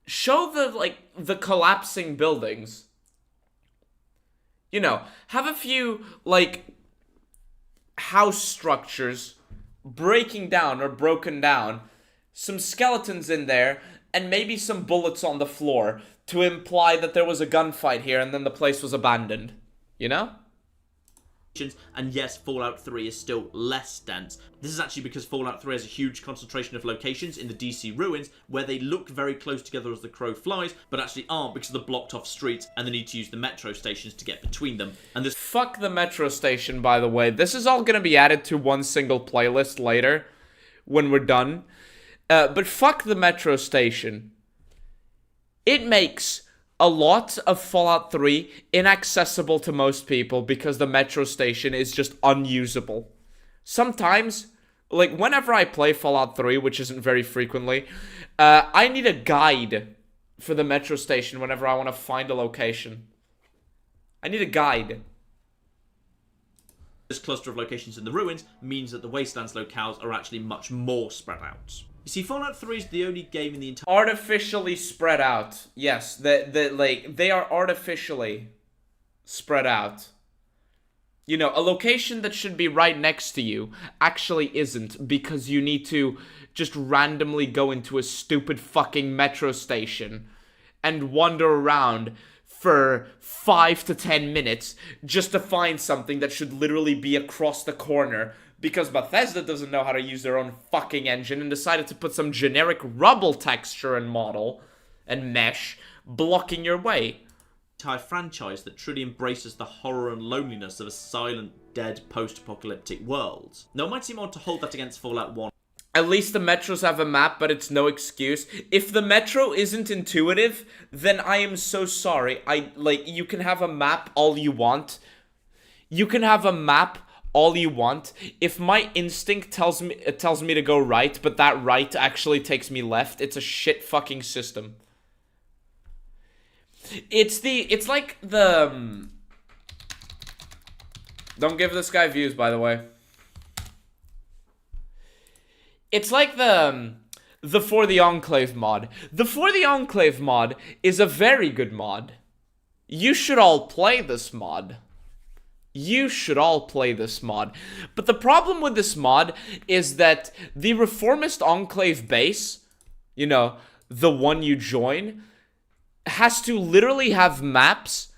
show the collapsing buildings. You know, have a few, house structures breaking down or broken down. Some skeletons in there, and maybe some bullets on the floor to imply that there was a gunfight here and then the place was abandoned. You know? And yes, Fallout 3 is still less dense. This is actually because Fallout 3 has a huge concentration of locations in the DC ruins where they look very close together as the crow flies, but actually aren't because of the blocked off streets and the need to use the metro stations to get between them. And this— Fuck the metro station, by the way. This is all gonna be added to one single playlist later when we're done. But fuck the metro station. It makes a lot of Fallout 3 inaccessible to most people because the metro station is just unusable. sometimes, like, whenever I play Fallout 3, which isn't very frequently, I need a guide for the metro station whenever I want to find a location. I need a guide. This cluster of locations in the ruins means that the Wastelands locales are actually much more spread out. You see, Fallout 3 is the only game in the entire... Artificially spread out. Yes, they are artificially spread out. You know, a location that should be right next to you actually isn't, because you need to just randomly go into a stupid fucking metro station and wander around for 5 to 10 minutes just to find something that should literally be across the corner, because Bethesda doesn't know how to use their own fucking engine and decided to put some generic rubble texture and model and mesh blocking your way. Entire franchise that truly embraces the horror and loneliness of a silent, dead, post-apocalyptic world. Now, it might seem odd to hold that against Fallout 1. At least the metros have a map, but it's no excuse. If the metro isn't intuitive, then I am so sorry. You can have a map all you want. You can have a map all you want. If my instinct tells me to go right, but that right actually takes me left, it's a shit fucking system. It's like the... Don't give this guy views, by the way. It's like the For the Enclave mod. The For the Enclave mod is a very good mod. You should all play this mod. You should all play this mod. But the problem with this mod is that the Reformist Enclave base, you know, the one you join, has to literally have maps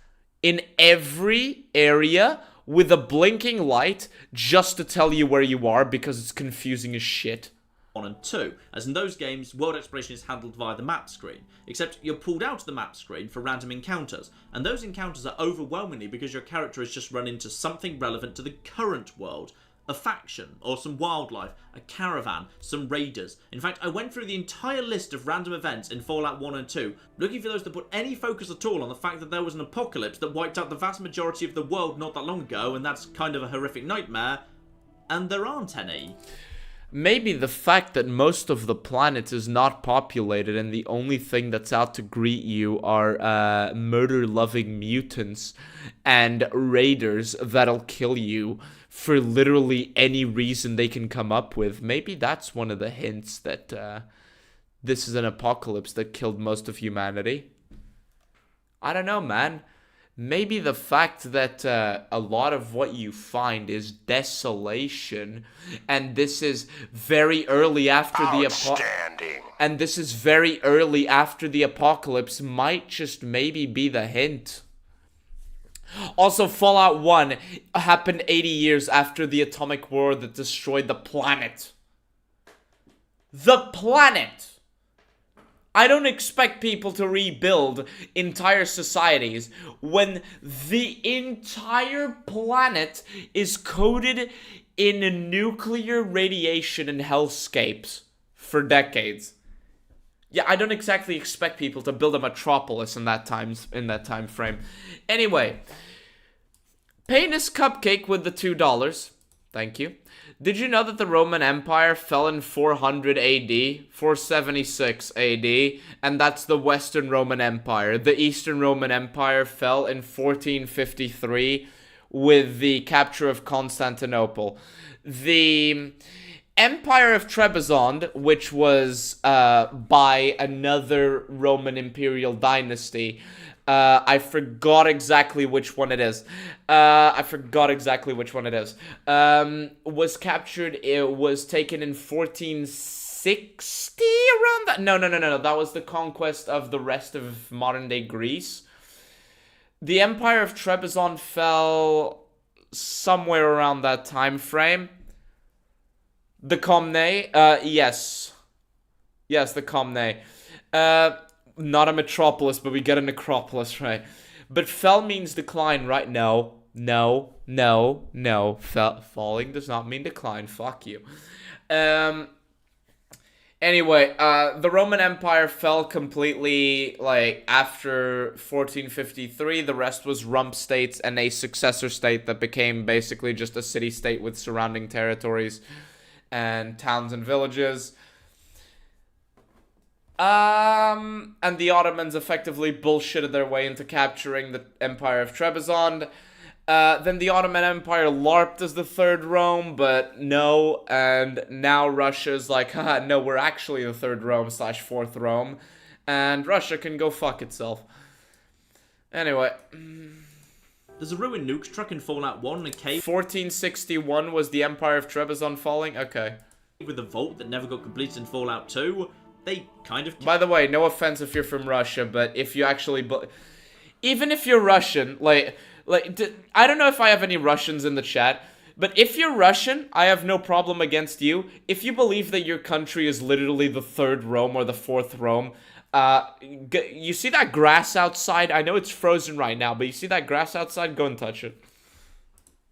in every area with a blinking light just to tell you where you are, because it's confusing as shit. 1 and 2, as in those games, world exploration is handled via the map screen, except you're pulled out of the map screen for random encounters, and those encounters are overwhelmingly because your character has just run into something relevant to the current world. A faction, or some wildlife, a caravan, some raiders. In fact, I went through the entire list of random events in Fallout 1 and 2, looking for those that put any focus at all on the fact that there was an apocalypse that wiped out the vast majority of the world not that long ago, and that's kind of a horrific nightmare, and there aren't any. Maybe the fact that most of the planet is not populated and the only thing that's out to greet you are murder-loving mutants and raiders that'll kill you for literally any reason they can come up with. Maybe that's one of the hints that this is an apocalypse that killed most of humanity. I don't know, man. Maybe the fact that a lot of what you find is desolation, and this is very early after the apocalypse, might just maybe be the hint. Also, Fallout 1 happened 80 years after the atomic war that destroyed the planet. The planet! I don't expect people to rebuild entire societies when the entire planet is coated in nuclear radiation and hellscapes for decades. Yeah, I don't exactly expect people to build a metropolis in that time frame. Anyway, Penis Cupcake with the $2. Thank you. Did you know that the Roman Empire fell in 400 AD, 476 AD, and that's the Western Roman Empire? The Eastern Roman Empire fell in 1453 with the capture of Constantinople. The Empire of Trebizond, which was by another Roman imperial dynasty, I forgot exactly which one it is. Was captured, it was taken in 1460, around that? No. That was the conquest of the rest of modern-day Greece. The Empire of Trebizond fell somewhere around that time frame. The Comnè, yes. Yes, the Comnè. Not a metropolis, but we get a necropolis, right? But fell means decline, right? No. Falling does not mean decline. Fuck you. Anyway, the Roman Empire fell completely, like, after 1453. The rest was rump states and a successor state that became basically just a city-state with surrounding territories and towns and villages. And the Ottomans effectively bullshitted their way into capturing the Empire of Trebizond. Then the Ottoman Empire LARPed as the Third Rome, but no, and now Russia's like, haha, no, we're actually the Third Rome / Fourth Rome, and Russia can go fuck itself. Anyway. There's a ruined nukes truck in Fallout 1 and a cave 1461 was the Empire of Trebizond falling? Okay. with a vault that never got completed in Fallout 2. They kind of... By the way, no offense if you're from Russia, but if you actually... Even if you're Russian, I don't know if I have any Russians in the chat, but if you're Russian, I have no problem against you. If you believe that your country is literally the Third Rome or the Fourth Rome, you see that grass outside? I know it's frozen right now, but you see that grass outside? Go and touch it.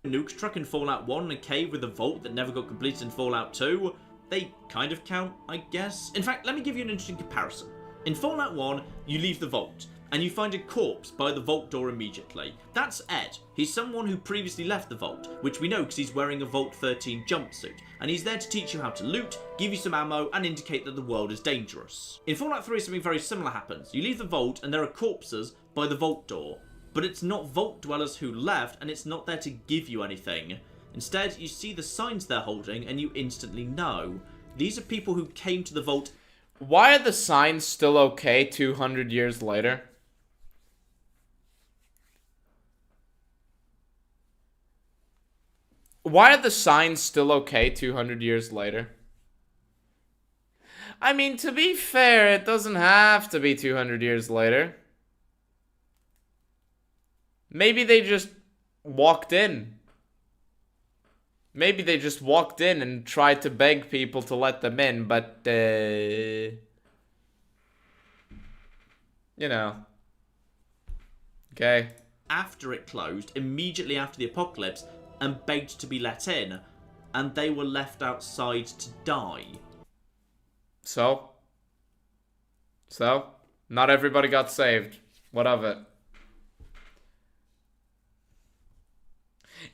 Nukes truck in Fallout 1 and a cave with a vault that never got completed in Fallout 2. They kind of count, I guess. In fact, let me give you an interesting comparison. In Fallout 1, you leave the vault, and you find a corpse by the vault door immediately. That's Ed. He's someone who previously left the vault, which we know because he's wearing a Vault 13 jumpsuit, and he's there to teach you how to loot, give you some ammo, and indicate that the world is dangerous. In Fallout 3, something very similar happens. You leave the vault, and there are corpses by the vault door, but it's not vault dwellers who left, and it's not there to give you anything. Instead, you see the signs they're holding, and you instantly know. These are people who came to the vault. Why are the signs still okay 200 years later? Why are the signs still okay 200 years later? I mean, to be fair, it doesn't have to be 200 years later. Maybe they just walked in. Maybe they just walked in and tried to beg people to let them in, but, you know. Okay. After it closed, immediately after the apocalypse, and begged to be let in, and they were left outside to die. So? Not everybody got saved. What of it?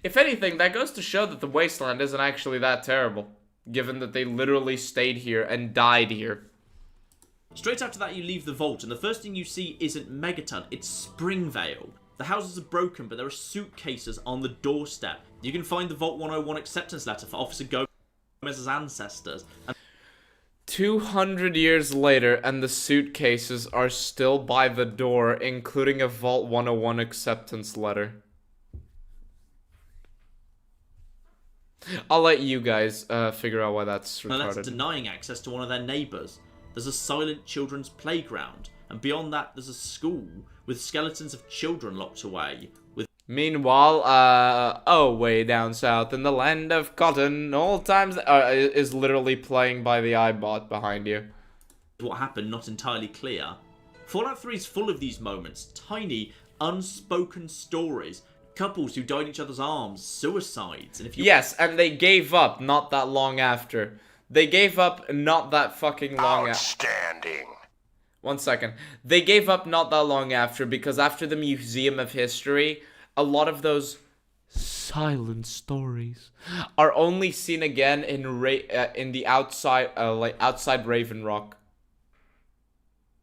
If anything, that goes to show that the wasteland isn't actually that terrible, given that they literally stayed here and died here. Straight after that, you leave the vault, and the first thing you see isn't Megaton, it's Springvale. The houses are broken, but there are suitcases on the doorstep. You can find the Vault 101 acceptance letter for Officer Gomez's ancestors. 200 years later, and the suitcases are still by the door, including a Vault 101 acceptance letter. I'll let you guys figure out why that's retarded. And that's denying access to one of their neighbours. There's a silent children's playground, and beyond that there's a school with skeletons of children locked away. Meanwhile, way down south in the land of cotton, old times is literally playing by the iBot behind you. What happened, not entirely clear. Fallout 3 is full of these moments, tiny, unspoken stories. Couples who died in each other's arms, suicides, and if you... Yes, and they gave up not that long after. They gave up not that fucking long after. Outstanding. 1 second. They gave up not that long after, because after the Museum of History, a lot of those silent stories are only seen again in the outside, outside Raven Rock.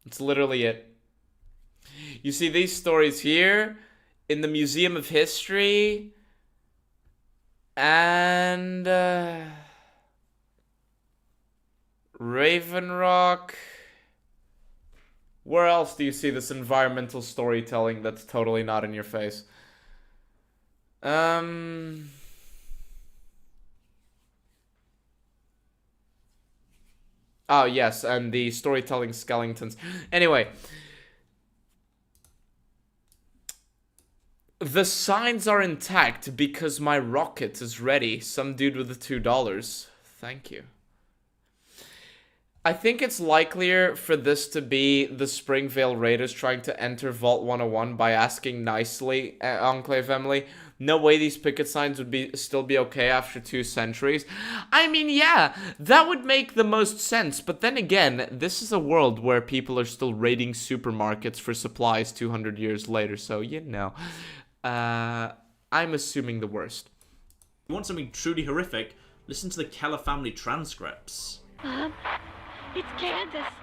It's literally it. You see these stories here in the Museum of History, and Raven Rock. Where else do you see this environmental storytelling that's totally not in your face? Oh yes, and the storytelling skeletons. Anyway, the signs are intact because my rocket is ready. Some dude with the $2. Thank you. I think it's likelier for this to be the Springvale Raiders trying to enter Vault 101 by asking nicely, Enclave Emily, No way these picket signs would still be okay after 2 centuries. I mean, yeah, that would make the most sense. But then again, this is a world where people are still raiding supermarkets for supplies 200 years later. So, you know, I'm assuming the worst. If you want something truly horrific, listen to the Keller family transcripts. It's Candace.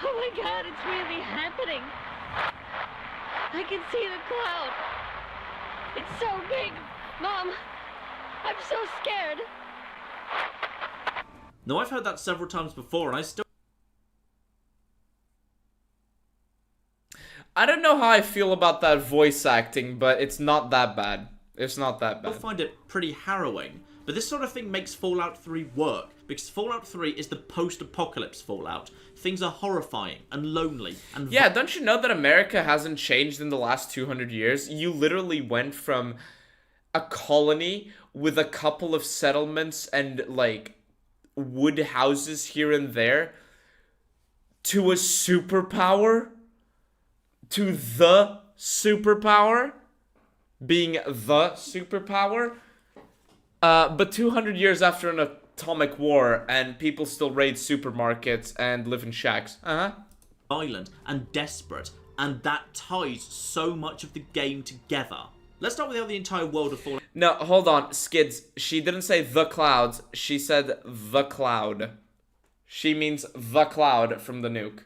Oh my god, it's really happening. I can see the cloud. It's so big. Mom, I'm so scared. Now, I've heard that several times before, and I don't know how I feel about that voice acting, but it's not that bad. It's not that bad. I find it pretty harrowing. But this sort of thing makes Fallout 3 work, because Fallout 3 is the post-apocalypse Fallout. Things are horrifying and lonely and... Yeah, don't you know that America hasn't changed in the last 200 years? You literally went from a colony with a couple of settlements and, like, wood houses here and there to a superpower? To the superpower? Being the superpower? But 200 years after an atomic war, and people still raid supermarkets and live in shacks. Violent and desperate, and that ties so much of the game together. Let's start with how the entire world of Fallout... No, hold on, Skids. She didn't say the clouds, she said the cloud. She means the cloud from the nuke.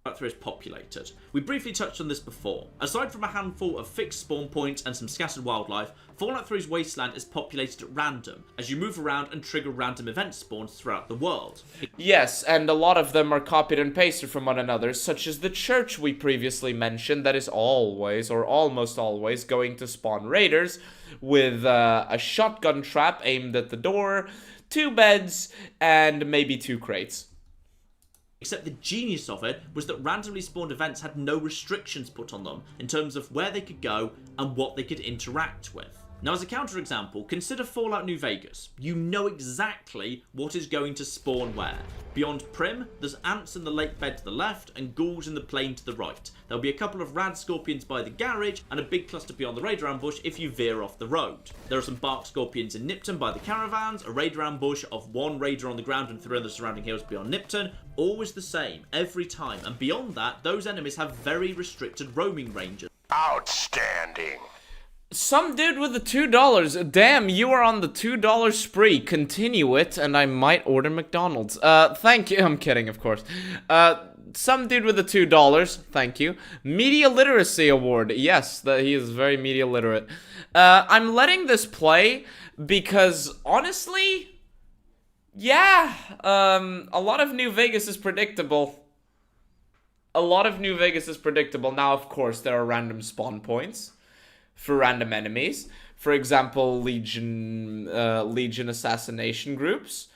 Fallout 3 is populated. We briefly touched on this before. Aside from a handful of fixed spawn points and some scattered wildlife, Fallout 3's wasteland is populated at random, as you move around and trigger random event spawns throughout the world. Yes, and a lot of them are copied and pasted from one another, such as the church we previously mentioned that is always, or almost always, going to spawn raiders with a shotgun trap aimed at the door, 2 beds, and maybe 2 crates. Except the genius of it was that randomly spawned events had no restrictions put on them in terms of where they could go and what they could interact with. Now, as a counterexample, consider Fallout New Vegas. You know exactly what is going to spawn where. Beyond Prim, there's ants in the lake bed to the left and ghouls in the plain to the right. There'll be a couple of rad scorpions by the garage and a big cluster beyond the raider ambush if you veer off the road. There are some bark scorpions in Nipton by the caravans, a raider ambush of 1 raider on the ground and 3 on the surrounding hills beyond Nipton. Always the same, every time. And beyond that, those enemies have very restricted roaming ranges. Outstanding. Some dude with the $2. Damn, you are on the $2 spree. Continue it, and I might order McDonald's. Thank you. I'm kidding, of course. Some dude with the $2. Thank you. Media Literacy Award. Yes, he is very media literate. I'm letting this play because, honestly, yeah, a lot of New Vegas is predictable. A lot of New Vegas is predictable. Now, of course, there are random spawn points for random enemies. For example, Legion assassination groups.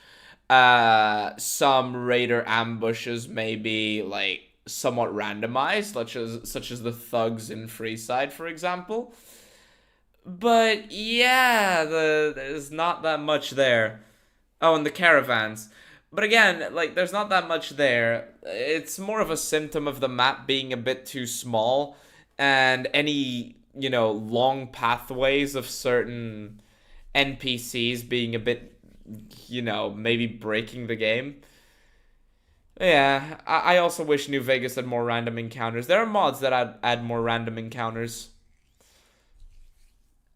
Some raider ambushes may be like somewhat randomized, such as the thugs in Freeside, for example. But yeah, there's not that much there. Oh, and the caravans. But again, like, there's not that much there. It's more of a symptom of the map being a bit too small, and any, you know, long pathways of certain NPCs being a bit, you know, maybe breaking the game. Yeah, I also wish New Vegas had more random encounters. There are mods that add more random encounters.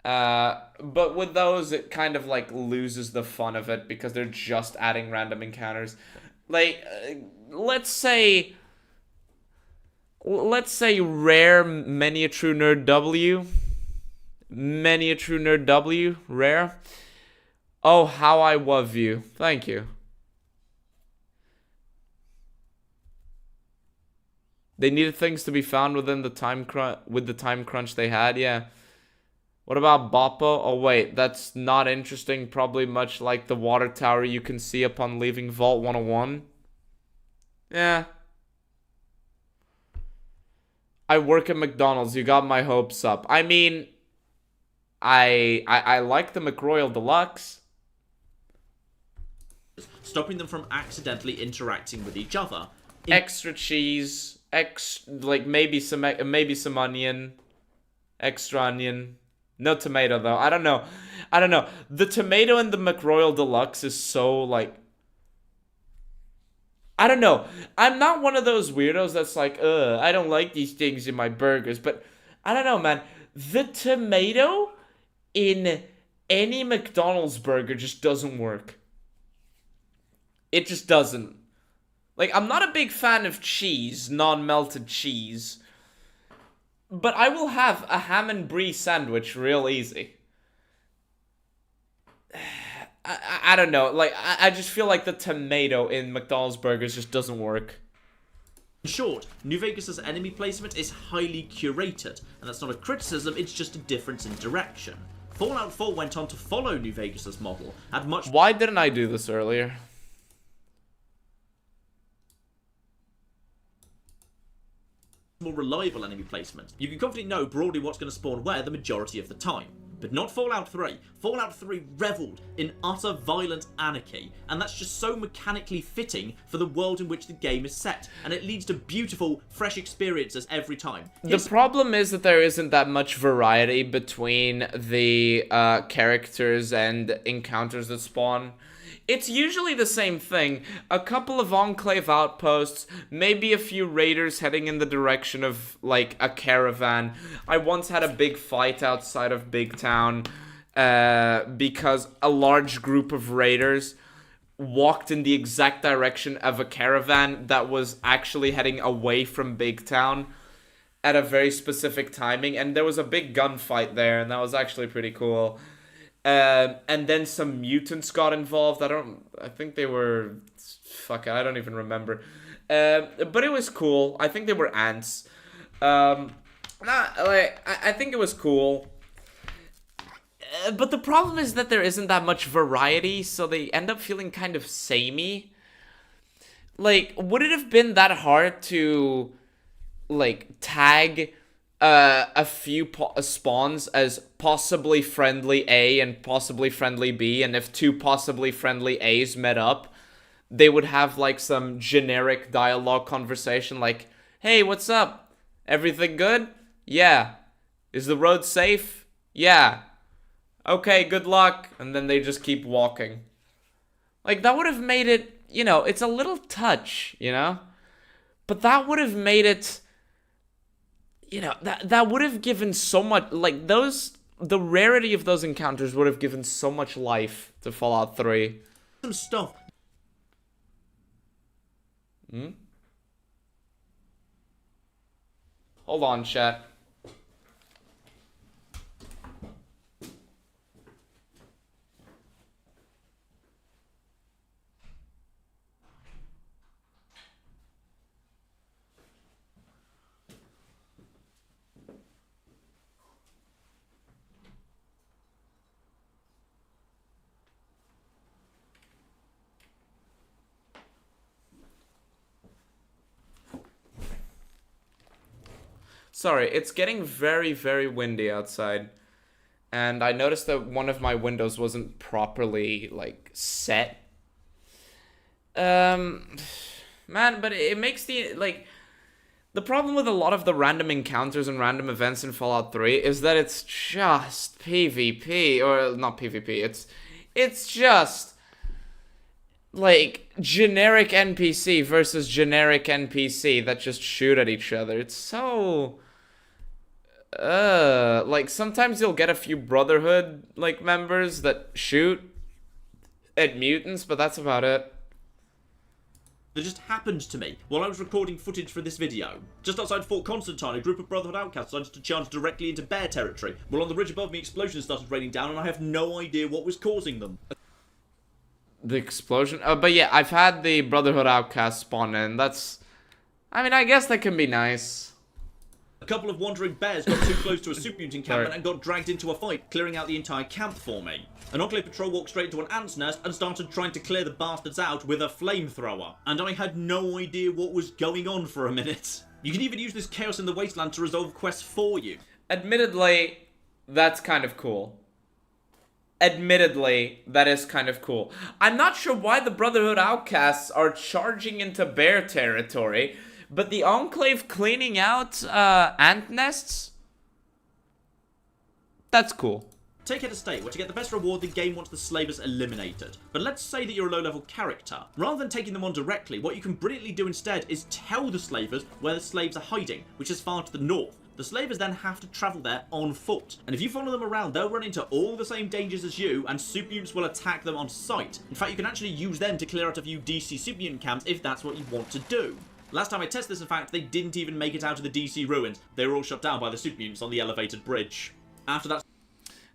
But with those, it kind of, like, loses the fun of it because they're just adding random encounters. Like, let's say rare Many a True Nerd W. Many a True Nerd W. Rare. Oh, how I love you. Thank you. They needed things to be found within the time crunch they had, yeah. What about Boppo? Oh wait, that's not interesting. Probably much like the water tower you can see upon leaving Vault 101. Yeah. I work at McDonald's. You got my hopes up. I mean, I like the McRoyal Deluxe. Stopping them from accidentally interacting with each other. Extra cheese, like maybe some onion, extra onion. No tomato, though. I don't know. I don't know. The tomato in the McRoyal Deluxe is so, like... I don't know. I'm not one of those weirdos that's like, I don't like these things in my burgers. But, I don't know, man. The tomato in any McDonald's burger just doesn't work. It just doesn't. Like, I'm not a big fan of cheese, non-melted cheese. But I will have a ham and brie sandwich real easy. I don't know. Like, I just feel like the tomato in McDonald's burgers just doesn't work. In short, New Vegas' enemy placement is highly curated, and that's not a criticism, it's just a difference in direction. Fallout 4 went on to follow New Vegas' model, had much... Why didn't I do this earlier? more reliable enemy placement. You can confidently know broadly what's going to spawn where the majority of the time. But not Fallout 3. Fallout 3 revelled in utter violent anarchy, and that's just so mechanically fitting for the world in which the game is set, and it leads to beautiful, fresh experiences every time. The problem is that there isn't that much variety between the characters and encounters that spawn. It's usually the same thing. A couple of Enclave outposts, maybe a few raiders heading in the direction of, like, a caravan. I once had a big fight outside of Big Town because a large group of raiders walked in the exact direction of a caravan that was actually heading away from Big Town at a very specific timing. And there was a big gunfight there, and that was actually pretty cool. And then some mutants got involved. I think they were, fuck, I don't even remember. But it was cool. I think they were ants. I think it was cool. But the problem is that there isn't that much variety, so they end up feeling kind of samey. Like, would it have been that hard to, like, tag a few spawns as possibly friendly A and possibly friendly B, and if two possibly friendly A's met up, they would have, like, some generic dialogue conversation like, hey, what's up? Everything good? Yeah. Is the road safe? Yeah. Okay, good luck. And then they just keep walking. Like, that would have made it, you know, it's a little touch, you know? But that would have made it... You know, that would have given so much, like, the rarity of those encounters would have given so much life to Fallout 3. Some stuff. Hold on, chat. Sorry, it's getting very, very windy outside. And I noticed that one of my windows wasn't properly, like, set. Man, but it makes the, like... The problem with a lot of the random encounters and random events in Fallout 3 is that it's just PvP. Or, not PvP, it's just... like, generic NPC versus generic NPC that just shoot at each other. It's so... like, sometimes you'll get a few Brotherhood, like, members that shoot at mutants, but that's about it. That just happened to me while I was recording footage for this video. Just outside Fort Constantine, a group of Brotherhood outcasts decided to charge directly into bear territory. While on the ridge above me, explosions started raining down, and I have no idea what was causing them. The explosion? But yeah, I've had the Brotherhood outcast spawn in. That's... I mean, I guess that can be nice. A couple of wandering bears got too close to a super mutant encampment and got dragged into a fight, clearing out the entire camp for me. An Enclave patrol walked straight into an ant's nest and started trying to clear the bastards out with a flamethrower. And I had no idea what was going on for a minute. You can even use this chaos in the wasteland to resolve quests for you. Admittedly, that's kind of cool. Admittedly, that is kind of cool. I'm not sure why the Brotherhood outcasts are charging into bear territory, but the Enclave cleaning out ant nests? That's cool. Take head of state, where to get the best reward the game wants the slavers eliminated. But let's say that you're a low-level character. Rather than taking them on directly, what you can brilliantly do instead is tell the slavers where the slaves are hiding, which is far to the north. The slavers then have to travel there on foot. And if you follow them around, they'll run into all the same dangers as you, and super mutants will attack them on sight. In fact, you can actually use them to clear out a few DC super mutant camps if that's what you want to do. Last time I tested this, in fact, they didn't even make it out of the DC ruins. They were all shut down by the super mutants on the elevated bridge. After that...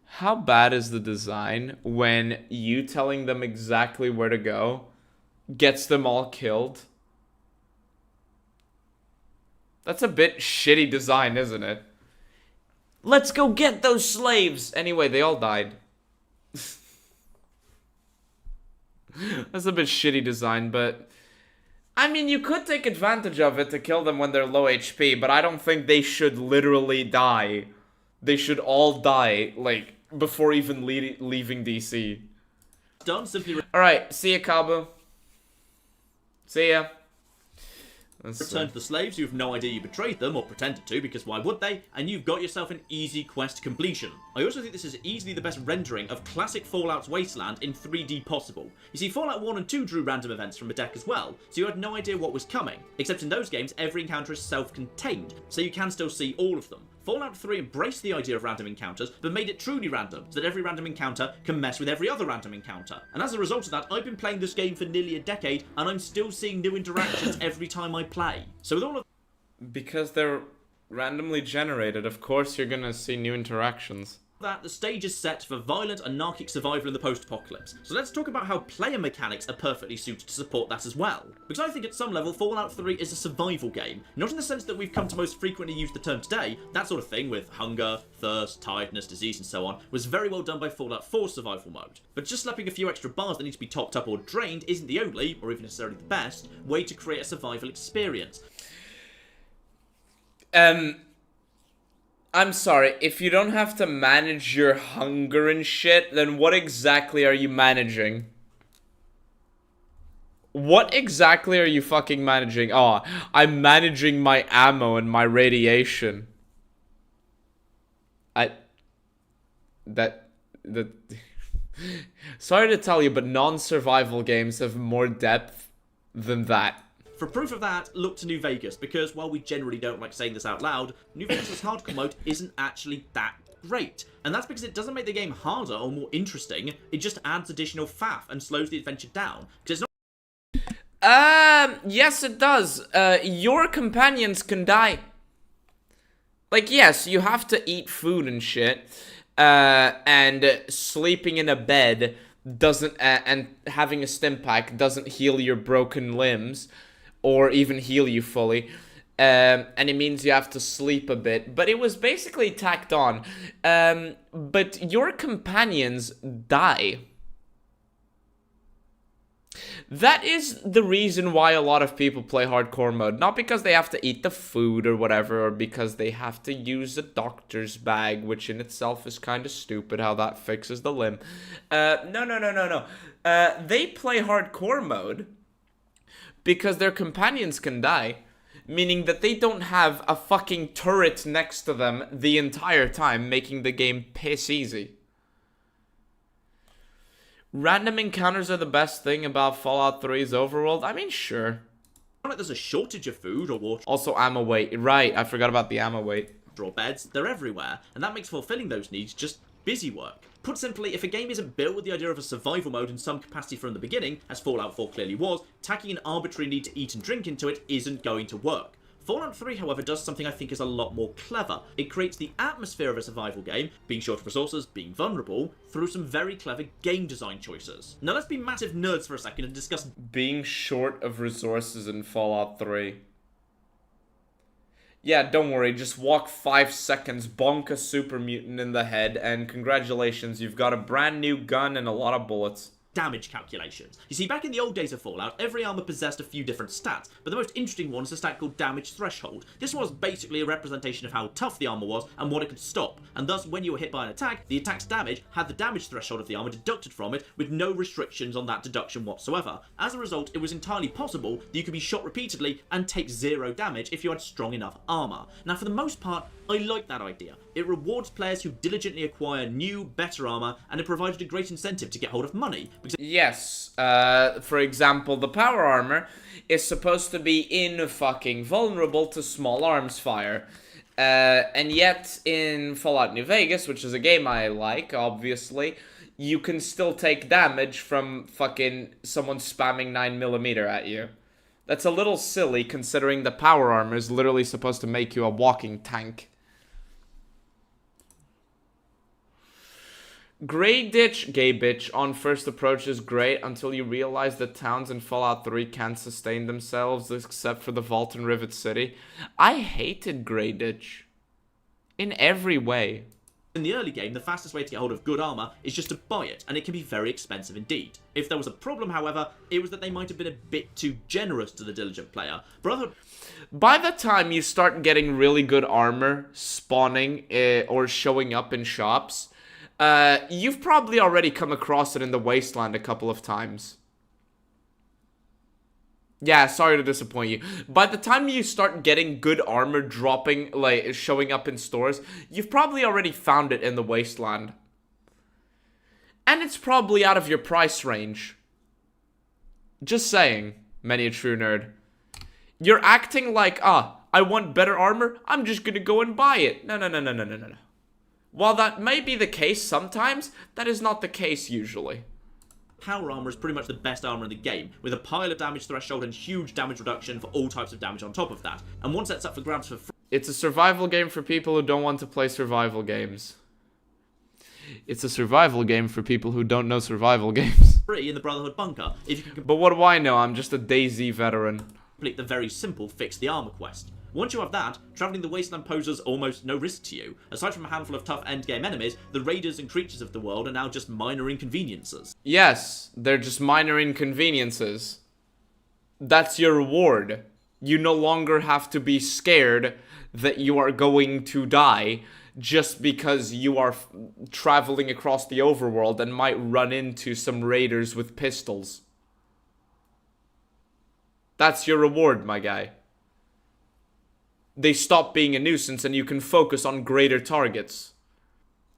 How bad is the design when you telling them exactly where to go gets them all killed? That's a bit shitty design, isn't it? Let's go get those slaves! Anyway, they all died. That's a bit shitty design, but... I mean, you could take advantage of it to kill them when they're low HP, but I don't think they should literally die. They should all die, like, before even leaving DC. Done, simply... Alright, see ya, Kabu. See ya. Return to the slaves who have no idea you betrayed them, or pretended to, because why would they? And you've got yourself an easy quest completion. I also think this is easily the best rendering of classic Fallout's Wasteland in 3D possible. You see, Fallout 1 and 2 drew random events from a deck as well, so you had no idea what was coming. Except in those games, every encounter is self-contained, so you can still see all of them. Fallout 3 embraced the idea of random encounters, but made it truly random, so that every random encounter can mess with every other random encounter. And as a result of that, I've been playing this game for nearly a decade, and I'm still seeing new interactions every time I play. So with all of... Because they're randomly generated, of course you're gonna see new interactions. That the stage is set for violent anarchic survival in the post-apocalypse. So let's talk about how player mechanics are perfectly suited to support that as well. Because I think at some level Fallout 3 is a survival game, not in the sense that we've come to most frequently use the term today. That sort of thing with hunger, thirst, tiredness, disease and so on was very well done by Fallout 4's survival mode. But just slapping a few extra bars that need to be topped up or drained isn't the only, or even necessarily the best, way to create a survival experience. I'm sorry, if you don't have to manage your hunger and shit, then what exactly are you managing? What exactly are you fucking managing? Oh, I'm managing my ammo and my radiation. Sorry to tell you, but non-survival games have more depth than that. For proof of that, look to New Vegas, because while we generally don't like saying this out loud, New Vegas' hardcore mode isn't actually that great. And that's because it doesn't make the game harder or more interesting, it just adds additional faff and slows the adventure down. Because it's not... Yes it does. Your companions can die. Like, yes, you have to eat food and shit, and sleeping in a bed doesn't, and having a stim pack doesn't heal your broken limbs, or even heal you fully, and it means you have to sleep a bit, but it was basically tacked on. But your companions die. That is the reason why a lot of people play hardcore mode, not because they have to eat the food or whatever, or because they have to use a doctor's bag, which in itself is kind of stupid how that fixes the limb. No. They play hardcore mode because their companions can die, meaning that they don't have a fucking turret next to them the entire time, making the game piss easy. Random encounters are the best thing about Fallout 3's overworld? I mean, sure. Not like there's a shortage of food or water. Also, ammo weight. Right, I forgot about the ammo weight. Or beds, they're everywhere, and that makes fulfilling those needs just busy work. Put simply, if a game isn't built with the idea of a survival mode in some capacity from the beginning, as Fallout 4 clearly was, tacking an arbitrary need to eat and drink into it isn't going to work. Fallout 3, however, does something I think is a lot more clever. It creates the atmosphere of a survival game, being short of resources, being vulnerable, through some very clever game design choices. Now let's be massive nerds for a second and discuss being short of resources in Fallout 3. Yeah, don't worry, just walk 5 seconds, bonk a super mutant in the head, and congratulations, you've got a brand new gun and a lot of bullets. damage calculations. You see, back in the old days of Fallout, every armor possessed a few different stats, but the most interesting one is a stat called damage threshold. This was basically a representation of how tough the armor was and what it could stop, and thus when you were hit by an attack, the attack's damage had the damage threshold of the armor deducted from it with no restrictions on that deduction whatsoever. As a result, it was entirely possible that you could be shot repeatedly and take 0 damage if you had strong enough armor. Now, for the most part, I like that idea. It rewards players who diligently acquire new, better armor, and it provided a great incentive to get hold of money. Yes, for example, the power armor is supposed to be fucking-vulnerable to small arms fire. And yet, in Fallout New Vegas, which is a game I like, obviously, you can still take damage from fucking someone spamming 9mm at you. That's a little silly, considering the power armor is literally supposed to make you a walking tank. Grey Ditch, gay bitch, on first approach is great until you realize that towns in Fallout 3 can't sustain themselves except for the Vault and Rivet City. I hated Grey Ditch. In every way. In the early game, the fastest way to get hold of good armor is just to buy it, and it can be very expensive indeed. If there was a problem, however, it was that they might have been a bit too generous to the diligent player. By the time you start getting really good armor spawning or showing up in shops, you've probably already come across it in the Wasteland a couple of times. Yeah, sorry to disappoint you. By the time you start getting good armor dropping, like, showing up in stores, you've probably already found it in the Wasteland. And it's probably out of your price range. Just saying, many a true nerd. You're acting like, I want better armor, I'm just gonna go and buy it. No. While that may be the case sometimes, that is not the case usually. Power armor is pretty much the best armor in the game, with a pile of damage threshold and huge damage reduction for all types of damage on top of that. And once that's up for grabs for free... It's a survival game for people who don't want to play survival games. It's a survival game for people who don't know survival games. ...free in the Brotherhood bunker, if you can... But what do I know? I'm just a DayZ veteran. ...complete the very simple Fix the Armor quest. Once you have that, travelling the Wasteland poses almost no risk to you. Aside from a handful of tough endgame enemies, the raiders and creatures of the world are now just minor inconveniences. Yes, they're just minor inconveniences. That's your reward. You no longer have to be scared that you are going to die just because you are traveling across the overworld and might run into some raiders with pistols. That's your reward, my guy. They stop being a nuisance and you can focus on greater targets.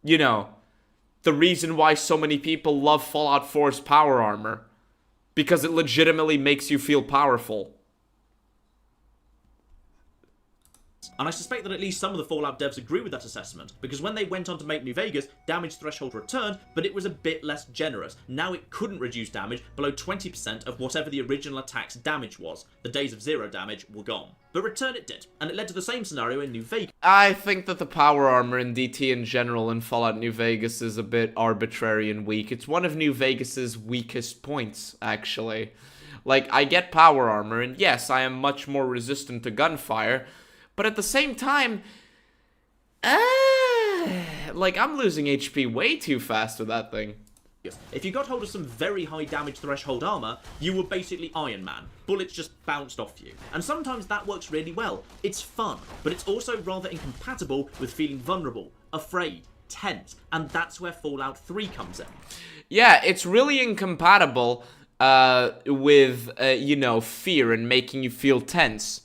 You know, the reason why so many people love Fallout 4's power armor. Because it legitimately makes you feel powerful. And I suspect that at least some of the Fallout devs agree with that assessment, because when they went on to make New Vegas, damage threshold returned, but it was a bit less generous. Now it couldn't reduce damage below 20% of whatever the original attack's damage was. The days of 0 damage were gone. But return it did, and it led to the same scenario in New Vegas. I think that the power armor in DT in general in Fallout New Vegas is a bit arbitrary and weak. It's one of New Vegas's weakest points, actually. Like, I get power armor, and yes, I am much more resistant to gunfire, but at the same time, like, I'm losing HP way too fast with that thing. If you got hold of some very high damage threshold armor, you were basically Iron Man. Bullets just bounced off you. And sometimes that works really well. It's fun, but it's also rather incompatible with feeling vulnerable, afraid, tense, and that's where Fallout 3 comes in. Yeah, it's really incompatible with, you know, fear and making you feel tense.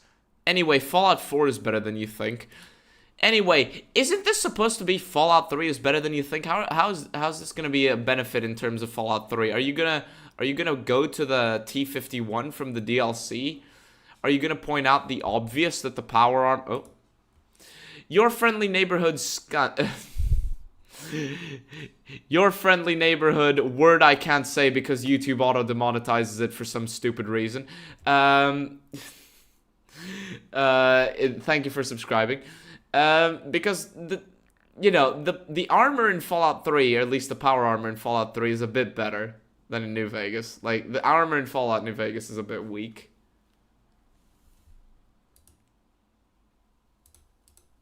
Anyway, Fallout 4 is better than you think. Anyway, isn't this supposed to be Fallout 3 is better than you think? How's this gonna be a benefit in terms of Fallout 3? Are you gonna go to the T-51 from the DLC? Are you gonna point out the obvious that the power arm... Oh. Your friendly neighborhood Your friendly neighborhood, word I can't say because YouTube auto-demonetizes it for some stupid reason. Thank you for subscribing. Because the armor in Fallout 3, or at least the power armor in Fallout 3, is a bit better than in New Vegas. Like, the armor in Fallout New Vegas is a bit weak.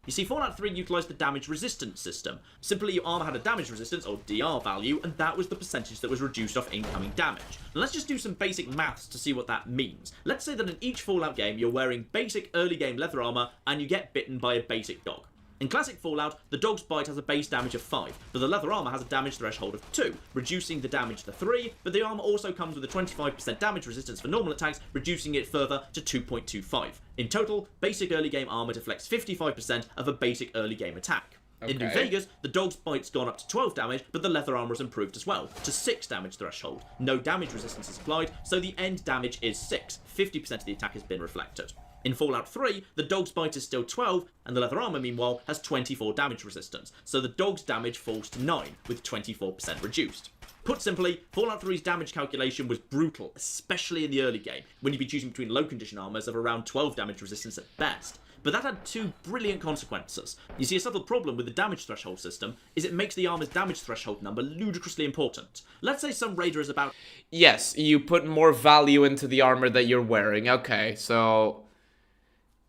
You see, Fallout 3 utilised the damage resistance system. Simply, your armour had a damage resistance, or DR value, and that was the percentage that was reduced off incoming damage. Now, let's just do some basic maths to see what that means. Let's say that in each Fallout game, you're wearing basic early game leather armour, and you get bitten by a basic dog. In classic Fallout, the dog's bite has a base damage of 5, but the leather armour has a damage threshold of 2, reducing the damage to 3, but the armour also comes with a 25% damage resistance for normal attacks, reducing it further to 2.25. In total, basic early game armour deflects 55% of a basic early game attack. In New Vegas, the dog's bite's gone up to 12 damage, but the leather armour has improved as well, to 6 damage threshold. No damage resistance is applied, so the end damage is 6. 50% of the attack has been reflected. In Fallout 3, the dog's bite is still 12, and the leather armour, meanwhile, has 24 damage resistance, so the dog's damage falls to 9, with 24% reduced. Put simply, Fallout 3's damage calculation was brutal, especially in the early game, when you'd be choosing between low condition armours of around 12 damage resistance at best. But that had two brilliant consequences. You see, a subtle problem with the damage threshold system is it makes the armor's damage threshold number ludicrously important. Let's say some raider is about... Yes, you put more value into the armor that you're wearing. Okay, so...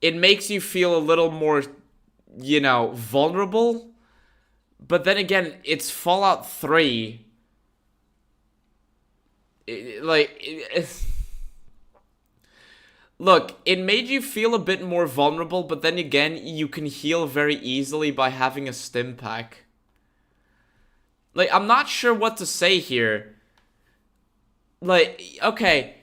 it makes you feel a little more, you know, vulnerable. But then again, it's Fallout 3. Look, it made you feel a bit more vulnerable, but then again, you can heal very easily by having a stim pack. Like, I'm not sure what to say here. Like, okay,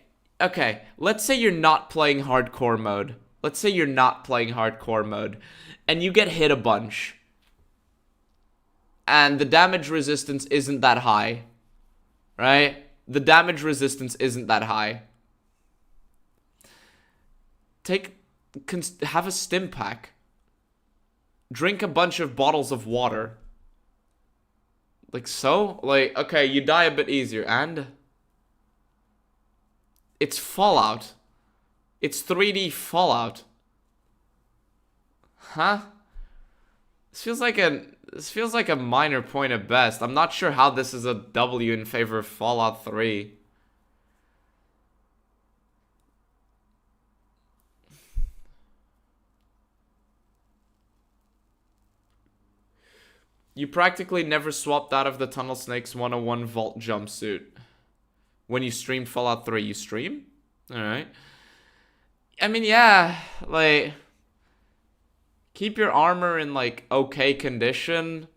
let's say you're not playing hardcore mode. Let's say you're not playing hardcore mode, and you get hit a bunch. And the damage resistance isn't that high. Right? The damage resistance isn't that high. Have a stim pack. Drink a bunch of bottles of water. Like so? Like, okay, you die a bit easier, and... it's Fallout. It's 3D Fallout. Huh? This feels like a minor point at best. I'm not sure how this is a W in favor of Fallout 3. You practically never swapped out of the Tunnel Snakes 101 Vault jumpsuit. When you streamed Fallout 3, you stream? Alright. I mean, yeah, like... keep your armor in, like, okay condition.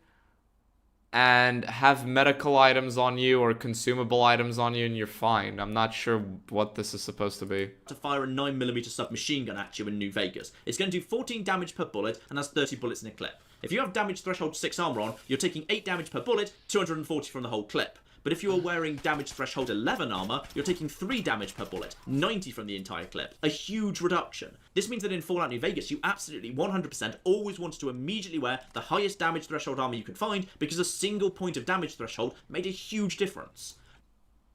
And have medical items on you or consumable items on you and you're fine. I'm not sure what this is supposed to be. To fire a 9mm submachine gun at you in New Vegas. It's going to do 14 damage per bullet and has 30 bullets in a clip. If you have damage threshold 6 armor on, you're taking 8 damage per bullet, 240 from the whole clip. But if you are wearing damage threshold 11 armor, you're taking 3 damage per bullet, 90 from the entire clip. A huge reduction. This means that in Fallout New Vegas, you absolutely 100% always want to immediately wear the highest damage threshold armor you can find, because a single point of damage threshold made a huge difference.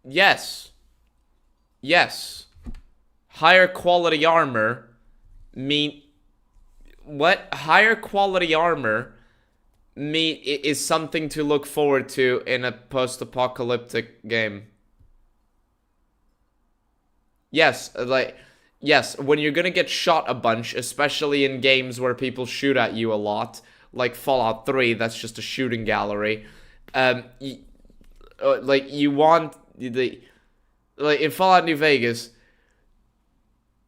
Yes. Yes. Higher quality armor mean... what? Higher quality armor is something to look forward to in a post-apocalyptic game. Yes, yes, when you're gonna get shot a bunch, especially in games where people shoot at you a lot, like Fallout 3, that's just a shooting gallery. You want in Fallout New Vegas,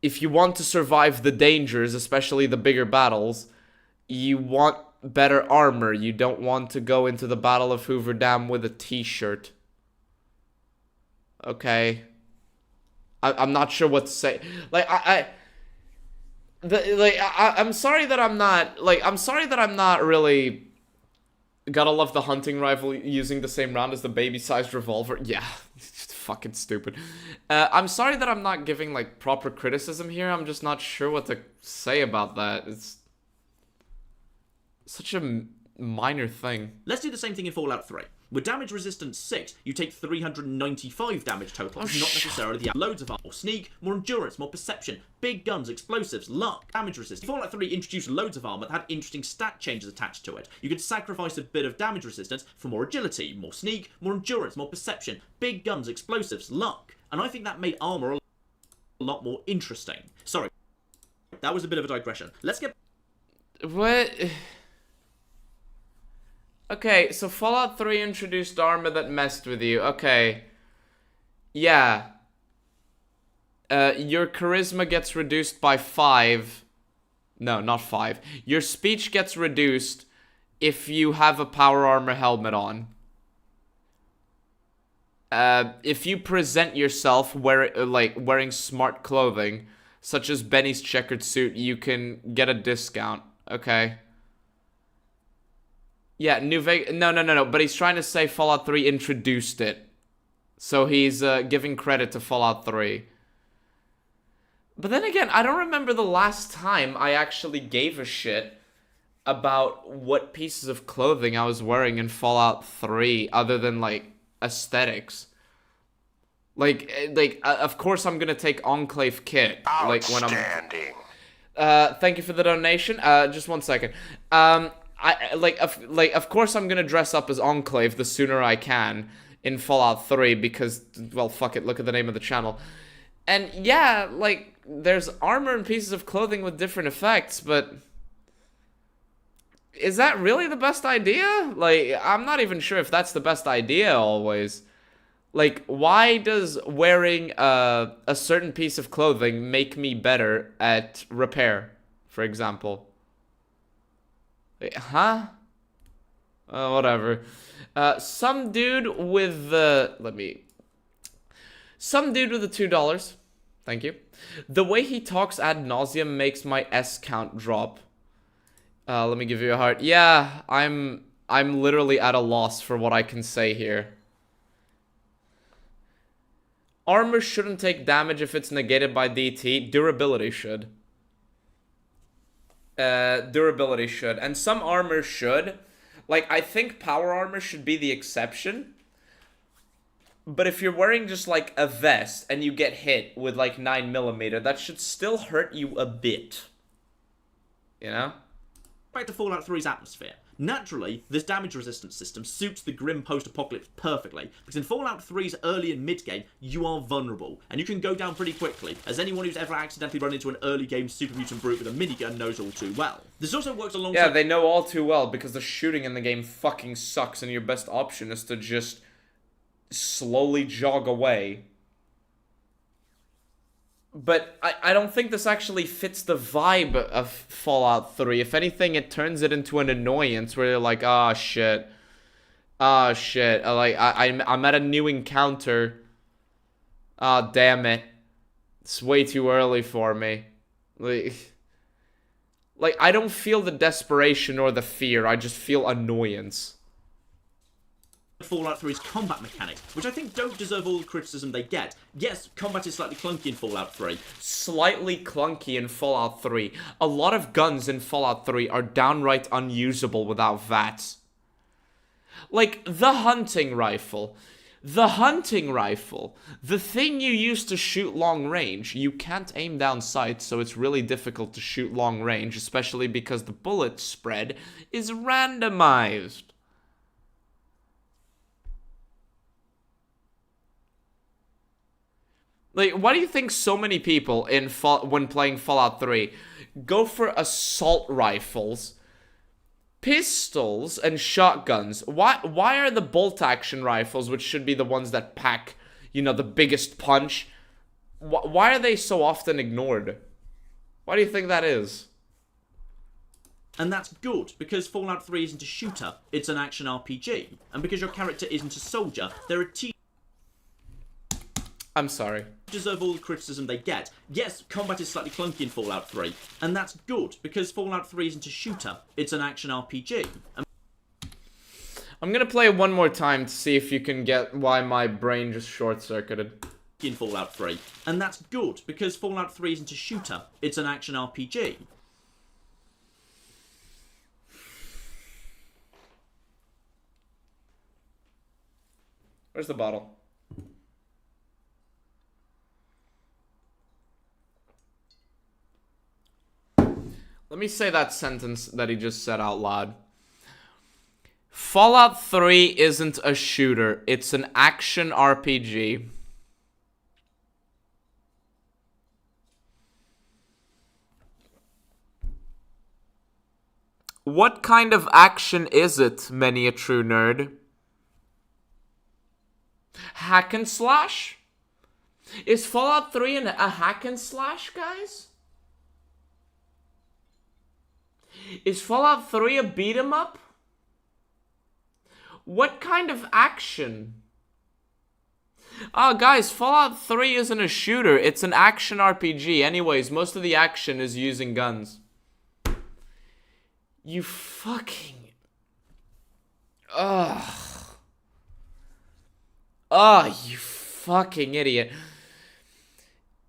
if you want to survive the dangers, especially the bigger battles, you want better armor. You don't want to go into the Battle of Hoover Dam with a t-shirt. Okay. I'm not sure what to say. I'm sorry that I'm not really... gotta love the hunting rifle using the same round as the baby-sized revolver. Yeah, it's fucking stupid. I'm sorry that I'm not giving, like, proper criticism here. I'm just not sure what to say about that. It's such a minor thing. Let's do the same thing in Fallout 3. With damage resistance 6, you take 395 damage total, not necessarily the loads of armor. More sneak, more endurance, more perception, big guns, explosives, luck, damage resistance. Fallout 3 introduced loads of armor that had interesting stat changes attached to it. You could sacrifice a bit of damage resistance for more agility, more sneak, more endurance, more perception, big guns, explosives, luck. And I think that made armor a lot more interesting. Sorry, that was a bit of a digression. Let's get... What? Okay, so Fallout 3 introduced armor that messed with you. Okay. Yeah. Your charisma gets reduced by 5. No, not 5. Your speech gets reduced if you have a power armor helmet on. If you present yourself wearing smart clothing, such as Benny's checkered suit, you can get a discount. Okay. Yeah, New Vegas. No. But he's trying to say Fallout 3 introduced it. So he's giving credit to Fallout 3. But then again, I don't remember the last time I actually gave a shit about what pieces of clothing I was wearing in Fallout 3, other than, like, aesthetics. Like, of course I'm gonna take Enclave kit. Like, when I'm... Outstanding. Thank you for the donation. Just 1 second. Of course I'm gonna dress up as Enclave the sooner I can in Fallout 3, because, well, fuck it, look at the name of the channel. And yeah, like, there's armor and pieces of clothing with different effects, but is that really the best idea? Like, I'm not even sure if that's the best idea always. Like, why does wearing a certain piece of clothing make me better at repair, for example? Wait, huh? Whatever. Some dude with the... Some dude with the $2. Thank you. The way he talks ad nauseum makes my S count drop. Let me give you a heart. Yeah, I'm literally at a loss for what I can say here. Armor shouldn't take damage if it's negated by DT. Durability should. Durability should. And some armor should. Like, I think power armor should be the exception. But if you're wearing just, like, a vest and you get hit with, like, 9mm, that should still hurt you a bit. You know? Back to Fallout 3's atmosphere. Naturally, this damage resistance system suits the grim post-apocalypse perfectly, because in Fallout 3's early and mid-game, you are vulnerable, and you can go down pretty quickly, as anyone who's ever accidentally run into an early-game super mutant brute with a minigun knows all too well. This also works alongside... Yeah, they know all too well, because the shooting in the game fucking sucks, and your best option is to just slowly jog away. But I don't think this actually fits the vibe of Fallout 3. If anything, it turns it into an annoyance where you're like, ah, shit. Ah, shit. I'm at a new encounter. Ah, damn it. It's way too early for me. Like, I don't feel the desperation or the fear. I just feel annoyance. Fallout 3's combat mechanics, which I think don't deserve all the criticism they get. Yes, combat is slightly clunky in Fallout 3. Slightly clunky in Fallout 3. A lot of guns in Fallout 3 are downright unusable without VATs. Like, the hunting rifle. The hunting rifle. The thing you use to shoot long range. You can't aim down sights, so it's really difficult to shoot long range, especially because the bullet spread is randomized. Like, why do you think so many people when playing Fallout 3 go for assault rifles, pistols, and shotguns? Why are the bolt-action rifles, which should be the ones that pack, you know, the biggest punch, why are they so often ignored? Why do you think that is? And that's good, because Fallout 3 isn't a shooter, it's an action RPG. And because your character isn't a soldier, there are I'm sorry. Deserve all the criticism they get. Yes, combat is slightly clunky in Fallout 3, and that's good, because Fallout 3 isn't a shooter, it's an action RPG. I'm gonna play it one more time to see if you can get why my brain just short-circuited. In Fallout 3, and that's good, because Fallout 3 isn't a shooter, it's an action RPG. Where's the bottle? Let me say that sentence that he just said out loud. Fallout 3 isn't a shooter, it's an action RPG. What kind of action is it, many a true nerd? Hack and slash? Is Fallout 3 a hack and slash, guys? Is Fallout 3 a beat 'em up? What kind of action? Oh, guys, Fallout 3 isn't a shooter. It's an action RPG. Anyways, most of the action is using guns. You fucking... Ugh. Oh, you fucking idiot.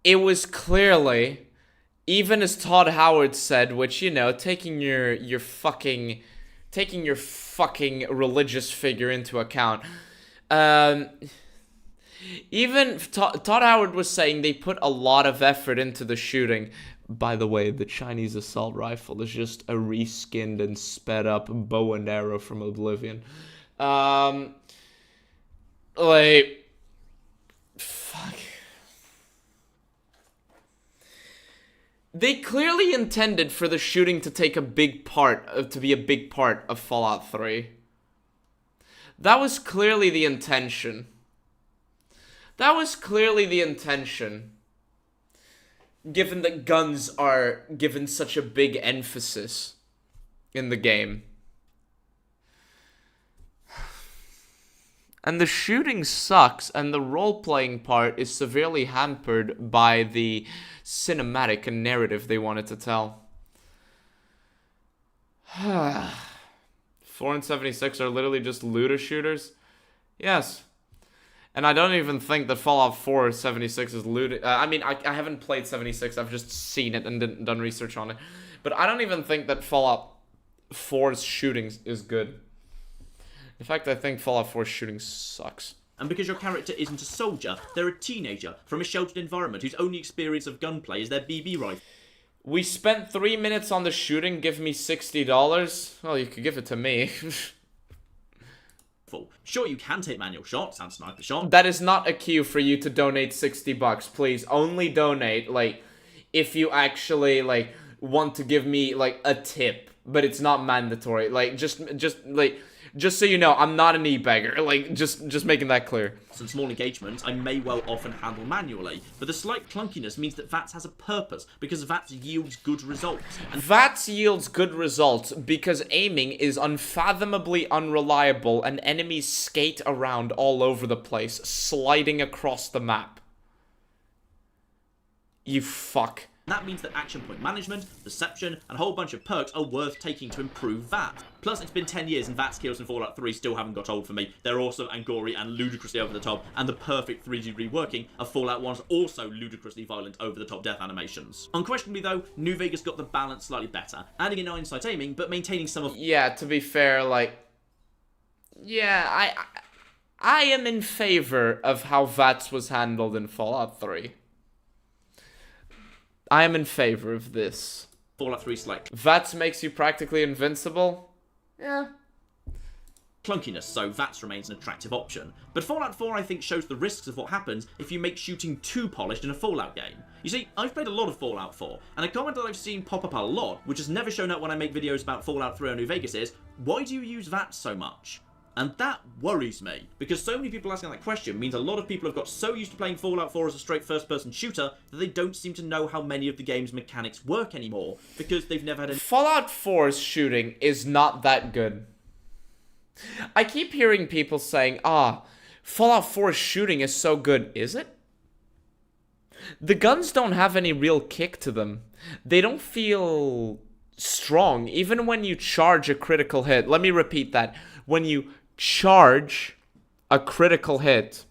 It was clearly, even as Todd Howard said, which, you know, taking your fucking religious figure into account, even Todd Howard was saying they put a lot of effort into the shooting. By the way, the Chinese assault rifle is just a reskinned and sped up bow and arrow from Oblivion. Like, fuck. They clearly intended for the shooting to take a big part, to be a big part of Fallout 3. That was clearly the intention. That was clearly the intention. Given that guns are given such a big emphasis in the game. And the shooting sucks, and the role-playing part is severely hampered by the cinematic and narrative they wanted to tell. 4 and 76 are literally just looter shooters? Yes. And I don't even think that Fallout 4 76 is looted. I mean, I haven't played 76, I've just seen it and done research on it. But I don't even think that Fallout 4's shooting is good. In fact, I think Fallout 4's shooting sucks. And because your character isn't a soldier, they're a teenager from a sheltered environment whose only experience of gunplay is their BB rifle. We spent 3 minutes on the shooting, give me $60. Well, you could give it to me. Sure, you can take manual shots and sniper shot. That is not a cue for you to donate $60, please. Only donate, like, if you actually, like, want to give me, like, a tip. But it's not mandatory. Like, just so you know, I'm not an e-beggar. Like, just making that clear. Some small engagements I may well often handle manually, but the slight clunkiness means that VATS has a purpose, because VATS yields good results. And VATS yields good results because aiming is unfathomably unreliable and enemies skate around all over the place, sliding across the map. You fuck. that means that action point management, deception, and a whole bunch of perks are worth taking to improve VATS. Plus, it's been 10 years and VATS kills in Fallout 3 still haven't got old for me. They're awesome and gory and ludicrously over the top, and the perfect 3D reworking of Fallout 1's also ludicrously violent over the top death animations. Unquestionably though, New Vegas got the balance slightly better, adding in insight aiming, but maintaining some of— Yeah, to be fair, like... Yeah, I am in favor of how VATS was handled in Fallout 3. I am in favor of this. Fallout 3 select. VATS makes you practically invincible? Yeah. Clunkiness, so VATS remains an attractive option. But Fallout 4, I think, shows the risks of what happens if you make shooting too polished in a Fallout game. You see, I've played a lot of Fallout 4, and a comment that I've seen pop up a lot, which has never shown up when I make videos about Fallout 3 or New Vegas, is, why do you use VATS so much? And that worries me, because so many people asking that question means a lot of people have got so used to playing Fallout 4 as a straight first-person shooter that they don't seem to know how many of the game's mechanics work anymore, because they've never had a— Fallout 4's shooting is not that good. I keep hearing people saying, Fallout 4's shooting is so good. Is it? The guns don't have any real kick to them. They don't feel strong, even when you charge a critical hit. Let me repeat that. When you charge a critical hit,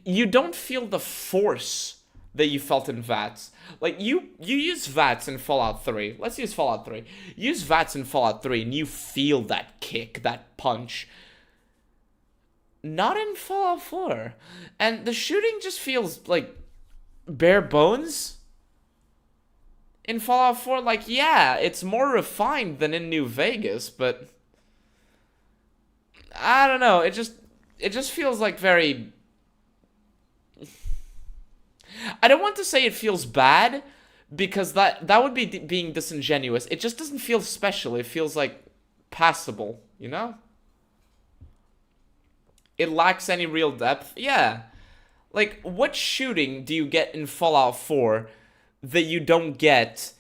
you don't feel the force that you felt in VATS. Like, you use VATS in Fallout 3. Let's use Fallout 3. Use VATS in Fallout 3 and you feel that kick, that punch. Not in Fallout 4. And the shooting just feels, like, bare bones. In Fallout 4, like, yeah, it's more refined than in New Vegas, but I don't know, it just feels like very... I don't want to say it feels bad, because that would be being disingenuous. It just doesn't feel special. It feels like passable, you know? It lacks any real depth. Yeah. Like, what shooting do you get in Fallout 4 that you don't get?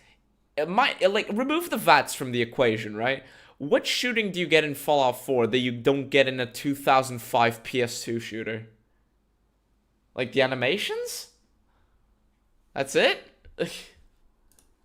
Like, remove the VATS from the equation, right? What shooting do you get in Fallout 4 that you don't get in a 2005 PS2 shooter? Like, the animations? That's it?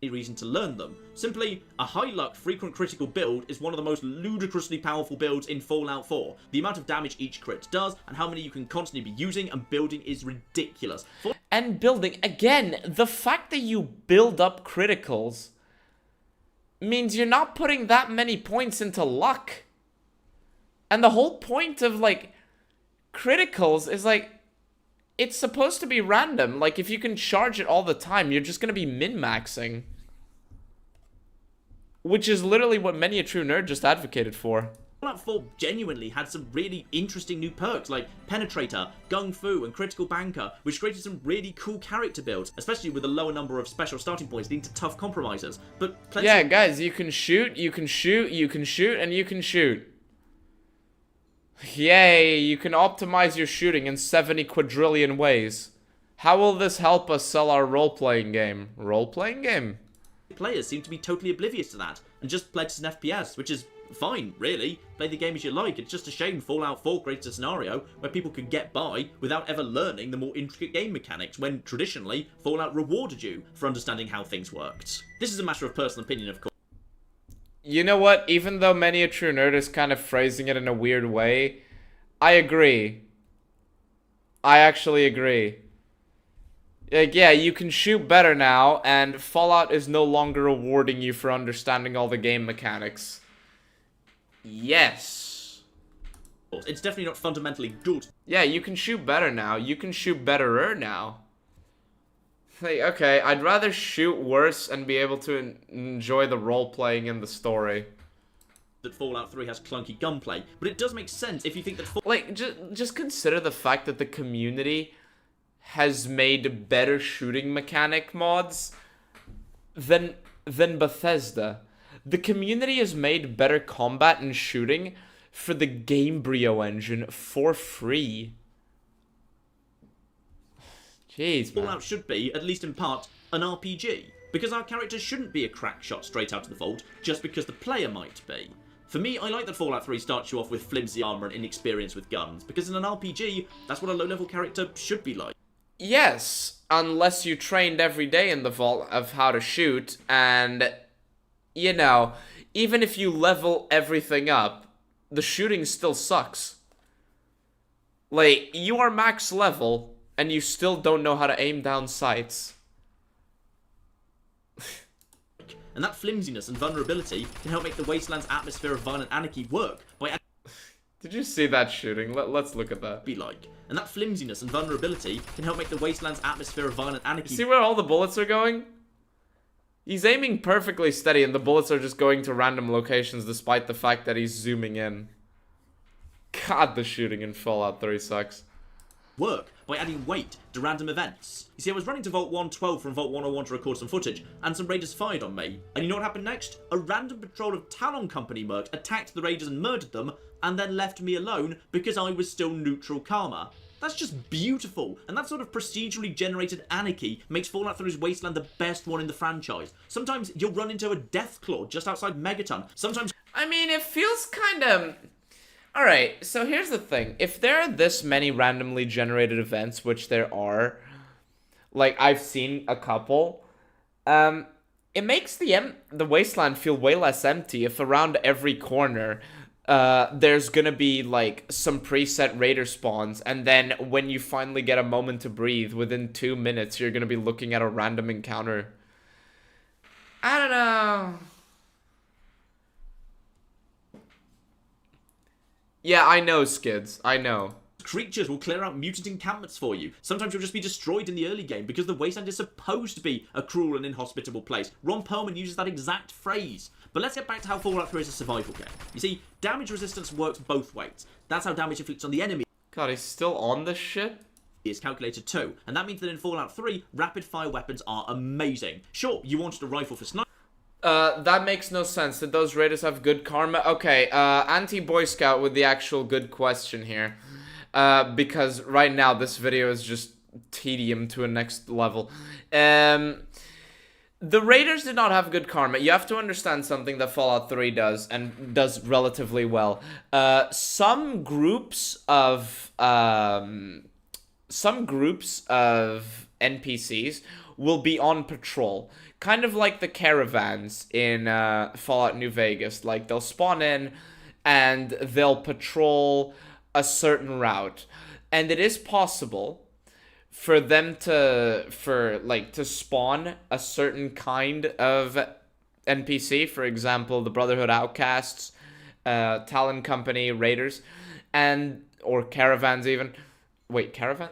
Any reason to learn them. Simply, a high luck, frequent critical build is one of the most ludicrously powerful builds in Fallout 4. The amount of damage each crit does, and how many you can constantly be using and building is ridiculous. And building, again, the fact that you build up criticals means you're not putting that many points into luck. And the whole point of, like, criticals is, like, it's supposed to be random. Like, if you can charge it all the time, you're just gonna be min-maxing. Which is literally what many a true nerd just advocated for. Fallout 4 genuinely had some really interesting new perks like Penetrator, Gung Fu, and Critical Banker, which created some really cool character builds, especially with a lower number of special starting points leading to tough compromisers. But yeah, guys, you can shoot, you can shoot, you can shoot, and you can shoot. Yay, you can optimize your shooting in 70 quadrillion ways. How will this help us sell our role-playing game? Role-playing game? Players seem to be totally oblivious to that, and just play as an FPS, which is fine, really. Play the game as you like. It's just a shame Fallout 4 creates a scenario where people could get by without ever learning the more intricate game mechanics, when traditionally, Fallout rewarded you for understanding how things worked. This is a matter of personal opinion, of course. You know what? Even though many a true nerd is kind of phrasing it in a weird way, I agree. I actually agree. Like, yeah, you can shoot better now, and Fallout is no longer rewarding you for understanding all the game mechanics. Yes. It's definitely not fundamentally good. Yeah, you can shoot better now. You can shoot betterer now. Like, okay, I'd rather shoot worse and be able to enjoy the role-playing and the story. That Fallout 3 has clunky gunplay, but it does make sense if you think that like, just consider the fact that the community has made better shooting mechanic mods than Bethesda. The community has made better combat and shooting for the Gamebryo engine for free. Jeez, man. Fallout should be, at least in part, an RPG, because our character shouldn't be a crack shot straight out of the vault just because the player might be. For me, I like that Fallout 3 starts you off with flimsy armor and inexperience with guns, because in an RPG, that's what a low-level character should be like. Yes, unless you trained every day in the vault of how to shoot, and, you know, even if you level everything up, the shooting still sucks. Like, you are max level, and you still don't know how to aim down sights. And that flimsiness and vulnerability can help make the Wasteland's atmosphere of violent anarchy work by Did you see that shooting? Let's look at that. And that flimsiness and vulnerability can help make the Wasteland's atmosphere of violent anarchy. See where all the bullets are going? He's aiming perfectly steady and the bullets are just going to random locations despite the fact that he's zooming in. God, the shooting in Fallout 3 sucks. Work by adding weight to random events. You see, I was running to Vault 112 from Vault 101 to record some footage, and some raiders fired on me. And you know what happened next? A random patrol of Talon Company mercs attacked the raiders and murdered them, and then left me alone because I was still neutral karma. That's just beautiful, and that sort of procedurally generated anarchy makes Fallout 3's Wasteland the best one in the franchise. Sometimes you'll run into a Deathclaw just outside Megaton. Sometimes... I mean, it feels kind of... Alright, so here's the thing. If there are this many randomly generated events, which there are, like, I've seen a couple, it makes the Wasteland feel way less empty if around every corner, there's gonna be, like, some preset raider spawns, and then when you finally get a moment to breathe, within 2 minutes, you're gonna be looking at a random encounter. I don't know... Yeah, I know, Skids. I know. Creatures will clear out mutant encampments for you. Sometimes you'll just be destroyed in the early game because the Wasteland is supposed to be a cruel and inhospitable place. Ron Perlman uses that exact phrase. But let's get back to how Fallout 3 is a survival game. You see, damage resistance works both ways. That's how damage inflicts on the enemy. God, he's still on this shit? Is calculated too. And that means that in Fallout 3, rapid fire weapons are amazing. Sure, you wanted a rifle for sniping. That makes no sense. Did those raiders have good karma? Okay, anti-Boy Scout with the actual good question here. Because right now this video is just tedium to a next level. The raiders did not have good karma. You have to understand something that Fallout 3 does, and does relatively well. Some groups of NPCs will be on patrol. Kind of like the caravans in Fallout New Vegas. Like, they'll spawn in and they'll patrol a certain route. And it is possible for them to spawn a certain kind of NPC. For example, the Brotherhood Outcasts, Talon Company, Raiders, or caravans even. Wait, caravan?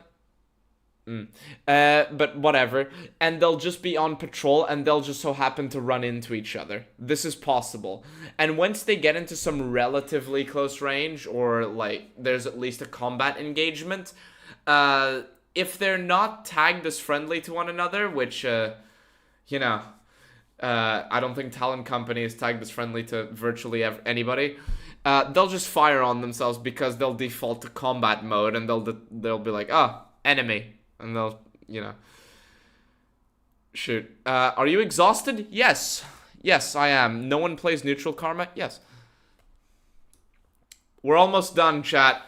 But whatever, and they'll just be on patrol and they'll just so happen to run into each other. This is possible. And once they get into some relatively close range, or like there's at least a combat engagement, if they're not tagged as friendly to one another, which I don't think Talon Company is tagged as friendly to virtually anybody, they'll just fire on themselves because they'll default to combat mode, and they'll be like, enemy. And they'll, shoot. Are you exhausted? Yes. Yes, I am. No one plays neutral karma? Yes. We're almost done, chat.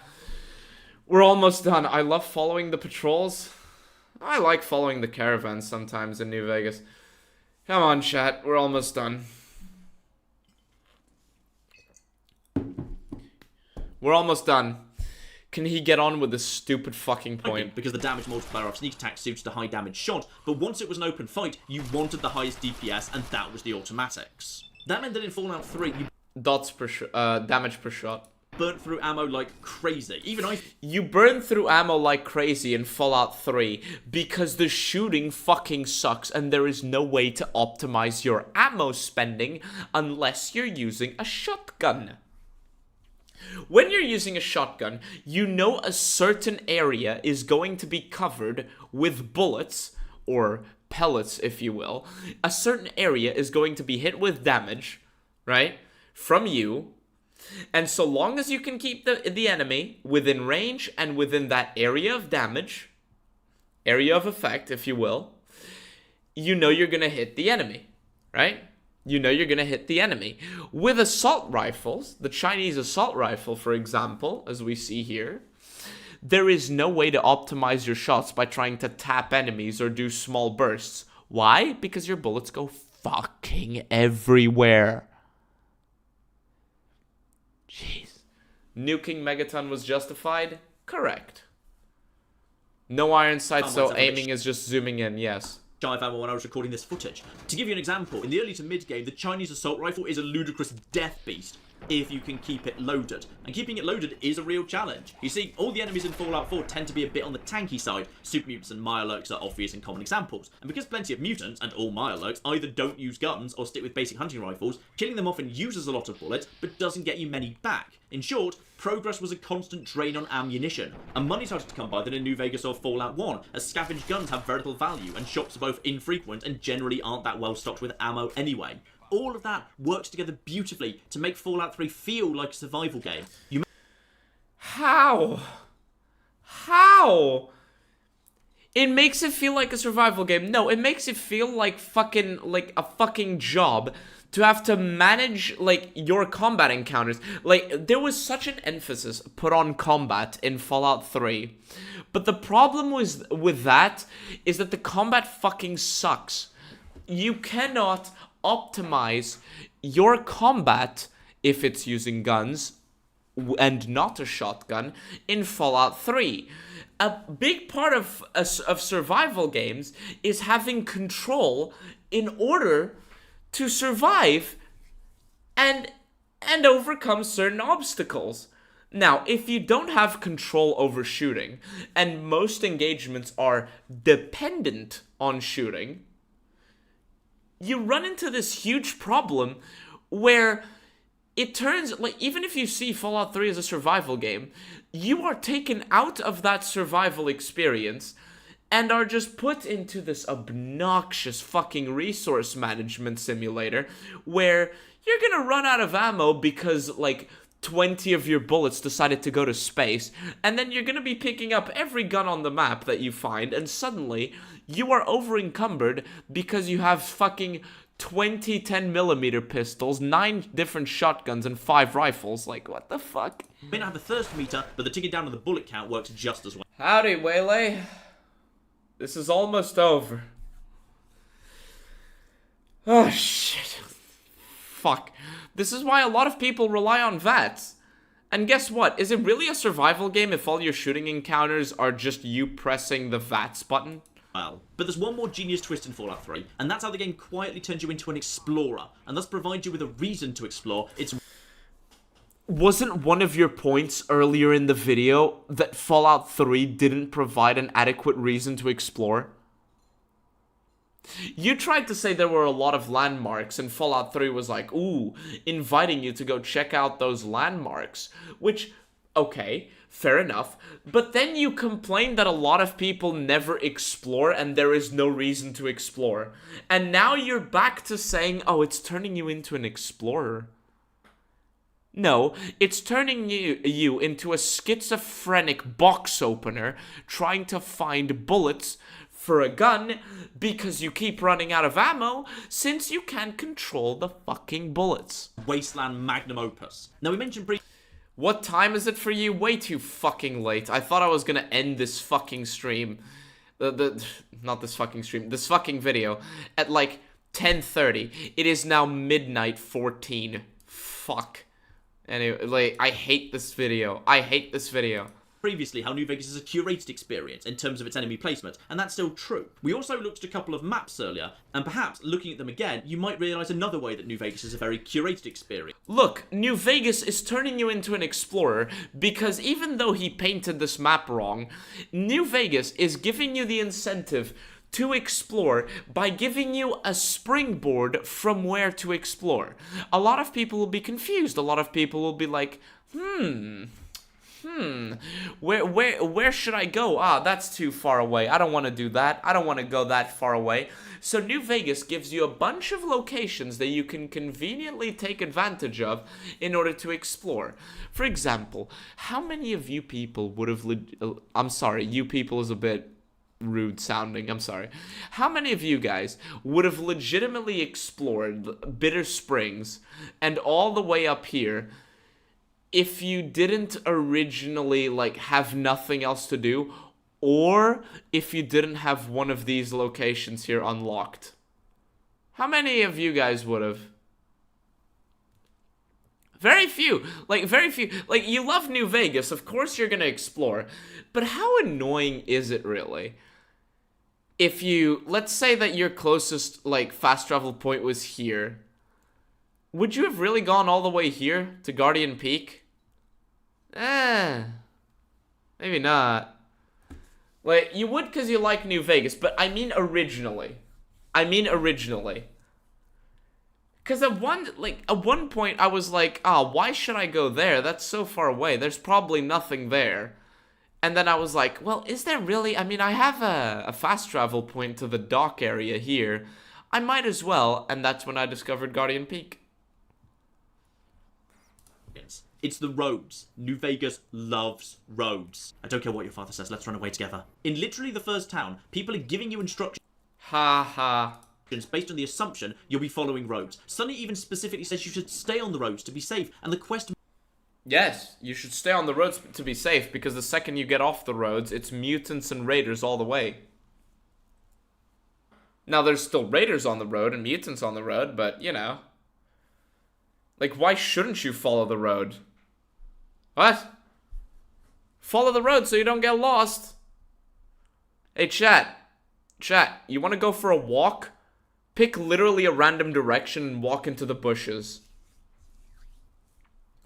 We're almost done. I love following the patrols. I like following the caravans sometimes in New Vegas. Come on, chat. We're almost done. We're almost done. Can he get on with this stupid fucking point? Because the damage multiplier of sneak attack suits the high damage shot, but once it was an open fight, you wanted the highest DPS, and that was the automatics. That meant that in Fallout 3, you damage per shot. burnt through ammo like crazy. You burn through ammo like crazy in Fallout 3 because the shooting fucking sucks, and there is no way to optimize your ammo spending unless you're using a shotgun. When you're using a shotgun, you know a certain area is going to be covered with bullets, or pellets if you will. A certain area is going to be hit with damage, right, from you. And so long as you can keep the enemy within range and within that area of damage, area of effect if you will, you know you're going to hit the enemy, right? You know you're going to hit the enemy. With assault rifles, the Chinese assault rifle, for example, as we see here, there is no way to optimize your shots by trying to tap enemies or do small bursts. Why? Because your bullets go fucking everywhere. Jeez. Nuking Megaton was justified? Correct. No iron sight, so aiming is just zooming in, yes. Ammo when I was recording this footage. To give you an example, in the early to mid game, the Chinese assault rifle is a ludicrous death beast if you can keep it loaded. And keeping it loaded is a real challenge. You see, all the enemies in Fallout 4 tend to be a bit on the tanky side. Super mutants and Mirelurks are obvious and common examples. And because plenty of mutants, and all Mirelurks, either don't use guns or stick with basic hunting rifles, killing them often uses a lot of bullets, but doesn't get you many back. In short, progress was a constant drain on ammunition. And money's harder to come by than in New Vegas or Fallout 1, as scavenged guns have very little value, and shops are both infrequent and generally aren't that well stocked with ammo anyway. All of that works together beautifully to make Fallout 3 feel like a survival game. How? How? It makes it feel like a survival game. No, it makes it feel like a fucking job to have to manage, like, your combat encounters. Like, there was such an emphasis put on combat in Fallout 3. But the problem with that is that the combat fucking sucks. You cannot optimize your combat if it's using guns and not a shotgun in Fallout 3. A big part of survival games is having control in order to survive and overcome certain obstacles. Now, if you don't have control over shooting, and most engagements are dependent on shooting, you run into this huge problem where it turns, like, even if you see Fallout 3 as a survival game, you are taken out of that survival experience and are just put into this obnoxious fucking resource management simulator where you're gonna run out of ammo because, like, 20 of your bullets decided to go to space, and then you're gonna be picking up every gun on the map that you find, and suddenly you are over-encumbered because you have fucking 20 10mm pistols, 9 different shotguns, and 5 rifles. Like, what the fuck? You may not have the thirst meter, but the ticking down of the bullet count works just as well. Howdy, Waylay. This is almost over. Oh, shit. Fuck. This is why a lot of people rely on VATs. And guess what? Is it really a survival game if all your shooting encounters are just you pressing the VATs button? Well, but there's one more genius twist in Fallout 3, and that's how the game quietly turns you into an explorer, and thus provides you with a reason to explore. Wasn't one of your points earlier in the video that Fallout 3 didn't provide an adequate reason to explore? You tried to say there were a lot of landmarks, and Fallout 3 was like, ooh, inviting you to go check out those landmarks. Which, okay, fair enough. But then you complained that a lot of people never explore and there is no reason to explore. And now you're back to saying, oh, it's turning you into an explorer. No, it's turning you into a schizophrenic box opener trying to find bullets for a gun because you keep running out of ammo since you can't control the fucking bullets. Wasteland magnum opus. Now, we mentioned briefly. What time is it for you? Way too fucking late. I thought I was gonna end this fucking stream. Not this fucking stream. This fucking video at like 10:30. It is now midnight 14. Fuck. Anyway, like, I hate this video. I hate this video. Previously, how New Vegas is a curated experience in terms of its enemy placement, and that's still true. We also looked at a couple of maps earlier, and perhaps looking at them again, you might realise another way that New Vegas is a very curated experience. Look, New Vegas is turning you into an explorer because even though he painted this map wrong, New Vegas is giving you the incentive to explore by giving you a springboard from where to explore. A lot of people will be confused. A lot of people will be like, where should I go? Ah, that's too far away. I don't want to do that. I don't want to go that far away. So New Vegas gives you a bunch of locations that you can conveniently take advantage of in order to explore. For example, how many of you people would have... I'm sorry, you people is a bit rude sounding. I'm sorry. How many of you guys would have legitimately explored Bitter Springs and all the way up here if you didn't originally, like, have nothing else to do, or if you didn't have one of these locations here unlocked? How many of you guys would have? Very few. Like, very few. Like, you love New Vegas. Of course you're gonna explore. But how annoying is it, really? If you... Let's say that your closest, like, fast travel point was here. Would you have really gone all the way here to Guardian Peak? Maybe not. Like, you would because you like New Vegas, but I mean originally. Because at one point I was like, why should I go there? That's so far away. There's probably nothing there. And then I was like, well, is there really? I mean, I have a fast travel point to the dock area here. I might as well. And that's when I discovered Guardian Peak. It's the roads. New Vegas loves roads. I don't care what your father says, let's run away together. In literally the first town, people are giving you instructions. Ha ha. Based on the assumption you'll be following roads. Sunny even specifically says you should stay on the roads to be safe, and the quest... Yes, you should stay on the roads to be safe, because the second you get off the roads, it's mutants and raiders all the way. Now, there's still raiders on the road and mutants on the road, but, you know. Like, why shouldn't you follow the road? What? Follow the road so you don't get lost. Hey, chat. Chat, you want to go for a walk? Pick literally a random direction and walk into the bushes.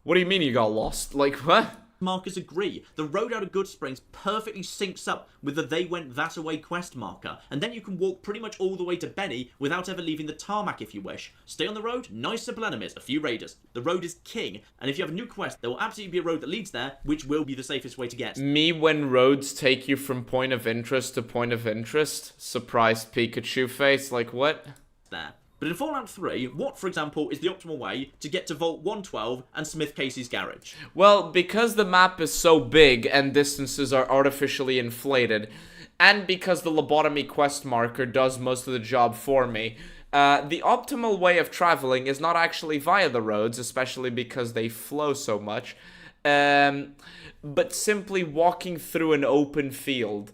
What do you mean you got lost? Like, what? markers agree. The road out of Good Springs perfectly syncs up with the They Went That Away quest marker, and then you can walk pretty much all the way to Benny without ever leaving the tarmac if you wish. Stay on the road, nice simple enemies, a few raiders. The road is king, and if you have a new quest, there will absolutely be a road that leads there, which will be the safest way to get. Me when roads take you from point of interest to point of interest? Surprised Pikachu face, like what? There. But in Fallout 3, what, for example, is the optimal way to get to Vault 112 and Smith Casey's garage? Well, because the map is so big and distances are artificially inflated, and because the lobotomy quest marker does most of the job for me, the optimal way of traveling is not actually via the roads, especially because they flow so much, but simply walking through an open field.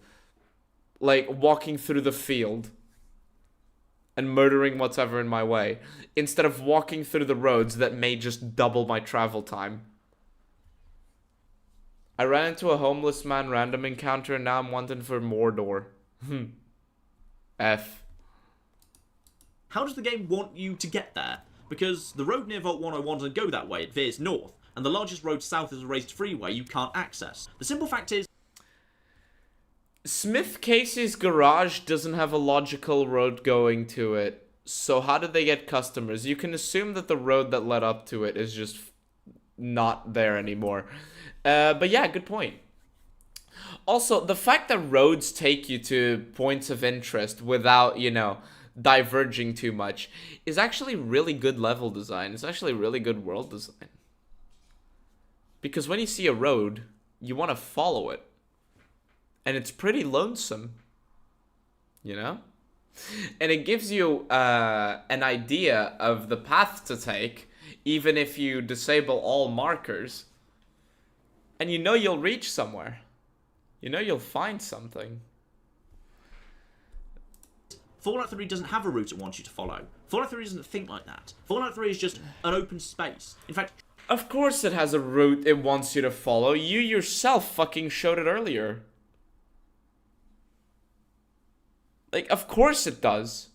Like, walking through the field. And murdering whatever in my way, instead of walking through the roads that may just double my travel time. I ran into a homeless man random encounter and now I'm wanting for Mordor. F. How does the game want you to get there? Because the road near Vault 101 doesn't go that way, it veers north, and the largest road south is a raised freeway you can't access. The simple fact is, Smith Casey's garage doesn't have a logical road going to it, so how did they get customers? You can assume that the road that led up to it is just not there anymore. But yeah, good point. Also, the fact that roads take you to points of interest without, you know, diverging too much is actually really good level design. It's actually really good world design. Because when you see a road, you want to follow it. And it's pretty lonesome, you know? And it gives you an idea of the path to take, even if you disable all markers. And you know you'll reach somewhere. You know you'll find something. Fallout 3 doesn't have a route it wants you to follow. Fallout 3 doesn't think like that. Fallout 3 is just an open space. In fact, of course it has a route it wants you to follow. You yourself fucking showed it earlier. Like, of course it does.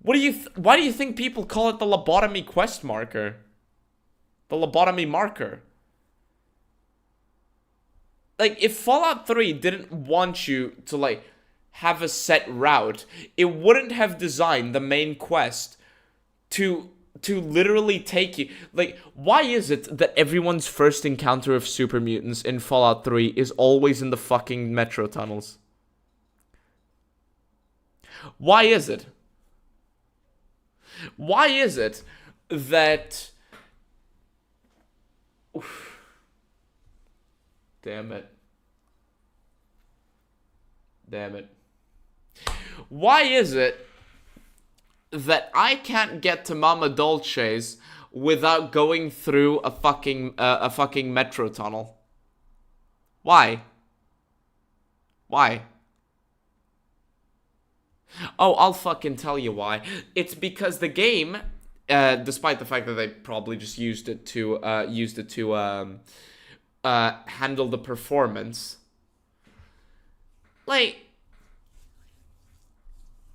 Why do you think people call it the lobotomy quest marker? The lobotomy marker. Like, if Fallout 3 didn't want you to, like, have a set route, it wouldn't have designed the main quest to literally take you. Like, why is it that everyone's first encounter of super mutants in Fallout 3 is always in the fucking metro tunnels? Why is it? Why is it that... Oof. Damn it. Damn it. Why is it that I can't get to Mama Dolce's without going through a fucking metro tunnel? Why? Why? Oh, I'll fucking tell you why. It's because the game, despite the fact that they probably just used it to handle the performance, like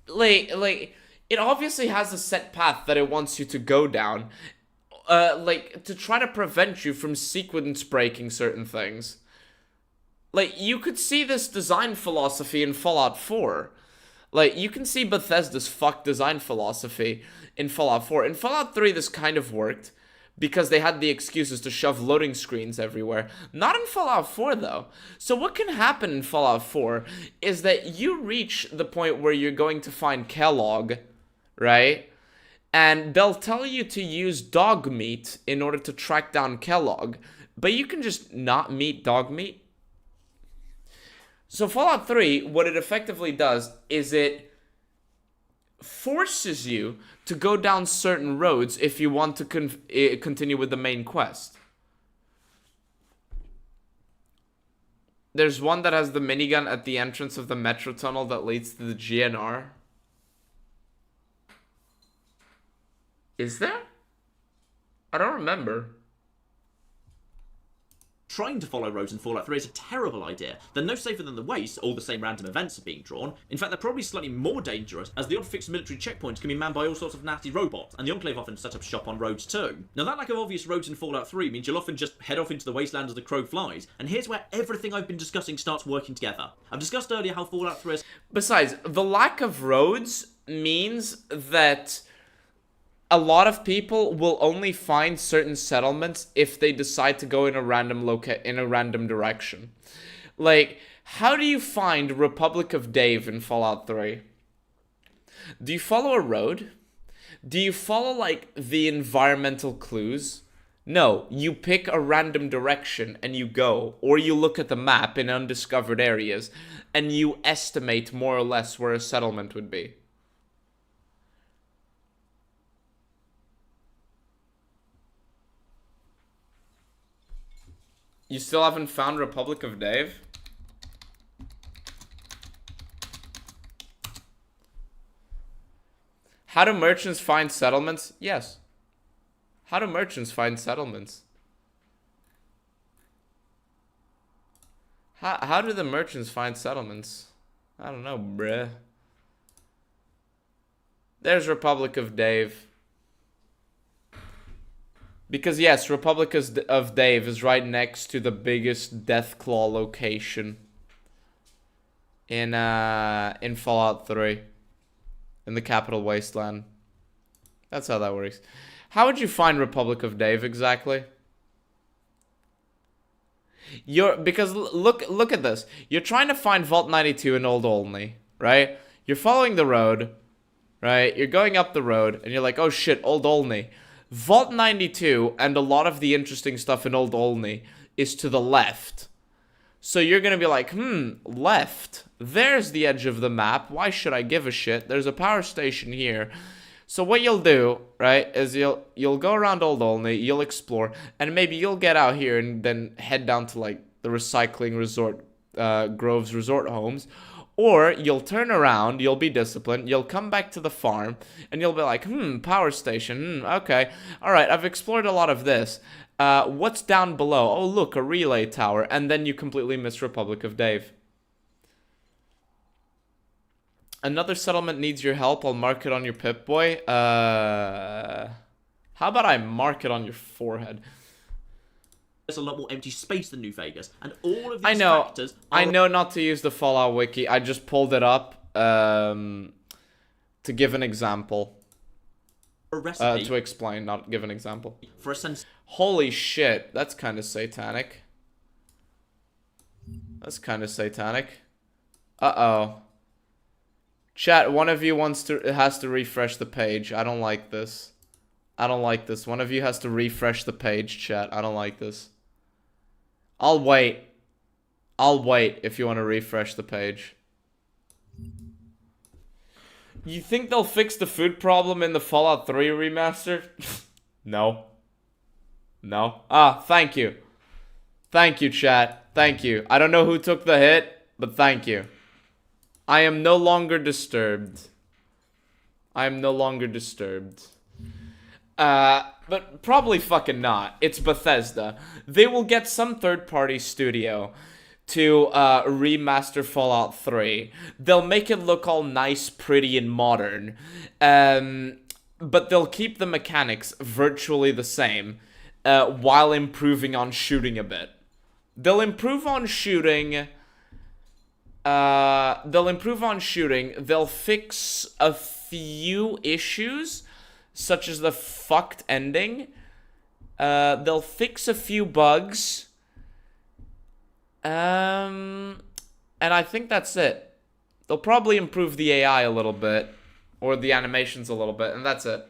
it obviously has a set path that it wants you to go down, like to try to prevent you from sequence breaking certain things. Like, you could see this design philosophy in Fallout 4. Like, you can see Bethesda's fuck design philosophy in Fallout 4. In Fallout 3, this kind of worked because they had the excuses to shove loading screens everywhere. Not in Fallout 4, though. So what can happen in Fallout 4 is that you reach the point where you're going to find Kellogg, right? And they'll tell you to use dog meat in order to track down Kellogg. But you can just not meet dog meat. So Fallout 3, what it effectively does is it forces you to go down certain roads if you want to continue with the main quest. There's one that has the minigun at the entrance of the metro tunnel that leads to the GNR. Is there? I don't remember. Trying to follow roads in Fallout 3 is a terrible idea. They're no safer than the Waste, all the same random events are being drawn. In fact, they're probably slightly more dangerous, as the odd fixed military checkpoints can be manned by all sorts of nasty robots, and the Enclave often set up shop on roads too. Now that lack of obvious roads in Fallout 3 means you'll often just head off into the wasteland as the crow flies, and here's where everything I've been discussing starts working together. I've discussed earlier how Fallout 3 is... Besides, the lack of roads means that a lot of people will only find certain settlements if they decide to go in a random direction. Like, how do you find Republic of Dave in Fallout 3? Do you follow a road? Do you follow, like, the environmental clues? No, you pick a random direction and you go. Or you look at the map in undiscovered areas and you estimate more or less where a settlement would be. You still haven't found Republic of Dave? How do merchants find settlements? Yes. How do merchants find settlements? How do the merchants find settlements? I don't know, bruh. There's Republic of Dave. Because yes, Republic of Dave is right next to the biggest Deathclaw location in Fallout 3, in the Capital Wasteland. That's how that works. How would you find Republic of Dave exactly? Because look at this. You're trying to find Vault 92 in Old Olney, right? You're following the road, right? You're going up the road, and you're like, oh shit, Old Olney. Vault 92 and a lot of the interesting stuff in Old Olney is to the left. So you're going to be like, left. There's the edge of the map. Why should I give a shit? There's a power station here. So what you'll do, right, is you'll go around Old Olney, you'll explore, and maybe you'll get out here and then head down to, like, the recycling resort, Grove's resort homes. Or you'll turn around, you'll be disciplined, you'll come back to the farm, and you'll be like, power station, okay. Alright, I've explored a lot of this. What's down below? Oh, look, a relay tower. And then you completely miss Republic of Dave. Another settlement needs your help. I'll mark it on your Pip-Boy. How about I mark it on your forehead? There's a lot more empty space than New Vegas, and all of these factors I know not to use the Fallout Wiki. I just pulled it up to give an example. A recipe to explain, not give an example. For a sense. Holy shit, that's kind of satanic. That's kind of satanic. Uh-oh. Chat, one of you has to refresh the page. I don't like this. I don't like this. One of you has to refresh the page, chat. I don't like this. I'll wait. I'll wait if you want to refresh the page. You think they'll fix the food problem in the Fallout 3 remaster? No. No. Ah, thank you. Thank you, chat. Thank you. I don't know who took the hit, but thank you. I am no longer disturbed. I am no longer disturbed. But probably fucking not. It's Bethesda. They will get some third-party studio to remaster Fallout 3. They'll make it look all nice, pretty, and modern. But they'll keep the mechanics virtually the same, while improving on shooting a bit. They'll improve on shooting. They'll fix a few issues, such as the fucked ending. They'll fix a few bugs. And I think that's it. They'll probably improve the AI a little bit, or the animations a little bit, and that's it.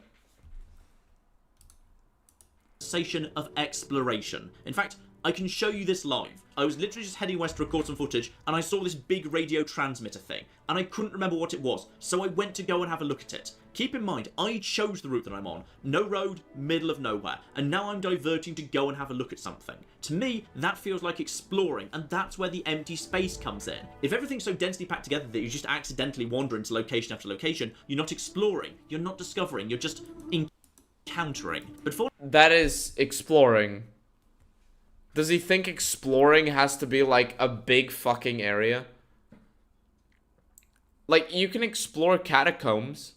Sensation of exploration. In fact, I can show you this live. I was literally just heading west to record some footage, and I saw this big radio transmitter thing, and I couldn't remember what it was, so I went to go and have a look at it. Keep in mind, I chose the route that I'm on. No road, middle of nowhere, and now I'm diverting to go and have a look at something. To me, that feels like exploring, and that's where the empty space comes in. If everything's so densely packed together that you just accidentally wander into location after location, you're not exploring, you're not discovering, you're just encountering. But for that is exploring. Does he think exploring has to be, like, a big fucking area? Like, you can explore catacombs.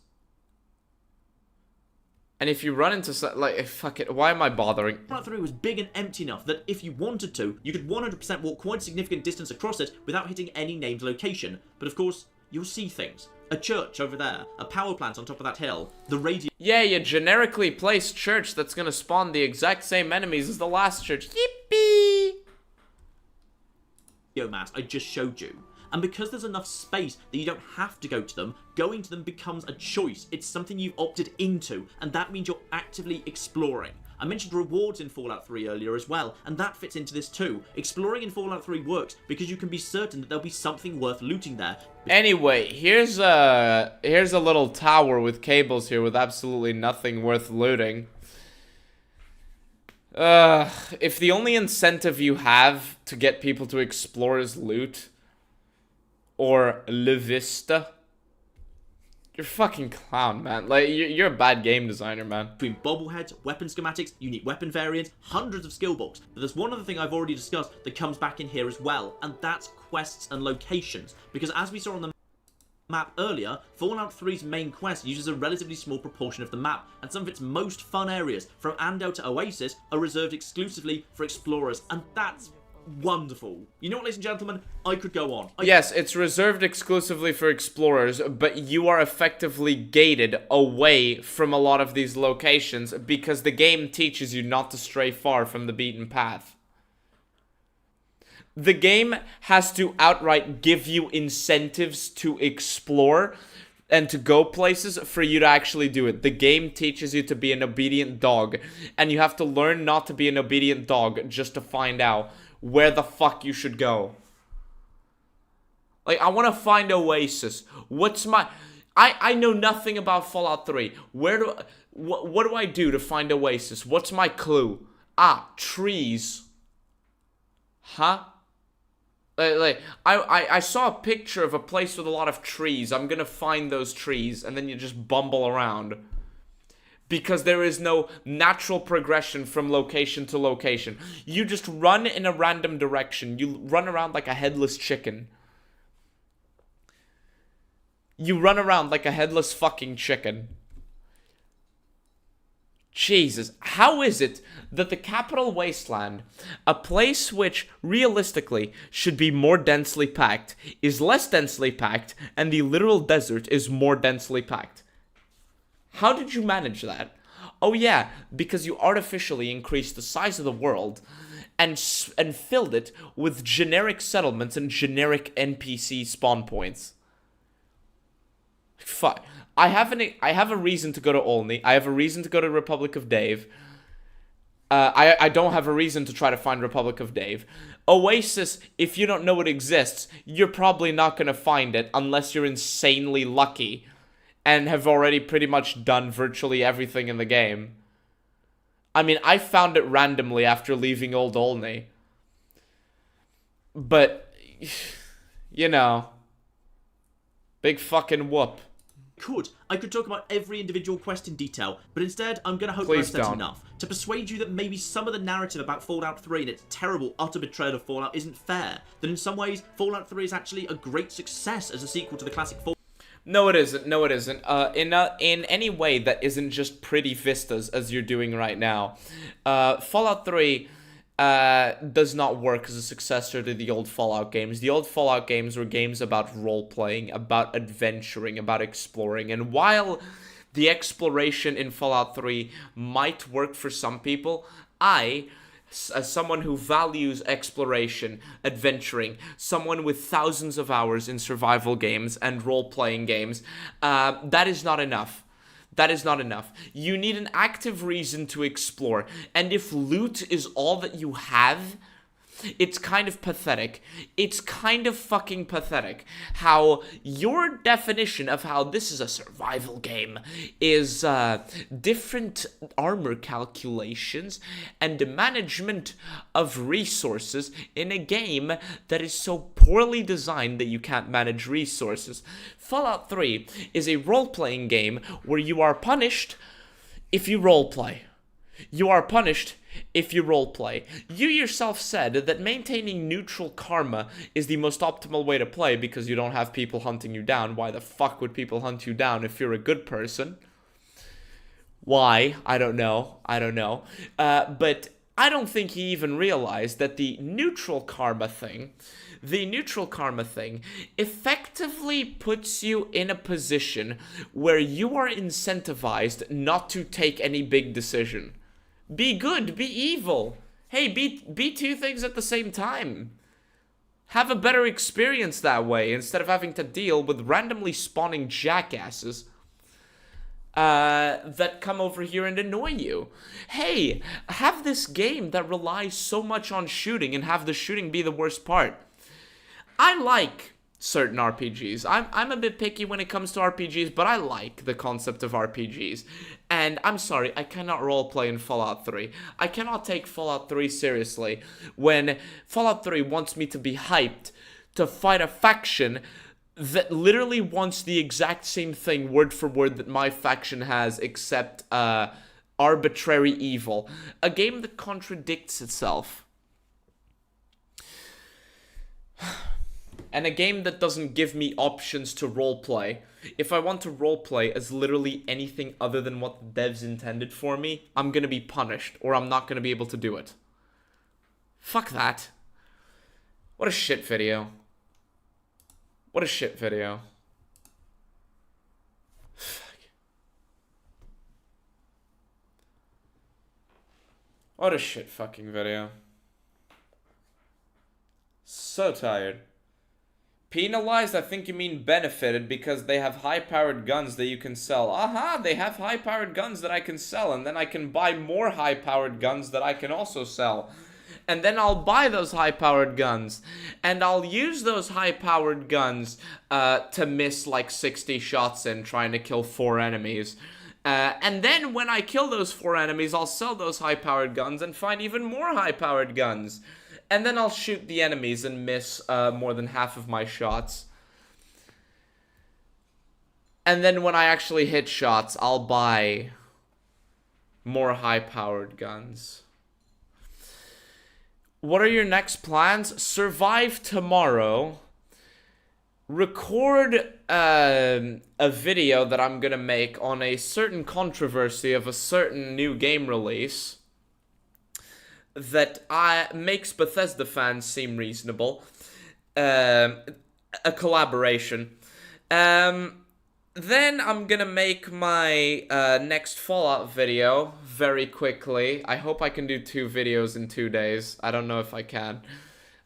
And if you run into, like, fuck it, why am I bothering? Fallout 3 was big and empty enough that if you wanted to, you could 100% walk quite a significant distance across it without hitting any named location. But of course, you'll see things. A church over there, a power plant on top of that hill, the radio... Yeah, you generically placed church that's gonna spawn the exact same enemies as the last church. Yippee! mast I just showed you. And because there's enough space that you don't have to go to them, going to them becomes a choice. It's something you've opted into, and that means you're actively exploring. I mentioned rewards in Fallout 3 earlier as well, and that fits into this too. Exploring in Fallout 3 works because you can be certain that there'll be something worth looting there. Anyway, here's a little tower with cables here with absolutely nothing worth looting. If the only incentive you have to get people to explore is loot, or La Vista, you're a fucking clown, man. Like, you're a bad game designer, man. Between bobbleheads, weapon schematics, unique weapon variants, hundreds of skill books. But there's one other thing I've already discussed that comes back in here as well, and that's quests and locations. Because as we saw on the map earlier, Fallout 3's main quest uses a relatively small proportion of the map, and some of its most fun areas, from Andel to Oasis, are reserved exclusively for explorers, and that's wonderful. You know what, ladies and gentlemen? I could go on. Yes, it's reserved exclusively for explorers, but you are effectively gated away from a lot of these locations because the game teaches you not to stray far from the beaten path. The game has to outright give you incentives to explore and to go places for you to actually do it. The game teaches you to be an obedient dog, and you have to learn not to be an obedient dog just to find out where the fuck you should go. Like, I want to find Oasis. What's my... I know nothing about Fallout 3. What do I do to find Oasis? What's my clue? Ah, trees. Huh? I saw a picture of a place with a lot of trees. I'm gonna find those trees, and then you just bumble around. Because there is no natural progression from location to location. You just run in a random direction. You run around like a headless chicken. You run around like a headless fucking chicken. Jesus, how is it that the Capital Wasteland, a place which realistically should be more densely packed, is less densely packed, and the literal desert is more densely packed? How did you manage that? Oh yeah, because you artificially increased the size of the world and filled it with generic settlements and generic NPC spawn points. Fuck. I have a reason to go to Olney. I have a reason to go to Republic of Dave. I don't have a reason to try to find Republic of Dave. Oasis, if you don't know it exists, you're probably not going to find it unless you're insanely lucky and have already pretty much done virtually everything in the game. I mean, I found it randomly after leaving Old Olney. But, you know, big fucking whoop. I could talk about every individual quest in detail, but instead I'm going to hope Please that's don't. enough to persuade you that maybe some of the narrative about Fallout 3 and its terrible, utter betrayal of Fallout isn't fair, that in some ways Fallout 3 is actually a great success as a sequel to the classic Fallout. No, it isn't. No, it isn't. In any way that isn't just pretty vistas as you're doing right now. Fallout 3 does not work as a successor to the old Fallout games. The old Fallout games were games about role-playing, about adventuring, about exploring. And while the exploration in Fallout 3 might work for some people, as someone who values exploration, adventuring, someone with thousands of hours in survival games and role-playing games, that is not enough. That is not enough. You need an active reason to explore. And if loot is all that you have, it's kind of pathetic. It's kind of fucking pathetic how your definition of how this is a survival game is different armor calculations and the management of resources in a game that is so poorly designed that you can't manage resources. Fallout 3 is a role-playing game where you are punished if you roleplay. You are punished if you roleplay. You yourself said that maintaining neutral karma is the most optimal way to play because you don't have people hunting you down. Why the fuck would people hunt you down if you're a good person? Why? I don't know. But I don't think he even realized that the neutral karma thing effectively puts you in a position where you are incentivized not to take any big decision. Be good, be evil. Hey, be two things at the same time. Have a better experience that way instead of having to deal with randomly spawning jackasses that come over here and annoy you. Hey, have this game that relies so much on shooting and have the shooting be the worst part. I like certain RPGs. I'm a bit picky when it comes to RPGs, but I like the concept of RPGs. And I'm sorry, I cannot roleplay in Fallout 3. I cannot take Fallout 3 seriously when Fallout 3 wants me to be hyped to fight a faction that literally wants the exact same thing word for word that my faction has, except arbitrary evil. A game that contradicts itself. And a game that doesn't give me options to roleplay. If I want to roleplay as literally anything other than what the devs intended for me, I'm gonna be punished, or I'm not gonna be able to do it. Fuck that. What a shit video. What a shit video. Fuck. What a shit fucking video. So tired. Penalized? I think you mean benefited because they have high-powered guns that you can sell. Aha! They have high-powered guns that I can sell, and then I can buy more high-powered guns that I can also sell. And then I'll buy those high-powered guns, and I'll use those high-powered guns to miss like 60 shots in trying to kill 4 enemies. And then when I kill those 4 enemies, I'll sell those high-powered guns and find even more high-powered guns. And then I'll shoot the enemies and miss more than half of my shots. And then when I actually hit shots, I'll buy more high-powered guns. What are your next plans? Survive tomorrow. Record a video that I'm gonna make on a certain controversy of a certain new game release that makes Bethesda fans seem reasonable. A collaboration. Then I'm gonna make my next Fallout video very quickly. I hope I can do 2 videos in 2 days. I don't know if I can.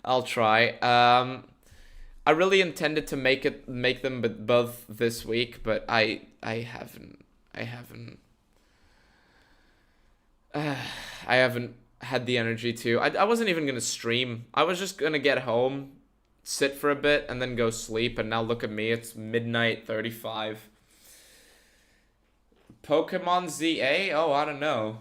I'll try. I really intended to make them both this week, but I haven't had the energy to. I wasn't even gonna stream. I was just gonna get home, sit for a bit, and then go sleep. And now look at me, it's midnight 35. Pokemon ZA? Oh, I don't know.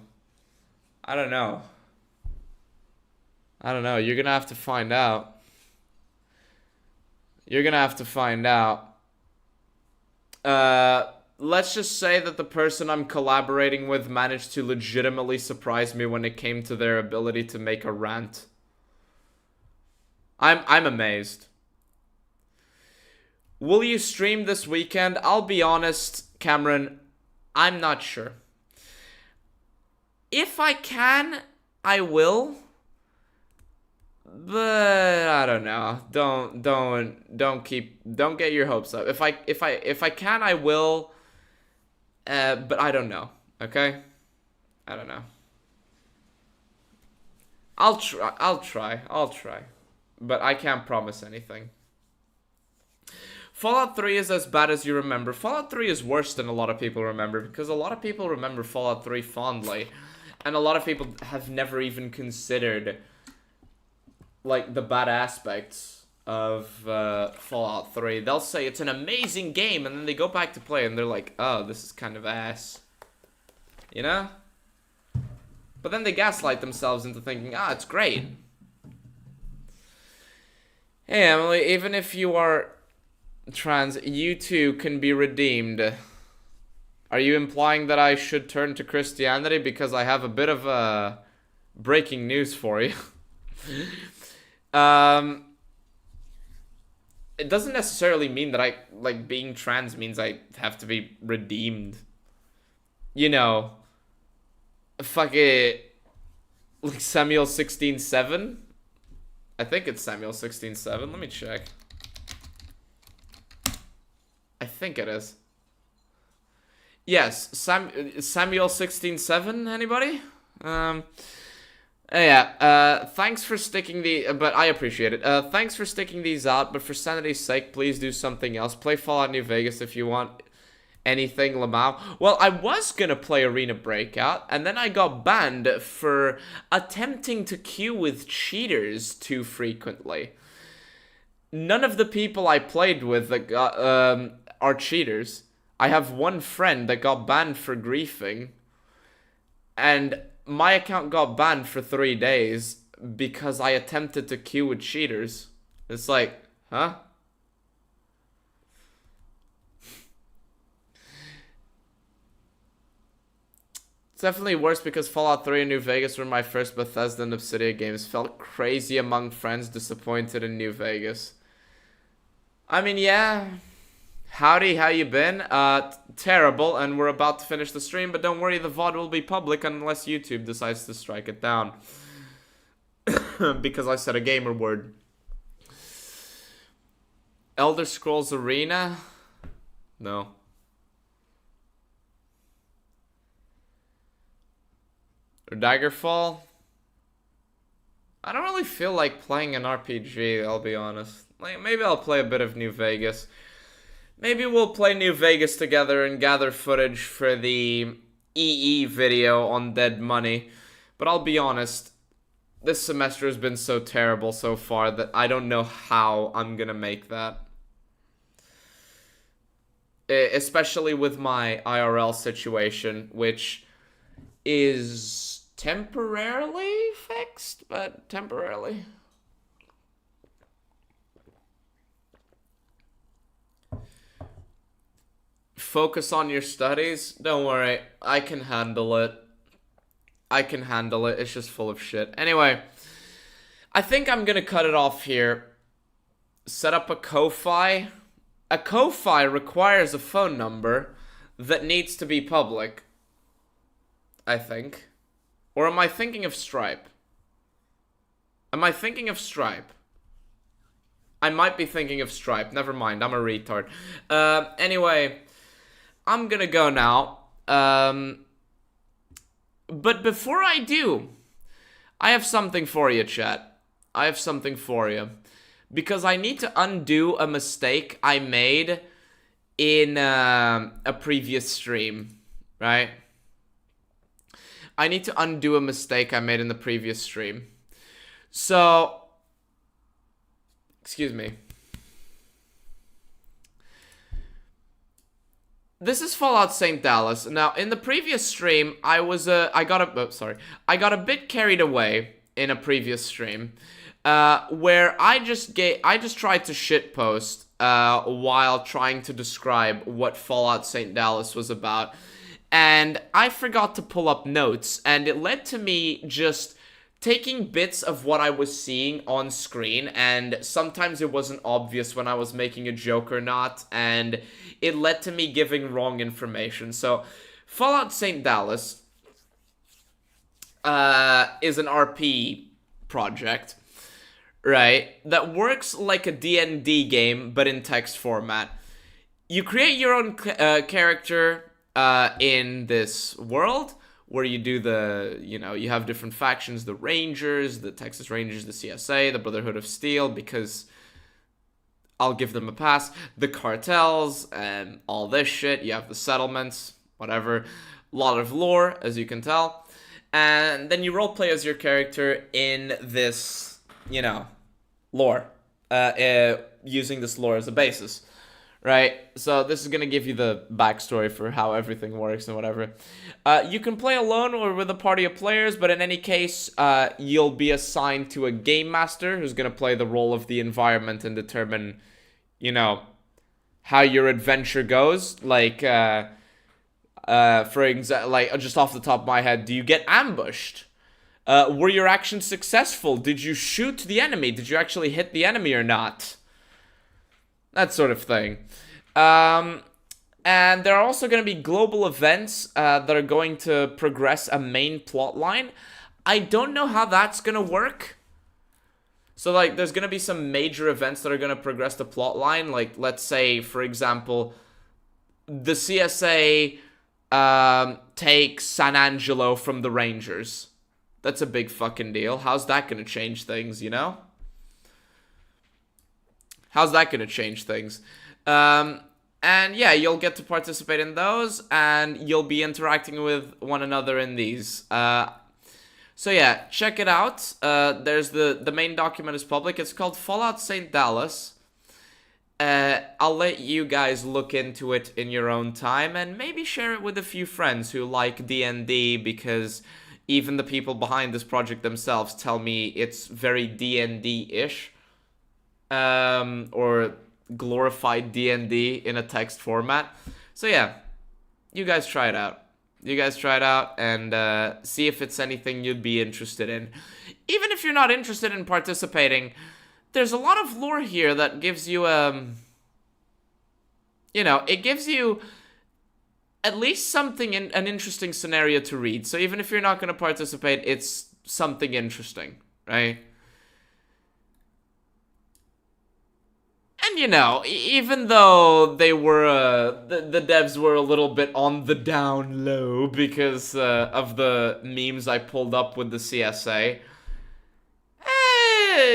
You're gonna have to find out. Let's just say that the person I'm collaborating with managed to legitimately surprise me when it came to their ability to make a rant. I'm amazed. Will you stream this weekend? I'll be honest, Cameron, I'm not sure. If I can, I will. But I don't know. Don't get your hopes up. If I can, I will. But I don't know. Okay? I don't know. I'll try. But I can't promise anything. Fallout 3 is as bad as you remember. Fallout 3 is worse than a lot of people remember because a lot of people remember Fallout 3 fondly. And a lot of people have never even considered like the bad aspects of Fallout 3. They'll say it's an amazing game and then they go back to play and they're like, oh, this is kind of ass. You know? But then they gaslight themselves into thinking, ah, it's great. Hey Emily, even if you are trans, you too can be redeemed. Are you implying that I should turn to Christianity? Because I have a bit of breaking news for you. It doesn't necessarily mean that like, being trans means I have to be redeemed. You know, fuck it, like Samuel 16:7? I think it's Samuel 16:7. Let me check. I think it is. Yes, Samuel 16:7. Anybody? Yeah. Thanks for sticking but I appreciate it. Thanks for sticking these out. But for sanity's sake, please do something else. Play Fallout New Vegas if you want. Anything, Lamau. Well, I was gonna play Arena Breakout, and then I got banned for attempting to queue with cheaters too frequently. None of the people I played with that got, are cheaters. I have one friend that got banned for griefing, and my account got banned for 3 days because I attempted to queue with cheaters. It's like, huh? It's definitely worse because Fallout 3 and New Vegas were my first Bethesda and Obsidian games. Felt crazy among friends, disappointed in New Vegas. I mean, yeah. Howdy, how you been? Terrible, and we're about to finish the stream, but don't worry, the VOD will be public unless YouTube decides to strike it down. Because I said a gamer word. Elder Scrolls Arena? No. Or Daggerfall? I don't really feel like playing an RPG, I'll be honest. Like, maybe I'll play a bit of New Vegas. Maybe we'll play New Vegas together and gather footage for the EE video on Dead Money. But I'll be honest, this semester has been so terrible so far that I don't know how I'm gonna make that. Especially with my IRL situation, which is temporarily fixed, but temporarily. Focus on your studies. Don't worry, I can handle it. I can handle it. It's just full of shit. Anyway, I think I'm gonna cut it off here. Set up a Ko-Fi. A Ko-Fi requires a phone number that needs to be public, I think. Or am I thinking of Stripe? Am I thinking of Stripe? I might be thinking of Stripe. Never mind, I'm a retard. Anyway, I'm gonna go now. But before I do, I have something for you, chat. I have something for you. Because I need to undo a mistake I made in a previous stream, right? I need to undo a mistake I made in the previous stream. So, excuse me. This is Fallout St. Dallas. Now, in the previous stream, I got a bit carried away in a previous stream, where I just tried to shitpost while trying to describe what Fallout St. Dallas was about. And I forgot to pull up notes, and it led to me just taking bits of what I was seeing on screen, and sometimes it wasn't obvious when I was making a joke or not, and it led to me giving wrong information. So, Fallout St. Dallas is an RP project, right, that works like a D&D game, but in text format. You create your own character in this world where you do you have different factions, the Rangers, the Texas Rangers, the CSA, the Brotherhood of Steel, because I'll give them a pass, the cartels, and all this shit. You have the settlements, whatever. A lot of lore, as you can tell. And then you roleplay as your character in this, lore, using this lore as a basis. Right, so this is going to give you the backstory for how everything works and whatever. You can play alone or with a party of players, but in any case, you'll be assigned to a game master who's going to play the role of the environment and determine, how your adventure goes. Like, For example, like, just off the top of my head, do you get ambushed? Were your actions successful? Did you shoot the enemy? Did you actually hit the enemy or not? That sort of thing. And there are also going to be global events that are going to progress a main plot line. I don't know how that's going to work. So, like, there's going to be some major events that are going to progress the plot line. Like, let's say, for example, the CSA takes San Angelo from the Rangers. That's a big fucking deal. How's that going to change things, you know? How's that going to change things? And yeah, you'll get to participate in those, and you'll be interacting with one another in these. So yeah, check it out. There's the main document is public. It's called Fallout St. Dallas. I'll let you guys look into it in your own time, and maybe share it with a few friends who like D&D, because even the people behind this project themselves tell me it's very D&D-ish. Or glorified D&D in a text format. So yeah, you guys try it out. You guys try it out and see if it's anything you'd be interested in. Even if you're not interested in participating, there's a lot of lore here that gives you, you know, it gives you at least something, an interesting scenario to read. So even if you're not going to participate, it's something interesting, right? And, you know, even though they were, the devs were a little bit on the down low because of the memes I pulled up with the CSA,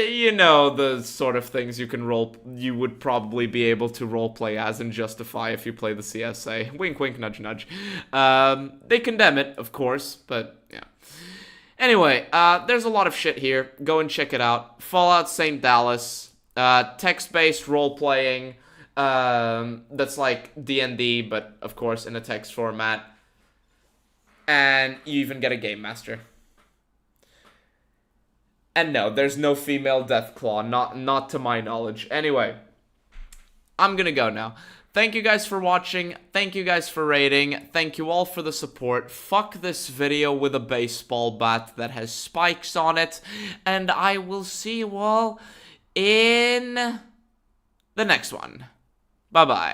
you know, the sort of things you would probably be able to roleplay as and justify if you play the CSA. Wink, wink, nudge, nudge. They condemn it, of course, but yeah. Anyway, there's a lot of shit here. Go and check it out. Fallout St. Dallas. Text-based role-playing, that's like D&D, but of course in a text format. And you even get a game master. And no, there's no female Deathclaw, not to my knowledge. Anyway, I'm gonna go now. Thank you guys for watching, thank you guys for rating, thank you all for the support. Fuck this video with a baseball bat that has spikes on it, and I will see you all in the next one. Bye-bye.